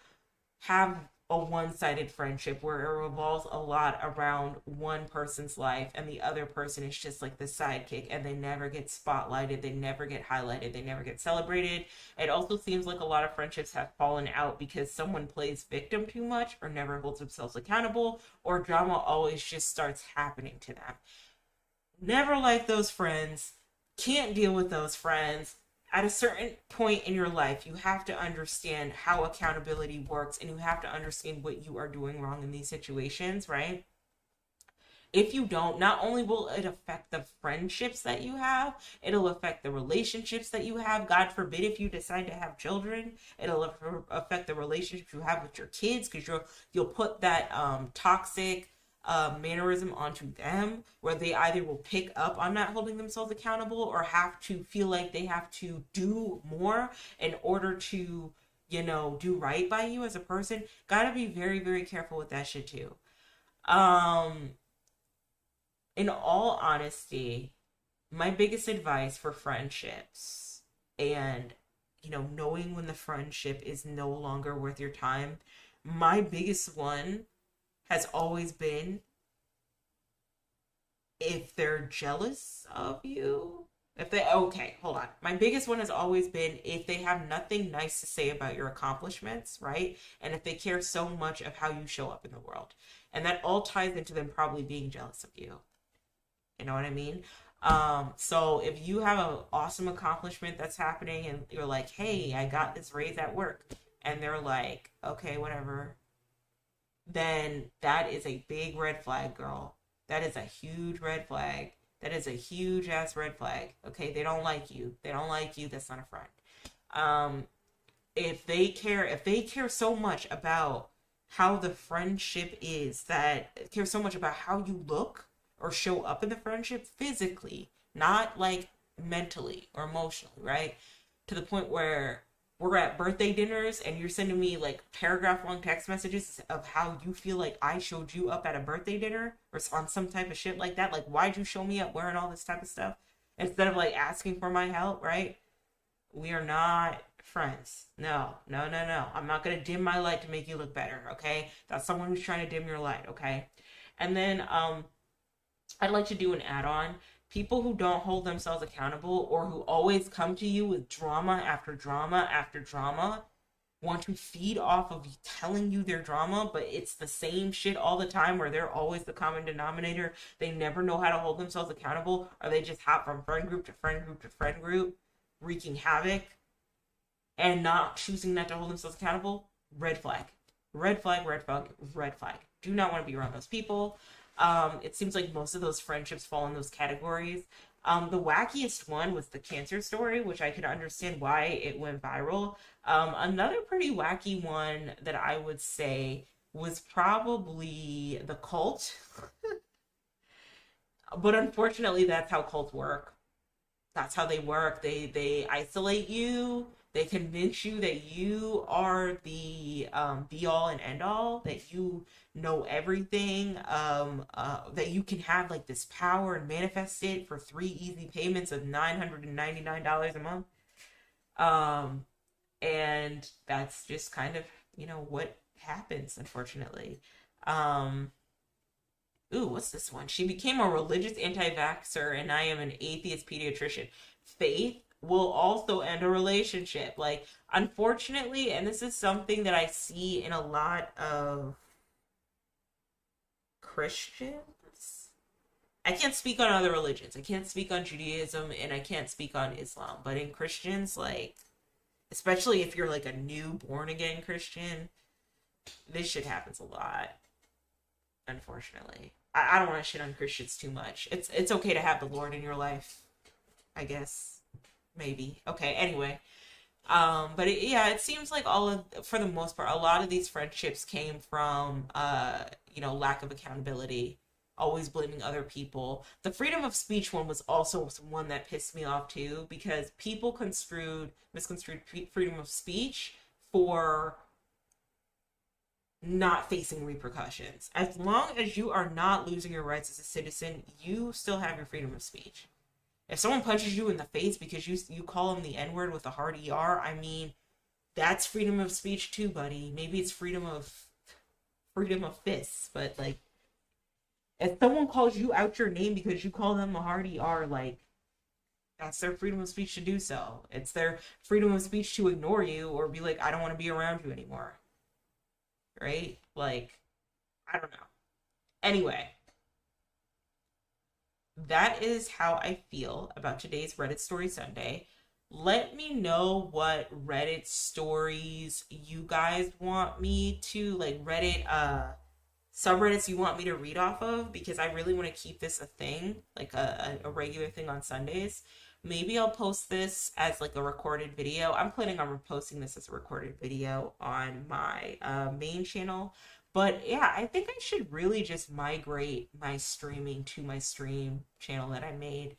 Speaker 1: have a one-sided friendship where it revolves a lot around one person's life and the other person is just like the sidekick and they never get spotlighted, they never get highlighted, they never get celebrated. It also seems like a lot of friendships have fallen out because someone plays victim too much or never holds themselves accountable, or drama always just starts happening to them. Never like those friends, can't deal with those friends. At a certain point in your life, you have to understand how accountability works and you have to understand what you are doing wrong in these situations, right? If you don't, not only will it affect the friendships that you have, it'll affect the relationships that you have. God forbid if you decide to have children, it'll affect the relationships you have with your kids because you'll put that toxic mannerism onto them, where they either will pick up on not holding themselves accountable or have to feel like they have to do more in order to, do right by you as a person. Gotta be very, very careful with that shit too. Um, in all honesty, my biggest advice for friendships and, knowing when the friendship is no longer worth your time, my biggest one has always been, if they're jealous of you, okay, hold on. My biggest one has always been if they have nothing nice to say about your accomplishments, right? And if they care so much of how you show up in the world. And that all ties into them probably being jealous of you. You know what I mean? So if you have an awesome accomplishment that's happening and you're like, hey, I got this raise at work, and they're like, okay, whatever, then that is a big red flag, girl. That is a huge red flag. That is a huge ass red flag. Okay, they don't like you. They don't like you. That's not a friend. If they care so much about how the friendship is, that care so much about how you look or show up in the friendship physically, not like mentally or emotionally, right? To the point where we're at birthday dinners and you're sending me like paragraph long text messages of how you feel like I showed you up at a birthday dinner or on some type of shit like that. Like, why'd you show me up wearing all this type of stuff? Instead of like asking for my help, right? We are not friends. No, no, no, no. I'm not going to dim my light to make you look better, okay? That's someone who's trying to dim your light, okay? And then I'd like to do an add-on. People who don't hold themselves accountable or who always come to you with drama after drama after drama want to feed off of telling you their drama, but it's the same shit all the time where they're always the common denominator. They never know how to hold themselves accountable, or they just hop from friend group to friend group to friend group, wreaking havoc and not choosing not to hold themselves accountable. Red flag. Red flag, red flag, red flag. Do not want to be around those people. It seems like most of those friendships fall in those categories. The wackiest one was the cancer story, which I could understand why it went viral. Another pretty wacky one that I would say was probably the cult. But unfortunately, that's how cults work. That's how they work. They isolate you. They convince you that you are the be all and end all, that you know everything, that you can have like this power and manifest it for 3 easy payments of $999 a month. Um, and that's just kind of, what happens, unfortunately. Um, Ooh, what's this one? She became a religious anti-vaxxer and I am an atheist pediatrician. Faith will also end a relationship. Like, unfortunately, and this is something that I see in a lot of Christians. I can't speak on other religions. I can't speak on Judaism and I can't speak on Islam. But in Christians, like, especially if you're like a new born again Christian, this shit happens a lot, unfortunately. I don't want to shit on Christians too much. It's okay to have the Lord in your life, I guess. Maybe. Okay, anyway. But it seems like for the most part, a lot of these friendships came from, lack of accountability, always blaming other people. The freedom of speech one was also one that pissed me off too, because people misconstrued freedom of speech for not facing repercussions. As long as you are not losing your rights as a citizen, you still have your freedom of speech. If someone punches you in the face because you call them the N-word with a hard ER, I mean, that's freedom of speech too, buddy. Maybe it's freedom of freedom of fists, but like if someone calls you out your name because you call them a hardy R, like that's their freedom of speech to do so. It's their freedom of speech to ignore you or be like, I don't want to be around you anymore. Right? Like, I don't know. Anyway, that is how I feel about today's Reddit Story Sunday. Let me know what Reddit stories you guys want me to, like Reddit subreddits you want me to read off of, because I really want to keep this a thing, like a regular thing on Sundays. Maybe I'll post this as like a recorded video. I'm planning on posting this as a recorded video on my main channel. But yeah, I think I should really just migrate my streaming to my stream channel that I made,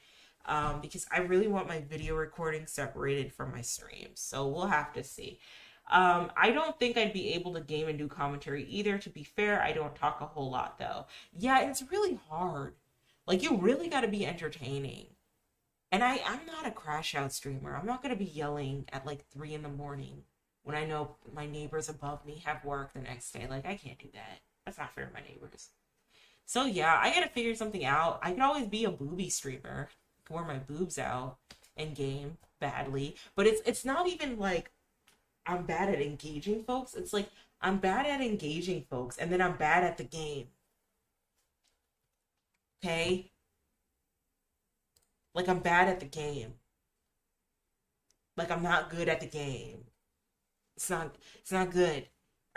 Speaker 1: because I really want my video recording separated from my streams. So we'll have to see. I don't think I'd be able to game and do commentary either. To be fair, I don't talk a whole lot though. Yeah, it's really hard. Like you really got to be entertaining. And I'm not a crash out streamer. I'm not gonna be yelling at like 3 in the morning when I know my neighbors above me have work the next day. Like I can't do that. That's not fair to my neighbors. So yeah, I gotta figure something out. I could always be a booby streamer. I could wear my boobs out and game badly. But it's not even like I'm bad at engaging folks. It's like I'm bad at engaging folks and then I'm bad at the game. Okay? Like I'm bad at the game. Like I'm not good at the game. It's not good.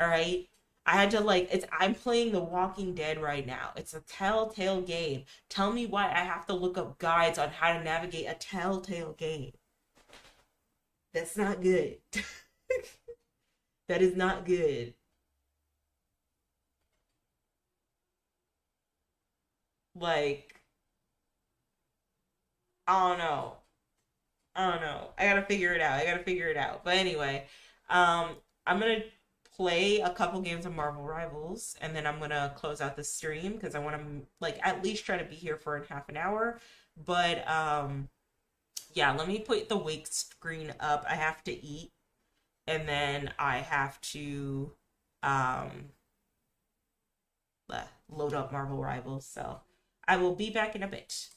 Speaker 1: All right? I had to like it's I'm playing The Walking Dead right now. It's a telltale game. Tell me why I have to look up guides on how to navigate a telltale game. That's not good. That is not good. Like, I don't know. I don't know. I gotta figure it out. I gotta figure it out. But anyway, I'm gonna play a couple games of Marvel Rivals, and then I'm gonna close out the stream because I want to like at least try to be here for in half an hour. But yeah, let me put the wake screen up. I have to eat, and then I have to um load up Marvel Rivals. So I will be back in a bit.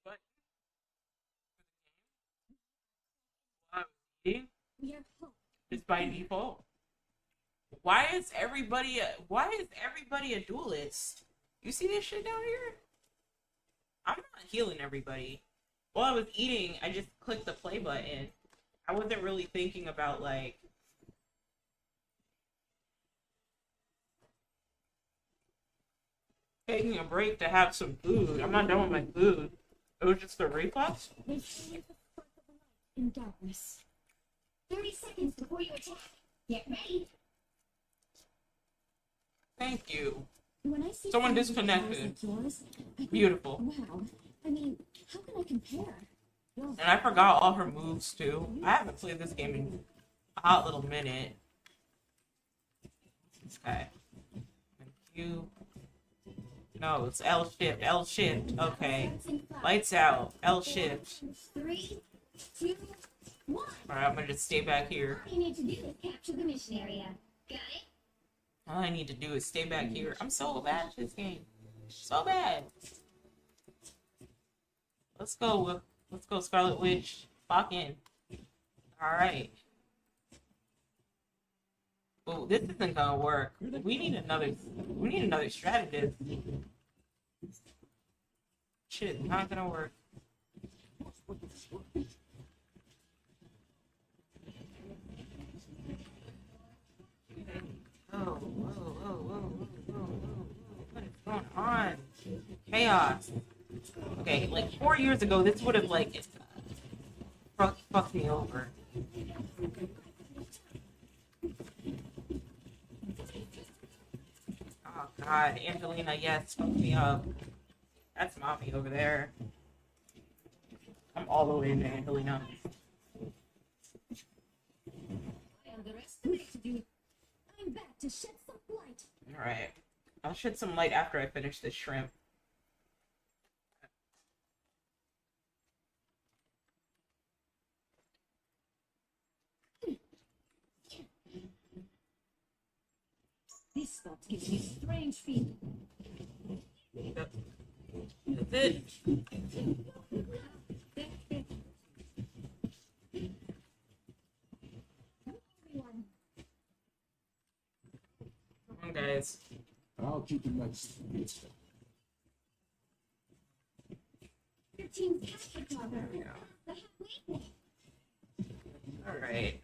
Speaker 1: button while I was eating is by default. Why is everybody a duelist? You see this shit down here? I'm not healing everybody. While I was eating, I just clicked the play button. I wasn't really thinking about like taking a break to have some food. I'm not done with my food. It was just a reflux.
Speaker 2: In darkness. 30 seconds before you attack. Get ready.
Speaker 1: Thank you.
Speaker 2: When I see
Speaker 1: Someone disconnected.
Speaker 2: like yours, I think,
Speaker 1: Beautiful.
Speaker 2: wow. I mean, how can I compare? You're
Speaker 1: And I forgot all her moves too. I haven't played this game in a hot little minute. Okay. Thank you. No, it's L shift. L shift. Okay. Lights out. L shift.
Speaker 2: 3, 2, 1.
Speaker 1: Alright, I'm gonna just stay back here.
Speaker 2: All you need to do is capture the mission area. Got it?
Speaker 1: All I need to do is stay back here. I'm so bad at this game. So bad. Let's go, Scarlet Witch. Lock in. Alright. Oh, this isn't gonna work. We need another strategist. Shit, not gonna work. What is going on? Chaos. Okay, like 4 years ago, this would have like fucked me over. Oh God, Angelina, yes, fuck me up. That's mommy over there. I'm all the way into Angelina.
Speaker 2: I underestimated you. I'm back to shed some light.
Speaker 1: Alright. I'll shed some light after I finish this shrimp.
Speaker 2: This spot gives me strange feeling.
Speaker 1: That's it.
Speaker 2: Everyone,
Speaker 1: Come on, guys.
Speaker 3: I'll keep the next.
Speaker 2: your team's captured cover. The halfway.
Speaker 1: Alright.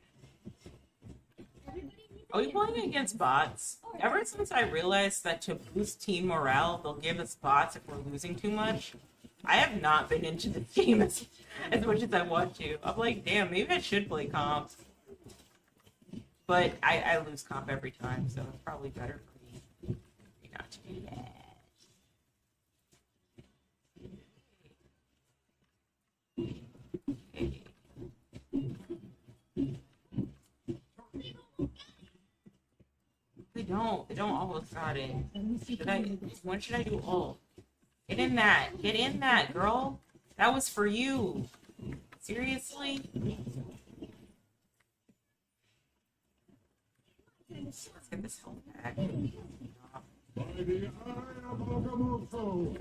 Speaker 2: Everybody
Speaker 1: Are we playing against bots? Ever since I realized that to boost team morale, they'll give us bots if we're losing too much, I have not been into this game as much as I want to. I'm like, damn, maybe I should play comp. But I lose comp every time, so it's probably better for me not to do that. Okay. They don't almost got it. When should I do ult? Get in that, girl. That was for you. Seriously? Let's get this health back.
Speaker 3: By the eye of Agamotto.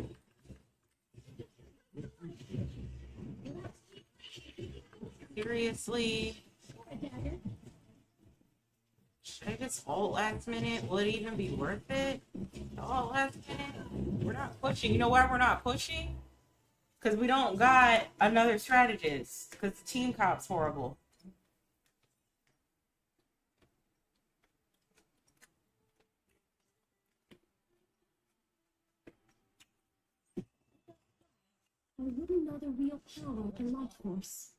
Speaker 1: Seriously? Should I just ult last minute? Will it even be worth it? Ult last minute? We're not pushing. You know why we're not pushing? Because we don't got another strategist. Because the team comp's horrible.
Speaker 2: I wouldn't know the real power of the light force.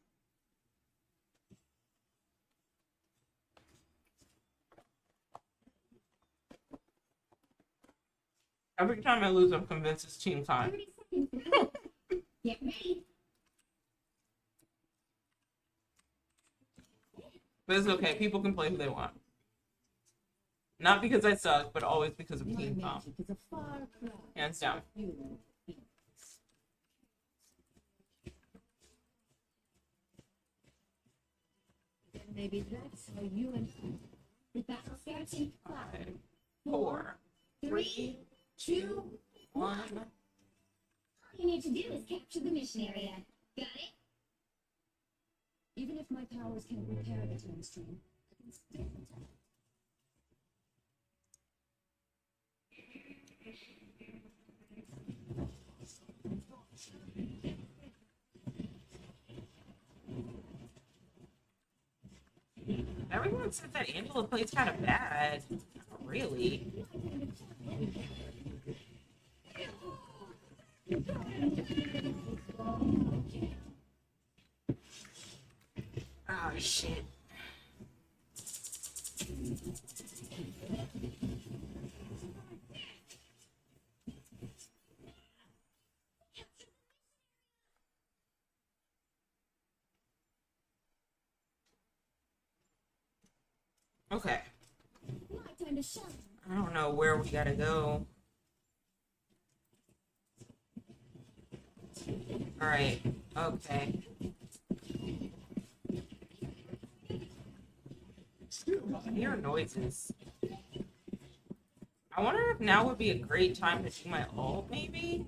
Speaker 1: Every time I lose, I'm convinced it's team time.
Speaker 2: 30 seconds. Get ready.
Speaker 1: But it's okay. People can play who they want. Not because I suck, but always because of
Speaker 2: My
Speaker 1: team comp.
Speaker 2: magic is a far cry.
Speaker 1: Hands down.
Speaker 2: Human beings. Then maybe that's how you and the battle starts in 5, 4, 3, 2, 1.
Speaker 1: One.
Speaker 2: You you need to do is capture the mission area. Got it?
Speaker 4: Even if my powers can't repair the time stream, I can still protect.
Speaker 1: Everyone said that Angela plays kind of bad. Not really. Oh, shit. Okay.
Speaker 2: My time to shine.
Speaker 1: I don't know where we gotta go. Alright. Okay. I hear noises. I wonder if now would be a great time to do my ult, maybe?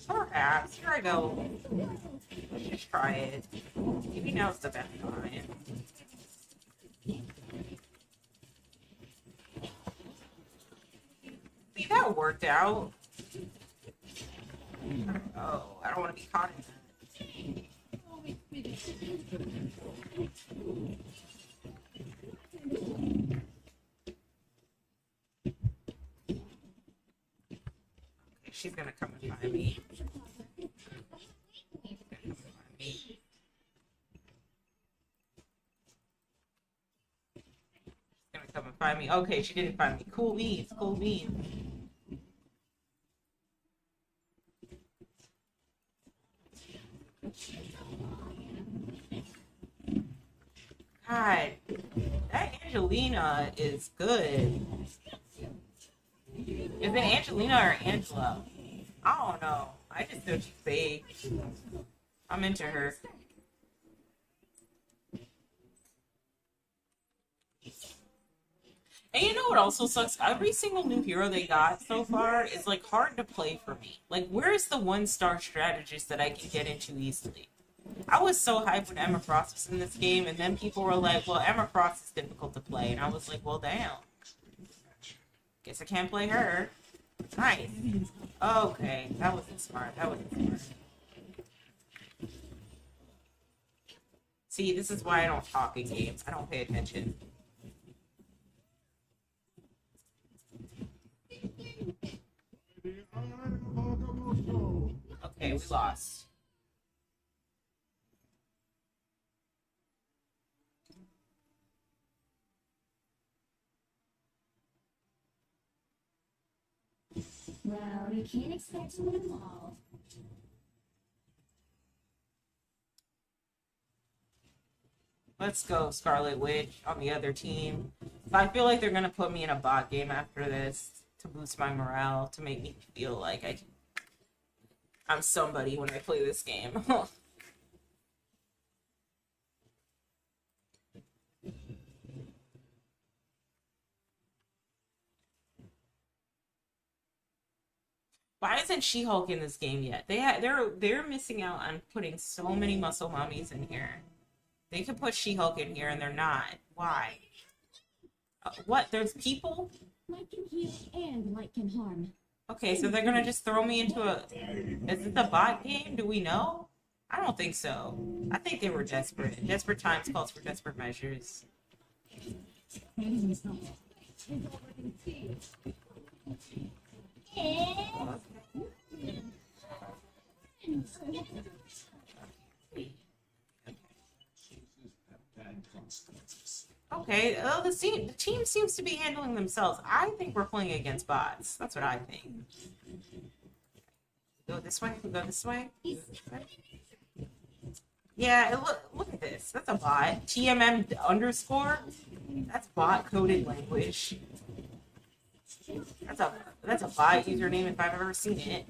Speaker 1: Perhaps. Here I go. Let's just try it. Maybe now's the best time. See, that worked out. Oh, I don't want to be caught in that. Okay, she's gonna come and find me. She's gonna come and find me. She's gonna come and find me. Okay, she didn't find me. Cool beans, cool beans. God, that Angelina is good. Is it Angelina or Angela? I don't know. I just know she's fake. I'm into her. And you know what also sucks? Every single new hero they got so far is like hard to play for me. Like, where's the 1-star strategist that I can get into easily? I was so hyped when Emma Frost was in this game, and then people were like, well, Emma Frost is difficult to play. And I was like, well, damn. Guess I can't play her. Nice. Okay, that wasn't smart. That wasn't smart. See, this is why I don't talk in games. I don't pay attention. Okay, we lost.
Speaker 2: Well, you can't expect to win them all.
Speaker 1: Let's go, Scarlet Witch on the other team. I feel like they're gonna put me in a bot game after this to boost my morale, to make me feel like I'm somebody when I play this game. Why isn't She-Hulk in this game yet? They're missing out on putting so many muscle mummies in here. They could put She-Hulk in here and they're not. Why? What? There's people?
Speaker 4: Light can heal and light can harm.
Speaker 1: Okay, so they're gonna just throw me into a... Is it the bot game? Do we know? I don't think so. I think they were desperate. Desperate times calls for desperate measures. Okay, the team seems to be handling themselves. I think we're playing against bots. That's what I think. Go this way? Go this way? Yeah, look at this. That's a bot. TMM underscore? That's bot coded language. That's a bot username if I've ever seen it.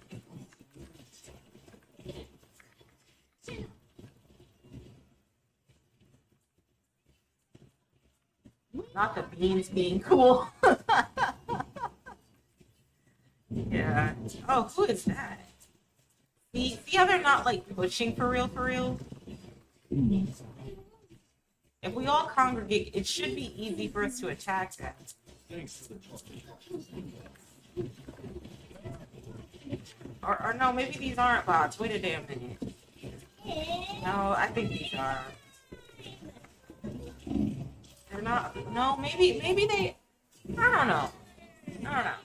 Speaker 1: Not the beans being cool. Yeah. Oh, who is that? See how they're not like pushing for real, for real? If we all congregate, it should be easy for us to attack that. Or no, maybe these aren't bots. Wait a damn minute. No, I think these are. They're not. No, maybe they. I don't know. I don't know.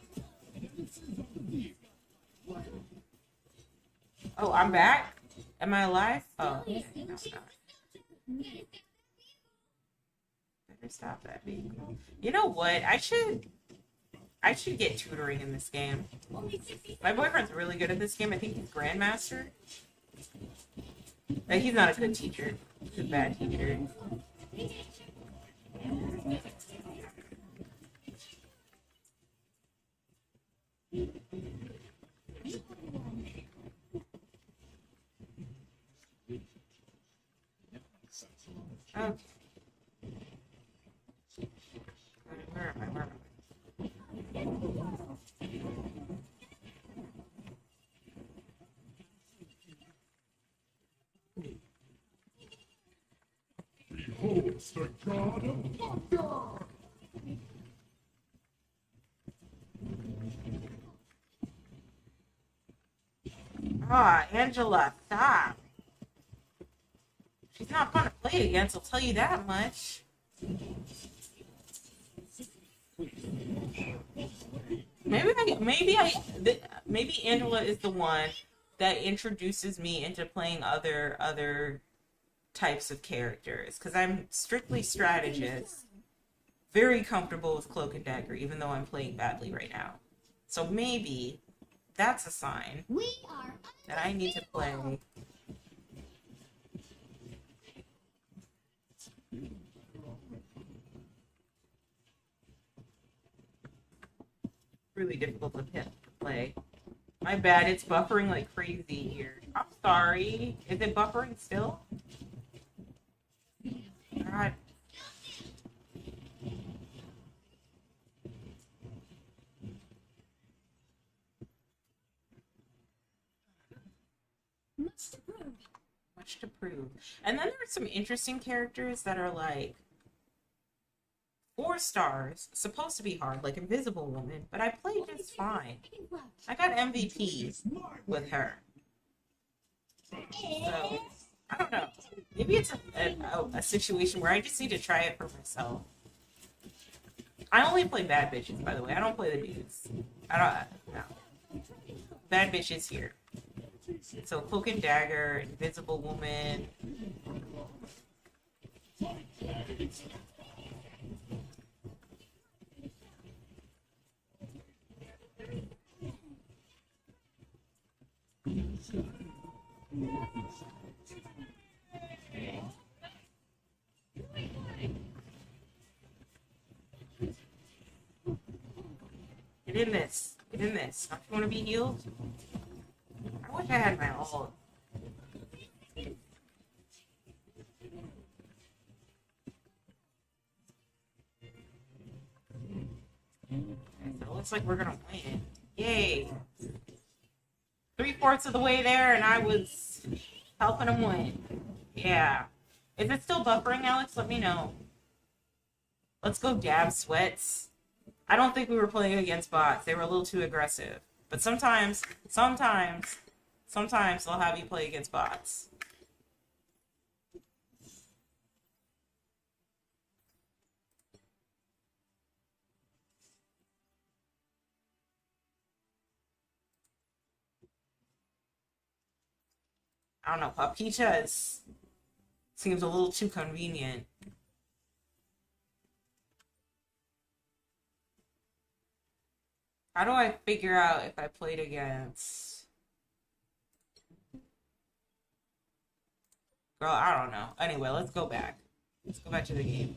Speaker 1: Oh, I'm back? Am I alive? Oh, okay. No, I'm not. Better stop that vehicle. You know what? I should get tutoring in this game. My boyfriend's really good at this game. I think he's Grandmaster. Like, he's not a good teacher. He's a bad teacher. Okay. Where am I? Where am I?
Speaker 3: Behold the god of thunder!
Speaker 1: Ah, Angela, stop. She's not fun to play against, I'll tell you that much. Maybe Angela is the one that introduces me into playing other types of characters, because I'm strictly strategist, very comfortable with Cloak and Dagger, even though I'm playing badly right now. So maybe that's a sign
Speaker 2: We are
Speaker 1: that I need to play. Really difficult to play. My bad, it's buffering like crazy here. I'm sorry. Is it buffering still? God.
Speaker 2: much to prove.
Speaker 1: Much to prove. And then there are some interesting characters that are like 4 stars, supposed to be hard, like Invisible Woman, but I played just fine. I got MVP with her. So, I don't know. Maybe it's a situation where I just need to try it for myself. I only play bad bitches, by the way. I don't play the dudes. I don't, no. Bad bitches here. So, Cloak and Dagger, Invisible Woman. Get in this. Get in this. Don't you want to be healed? I wish I had my ult. So it looks like we're gonna win. Yay! 3/4 of the way there, and I was helping him win. Yeah. Is it still buffering, Alex? Let me know. Let's go dab sweats. I don't think we were playing against bots. They were a little too aggressive. But sometimes they'll have you play against bots. I don't know. Papicha seems a little too convenient. How do I figure out if I played against... Girl, I don't know. Anyway, let's go back. Let's go back to the game.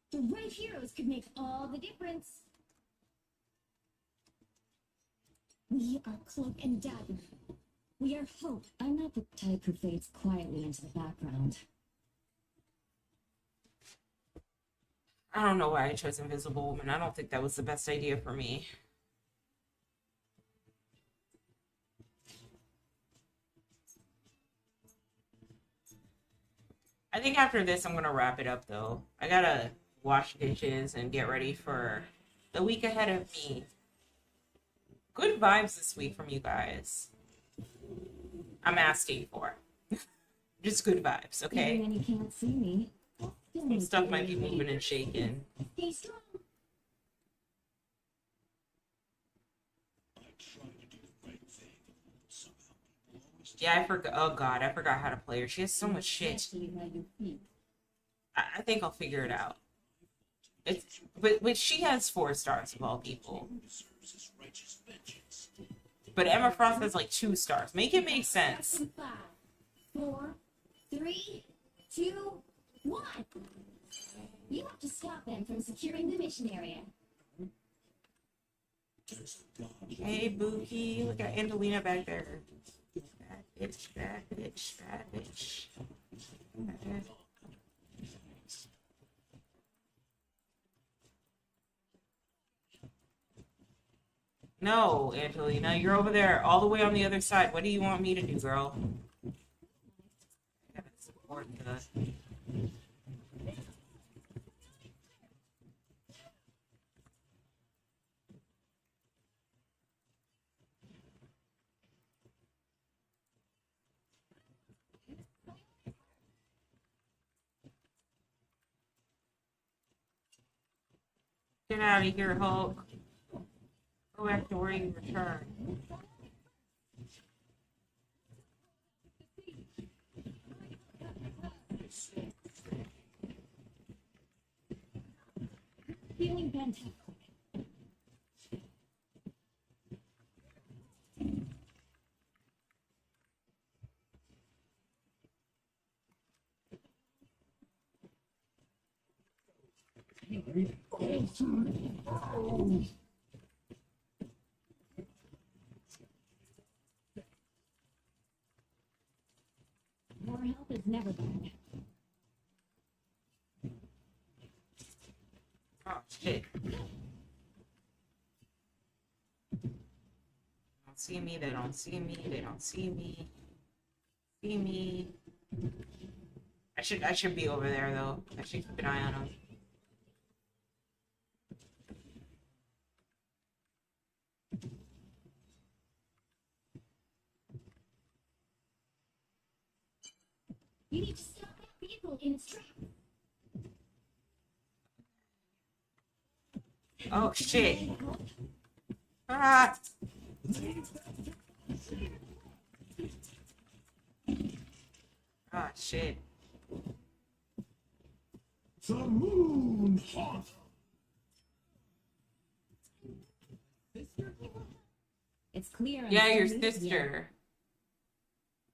Speaker 2: The right heroes could make all the difference. We are Cloak and Dagger. We are hope.
Speaker 4: I'm not the type who fades quietly into the background.
Speaker 1: I don't know why I chose Invisible Woman. I don't think that was the best idea for me. I think after this, I'm gonna wrap it up though. I gotta wash dishes and get ready for the week ahead of me. Good vibes this week from you guys. I'm asking for. Just good vibes, okay?
Speaker 4: Even when you can't see me.
Speaker 1: Some stuff might be moving and shaking.
Speaker 2: Stay strong.
Speaker 1: Yeah, I forgot. Oh god, I forgot how to play her. She has so much shit.
Speaker 4: Especially how you think.
Speaker 1: I think I'll figure it out. It's but she has 4 stars of all people. But Emma Frost has like 2 stars. Make it make sense.
Speaker 2: 5, 4, 3, 2, 1. You have to stop them from securing the mission area.
Speaker 1: Hey Bookie, look at Angelina back there. Bad bitch, bad bitch, bad bitch. Bad. No, Angelina, you're over there, all the way on the other side. What do you want me to do, girl? I gotta support the... Get out of here, Hulk. Go back to where you returned.
Speaker 2: Feeling bent up.
Speaker 4: More help is never bad.
Speaker 1: Oh, shit. Don't see me, they don't see me, they don't see me. See me. I should be over there though. I should keep an eye on them.
Speaker 2: You need to stop that vehicle in its tracks.
Speaker 1: Oh shit. Ah! Ah shit.
Speaker 3: The Moon Haunter.
Speaker 4: It's clear. I'm
Speaker 1: Yeah, your
Speaker 4: so used to you.
Speaker 1: sister.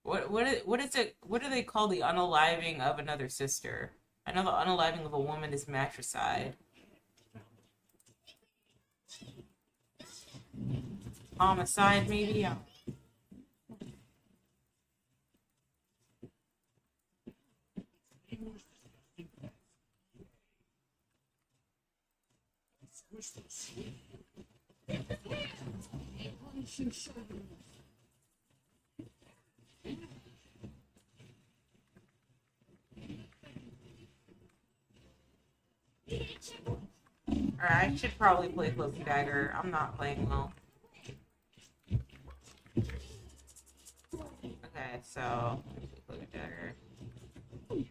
Speaker 1: What is it? What do they call the unaliving of another sister? I know the unaliving of a woman is matricide. Homicide, maybe? Yeah. Alright, I should probably play Cloak and Dagger. I'm not playing well. Okay, so Cloak and Dagger.
Speaker 2: We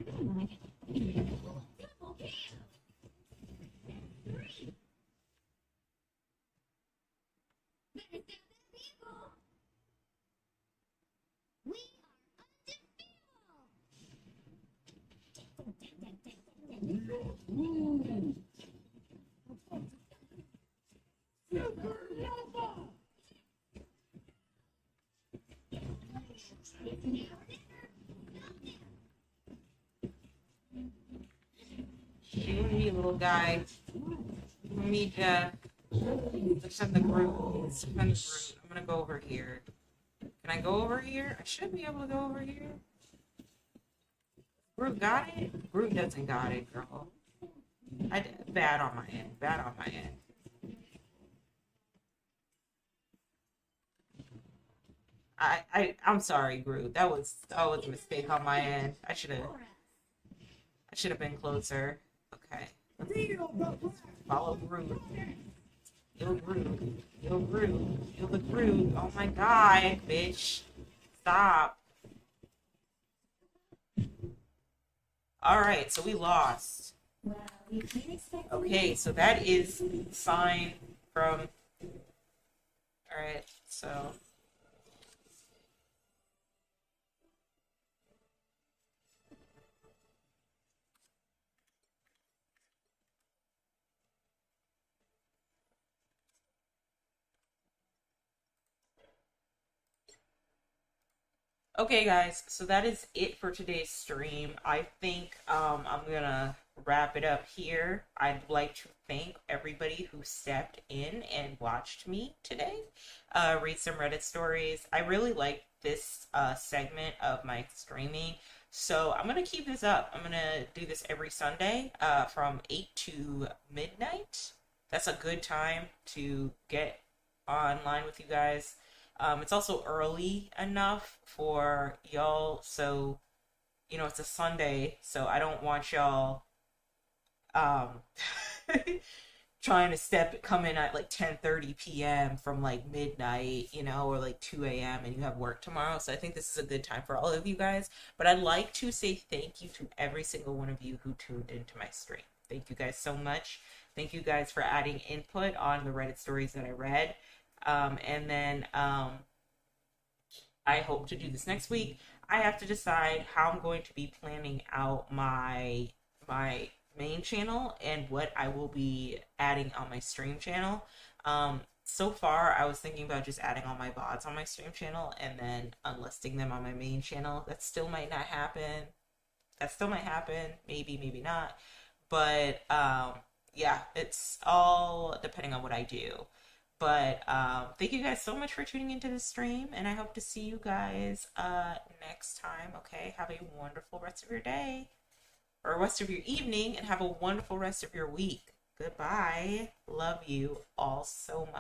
Speaker 1: Shoot me, little guy. We need to defend the group. Let's defend the group. I'm gonna go over here. Can I go over here? I should be able to go over here. Groot got it? Groot doesn't got it, girl. I did bad on my end. Bad on my end. I'm sorry, Groot. That was a mistake on my end. I should have been closer. Okay. Follow Groot. Yo Groot. Yo Groot. Yo the Groot. Oh my god, bitch. Stop. Alright, so we lost.
Speaker 2: Well, you can't expect to
Speaker 1: Okay,
Speaker 2: win.
Speaker 1: so that is the sign from. Alright, so. Okay, guys, so that is it for today's stream. I think I'm gonna wrap it up here. I'd like to thank everybody who stepped in and watched me today. Read some Reddit stories. I really like this segment of my streaming, so I'm gonna keep this up. I'm gonna do this every Sunday from 8 to midnight. That's a good time to get online with you guys. It's also early enough for y'all, so it's a Sunday, so I don't want y'all um trying to come in at like 10:30 p.m. from like midnight, or like 2 a.m. and you have work tomorrow. So I think this is a good time for all of you guys. But I'd like to say thank you to every single one of you who tuned into my stream. Thank you guys so much. Thank you guys for adding input on the Reddit stories that I read. And then I hope to do this next week. I have to decide how I'm going to be planning out my main channel and what I will be adding on my stream channel. So far, I was thinking about just adding all my VODs on my stream channel and then unlisting them on my main channel. That still might not happen. Maybe, maybe not. But yeah, it's all depending on what I do. But thank you guys so much for tuning into this stream, and I hope to see you guys next time. Okay, have a wonderful rest of your day, or rest of your evening, and have a wonderful rest of your week. Goodbye. Love you all so much.